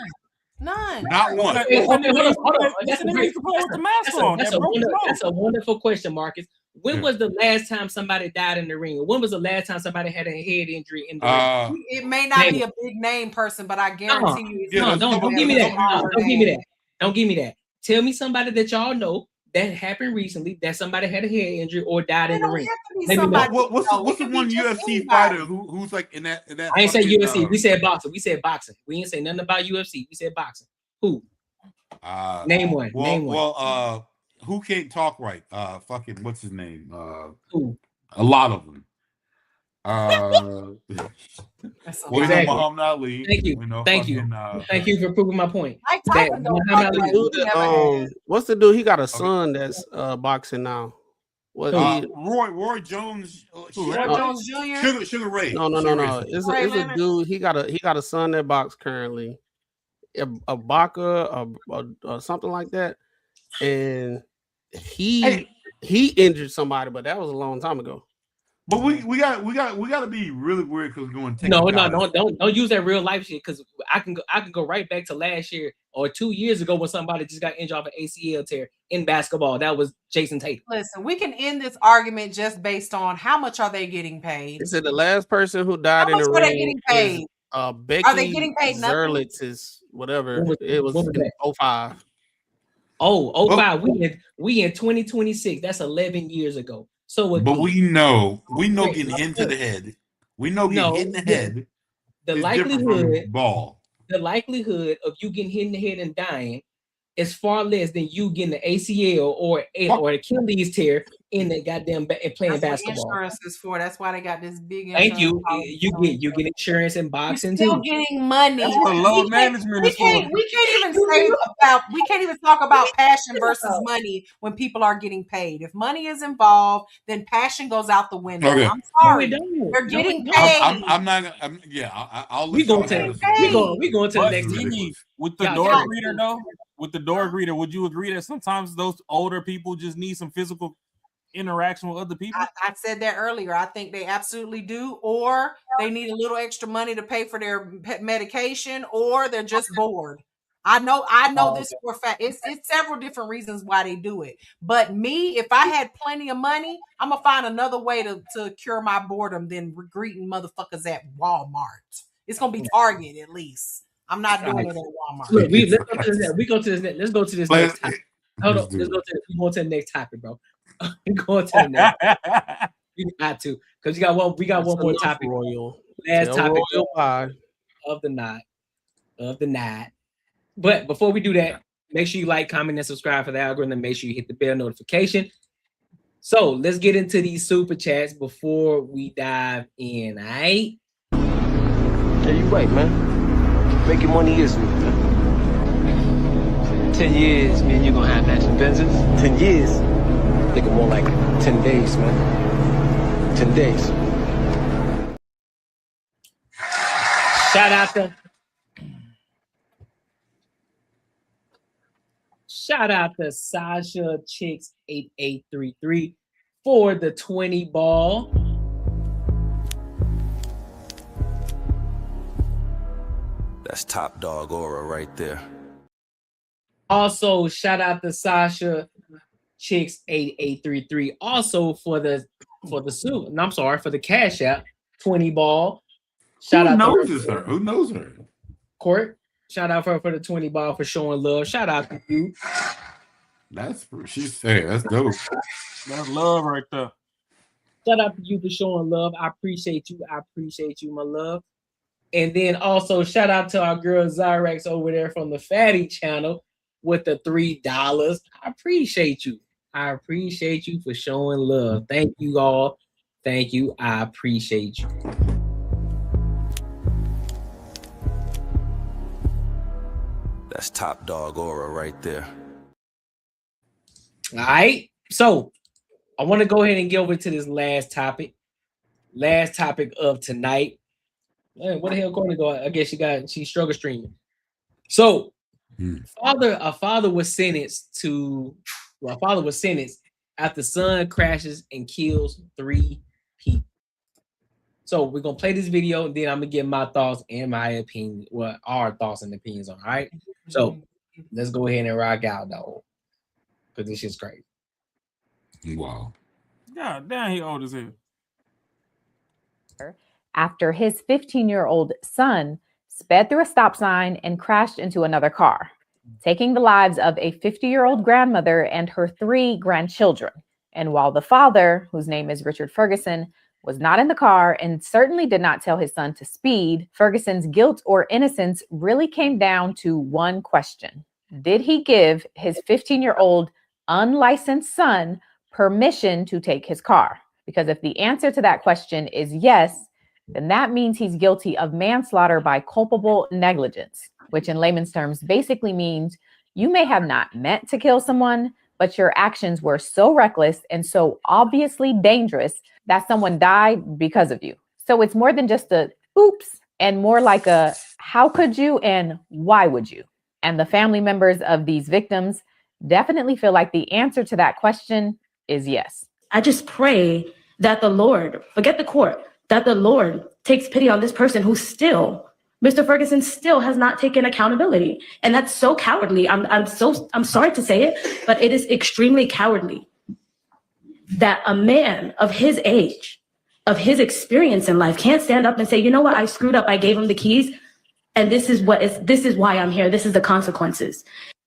None. Not one. Hold on. That's a wonderful question, Marcus. When was the last time somebody died in the ring? When was the last time somebody had a head injury in the ring? It may not be a big name person, but I guarantee you. Don't give me that. Don't give me that. Tell me somebody that y'all know that happened recently that somebody had a head injury or died in the ring. What's the one UFC fighter who's like in that? I ain't say UFC. We said boxing. We ain't say nothing about UFC. We said boxing. Who? Name one. Well, who can't talk right? Fucking what's his name? Who? A lot of them. Exactly. Muhammad Ali. Thank you for proving my point. What's the dude? He got a son that's boxing now. Roy Jones. Roy Jones Jr. Sugar Ray. No. It's a dude. He got a son that box currently. A Baka or something like that, and he injured somebody, but that was a long time ago. But we got to be really weird because we're going to take don't use that real life shit because I can go right back to last year or 2 years ago when somebody just got injured off an ACL tear in basketball. That was Jason Tatum. Listen, we can end this argument just based on how much are they getting paid. He said the last person who died in the ring. They getting paid? Becky are they getting paid? Zerlitz is whatever. It was 05. Oh, 05. We in 2026. That's 11 years ago. So, but we know getting hit to the head. We know getting hit in the head. The likelihood of you getting hit in the head and dying is far less than you getting the ACL or Achilles tear in the goddamn playing basketball. Insurance is for. That's why they got this big. Thank you. You get insurance in boxing You're still too. Getting money. That's what load management is for. We can't even talk about passion versus money when people are getting paid. If money is involved, then passion goes out the window. Okay. I'm sorry. They're getting paid. I'm not. I'll. We going to the next topic. With the door greeter though. With the door greeter, would you agree that sometimes those older people just need some physical interaction with other people? I said that earlier. I think they absolutely do, or they need a little extra money to pay for their medication, or they're just bored. I know this for a fact. It's several different reasons why they do it. But me, if I had plenty of money, I'm gonna find another way to cure my boredom than greeting motherfuckers at Walmart. It's gonna be Target at least. I'm not doing it at Walmart. Look, let's go to this next topic. Hold on. Let's go to the next topic, bro. Go to the next. You got to, because we got one more topic. Last topic of the night. But before we do that, make sure you like, comment, and subscribe for the algorithm. Make sure you hit the bell notification. So let's get into these super chats before we dive in. All right? Yeah, you right, man. Making money is me, man. 10 years, man, you're gonna have matching Benzes. 10 years? Thinking more like 10 days, man. 10 days. Shout out to Sasha Chicks 8833 for the 20 ball. That's top dog aura right there. Also, shout out to Sasha Chicks 8833. Also for the Cash App 20 ball. Who knows her? Court. Shout out for the 20 ball for showing love. Shout out to you. That's she said. That's dope. That's love right there. Shout out to you for showing love. I appreciate you. I appreciate you, my love. And then also shout out to our girl Zyrex over there from the Fatty channel with the $3. I appreciate you. I appreciate you for showing love. Thank you all. Thank you. I appreciate you. That's top dog aura right there. All right. So I want to go ahead and get over to this last topic. Last topic of tonight. Man, what the hell going to go? I guess she's struggle streaming. So a father was sentenced after son crashes and kills 3 people. So we're gonna play this video, and then I'm gonna give my thoughts and my opinion, our thoughts and opinions on. All right. So let's go ahead and rock out though, because this shit's crazy. Wow. God damn, he old as hell. After his 15-year-old son sped through a stop sign and crashed into another car, taking the lives of a 50-year-old grandmother and her 3 grandchildren. And while the father, whose name is Richard Ferguson, was not in the car and certainly did not tell his son to speed, Ferguson's guilt or innocence really came down to one question. Did he give his 15-year-old unlicensed son permission to take his car? Because if the answer to that question is yes, then that means he's guilty of manslaughter by culpable negligence, which in layman's terms basically means you may have not meant to kill someone, but your actions were so reckless and so obviously dangerous that someone died because of you. So it's more than just a oops and more like a how could you and why would you? And the family members of these victims definitely feel like the answer to that question is yes. I just pray that the Lord, forget the court, that the Lord takes pity on this person who still, Mr. Ferguson still has not taken accountability. And that's so cowardly. I'm sorry to say it, but it is extremely cowardly that a man of his age, of his experience in life can't stand up and say, you know what, I screwed up. I gave him the keys. And this is why I'm here. This is the consequences.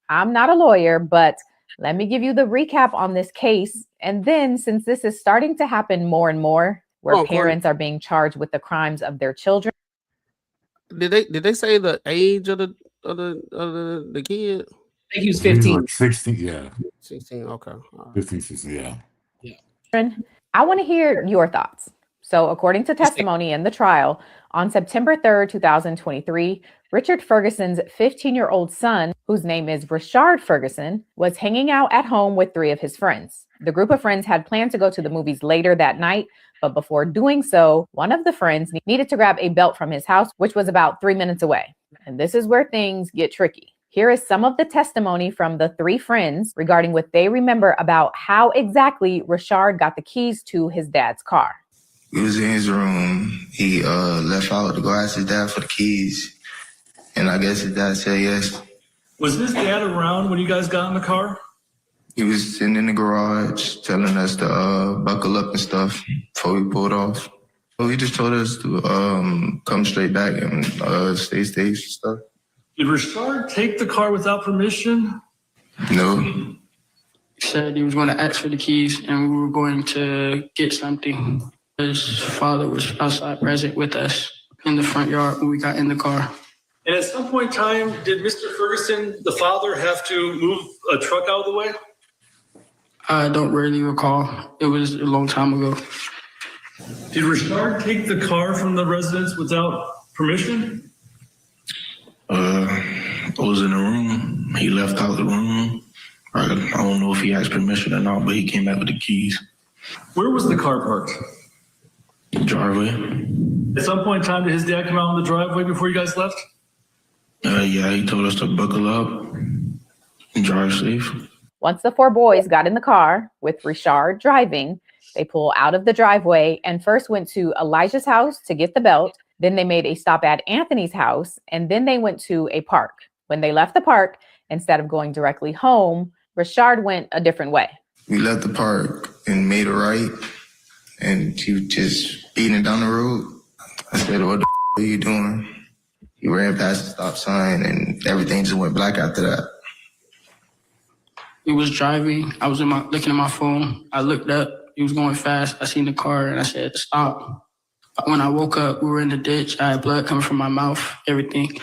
I'm not a lawyer, but let me give you the recap on this case. And then since this is starting to happen more and more, where parents are being charged with the crimes of their children. Did they say the age of the kid? I think he was 15. Like 16, yeah. 16, okay. 15, 16, yeah. I want to hear your thoughts. So according to testimony in the trial, on September 3rd, 2023, Richard Ferguson's 15-year-old son, whose name is Richard Ferguson, was hanging out at home with 3 of his friends. The group of friends had planned to go to the movies later that night, but before doing so, one of the friends needed to grab a belt from his house, which was about 3 minutes away. And this is where things get tricky. Here is some of the testimony from the 3 friends regarding what they remember about how exactly Richard got the keys to his dad's car. He was in his room. He left out to go ask his dad for the keys. And I guess his dad said yes. Was his dad around when you guys got in the car? He was sitting in the garage telling us to buckle up and stuff before we pulled off. So he just told us to come straight back and stay safe and stuff. Did Richard take the car without permission? No. He said he was going to ask for the keys and we were going to get something. His father was outside present with us in the front yard when we got in the car. And at some point in time, did Mr. Ferguson, the father, have to move a truck out of the way? I don't really recall. It was a long time ago. Did Richard take the car from the residence without permission? I was in the room. He left out the room. I don't know if he asked permission or not, but he came back with the keys. Where was the car parked? Driveway. At some point in time, did his dad come out on the driveway before you guys left? Yeah, he told us to buckle up and drive safe. Once the 4 boys got in the car with Richard driving, they pulled out of the driveway and first went to Elijah's house to get the belt. Then they made a stop at Anthony's house, and then they went to a park. When they left the park, instead of going directly home, Richard went a different way. We left the park and made a right, and he was just speeding down the road. I said, what the are you doing? He ran past the stop sign, and everything just went black after that. He was driving. I was looking at my phone. I looked up. He was going fast. I seen the car and I said, stop. When I woke up, we were in the ditch. I had blood coming from my mouth, everything.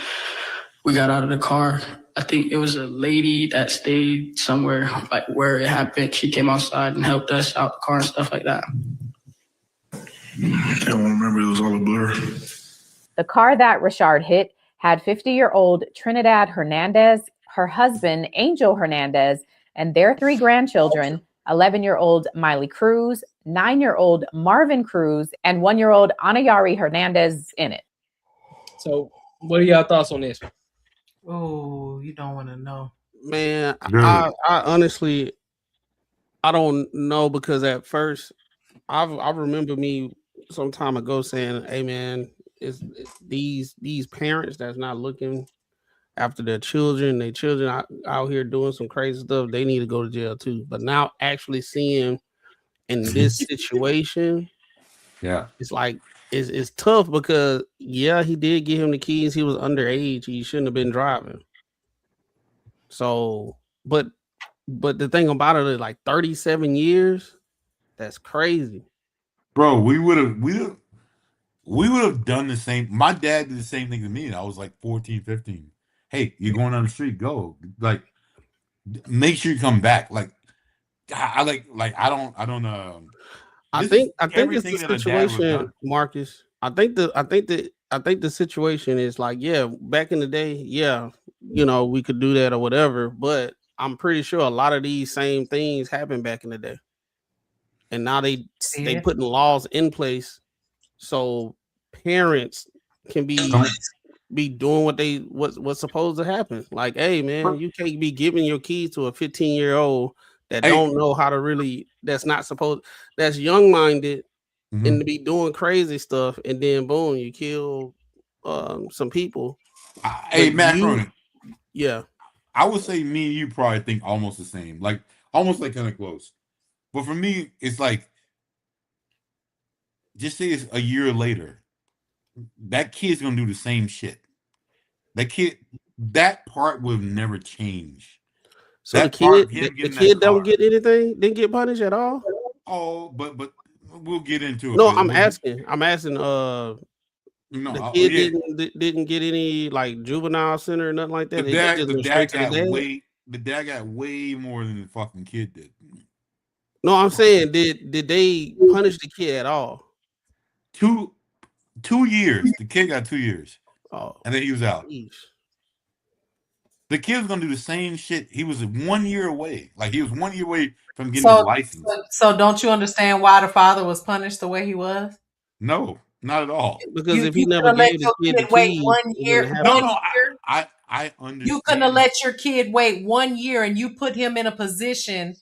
We got out of the car. I think it was a lady that stayed somewhere like where it happened. She came outside and helped us out the car and stuff like that. I don't remember. It was all a blur. The car that Richard hit had 50-year-old Trinidad Hernandez, her husband, Angel Hernandez, and their 3 grandchildren, 11-year-old Miley Cruz, 9-year-old Marvin Cruz, and 1-year-old Anayari Hernandez in it. So, what are y'all thoughts on this? Oh, you don't want to know. Man, I honestly, I don't know, because at first, I remember me some time ago saying, "Hey, man, it's these parents that's not looking after their children out here doing some crazy stuff. They need to go to jail too." But now, actually seeing in this situation, yeah, it's like it's tough, because yeah, he did give him the keys. He was underage. He shouldn't have been driving. So, but the thing about it is, like, 37 years, that's crazy. Bro, we would have done the same. My dad did the same thing to me, and I was like 14, 15. Hey, you're going down the street, go. Like, make sure you come back. Like, I don't I think it's the situation, Marcus. I think the situation is like, yeah, back in the day, yeah, we could do that or whatever, but I'm pretty sure a lot of these same things happened back in the day. And now they putting laws in place so parents can be doing what's supposed to happen. Like, hey, man, you can't be giving your keys to a 15-year-old that don't know how to really, that's young minded, and to be doing crazy stuff, and then boom, you kill some people. Hey, Macaroni. Yeah, I would say me and you probably think almost the same, like almost like kind of close. But for me, it's like, just say it's a year later, that kid's gonna do the same shit. That part will never change. So that the kid don't get anything, didn't get punished at all. Oh, but we'll get into it. No, I'm asking. No, the kid didn't get any, like, juvenile center or nothing like that. The dad got way more than the fucking kid did. No, I'm saying, did they punish the kid at all? 2 years. The kid got 2 years. Oh, and then he was out. Geez. The kid was gonna do the same shit. He was 1 year away. Like, he was 1 year away from getting his license. So don't you understand why the father was punished the way he was? No, not at all. Because if he never gave the kid the keys, one year, I understand. You couldn't have let your kid wait 1 year, and you put him in a position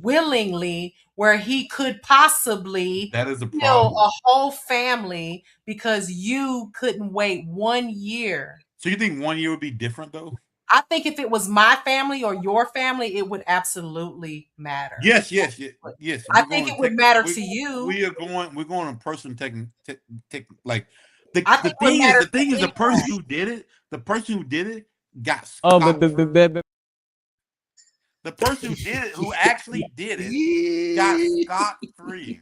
willingly where he could possibly kill a whole family because you couldn't wait 1 year. So you think 1 year would be different, though? I think if it was my family or your family, it would absolutely matter. Yes. I think it would matter to you. We're going on person taking like the thing is the person who did it got scot. The person who did it, who actually did it, got scot-free.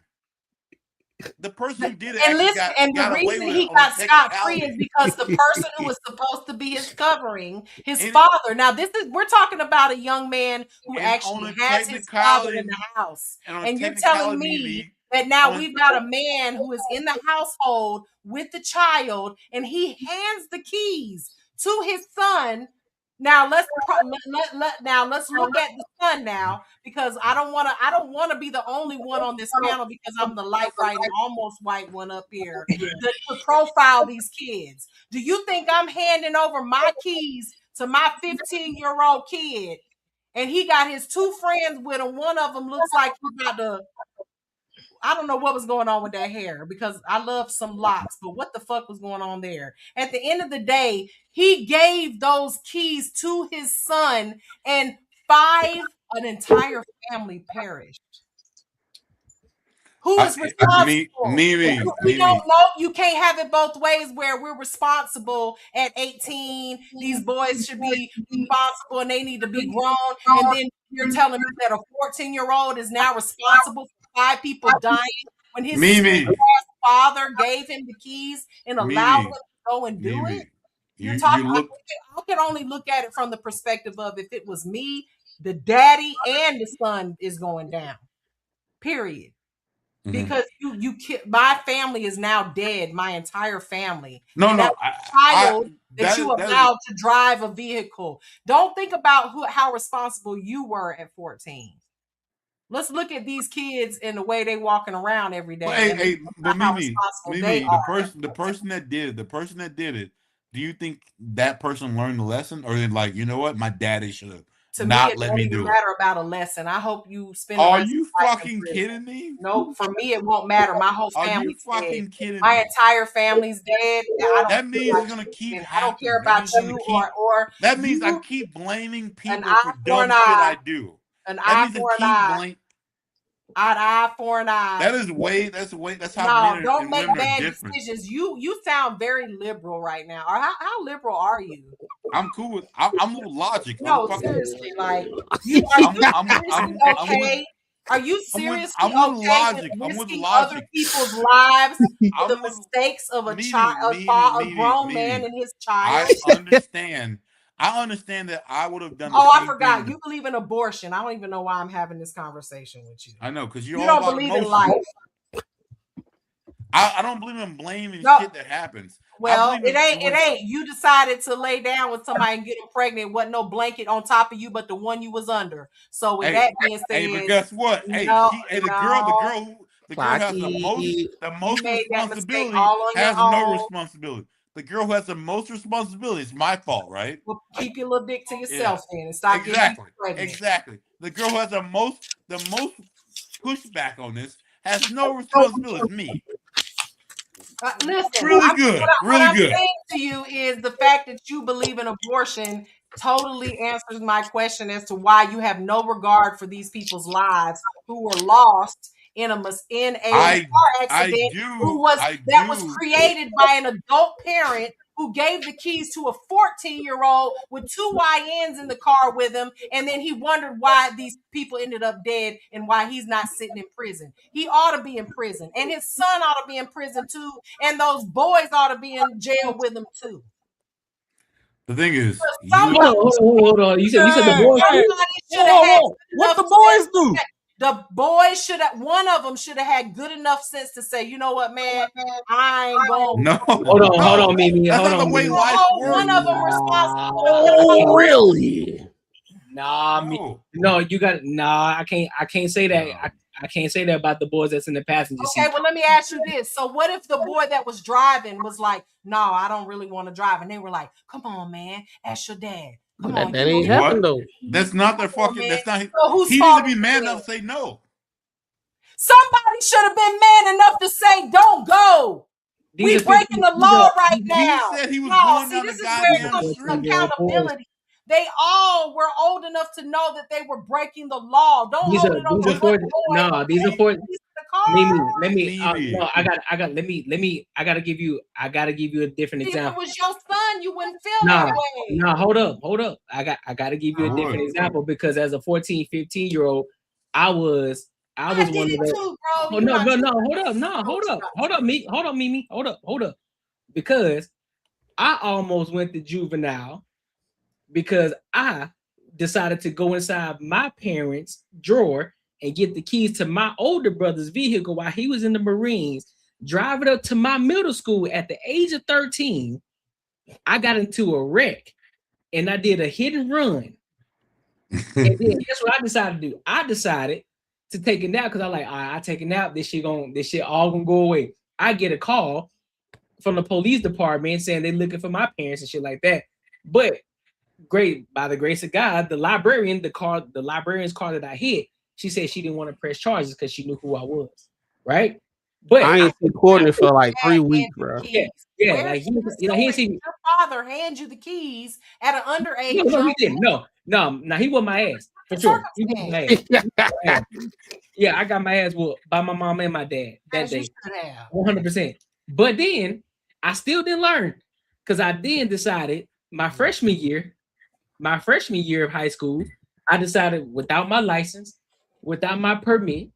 The person who did it, the reason he got scot-free is because the person who was supposed to be his covering, his father. Now, we're talking about a young man who actually has his father in the house, and you're telling me that now we've got a man who is in the household with the child, and he hands the keys to his son. Now let's look at the son now, because I don't want to be the only one on this panel, because I'm the light bright and almost white one up here to profile these kids. Do you think I'm handing over my keys to my 15-year-old kid, and he got his 2 friends with him? One of them looks like he's got the, I don't know what was going on with that hair, because I love some locks, but what the fuck was going on there? At the end of the day, he gave those keys to his son, and an entire family perished. Who is responsible? We don't know. You can't have it both ways, where we're responsible at 18. These boys should be responsible and they need to be grown. And then You're telling me that a 14-year-old is now responsible for 5 people dying when his Mimi. father gave him the keys and allowed him to go and do it? You're talking. I can only look at it from the perspective of if it was me, the daddy and the son is going down. Period. Because my family is now dead. My entire family. Child that you allowed to drive a vehicle. Don't think about how responsible you were at 14. Let's look at these kids and the way they walking around every day. But Mimi, the person that did it, do you think that person learned the lesson, or then like, you know what, my daddy should have not let me do it? Matter about a lesson. I hope you spend. Are you fucking kidding me? No, for me it won't matter. My whole family's Are you fucking kidding my me? entire family's dead. That means it's gonna keep happening. I don't care about you or that means I keep blaming people for dumb shit I do. An eye for an eye. An eye for an eye. That's how men don't and make women bad are different. decisions. You sound very liberal right now. Or how liberal are you? I'm cool with. I'm with logic. No, seriously, like you okay? Are you seriously okay with risking other people's lives for the mistakes of a child, a grown man and his child? I understand that I would have done. I forgot. You believe in abortion. I don't even know why I'm having this conversation with you. I know, because you don't believe in life. I don't believe in blaming shit that happens. Well, it ain't. You decided to lay down with somebody and get them pregnant. It wasn't no blanket on top of you, but the one you was under. So with that being said, but guess what? The girl has the most responsibility has no responsibility. The girl who has the most responsibility. It's my fault, right? Well, keep your little dick to yourself then and stop getting pregnant. Exactly. The girl who has the most pushback on this has no responsibility. It's me. Listen, really good. What I'm saying to you is the fact that you believe in abortion totally answers my question as to why you have no regard for these people's lives who were lost in a car accident that was created by an adult parent who gave the keys to a 14-year-old with 2 YNs in the car with him, and then he wondered why these people ended up dead and why he's not sitting in prison. He ought to be in prison, and his son ought to be in prison too, and those boys ought to be in jail with him too. The thing is, hold on. You said the boys. What the boys do? The boys one of them should have had good enough sense to say, you know what, man, I ain't going. No, hold on, Mimi. That's not the way life works. One of them responsible. Oh, really? Nah, no, you got I can't say that. I can't say that about the boys that's in the passenger seat. Okay, well, let me ask you this. So what if the boy that was driving was like, no, I don't really want to drive. And they were like, come on, man, ask your dad. Come on. That ain't happened, though. That's not their fucking, that's not, so he needs to be man enough to say no. Somebody should have been man enough to say, don't go. We're breaking the law right now. He said he was going down the goddamn street. Accountability. They all were old enough to know that they were breaking the law. Don't hold it over. These are for I gotta give you a different example. If it was your son, you wouldn't feel that way. Hold up. I gotta give you a different example, because as a 14, 15-year-old, I was one of those. Oh, no, hold up, Mimi. Hold up. Because I almost went to juvenile because I decided to go inside my parents' drawer and get the keys to my older brother's vehicle while he was in the Marines, drive it up to my middle school. At the age of 13, I got into a wreck and I did a hit and run. And then guess what I decided to do? I decided to take a nap because I like, all right, I take a nap. This shit all gonna go away. I get a call from the police department saying they're looking for my parents and shit like that. But by the grace of God, the librarian's car that I hit, she said she didn't want to press charges because she knew who I was, right? But I ain't seen Courtney for like 3 weeks, bro. Yeah, like he seen your father hand you the keys at an underage. No, he didn't. No, he whooped my ass for sure. He whooped my ass. Yeah, I got my ass whooped by my mom and my dad that day, 100%. But then I still didn't learn because I then decided my freshman year of high school, I decided without my license, without my permit,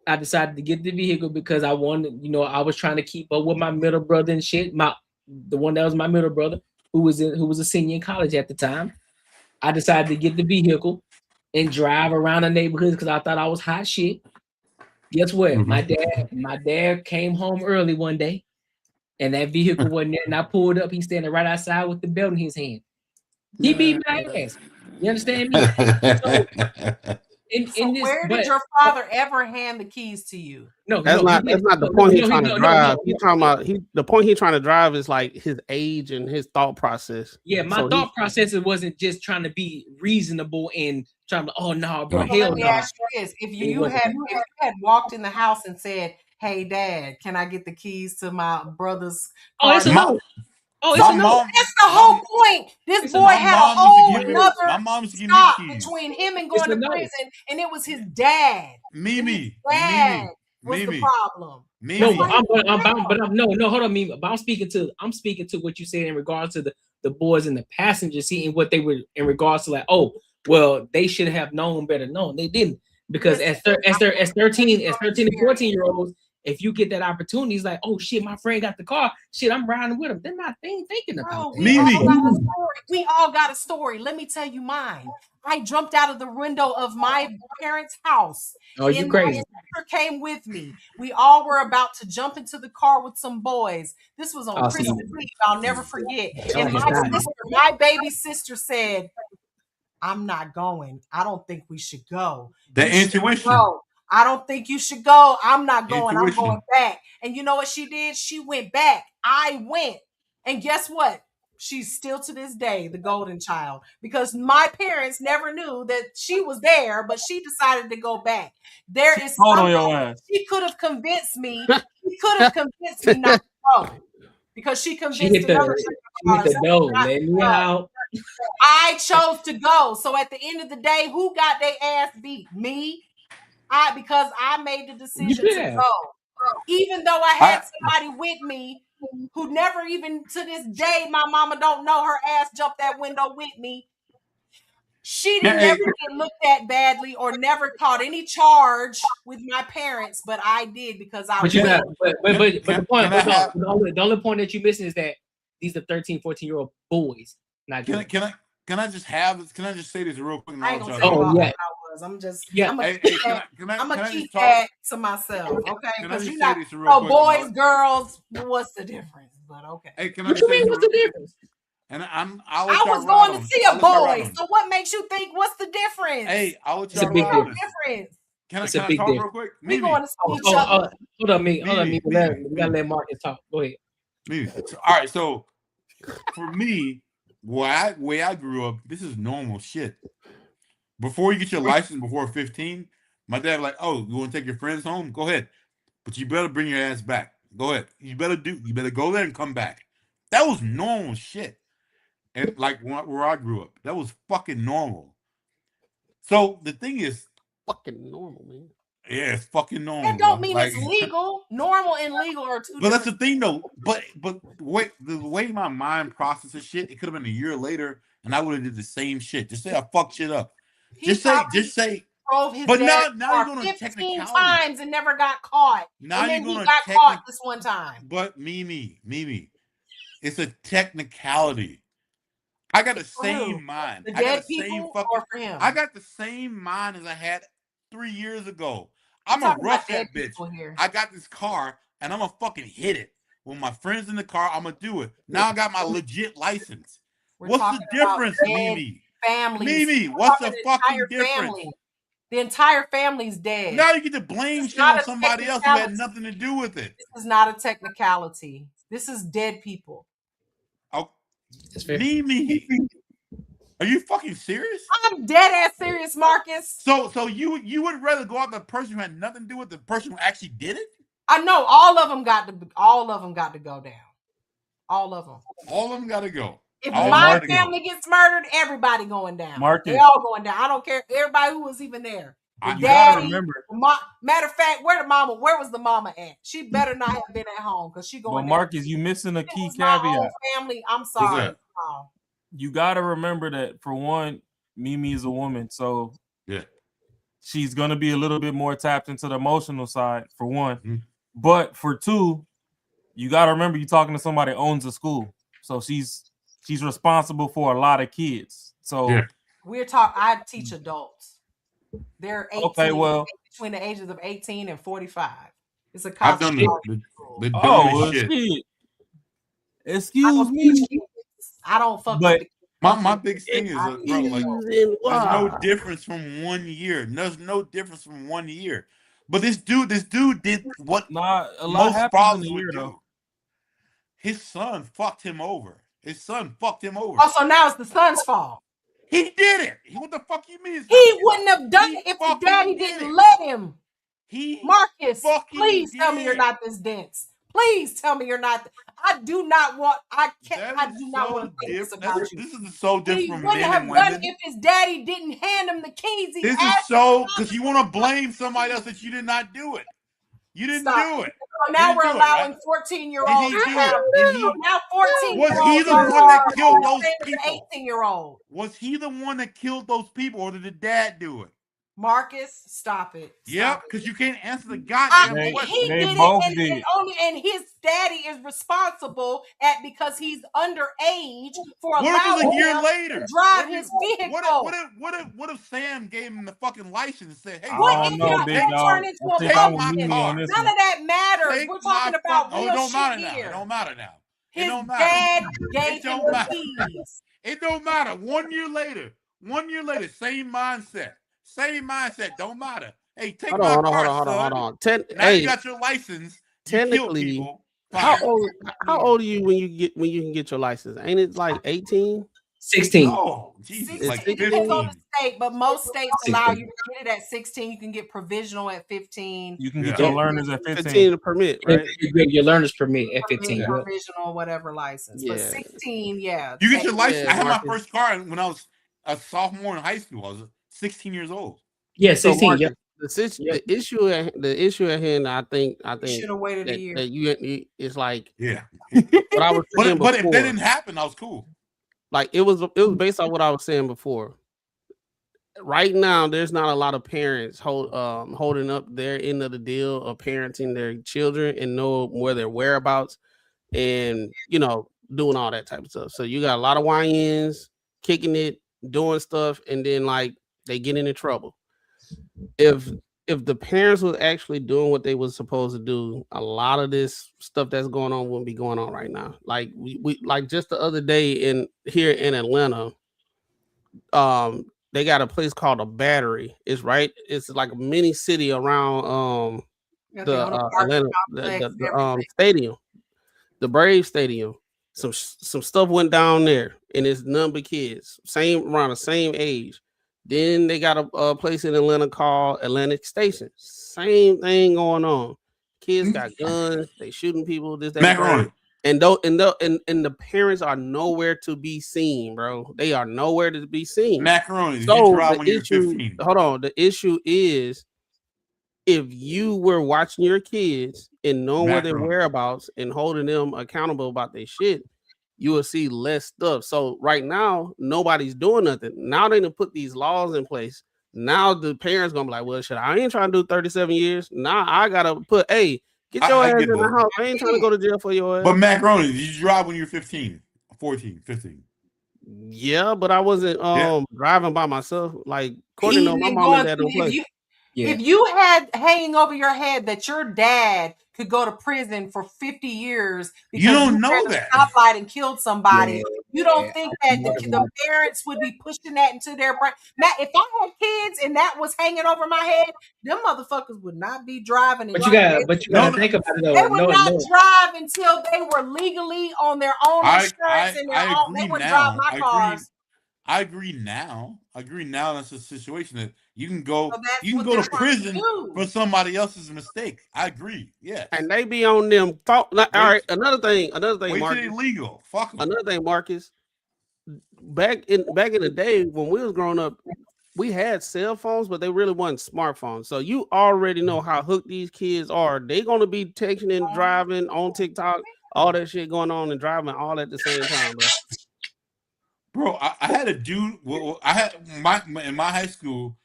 I decided to get the vehicle because I wanted, I was trying to keep up with my middle brother and shit. The one that was my middle brother, who was a senior in college at the time. I decided to get the vehicle and drive around the neighborhood because I thought I was hot shit. Guess what? Mm-hmm. My dad came home early one day, and that vehicle wasn't there. And I pulled up. He's standing right outside with the belt in his hand. He beat my ass. You understand me? Where did your father ever hand the keys to you? That's not the point he's trying to drive. He's talking about the point he's trying to drive is like his age and his thought process. Yeah, my thought process wasn't just trying to be reasonable and trying to, oh no, bro, hell let me no. ask you this: if you had walked in the house and said, "Hey, Dad, can I get the keys to my brother's car?" It's a no. That's the whole point. This boy had a whole another stop between him and going to prison, and it was his dad. Mimi, was the problem. No, hold on, Mimi. But I'm speaking to what you said in regards to the boys in the passenger seat and what they were in regards to like, oh, well, they should have known better. No, they didn't, because as 13 and 14-year-olds. If you get that opportunity, it's like, oh shit, my friend got the car. Shit, I'm riding with him. They're not thinking about that. We all got a story. Let me tell you mine. I jumped out of the window of my parents' house. Oh, you crazy. My sister came with me. We all were about to jump into the car with some boys. This was on Christmas Eve. I'll never forget. And my baby sister said, I'm not going. I don't think we should go. The intuition. I don't think you should go. I'm not going. I'm going back. And you know what she did? She went back. I went. And guess what? She's still to this day the golden child, because my parents never knew that she was there, but she decided to go back. There is something she could have convinced me. She could have convinced me not to go, because she convinced another. Let me out. I chose to go. So at the end of the day, who got their ass beat? Me. Because I made the decision to go. Even though I had somebody with me who never even to this day, my mama don't know, her ass jumped that window with me. She didn't never get looked at badly or never caught any charge with my parents, but I did because I But the point, the only point that you're missing is that these are 13, 14-year-old boys. Not Can I just say this real quick? I ain't gonna say I'm just I'm gonna keep that to myself, okay? Because you're not boys, girls. What's the difference? But okay. Hey, what you mean? What's the difference? And I was going to see a boy. So what makes you think? What's the difference? Hey, it's a big difference. Can I talk real quick? We going to see each other. Hold on, me. We gotta let Marcus talk. Go ahead. All right. So for me, way I grew up, this is normal shit. Before you get your license, before 15, my dad was like, oh, you want to take your friends home? Go ahead. But you better bring your ass back. Go ahead. You better go there and come back. That was normal shit. And like where I grew up, that was fucking normal. So the thing is, fucking normal, man. Yeah, it's fucking normal. That don't mean it's legal. Normal and legal are two. But that's the thing, though. But wait, the way my mind processes shit, it could have been a year later, and I would have did the same shit. Just say I fucked shit up. Just say. But now you're going to 15 times and never got caught. Now you're going to got caught this one time. But Mimi, it's a technicality. I got the same mind. The dead people or for him? I got the same mind as I had 3 years ago. I'm gonna rush that bitch. I got this car and I'm gonna fucking hit it. With my friends in the car, I'm gonna do it. Now I got my legit license. What's the difference, Mimi? Mimi, what's the fucking difference? The entire family's dead. Now you get to blame shit on somebody else who had nothing to do with it. This is not a technicality. This is dead people. Oh, Mimi. Are you fucking serious? I'm dead ass serious, Marcus. So you would rather go after the person who had nothing to do with the person who actually did it? I know all of them got to go down. All of them. All of them got to go. If my family gets murdered, everybody going down. They all going down. I don't care. Everybody who was even there. You gotta remember. Matter of fact, where was the mama at? She better not have been at home because she going. But Marcus, you missing a key caveat. Family, I'm sorry. You gotta remember that for one, Mimi is a woman, so yeah, she's gonna be a little bit more tapped into the emotional side for one. Mm-hmm. But for two, you got to remember you're talking to somebody that owns a school, so she's responsible for a lot of kids. So I teach adults. They're 18, okay, well, between the ages of 18 and 45. It's a I've done cosmetology the dumbest shit. Excuse me. I don't fuck But with my biggest thing is, bro, like there's no difference from 1 year. There's no difference from 1 year. But this dude did what a lot most happens fathers in a would year, do. though. His son fucked him over. Oh, so now it's the son's fault. He did it. What the fuck you mean? He wouldn't have done it if his daddy didn't let him. Marcus, please tell me you're not this dense. Please tell me you're not. I do not want to think this about you. This is so different He from wouldn't men have and done women. it if his daddy didn't hand him the keys. This is so because you want to blame somebody else that you did not do it. You didn't do it. So now we're allowing 14-year-olds to have. Now 14-year-olds was he the one that killed those people? 18-year-old. Was he the one that killed those people, or did the dad do it? Marcus, stop it. Yep, because you can't answer the goddamn question. He did it, and his daddy is responsible because he's underage for allowing him to drive his vehicle. What if Sam gave him the fucking license and said, "Hey, what if your dad turned into a publican? None of that matters. We're talking about real shit here. It don't matter now. His dad gave him the keys. It don't matter. 1 year later, same mindset. Don't matter. Hey, take my car, son. Now you got your license. Technically, how old are you when you can get your license? Ain't it like 18? 16. Oh, Jesus, like 15. 15. Depends on the state, but most states allow you to get it at 16. You can get provisional at 15. You can get your learners at 15. 15 permit, right? You get your learner's permit at 15. Provisional, whatever license. But 16, yeah. You get your license. I had my first car when I was a sophomore in high school. I was 16 years old. Yeah, 16. So Marcus, the issue at hand, I think should have waited a year. That it's like what I was saying but before. if that didn't happen, I was cool. Like it was based on what I was saying before. Right now, there's not a lot of parents holding up their end of the deal of parenting their children and know where their whereabouts and doing all that type of stuff. So you got a lot of YNs kicking it, doing stuff, and then like they get into trouble. If the parents was actually doing what they was supposed to do, a lot of this stuff that's going on wouldn't be going on right now. Like we like just the other day here in Atlanta, they got a place called a Battery. It's like a mini city around the Atlanta the stadium, the Braves stadium. Some stuff went down there, and it's none but kids, around the same age. Then they got a place in Atlanta called Atlantic Station. Same thing going on. Kids got guns. They shooting people. This, that, and the parents are nowhere to be seen, bro. They are nowhere to be seen. Macaroni. So the issue is, if you were watching your kids and knowing where their whereabouts and holding them accountable about their shit, you will see less stuff. So right now, nobody's doing nothing. Now they done put these laws in place. Now the parents gonna be like, well, shit, I ain't trying to do 37 years. Now I gotta put, hey, get your ass in the house. I ain't trying to go to jail for your ass. But Macaroni, did you drive when you were 15, 14, 15? Yeah, but I wasn't driving by myself. Like, according to my mom and dad don't play. If you had hanging over your head that your dad could go to prison for 50 years because you don't know that stoplight and killed somebody, you don't think that the parents would be pushing that into their brain? Matt, if I had kids and that was hanging over my head, them motherfuckers would not be driving. But you gotta think about it though. They would not drive until they were legally on their own insurance and their own. They wouldn't drive my cars. I agree now. That's a situation that you can go to prison for somebody else's mistake. I agree. Yeah. And they be on them. All right. Another thing. Wait Marcus, till they legal. Fuck them. Another thing, Marcus. Back in the day when we was growing up, we had cell phones, but they really wasn't smartphones. So you already know how hooked these kids are. They gonna be texting and driving on TikTok, all that shit going on and driving all at the same time, bro. Bro, I had a dude. Well, I had in my high school.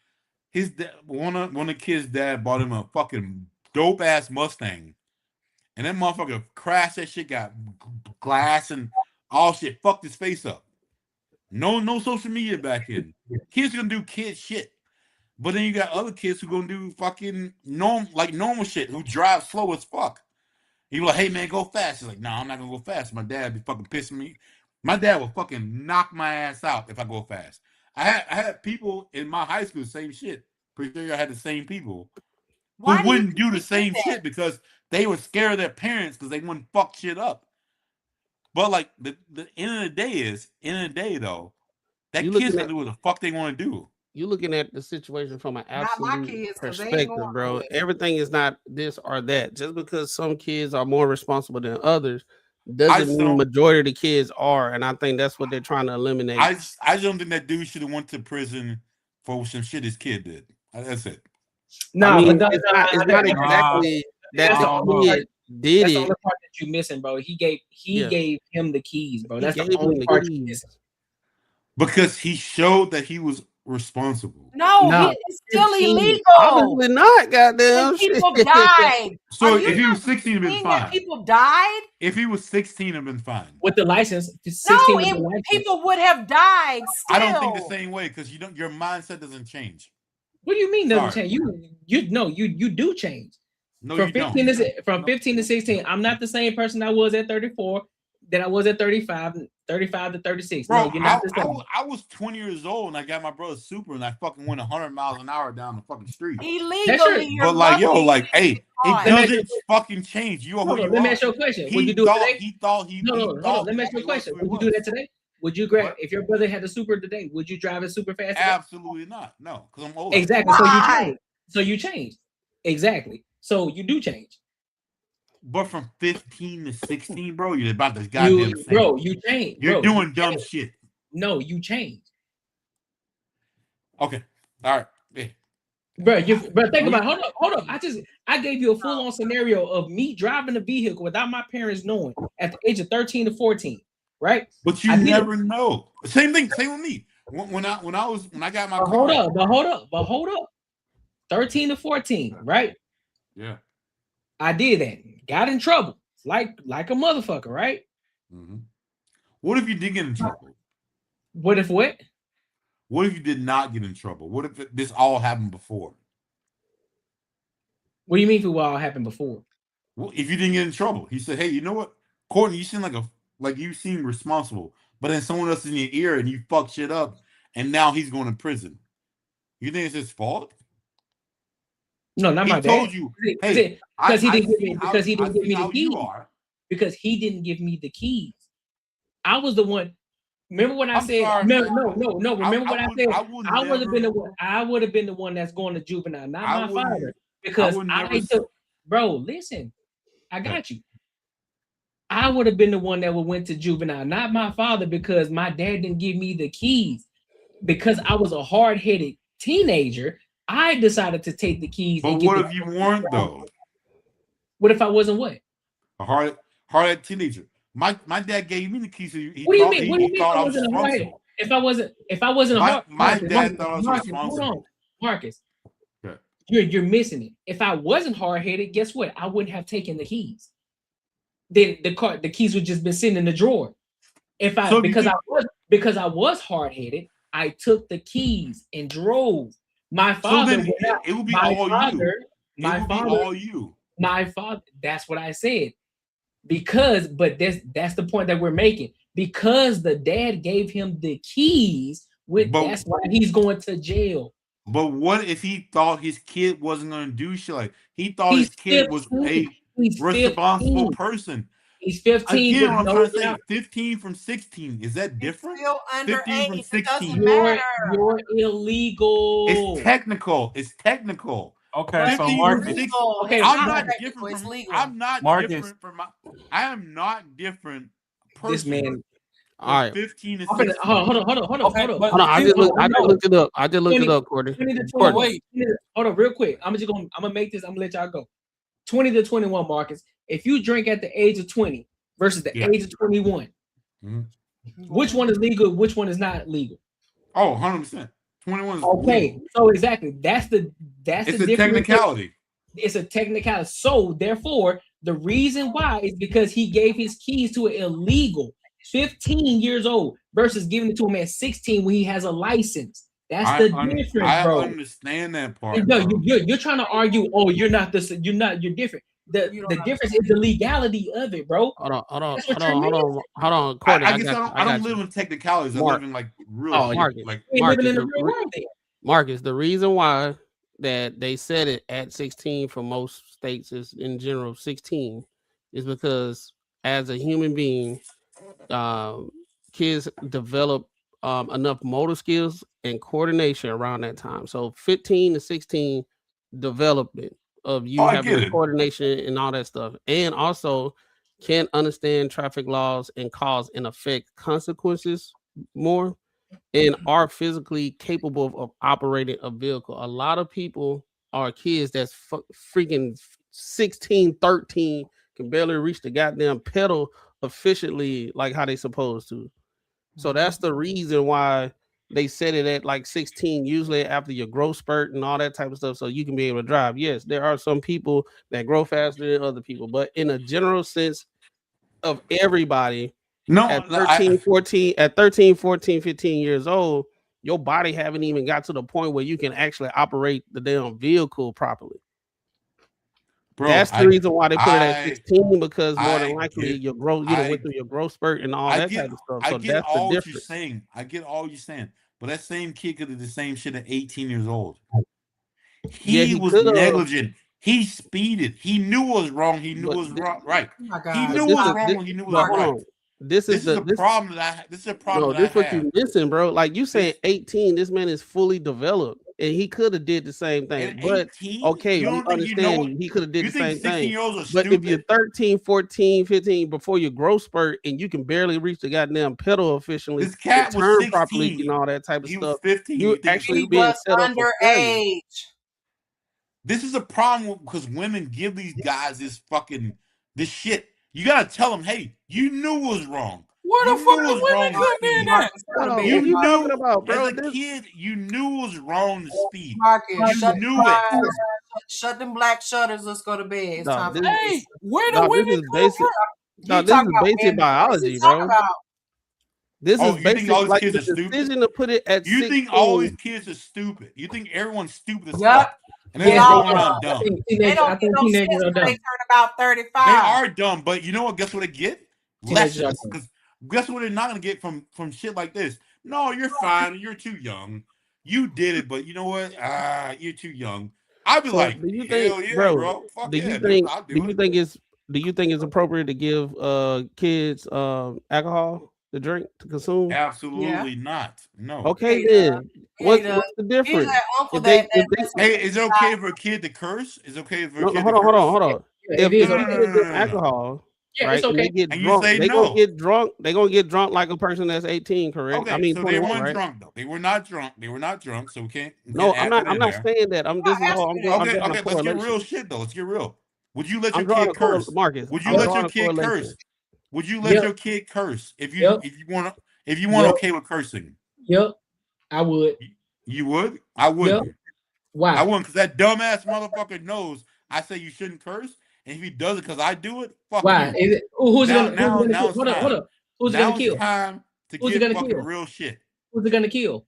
His dad, one of the kids' dad bought him a fucking dope ass Mustang, and that motherfucker crashed. That shit got glass and all shit. Fucked his face up. No social media back then. Kids gonna do kid shit, but then you got other kids who gonna do fucking normal shit. Who drive slow as fuck. He was like, "Hey man, go fast." He's like, "No, I'm not gonna go fast. My dad be fucking pissing me. My dad will fucking knock my ass out if I go fast." I had people in my high school same shit. Pretty sure I had the same people who wouldn't do the same shit because they were scared of their parents because they wouldn't fuck shit up. But like the end of the day though, that kid's gonna do what the fuck they want to do. You're looking at the situation from an Not my absolute kids, 'cause they ain't perspective, going bro. nowhere. Everything is not this or that. Just because some kids are more responsible than others I doesn't just mean the don't- majority of the kids are. And I think that's what they're trying to eliminate. I just don't think that dude should have went to prison for some shit his kid did. That's it. No, I mean, but it's not exactly that that's the the only kid did that's the it. only part that you're missing, bro. He gave him the keys, bro. He That's gave the him only the part you're keys. missing. Because he showed that he was responsible. No, it's still illegal. Obviously not, goddamn. And people shit. died. So Are you if he was not 16, it'd been seeing that fine. people died? If he was 16, it'd been fine. With the license, 16 No, with the license. people would have died still. I don't think the same way because your mindset doesn't change. What do you mean doesn't Sorry. change? You do change. No, from you 15 don't. from 15 to 16, I'm not the same person I was at 34 that I was at 35 to 36. Bro, No, you're not the same. I was 20 years old and I got my brother's Super and I fucking went 100 miles an hour down the fucking street. Illegally, you're But like, yo, lucky like, hey, fine. it doesn't fucking change. You are who Hold on, you let me are. ask you a question. Would He you do it thought, today? he thought he No, hold on. Let me ask you a question. Would you do that today? Would you grab if your brother had a Super today? Would you drive it super fast? Today? Absolutely not. No, because I'm older. Exactly. So you change. Exactly. So you do change. But from 15 to 16, bro, you're about the goddamn same. Bro, you change. You're Bro, doing you dumb change. shit. No, you change. Okay. All right. Yeah. Bro, think about it. Hold up. I gave you a full-on scenario of me driving a vehicle without my parents knowing at the age of 13 to 14, right? But you never know. Same thing. Same with me. When I got my car. Hold up. 13 to 14, right? Yeah. I did that. Got in trouble. Like a motherfucker, right? Mm-hmm. What if you did get in trouble? What if what? What if you did not get in trouble? What if this all happened before? What do you mean if it all happened before? Well, if you didn't get in trouble, he said, "Hey, you know what, Courtney? You seem like you seem responsible, but then someone else in your ear and you fuck shit up, and now he's going to prison. You think it's his fault?" No, not my dad. He told you, "Hey, because he didn't give me the keys. you are." Because he didn't give me the keys. I was the one. Remember when I said sorry, no? Remember what I said? I would have been the one. never- I would have been the one that's going to juvenile, not I my wouldn't- father. Because I would I never took, bro. Listen, I got you. I would have been the one that would went to juvenile, not my father, because my dad didn't give me the keys. Because I was a hard-headed teenager, I decided to take the keys. But what if you weren't though? What if I wasn't what? A hard teenager. My dad gave me the keys. So What do you mean? What do you mean? I was responsible. If I wasn't a hard, My dad thought I was Marcus, responsible. hold on, Marcus. Okay. You're missing it. If I wasn't hard-headed, guess what? I wouldn't have taken the keys. Then the keys would just been sitting in the drawer. Because I was hard-headed, I took the keys and drove. My father. So then it would be all you. All you. My father. That's what I said. But that's the point that we're making. Because the dad gave him the keys, that's why he's going to jail. But what if he thought his kid wasn't going to do shit like he thought his kid was a responsible person? He's 15. Again, I'm trying to say 15 from 16. Is that different? Still 15 from 16. You're illegal. It's technical. Okay, so Marcus. Okay, I'm not different from. I'm not Marcus. different from. I am not different. This man. All right. 15 to Hold 16. on. I just looked it up. I just looked it up, Courtney. 20 to 21. Wait, hold on, real quick. I'm gonna make this. I'm gonna let y'all go. 20 to 21, Marcus. If you drink at the age of 20 versus the age of 21, Which one is legal? Which one is not legal? Oh, 100%. 21 is okay. legal. So exactly, that's the it's a technicality. It's a technicality. So therefore, the reason why is because he gave his keys to an illegal 15 years old versus giving it to him at 16 when he has a license. That's the difference, bro. I understand that part. No, you're trying to argue. Oh, you're not this. You're different. The difference is the legality of it, bro. Hold on. Courtney, I don't live in technicalities. I live in like real shit. Like Marcus, the reason why that they said it at 16 for most states is in general 16 is because as a human being, kids develop enough motor skills and coordination around that time. So 15 to 16 development of you having coordination and all that stuff, and also can understand traffic laws and cause and affect consequences more, and are physically capable of operating a vehicle. A lot of people are kids that's freaking 16, 13, can barely reach the goddamn pedal efficiently like how they supposed to. So that's the reason why they set it at like 16, usually after your growth spurt and all that type of stuff, so you can be able to drive. Yes, there are some people that grow faster than other people, but in a general sense of everybody, at 13, 14, 15 years old, your body haven't even got to the point where you can actually operate the damn vehicle properly. Bro, that's the reason why they put it at 16, because more than likely your growth, went through your growth spurt and all that type of stuff. So I get that's all the what you're difference. saying. I get all you're saying, but that same kid could have the same shit at 18 years old. He was negligent. He speeded. He knew it was wrong. He knew it was right. He knew it was wrong. He knew it was right. This is the problem that this is a problem. No, this what you missing, bro. Like you saying 18, this man is fully developed, and he could have did the same thing. But 18, okay, we understand he could have did the same thing. But if you're 13, 14, 15 before your growth spurt, and you can barely reach the goddamn pedal efficiently, this cat was 16, properly and all that type of stuff. 15. You actually being set up for failure. This is a problem because women give these guys this shit. You gotta tell them, hey, you knew it was wrong. Where the fuck is women coming in at? You knew about, bro. As a kid, you knew it was wrong to speed. You knew it. Shut them black shutters. Let's go to bed. It's time for hey, where the women come from? No, this is basic biology, bro. This is basic. All these like kids the are stupid? decision to put it at you 16. think all these kids are stupid? You think everyone's stupid as fuck? And they're going around dumb. They don't get no sense when they turn about 35. They are dumb, but you know what? Guess what they get? Lessons. Because guess what they're not gonna get from shit like this? No, you're fine. You're too young. You did it, but you know what? You're too young. I'd be like, do you hell think, yeah, bro? Fuck Do yeah, you think? I'll Do you think it's appropriate to give kids alcohol to drink to consume? Absolutely not. No. Okay, then what's the difference? Hey, is it okay for a kid to curse? Is it okay for a kid to curse? Hold on. If you give alcohol, right, it's okay. and they get And drunk, you say they no. gonna get drunk. They gonna get drunk like a person that's 18, correct? Okay, I mean, so they 21, weren't right? drunk though. They were not drunk. They were not drunk. So we can't. No, I'm not saying that. This is all. Okay. Let's get real shit though. Let's get real. Would you let your drawing kid curse? Marcus, Would you let your kid curse? Would you let your kid curse if you want okay with cursing? Yep, I would. You would? I wouldn't. Yep. Why? I wouldn't, because that dumbass motherfucker knows I say you shouldn't curse, and if he does it because I do it, fuck why? you. Is it, who's now, gonna now, kill? now Hold up. Who's now gonna kill? It's time to Who's get gonna fucking kill? real shit. Who's it gonna kill?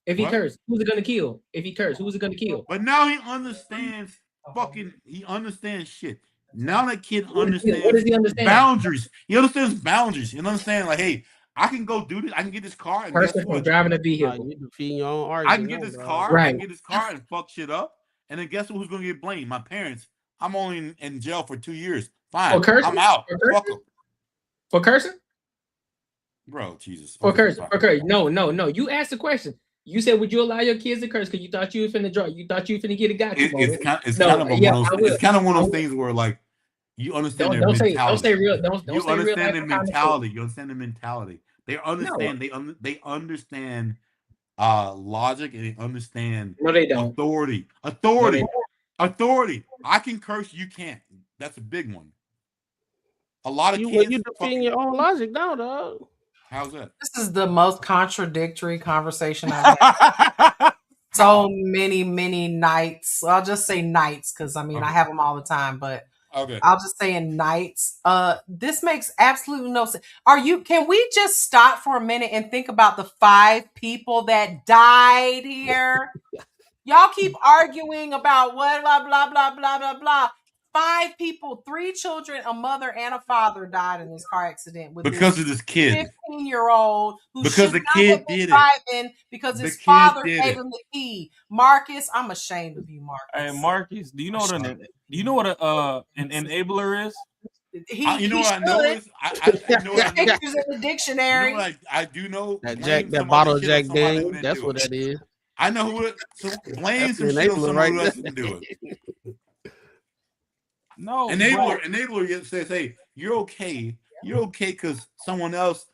If he What? curse, who's it gonna kill? If he curse, who's it gonna kill? But now he understands he understands shit. Now that kid understands what does he understand? boundaries. He understands boundaries. He understands like, hey, I can go do this. I can get this car and Person guess for what? driving a vehicle. You defeating your own I can argument. get this bro. car. Right. I can get this car and fuck shit up. And then guess who's gonna get blamed? My parents. I'm only in jail for 2 years. Fine. For cursing? I'm out. For Fuck them. For cursing? Bro, Jesus. For cursing. For cursing. No. You asked the question. You said, would you allow your kids to curse because you thought you were finna draw? You thought you were finna get a guy. It's kind of one of those things where like you understand their mentality. Don't say real. Don't you say understand real their mentality. You understand their mentality. They understand. No. They understand logic, and they understand. No, they don't. Authority. I can curse. You can't. That's a big one. A lot of kids. You defeating your own logic now, dog. How's that? This is the most contradictory conversation I've had. So many nights. I'll just say nights because I mean I have them all the time, but okay. I'll just say in nights. This makes absolutely no sense. Can we just stop for a minute and think about the 5 people that died here? Y'all keep arguing about what blah blah blah blah blah blah. 5 people, 3 children, a mother and a father died in this car accident with Because of this kid. 15-year-old who Because should the not kid have been did it. driving because The his kid father did gave it. him the key. Marcus, I'm ashamed of you, Marcus. Hey, Marcus, do you know what an enabler is? You know what I know is I know what I know. Pictures in the dictionary. You know what I do know. That bottle of Jack Daniels. That's what that is. I know who it. So blame That's some the shit on enabler someone who right doesn't do it. No, enabler says, "Hey, you're okay. You're okay because someone else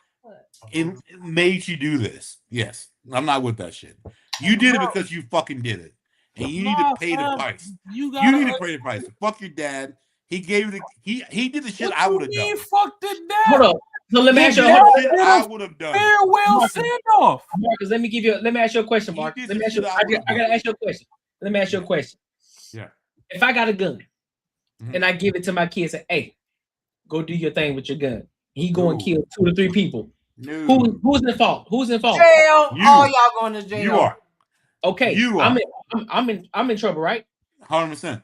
it made you do this." Yes, I'm not with that shit. You did it because you fucking did it, and you need to pay the price. You need to pay the price. Fuck your dad. He gave you he did the shit I would have done. Fuck the dad. Hold up. So let me ask you. I would have done. Farewell send off. Marcus, let me ask you a question, Marcus. Let me ask you. I gotta ask you a question. Let me ask you a question. Yeah. If I got a gun and I give it to my kid, say, "Hey, go do your thing with your gun." He go and kill 2 to 3 people. No. Who's in fault? Who's in fault? Jail. All y'all going to jail. You are. Okay. You are. I'm in trouble, right? 100%.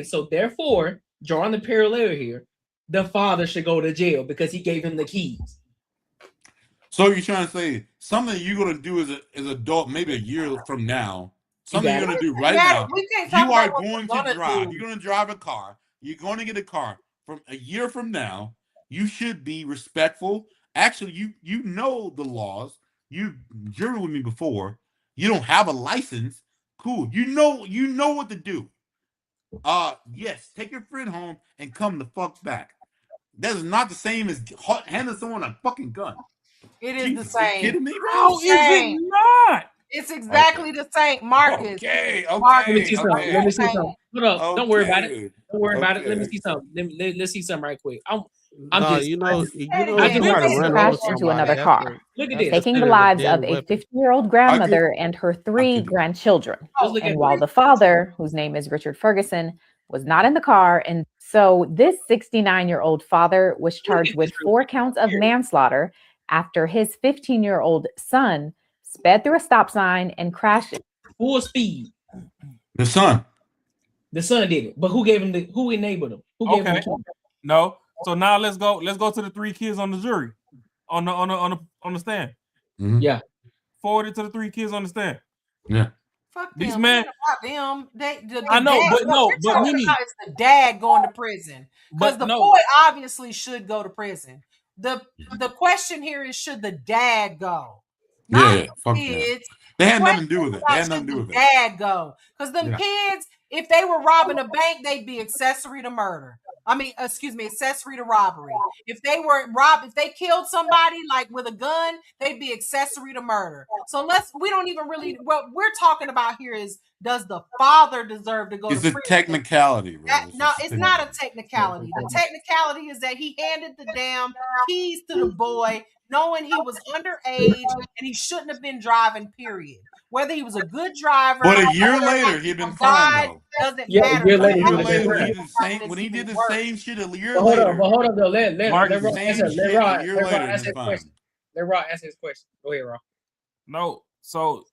So therefore, drawing the parallel here, the father should go to jail because he gave him the keys. So you're trying to say something you're gonna do as an adult, maybe a year from now, something you're gonna do right now. You are going to drive. You're gonna drive a car. You're going to get a car from a year from now. You should be respectful. Actually, you know the laws. You journeyed with me before. You don't have a license. Cool. You know what to do. Yes, take your friend home and come the fuck back. That is not the same as handing someone a fucking gun. It is Jesus, the same. Are you kidding me, bro? How is it not? It's exactly the same, Marcus. Okay. Let me see something. Let me see something. Hold up. Okay. Don't worry about it. Don't worry about it. Let me see something. Let's see something right quick. Crashed into another car, Look at this. taking the lives of a 50-year-old grandmother and her 3 grandchildren. And while the father, whose name is Richard Ferguson, was not in the car, and so this 69-year-old father was charged with 4 counts of manslaughter after his 15-year-old son sped through a stop sign and crashed full speed. The son did it, but who enabled him? Who gave him the key? No. So now let's go to the 3 kids on the jury, on the stand. Mm-hmm. Yeah. Forward it to the 3 kids on the stand. Yeah. Fuck these them. men. Them. I know, dad, but no, but Mimi, it's the dad going to prison because the boy obviously should go to prison. The question here is, should the dad go? Yeah. Fuck kids. They had nothing to do with it. They had nothing to do with it. Dad go because them kids, if they were robbing a bank, they'd be accessory to murder. Accessory to robbery. If they killed somebody like with a gun, they'd be accessory to murder. So what we're talking about here is, does the father deserve to go to prison? It's a technicality, bro. It's not a technicality. The technicality is that he handed the damn keys to the boy knowing he was underage and he shouldn't have been driving, period. Whether he was a good driver, but a year later he'd been fine though. Doesn't matter. A year later, when he did the same shit a year later. Hold on, though. Let Rod answer his question. Let Rod answer his question. Go ahead, Rod. No, so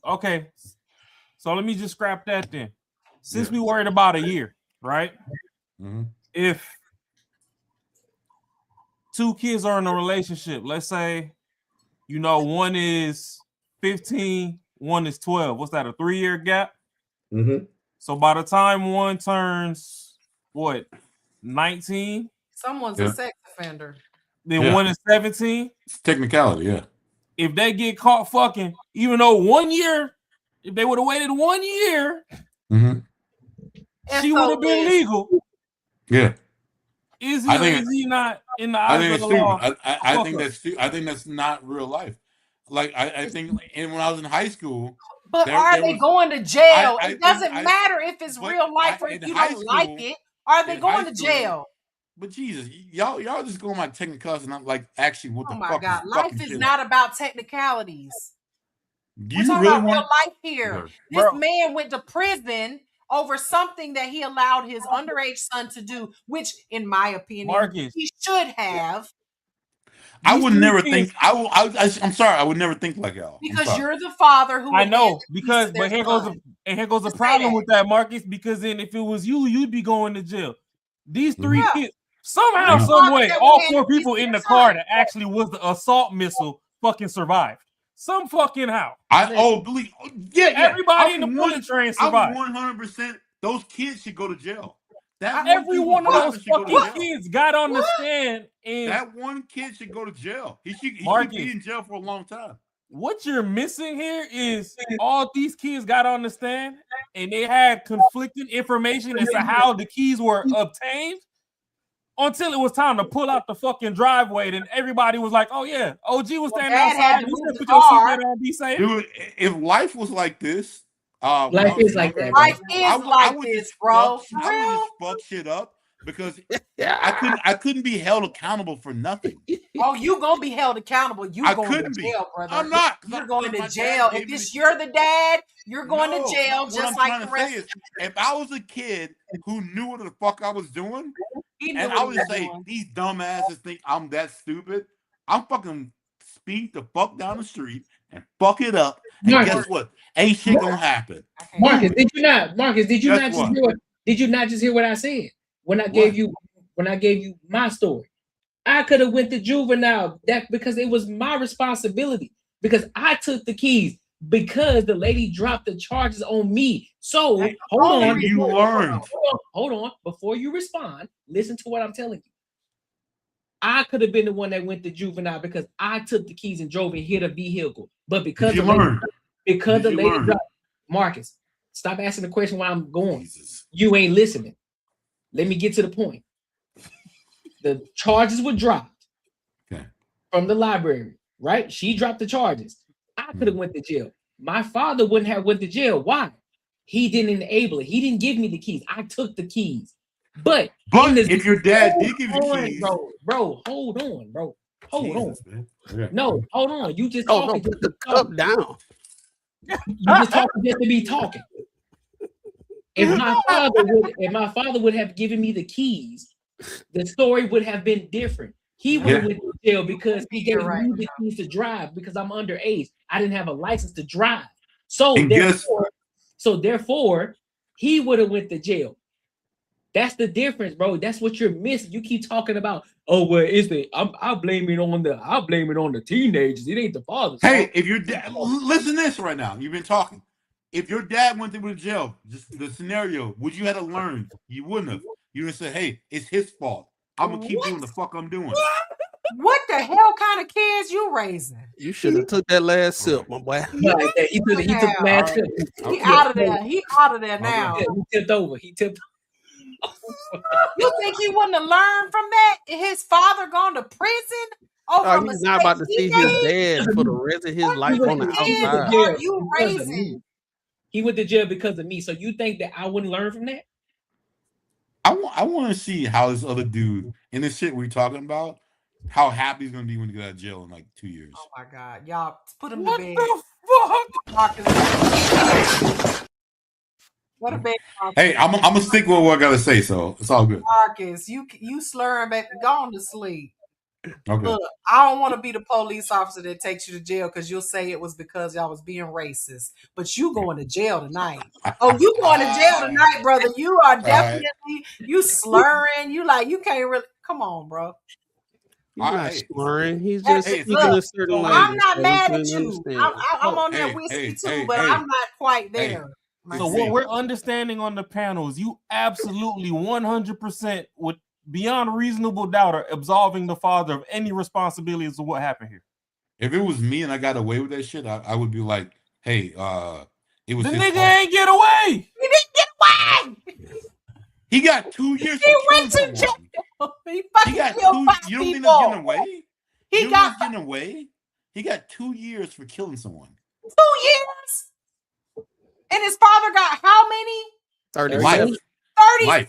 okay. So let me just scrap that then. Since we worried about a year, right? Mm-hmm. If 2 kids are in a relationship, let's say, one is 15, one is 12. What's that, a 3-year gap? Mm-hmm. So by the time one turns, 19? Someone's a sex offender. Then one is 17? It's technicality, yeah. If they get caught fucking, even though 1 year, if they would have waited 1 year, she would have been legal. Yeah. Is he not in the eyes of the law? I think that's not real life. Like I think, and when I was in high school, but are they going to jail? It doesn't matter if it's real life or if you don't like it. Are they going to jail? But Jesus, y'all just going like technicalities and I'm like, actually, what the Oh my fuck God. is Life fucking is shit? not about technicalities. Do We're you talking really about real want life here. This man went to prison over something that he allowed his underage son to do, which, in my opinion, Marcus. he should have. I would never think. I'm sorry. I would never think like y'all. I'm Because sorry. you're the father who I would know hand the keys to but their son. here goes a Just say problem that. with that, Marcus. Because then if it was you, you'd be going to jail. These three Yeah. kids, somehow, You're the some father way, that would all hand four the keys people to in their the car son. that actually was the assault missile fucking survived. Some fucking how. Believe. Yeah. Everybody in the bullet train I'm survived. 100%. Those kids should go to jail. That Every one of those should go to fucking jail. kids got on the stand, and that one kid should go to jail. He should be in jail for a long time. What you're missing here is all these kids got on the stand and they had conflicting information as to how the keys were obtained until it was time to pull out the fucking driveway. Then everybody was like, "Oh yeah, OG was standing Dad had outside. to He move said, the put your car. seatbelt on, be safe." Dude, if life was like this, when Life I was is like younger, that, bro. Life is like this, bro. For I would real? just fuck shit up because I couldn't be held accountable for nothing. Oh, you gonna be held accountable. You I going to couldn't be. jail, brother. I'm not. You're going to my dad jail. gave If me it's the you're the dad, you're going to jail what just I'm like trying the to rest. say is, if I was a kid who knew what the fuck I was doing, He knew and what I he would was say doing. these dumbasses think I'm that stupid, I'm fucking speed the fuck down the street and fuck it up. And Marcus. guess what? Ain't shit gonna happen. Marcus, did you not? Marcus, did you Guess not just what? hear what? Did you not just hear what I said when I gave you my story? I could have went to juvenile because it was my responsibility because I took the keys because the lady dropped the charges on me. So hold on. And you learned. Hold on. Before you respond, listen to what I'm telling you. I could have been the one that went to juvenile because I took the keys and drove and hit a vehicle. But because you learn? Because the lady learn? dropped, Marcus, stop asking the question where I'm going. You ain't listening. Let me get to the point. The charges were dropped from the library, right? She dropped the charges. I could have went to jail. My father wouldn't have went to jail. Why? He didn't enable it. He didn't give me the keys. I took the keys. But if your dad did give you the keys, bro, hold on, bro. Hold Jesus, on. man. Okay. No, hold on. You just Oh talking. no, put the cup down. You just talking just to be talking. If my father would have given me the keys, the story would have been different. He would have went to jail because he gave me the keys to drive because I'm underage. I didn't have a license to drive. So therefore, he would have went to jail. That's the difference, bro. That's what you're missing. You keep talking about, oh well, I'll blame it on the teenagers. It ain't the father's hey, fault. if your dad, listen to this right now. You've been talking. If your dad went to jail, just the scenario, would you have to learn? You wouldn't have. You would have said, hey, it's his fault. I'm gonna keep doing the fuck I'm doing. What the hell kind of kids you raising? You should have took that last sip, my boy. He took the last sip. He out of there. He out of there now. He tipped over. You think he wouldn't have learned from that? His father gone to prison over He's not about to see his dad for the rest of his life on the outside. Are you raising? He went to jail because of me. So you think that I wouldn't learn from that? I want to see how this other dude in this shit we're talking about, how happy he's gonna be when he get out of jail in like 2 years. Oh my God, y'all put him to bed. What the fuck? What a bad. Hey, I'm gonna stick with what I gotta say, so it's all good. Marcus, you slurring, baby, gone to sleep. Okay. Look, I don't want to be the police officer that takes you to jail because you'll say it was because y'all was being racist. But you going to jail tonight. Oh, you going to jail tonight, brother. You are definitely you slurring. You can't really come on, bro. He's not slurring. He's just speaking a certain language. I'm not mad at you. I'm on that whiskey too, but I'm not quite there. So what we're understanding on the panel is you absolutely 100% with beyond reasonable doubt are absolving the father of any responsibilities of what happened here. If it was me and I got away with that shit, I would be like, hey, it was the his nigga fault. ain't get away. He didn't get away. He got 2 years for killing someone. He fucking killed 5 You don't think people. that's getting away? You don't think that's getting away? He got 2 years for killing someone. 2 years? And his father got how many? 37. 37?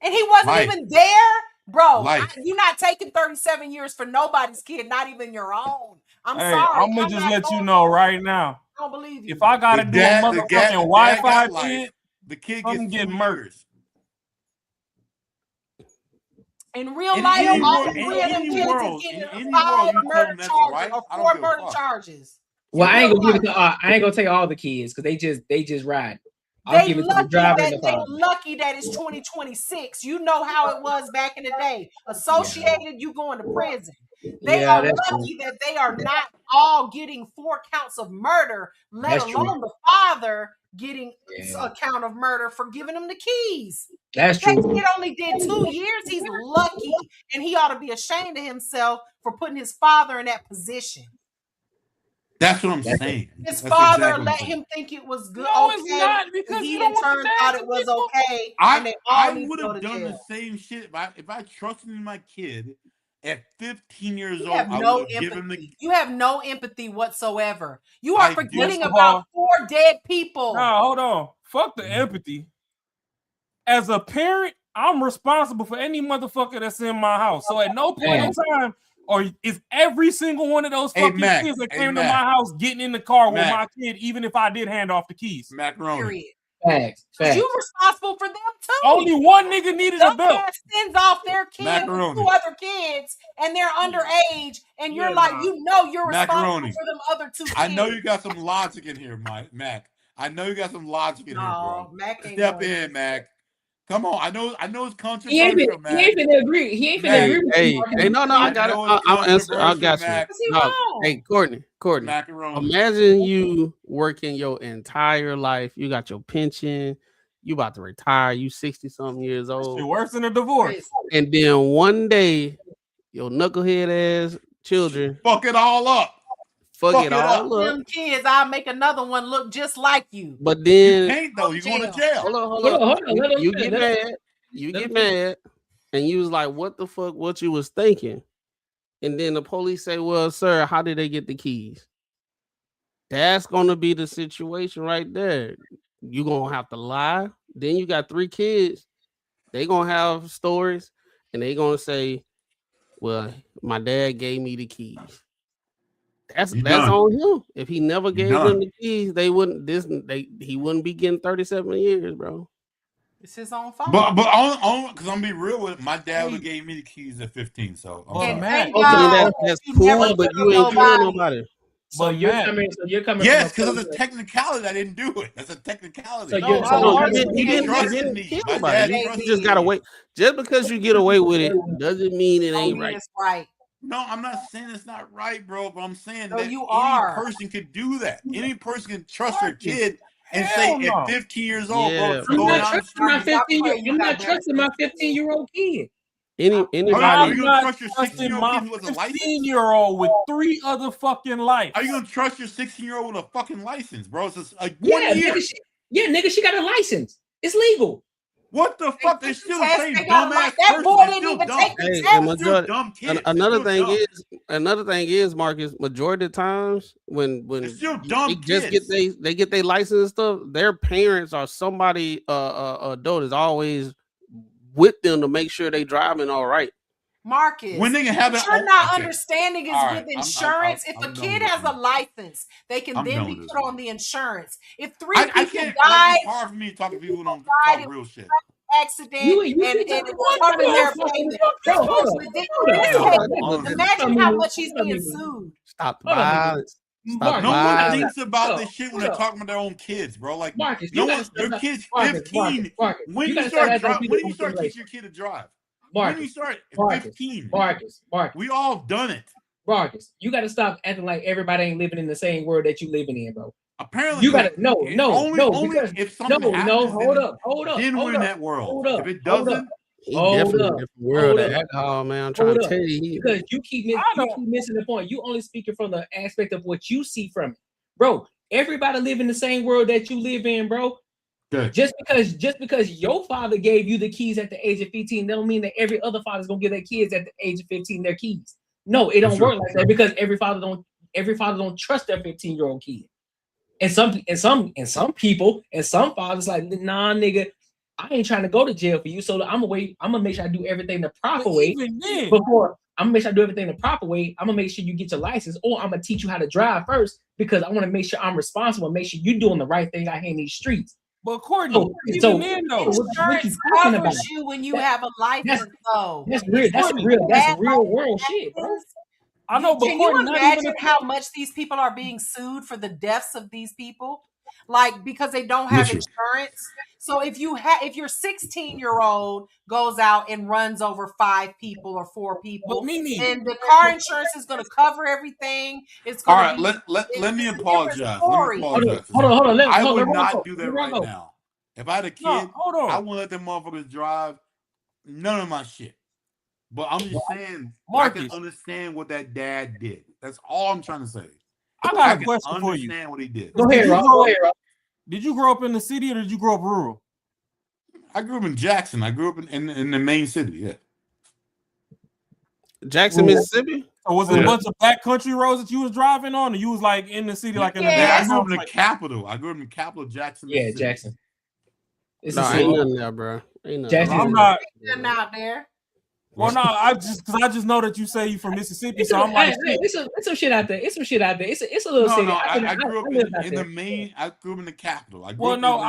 And he wasn't Life. even there, bro. Life. You're not taking 37 years for nobody's kid, not even your own. I'm Hey, sorry. I'm gonna just let you know right now. I don't believe you. If I gotta do a motherfucking Wi-Fi shit, the kid I'm gets getting 2 murked. years. In real In life, any all world- three of them in any kids world- is in getting any 5 world you tell murder them that's charges right, or I don't 4 give a murder fuck. charges. Well, In I ain't real gonna give it life. to I ain't gonna take all the kids because they just ride. I'll They give it to the lucky driver that and the father. it's 2026. You know how it was back in the day. Associated, you going to prison. They Yeah, are that's true. lucky that they are not all getting 4 counts of murder, let That's true. alone the father getting Yeah. a count of murder for giving him the keys. That's That true. kid only did 2 years. He's lucky, and he ought to be ashamed of himself for putting his father in that position. That's what I'm saying. His That's father exactly what let I'm him think it was good. No, Okay, it's not, and because he you in don't want the turn dad thought to it was get booked. okay, and they all I need would to go have to done jail. the same shit if I trusted in my kid at 15 years You old. have I no would have given him the. empathy. You have no empathy whatsoever. You are I do. forgetting First of about all- 4 dead people. Nah, hold on. Fuck the empathy. As a parent, I'm responsible for any motherfucker that's in my house. So at no point in time, or is every single one of those Hey, fucking Mac. kids that Hey, came to Mac. my house getting in the car with Mac. my kid, even if I did hand off the keys. Macaroni. Period. Facts. Because you responsible for them too. Only one nigga needed a belt. Dumbass sends off their kid with Macaroni. 2 other kids, and they're underage, and you're Yeah, like, nah. you know, you're responsible Macaroni. for them other 2 kids. I know you got some logic in here, Mac. I know you got some logic in here, bro. No, Mac ain't Step doing in, Mac. Come on. I know it's He ain't controversial, finna, he ain't Mac. finna agree. He ain't finna agree with you. Hey, no, I got it. know it's I'll answer. I controversial, got you. Mac. What's he No, wrong? hey, Courtney. Macaroni. Imagine you working your entire life. You got your pension. You about to retire. You 60-something years old. Shit worse than a divorce. And then one day, your knucklehead ass children Fuck it all up. fuck it all up. Them kids, I'll make another one look just like you. But then You can't though. You're going to jail. hold Hold on. on. Let him You finish. get mad. You get mad, and you was like, "What the fuck? What you was thinking?" And then the police say, "Well, sir, how did they get the keys?" That's gonna be the situation right there. You gonna have to lie. Then you got 3 kids. They gonna have stories, and they gonna say, "Well, my dad gave me the keys." That's done. on him. If he never gave done. them the keys, he wouldn't be getting 37 years, bro. It's his own fault. But on because I'm gonna be real with it, my dad would have gave me the keys at 15. So I'm And sorry. thank I God mean, that's you cool, never but killed you ain't killing nobody. nobody. So you're coming. So you're coming. Yes, from because it's a technicality. I didn't do it. That's a technicality. So you're No, coming you from didn't trusted me. kill My nobody. dad You trusted just got me. away. Just because you get away with it doesn't mean it ain't right. It's right. No, I'm not saying it's not right, bro. But I'm saying No, that you any are. person could do that. Any person can trust their kid and Hell say no. at 15 years old, bro, Yeah, to I'm go not down the trusting my street. 15-year. I'm not trusting my 15-year-old kid. Are Anybody. you gonna trust your 16-year-old kid who has a license? 15-year-old with 3 other fucking lives. Are you gonna trust your 16-year-old with a fucking license, bro? It's just like Yeah, 1 year. nigga, she got a license. It's legal. What the fuck? They're still the test, same they got a dumbass license. That person. boy They're didn't still even dumb. take the Hey, test. and They're still majority, dumb kids. another They're still thing is, Marcus, majority of times when They're still they dumb just kids. get their license and stuff, their parents or somebody adult is always with them to make sure they driving all right. Marcus, When they can have what their you're own- not okay. understanding is All with right, I'm insurance, if done a kid with has this a license, they can I'm then done be with this put on the insurance. If 3 I people can't. died, It's hard for me to talk to people who don't died talk real shit. accident You and keep it's talking covering their one payment. bro, hold It's up. ridiculous. Hold up. Imagine how much he's being sued. Stop the Hold on, violence. Stop the No one violence. thinks about Hold this up, shit when hold they're up. talking about their own kids, bro. Like Marcus, no you one, gotta their stop. kid's Marcus, 15. Marcus, When you you gotta start start driving, acting when like you start simulation. teaching your kid to drive? Marcus, When you start at Marcus, 15? Marcus, We all done it. Marcus, you gotta stop acting like everybody ain't living in the same world that you living in, bro. Apparently, You gotta only because if something happens, hold up, then we're in that world. If it doesn't, He definitely in a different world of alcohol, man. I'm trying to tell you. Because you keep missing the point. You only speaking from the aspect of what you see from it, bro. Everybody live in the same world that you live in, bro. Good. Just because your father gave you the keys at the age of 15, don't mean that every other father's gonna give their kids at the age of 15 their keys. No, it don't work like that because every father don't trust their 15-year-old kid. And some people and some fathers like, nah, nigga, I ain't trying to go to jail for you. So I'm gonna make sure I do everything the proper way. Even then, before I'm gonna make sure I do everything the proper way. I'm gonna make sure you get your license, or I'm gonna teach you how to drive first because I want to make sure I'm responsible. Make sure you're doing the right thing out here in these streets. But Courtney, so then though, insurance covers you when you have a license, though. That's real. That's real world shit, bro. I know, but can Courtney, you not imagine even how much these people are being sued for the deaths of these people? Like, because they don't have insurance. So if your 16-year-old goes out and runs over 5 people or 4 people, and the car insurance is going to cover everything. It's going all right. Let me apologize. Hold on. I would not do that right now. If I had a kid, I wouldn't let them motherfuckers drive none of my shit. But I'm just saying, Marcus, I can understand what that dad did. That's all I'm trying to say. I got a question for you. Understand what he did. Go ahead, Rob. Did you grow up in the city or did you grow up rural? I grew up in Jackson. I grew up in the main city. Yeah. Jackson, Mississippi. Or was it a bunch of backcountry roads that you was driving on, or you was like in the city, like in the? I grew up in the capital. I grew up in the capital, Jackson. Yeah, Jackson. Ain't nothing there, bro. Ain't nothing. Jackson, I'm not out there. Well, no, I just know that you say you from Mississippi, so I'm like, it's some shit out there. It's some shit out there. It's a little city. I grew up in the main. I grew up in the capital. I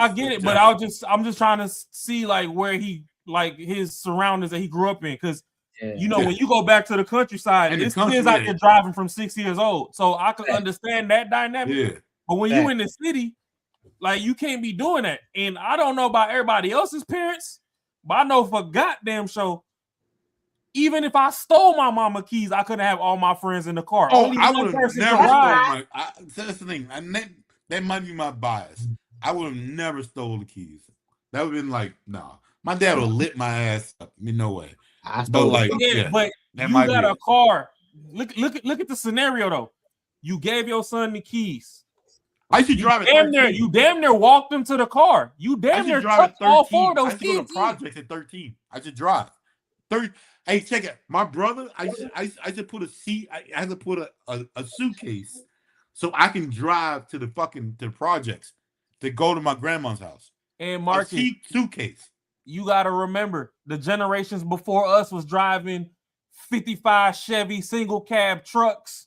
get it, but I'm just trying to see like where his surroundings that he grew up in, because when you go back to the countryside, it feels like you're driving from 6 years old. So I can understand that dynamic. Yeah. But when you in the city, like you can't be doing that. And I don't know about everybody else's parents, but I know for goddamn sure. Even if I stole my mama keys, I couldn't have all my friends in the car. Oh, I would have never stole that's the thing. That might be my bias. I would have never stole the keys. That would have been like, nah. My dad would have lit my ass up. I mean, no way. But you got a car. Look at the scenario though. You gave your son the keys. I should drive it. You damn near walked him to the car. You damn near took all 4 of those keys. I should go to projects at 13. I should drive. 30. Hey, check it. My brother, I should put a seat. I had to put a suitcase so I can drive to the projects to go to my grandma's house. And Marcus, suitcase. You gotta remember the generations before us was driving 55 Chevy single cab trucks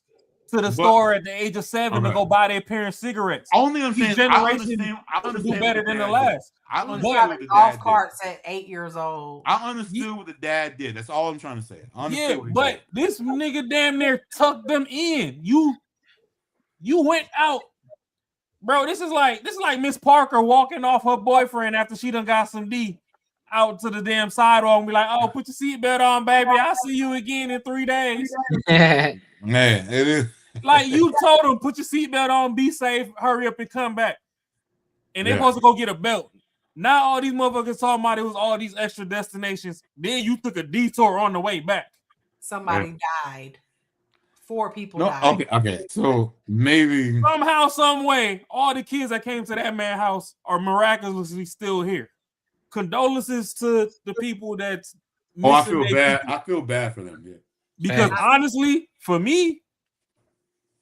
to the store at the age of 7 to go buy their parents cigarettes. Only understand. I understand do better than the last. I understand golf carts at 8 years old. I understood what the dad did. That's all I'm trying to say. But this nigga damn near tucked them in. You went out, bro. This is like Miss Parker walking off her boyfriend after she done got some D out to the damn sidewalk and be like, "Oh, put your seatbelt on, baby. I'll see you again in 3 days." Man, it is. Like you told him, put your seatbelt on, be safe, hurry up and come back. And they supposed to go get a belt. Now all these motherfuckers talking about it was all these extra destinations. Then you took a detour on the way back. Somebody died. 4 people died. Okay. So maybe somehow, some way, all the kids that came to that man's house are miraculously still here. Condolences to the people that's I feel bad. I feel bad for them, Because honestly, for me,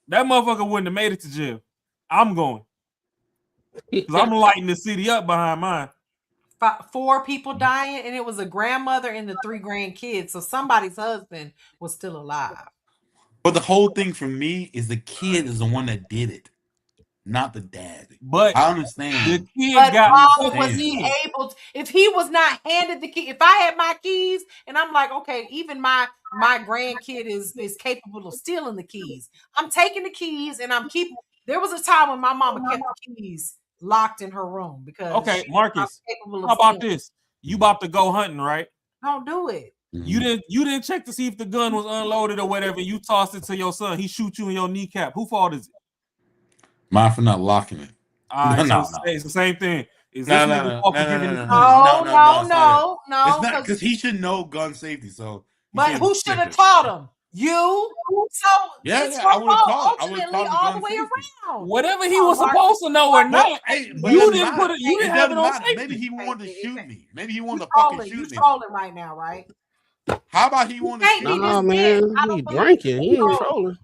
that motherfucker wouldn't have made it to jail. I'm going. Because I'm lighting the city up behind mine. 4 people dying, and it was a grandmother and the 3 grandkids. So somebody's husband was still alive. But the whole thing for me is the kid is the one that did it, not the dad. But I understand. The kid was he able to, if he was not handed the key? If I had my keys and I'm like, okay, even my grandkid is capable of stealing the keys. I'm taking the keys and I'm keeping. There was a time when my mama kept the keys locked in her room because Marcus, how about this? You about to go hunting, right? Don't do it. You didn't check to see if the gun was unloaded or whatever. You tossed it to your son. He shoot you in your kneecap. Who fault is it? Mine for not locking it. No. It's the same thing. No. It's not because he should know gun safety. So, but who should have taught him? You. So I would have taught. all the way around. Whatever he was supposed to know or not, you didn't put it. You didn't have it on safety. Maybe he wanted to shoot me. Maybe he wanted to fucking shoot me. You trolling right now, right? How about he wanted to shoot me? Nah, man, he drinking. He ain't trolling.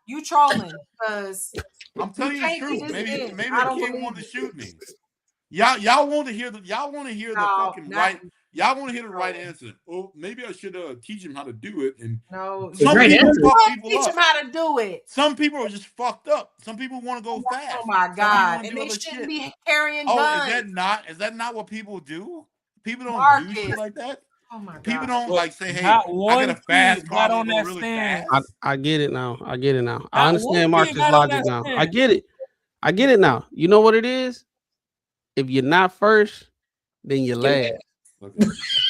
You trolling because I'm telling you the truth. Maybe the kid wanted to shoot me. Y'all want to hear the fucking not- right. Y'all want to hear the right answer. Oh, maybe I should teach him how to do it. And No, some people fuck people teach up. them how to do it. Some people are just fucked up. Some people want to go fast. Oh my Some God! people And do they other shouldn't shit. be carrying Oh, guns. is that not what people do? People don't do shit Marcus. like that. Oh my God! People don't like say, "Hey, Not I one got a fast kid car got on to go that really stand. fast." I get it now. I get it now. I Not understand one kid Marcus' got on logic that now. stand. I get it. I get it now. You know what it is? If you're not first, then you're last.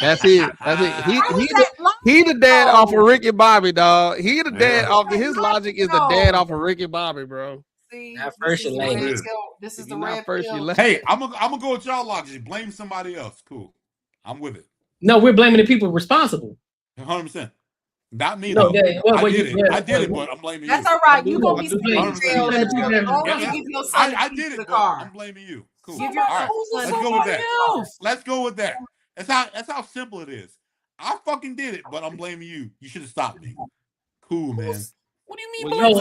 That's it. That's it. He the dad off of Ricky Bobby, dog. He the dad off of his logic is the dad off of Ricky Bobby, bro. See, Not first this is and the red last. pill. This is If the you're not red first, pill. you're last. Hey, I'm gonna go with y'all logic. Blame somebody else. Cool. I'm with it. No, we're blaming the people responsible. 100%. Not me No, though. I did it, well, but I'm blaming That's you. all right. You're gonna be sitting in 100%. jail. As long as you give your son the I keys did to it, the but car. I'm blaming you. Cool. Give your All right, son let's go with that. else. Let's go with that. That's how simple it is. I fucking did it, but I'm blaming you. You should have stopped me. Cool, man. What do you mean? Well, You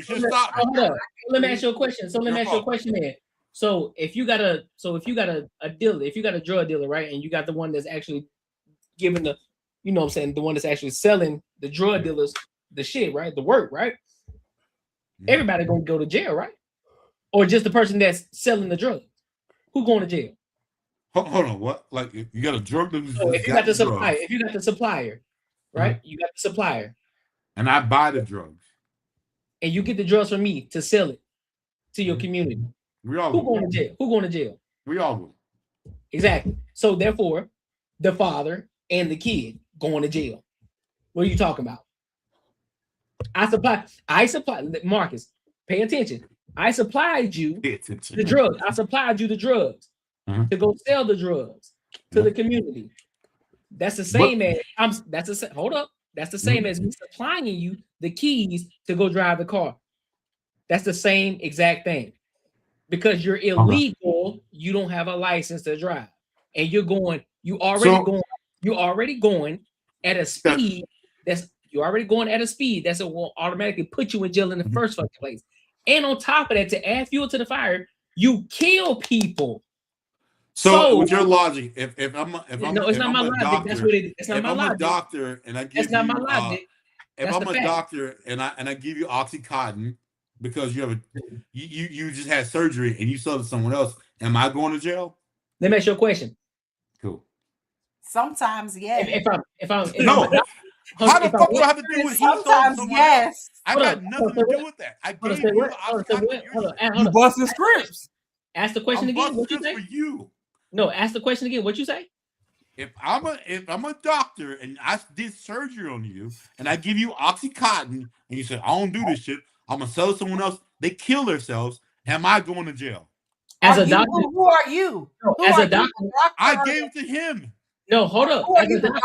should stop me. Hold up. Let me ask you a question. So let me ask you a question then. So if you got a dealer, if you got a drug dealer, right, and you got the one that's actually giving the, you know what I'm saying, the one that's actually selling the drug dealers the shit, right? The work, right? Everybody gonna go to jail, right? Or just the person that's selling the drug? Who going to jail? Hold on, what? Like if you got a drug dealer So if you got the supplier, right? You got the supplier, and I buy the drugs, and you get the drugs from me to sell it to your community. We all Who going to jail? Who going to jail? We all will. Exactly. So therefore, the father and the kid going to jail. What are you talking about? I supply Marcus, pay attention. I supplied you the drugs. I supplied you the drugs to go sell the drugs to the community. That's the same as hold up. That's the same as me supplying you the keys to go drive the car. That's the same exact thing. Because you're illegal, you don't have a license to drive, and you're already going at a speed that will automatically put you in jail in the first fucking place. And on top of that, to add fuel to the fire, you kill people. So with your logic, if I'm a doctor and I give I give you Oxycontin because you just had surgery and you sold it to someone else, am I going to jail? Let me ask you a question. Cool. Sometimes, yes. How the fuck do I have to do with he sold someone else? I got nothing to do with that. I gave you Oxycontin. You busting scripts. Ask the question again. What you say? For you. No, ask the question again. What you say? If I'm a doctor and I did surgery on you and I give you Oxycontin and you say I don't do this shit, I'm gonna sell it to someone else. They kill themselves. Am I going to jail? As a doctor, who are you? No, as a doctor, I gave it to him. No, hold up. Are you the doctor?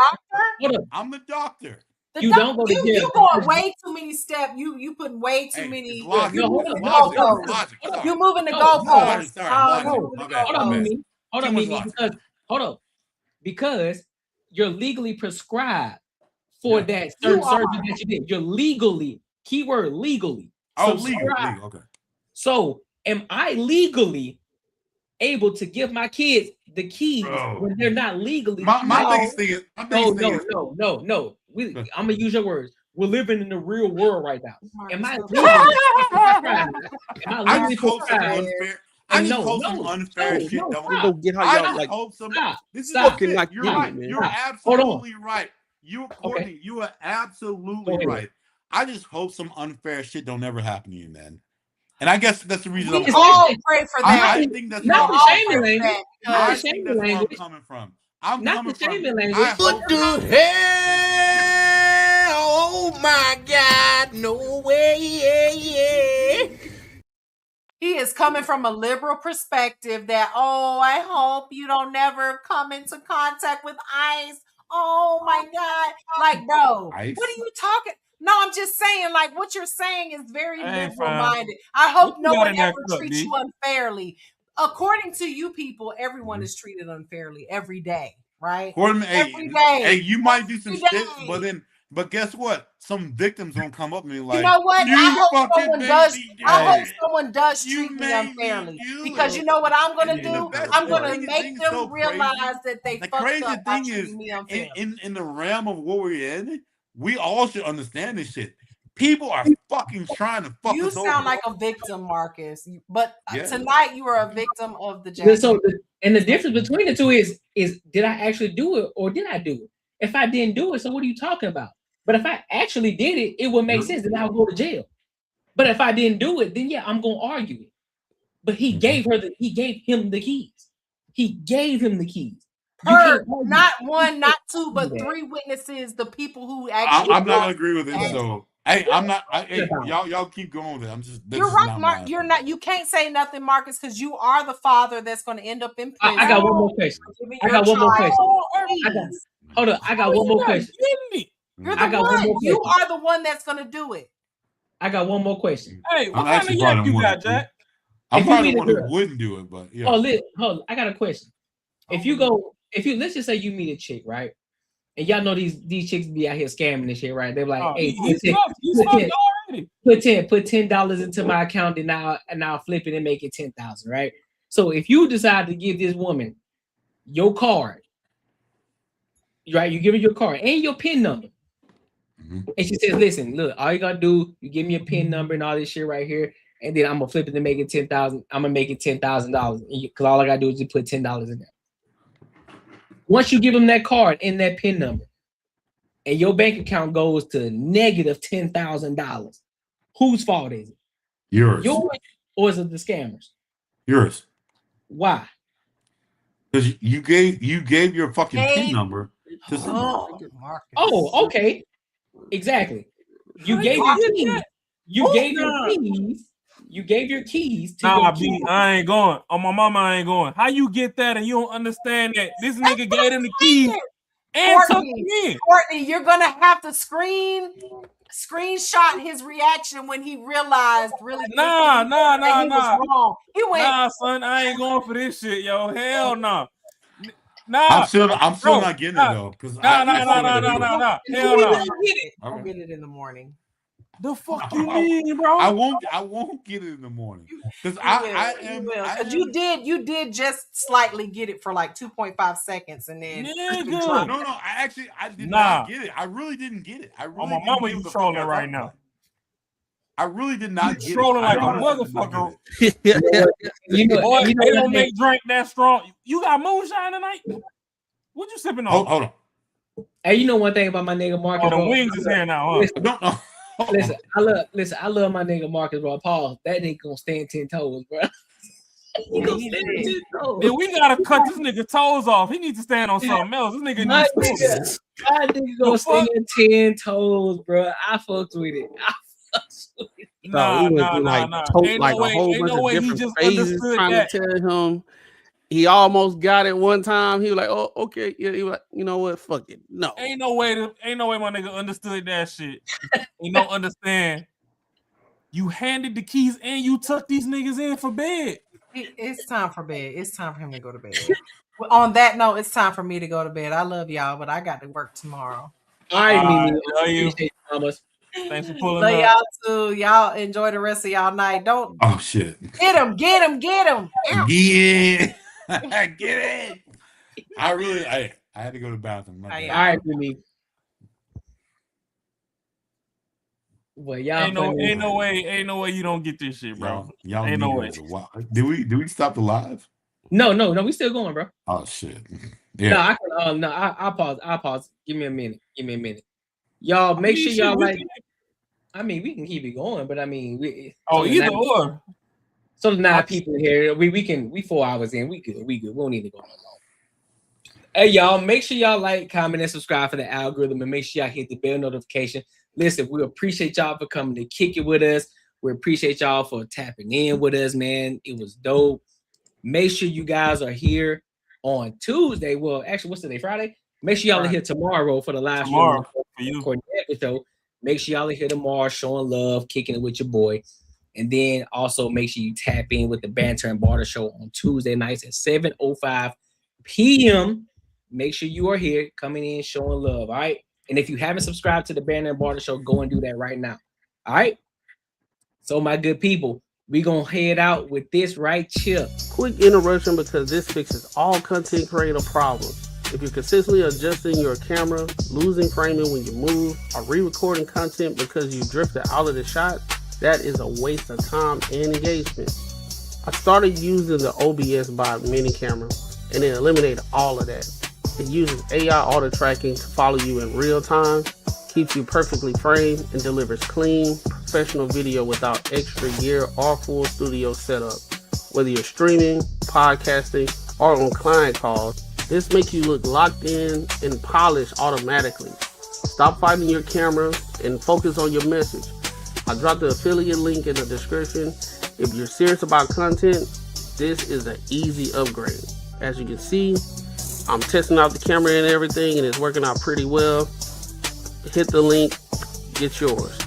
Hold up. I'm the doctor. Don't go to jail. You going way too many steps. You putting way too many. You moving the goalposts. Hold up. Because you're legally prescribed for that certain surgery that you did. You're legally, keyword legally. Legal. Okay. So am I legally able to give my kids the keys when they're not legally? My biggest thing is No. I'm gonna use your words. We're living in the real world right now. Am I legally prescribed? I just hope some unfair shit don't. Go get how y'all like. This is fucking like you're right. man. You're absolutely right. You are absolutely right. I just hope some unfair shit don't ever happen to you, man. And I guess that's the reason we all pray for that. I think that's not the shaming language. I think that's where I'm coming from. I'm not coming the shaming from. language. What the hell? Oh my God! No way! He is coming from a liberal perspective that, I hope you don't never come into contact with ICE. Oh my God. Like, bro, ICE? What are you talking? No, I'm just saying, like, what you're saying is very liberal-minded. I hope no one ever treats you unfairly. According to you people, everyone is treated unfairly every day, right? Every day. Hey, you might do some shit, but But guess what? Some victims gonna come up and be like, you know what? I hope someone does. I hope dad. someone does You treat me made me unfairly do because it. you know what I'm gonna And the do? best- I'm the gonna crazy make thing them so realize crazy. that they The fucked crazy up by thing is, treating me unfairly. in the realm of what we're in, we all should understand this shit. People are fucking trying to fuck You us sound over. like a victim, Marcus. But Yeah. tonight you are a victim of the Yeah, Jack. so the difference between the two is did I actually do it or did I do it? If I didn't do it, so what are you talking about? But if I actually did it, it would make sense. Then I would go to jail. But if I didn't do it, then yeah, I'm gonna argue it. But he gave him the keys. He gave him the keys. You can't argue not it. one, not two, but that. 3 witnesses, the people who actually I'm not gonna agree with it. So hey, I'm not. Hey, about? y'all keep going with it. I'm just. This You're is right, not Mark. my You're not. You can't say nothing, Marcus, because you are the father that's going to end up in prison. I got one more question. I got one more question. Hold on. I got one more question. You're I the got one more one. You question. are the one that's going to do it. I got one more question. Hey, I'm actually probably the one. Jack? I'm If you probably meet the a one who girl- wouldn't do it, but yeah. hold on. I got a question. If you let's just say you meet a chick, right? And y'all know these chicks be out here scamming and shit, right? They're like, hey, put $10 into my account and I'll flip it and make it 10,000, right? So if you decide to give this woman your card, right? You give her your card and your PIN number. And she says, listen, look, all you gotta do, you give me a PIN number and all this shit right here, and then I'm gonna flip it to make it 10,000. I'm gonna make it $10,000 because all I gotta do is just put $10 in there. Once you give them that card and that PIN number, and your bank account goes to negative $10,000, whose fault is it? Yours. Or is it the scammers? Yours. Why? Because you gave your fucking PIN number to someone. Oh, okay. Exactly. You gave your keys. You gave your keys. You gave your keys to your B, I ain't going. On my mama, I ain't going. How you get that and you don't understand that this nigga gave him the keys and took them in? Courtney, you're gonna have to screenshot his reaction when he realized really Nah. was wrong. He went, nah, son, I ain't going for this shit, yo. Hell no. Nah. I'm still not getting it though. Nah. Hell no. I'll get it in the morning. The fuck you mean, bro? I won't get it in the morning because you did just slightly get it for like 2.5 seconds and then no, I did not get it. I really didn't get it. I really on my mama, you trolling right now. I really did not get trolling it. like a motherfucker. Boy, they don't make drink that strong. You got moonshine tonight? What you sipping on? Hold on. Hey, you know one thing about my nigga Marcus? The wings is here now, huh? Listen, I love my nigga Marcus, bro. Paul, that nigga gonna stand 10 toes, bro. He gonna stand 10 toes. Then we gotta cut this nigga toes off. He needs to stand on something else. This nigga My needs nigga gonna stand 10 toes, bro. I fucked with it. Nah. Ain't like no way, a whole ain't bunch no of way he different just phases understood trying that. to tell him. He almost got it one time. He was like, "Oh, okay, yeah." He was like, "You know what? Fuck it, no." Ain't no way my nigga understood that shit. He don't understand. You handed the keys and you took these niggas in for bed. It's time for bed. It's time for him to go to bed. Well, on that note, it's time for me to go to bed. I love y'all, but I got to work tomorrow. All right, Mimi. Love you. Thomas. Thanks for pulling Love up. y'all too. Y'all enjoy the rest of y'all night. Don't shit. Get him. Yeah. Get it. I had to go to the bathroom. All right, Mimi. Well, y'all ain't no way you don't get this shit, bro. Y'all ain't no way. Did we stop the live? No, we still going, bro. Oh shit. Yeah. No, I'll pause. Give me a minute. Y'all make sure y'all like. I mean, we can keep it going, but I mean, either or. So the 9 people here, we 4 hours in. We good. We don't need to go no long. Hey, y'all, make sure y'all like, comment, and subscribe for the algorithm, and make sure y'all hit the bell notification. Listen, we appreciate y'all for coming to kick it with us. We appreciate y'all for tapping in with us, man. It was dope. Make sure you guys are here on Tuesday. Well, actually, what's today? Friday? Make sure y'all are here tomorrow for the live show. Make sure y'all are here tomorrow, showing love, kicking it with your boy. And then also make sure you tap in with the Banter and Barter Show on Tuesday nights at 7:05 p.m. Make sure you are here, coming in, showing love. All right. And if you haven't subscribed to the Banner and Barter Show, go and do that right now. All right. So my good people, we gonna head out with this right here. Quick interruption because this fixes all content creator problems. If you're consistently adjusting your camera, losing framing when you move, or re-recording content because you drifted out of the shot, that is a waste of time and engagement. I started using the OBS by mini camera and it eliminated all of that. It uses AI auto tracking to follow you in real time, keeps you perfectly framed, and delivers clean, professional video without extra gear or full studio setup. Whether you're streaming, podcasting, or on client calls, this makes you look locked in and polished automatically. Stop fighting your camera and focus on your message. I dropped the affiliate link in the description. If you're serious about content, this is an easy upgrade. As you can see, I'm testing out the camera and everything, and it's working out pretty well. Hit the link, get yours.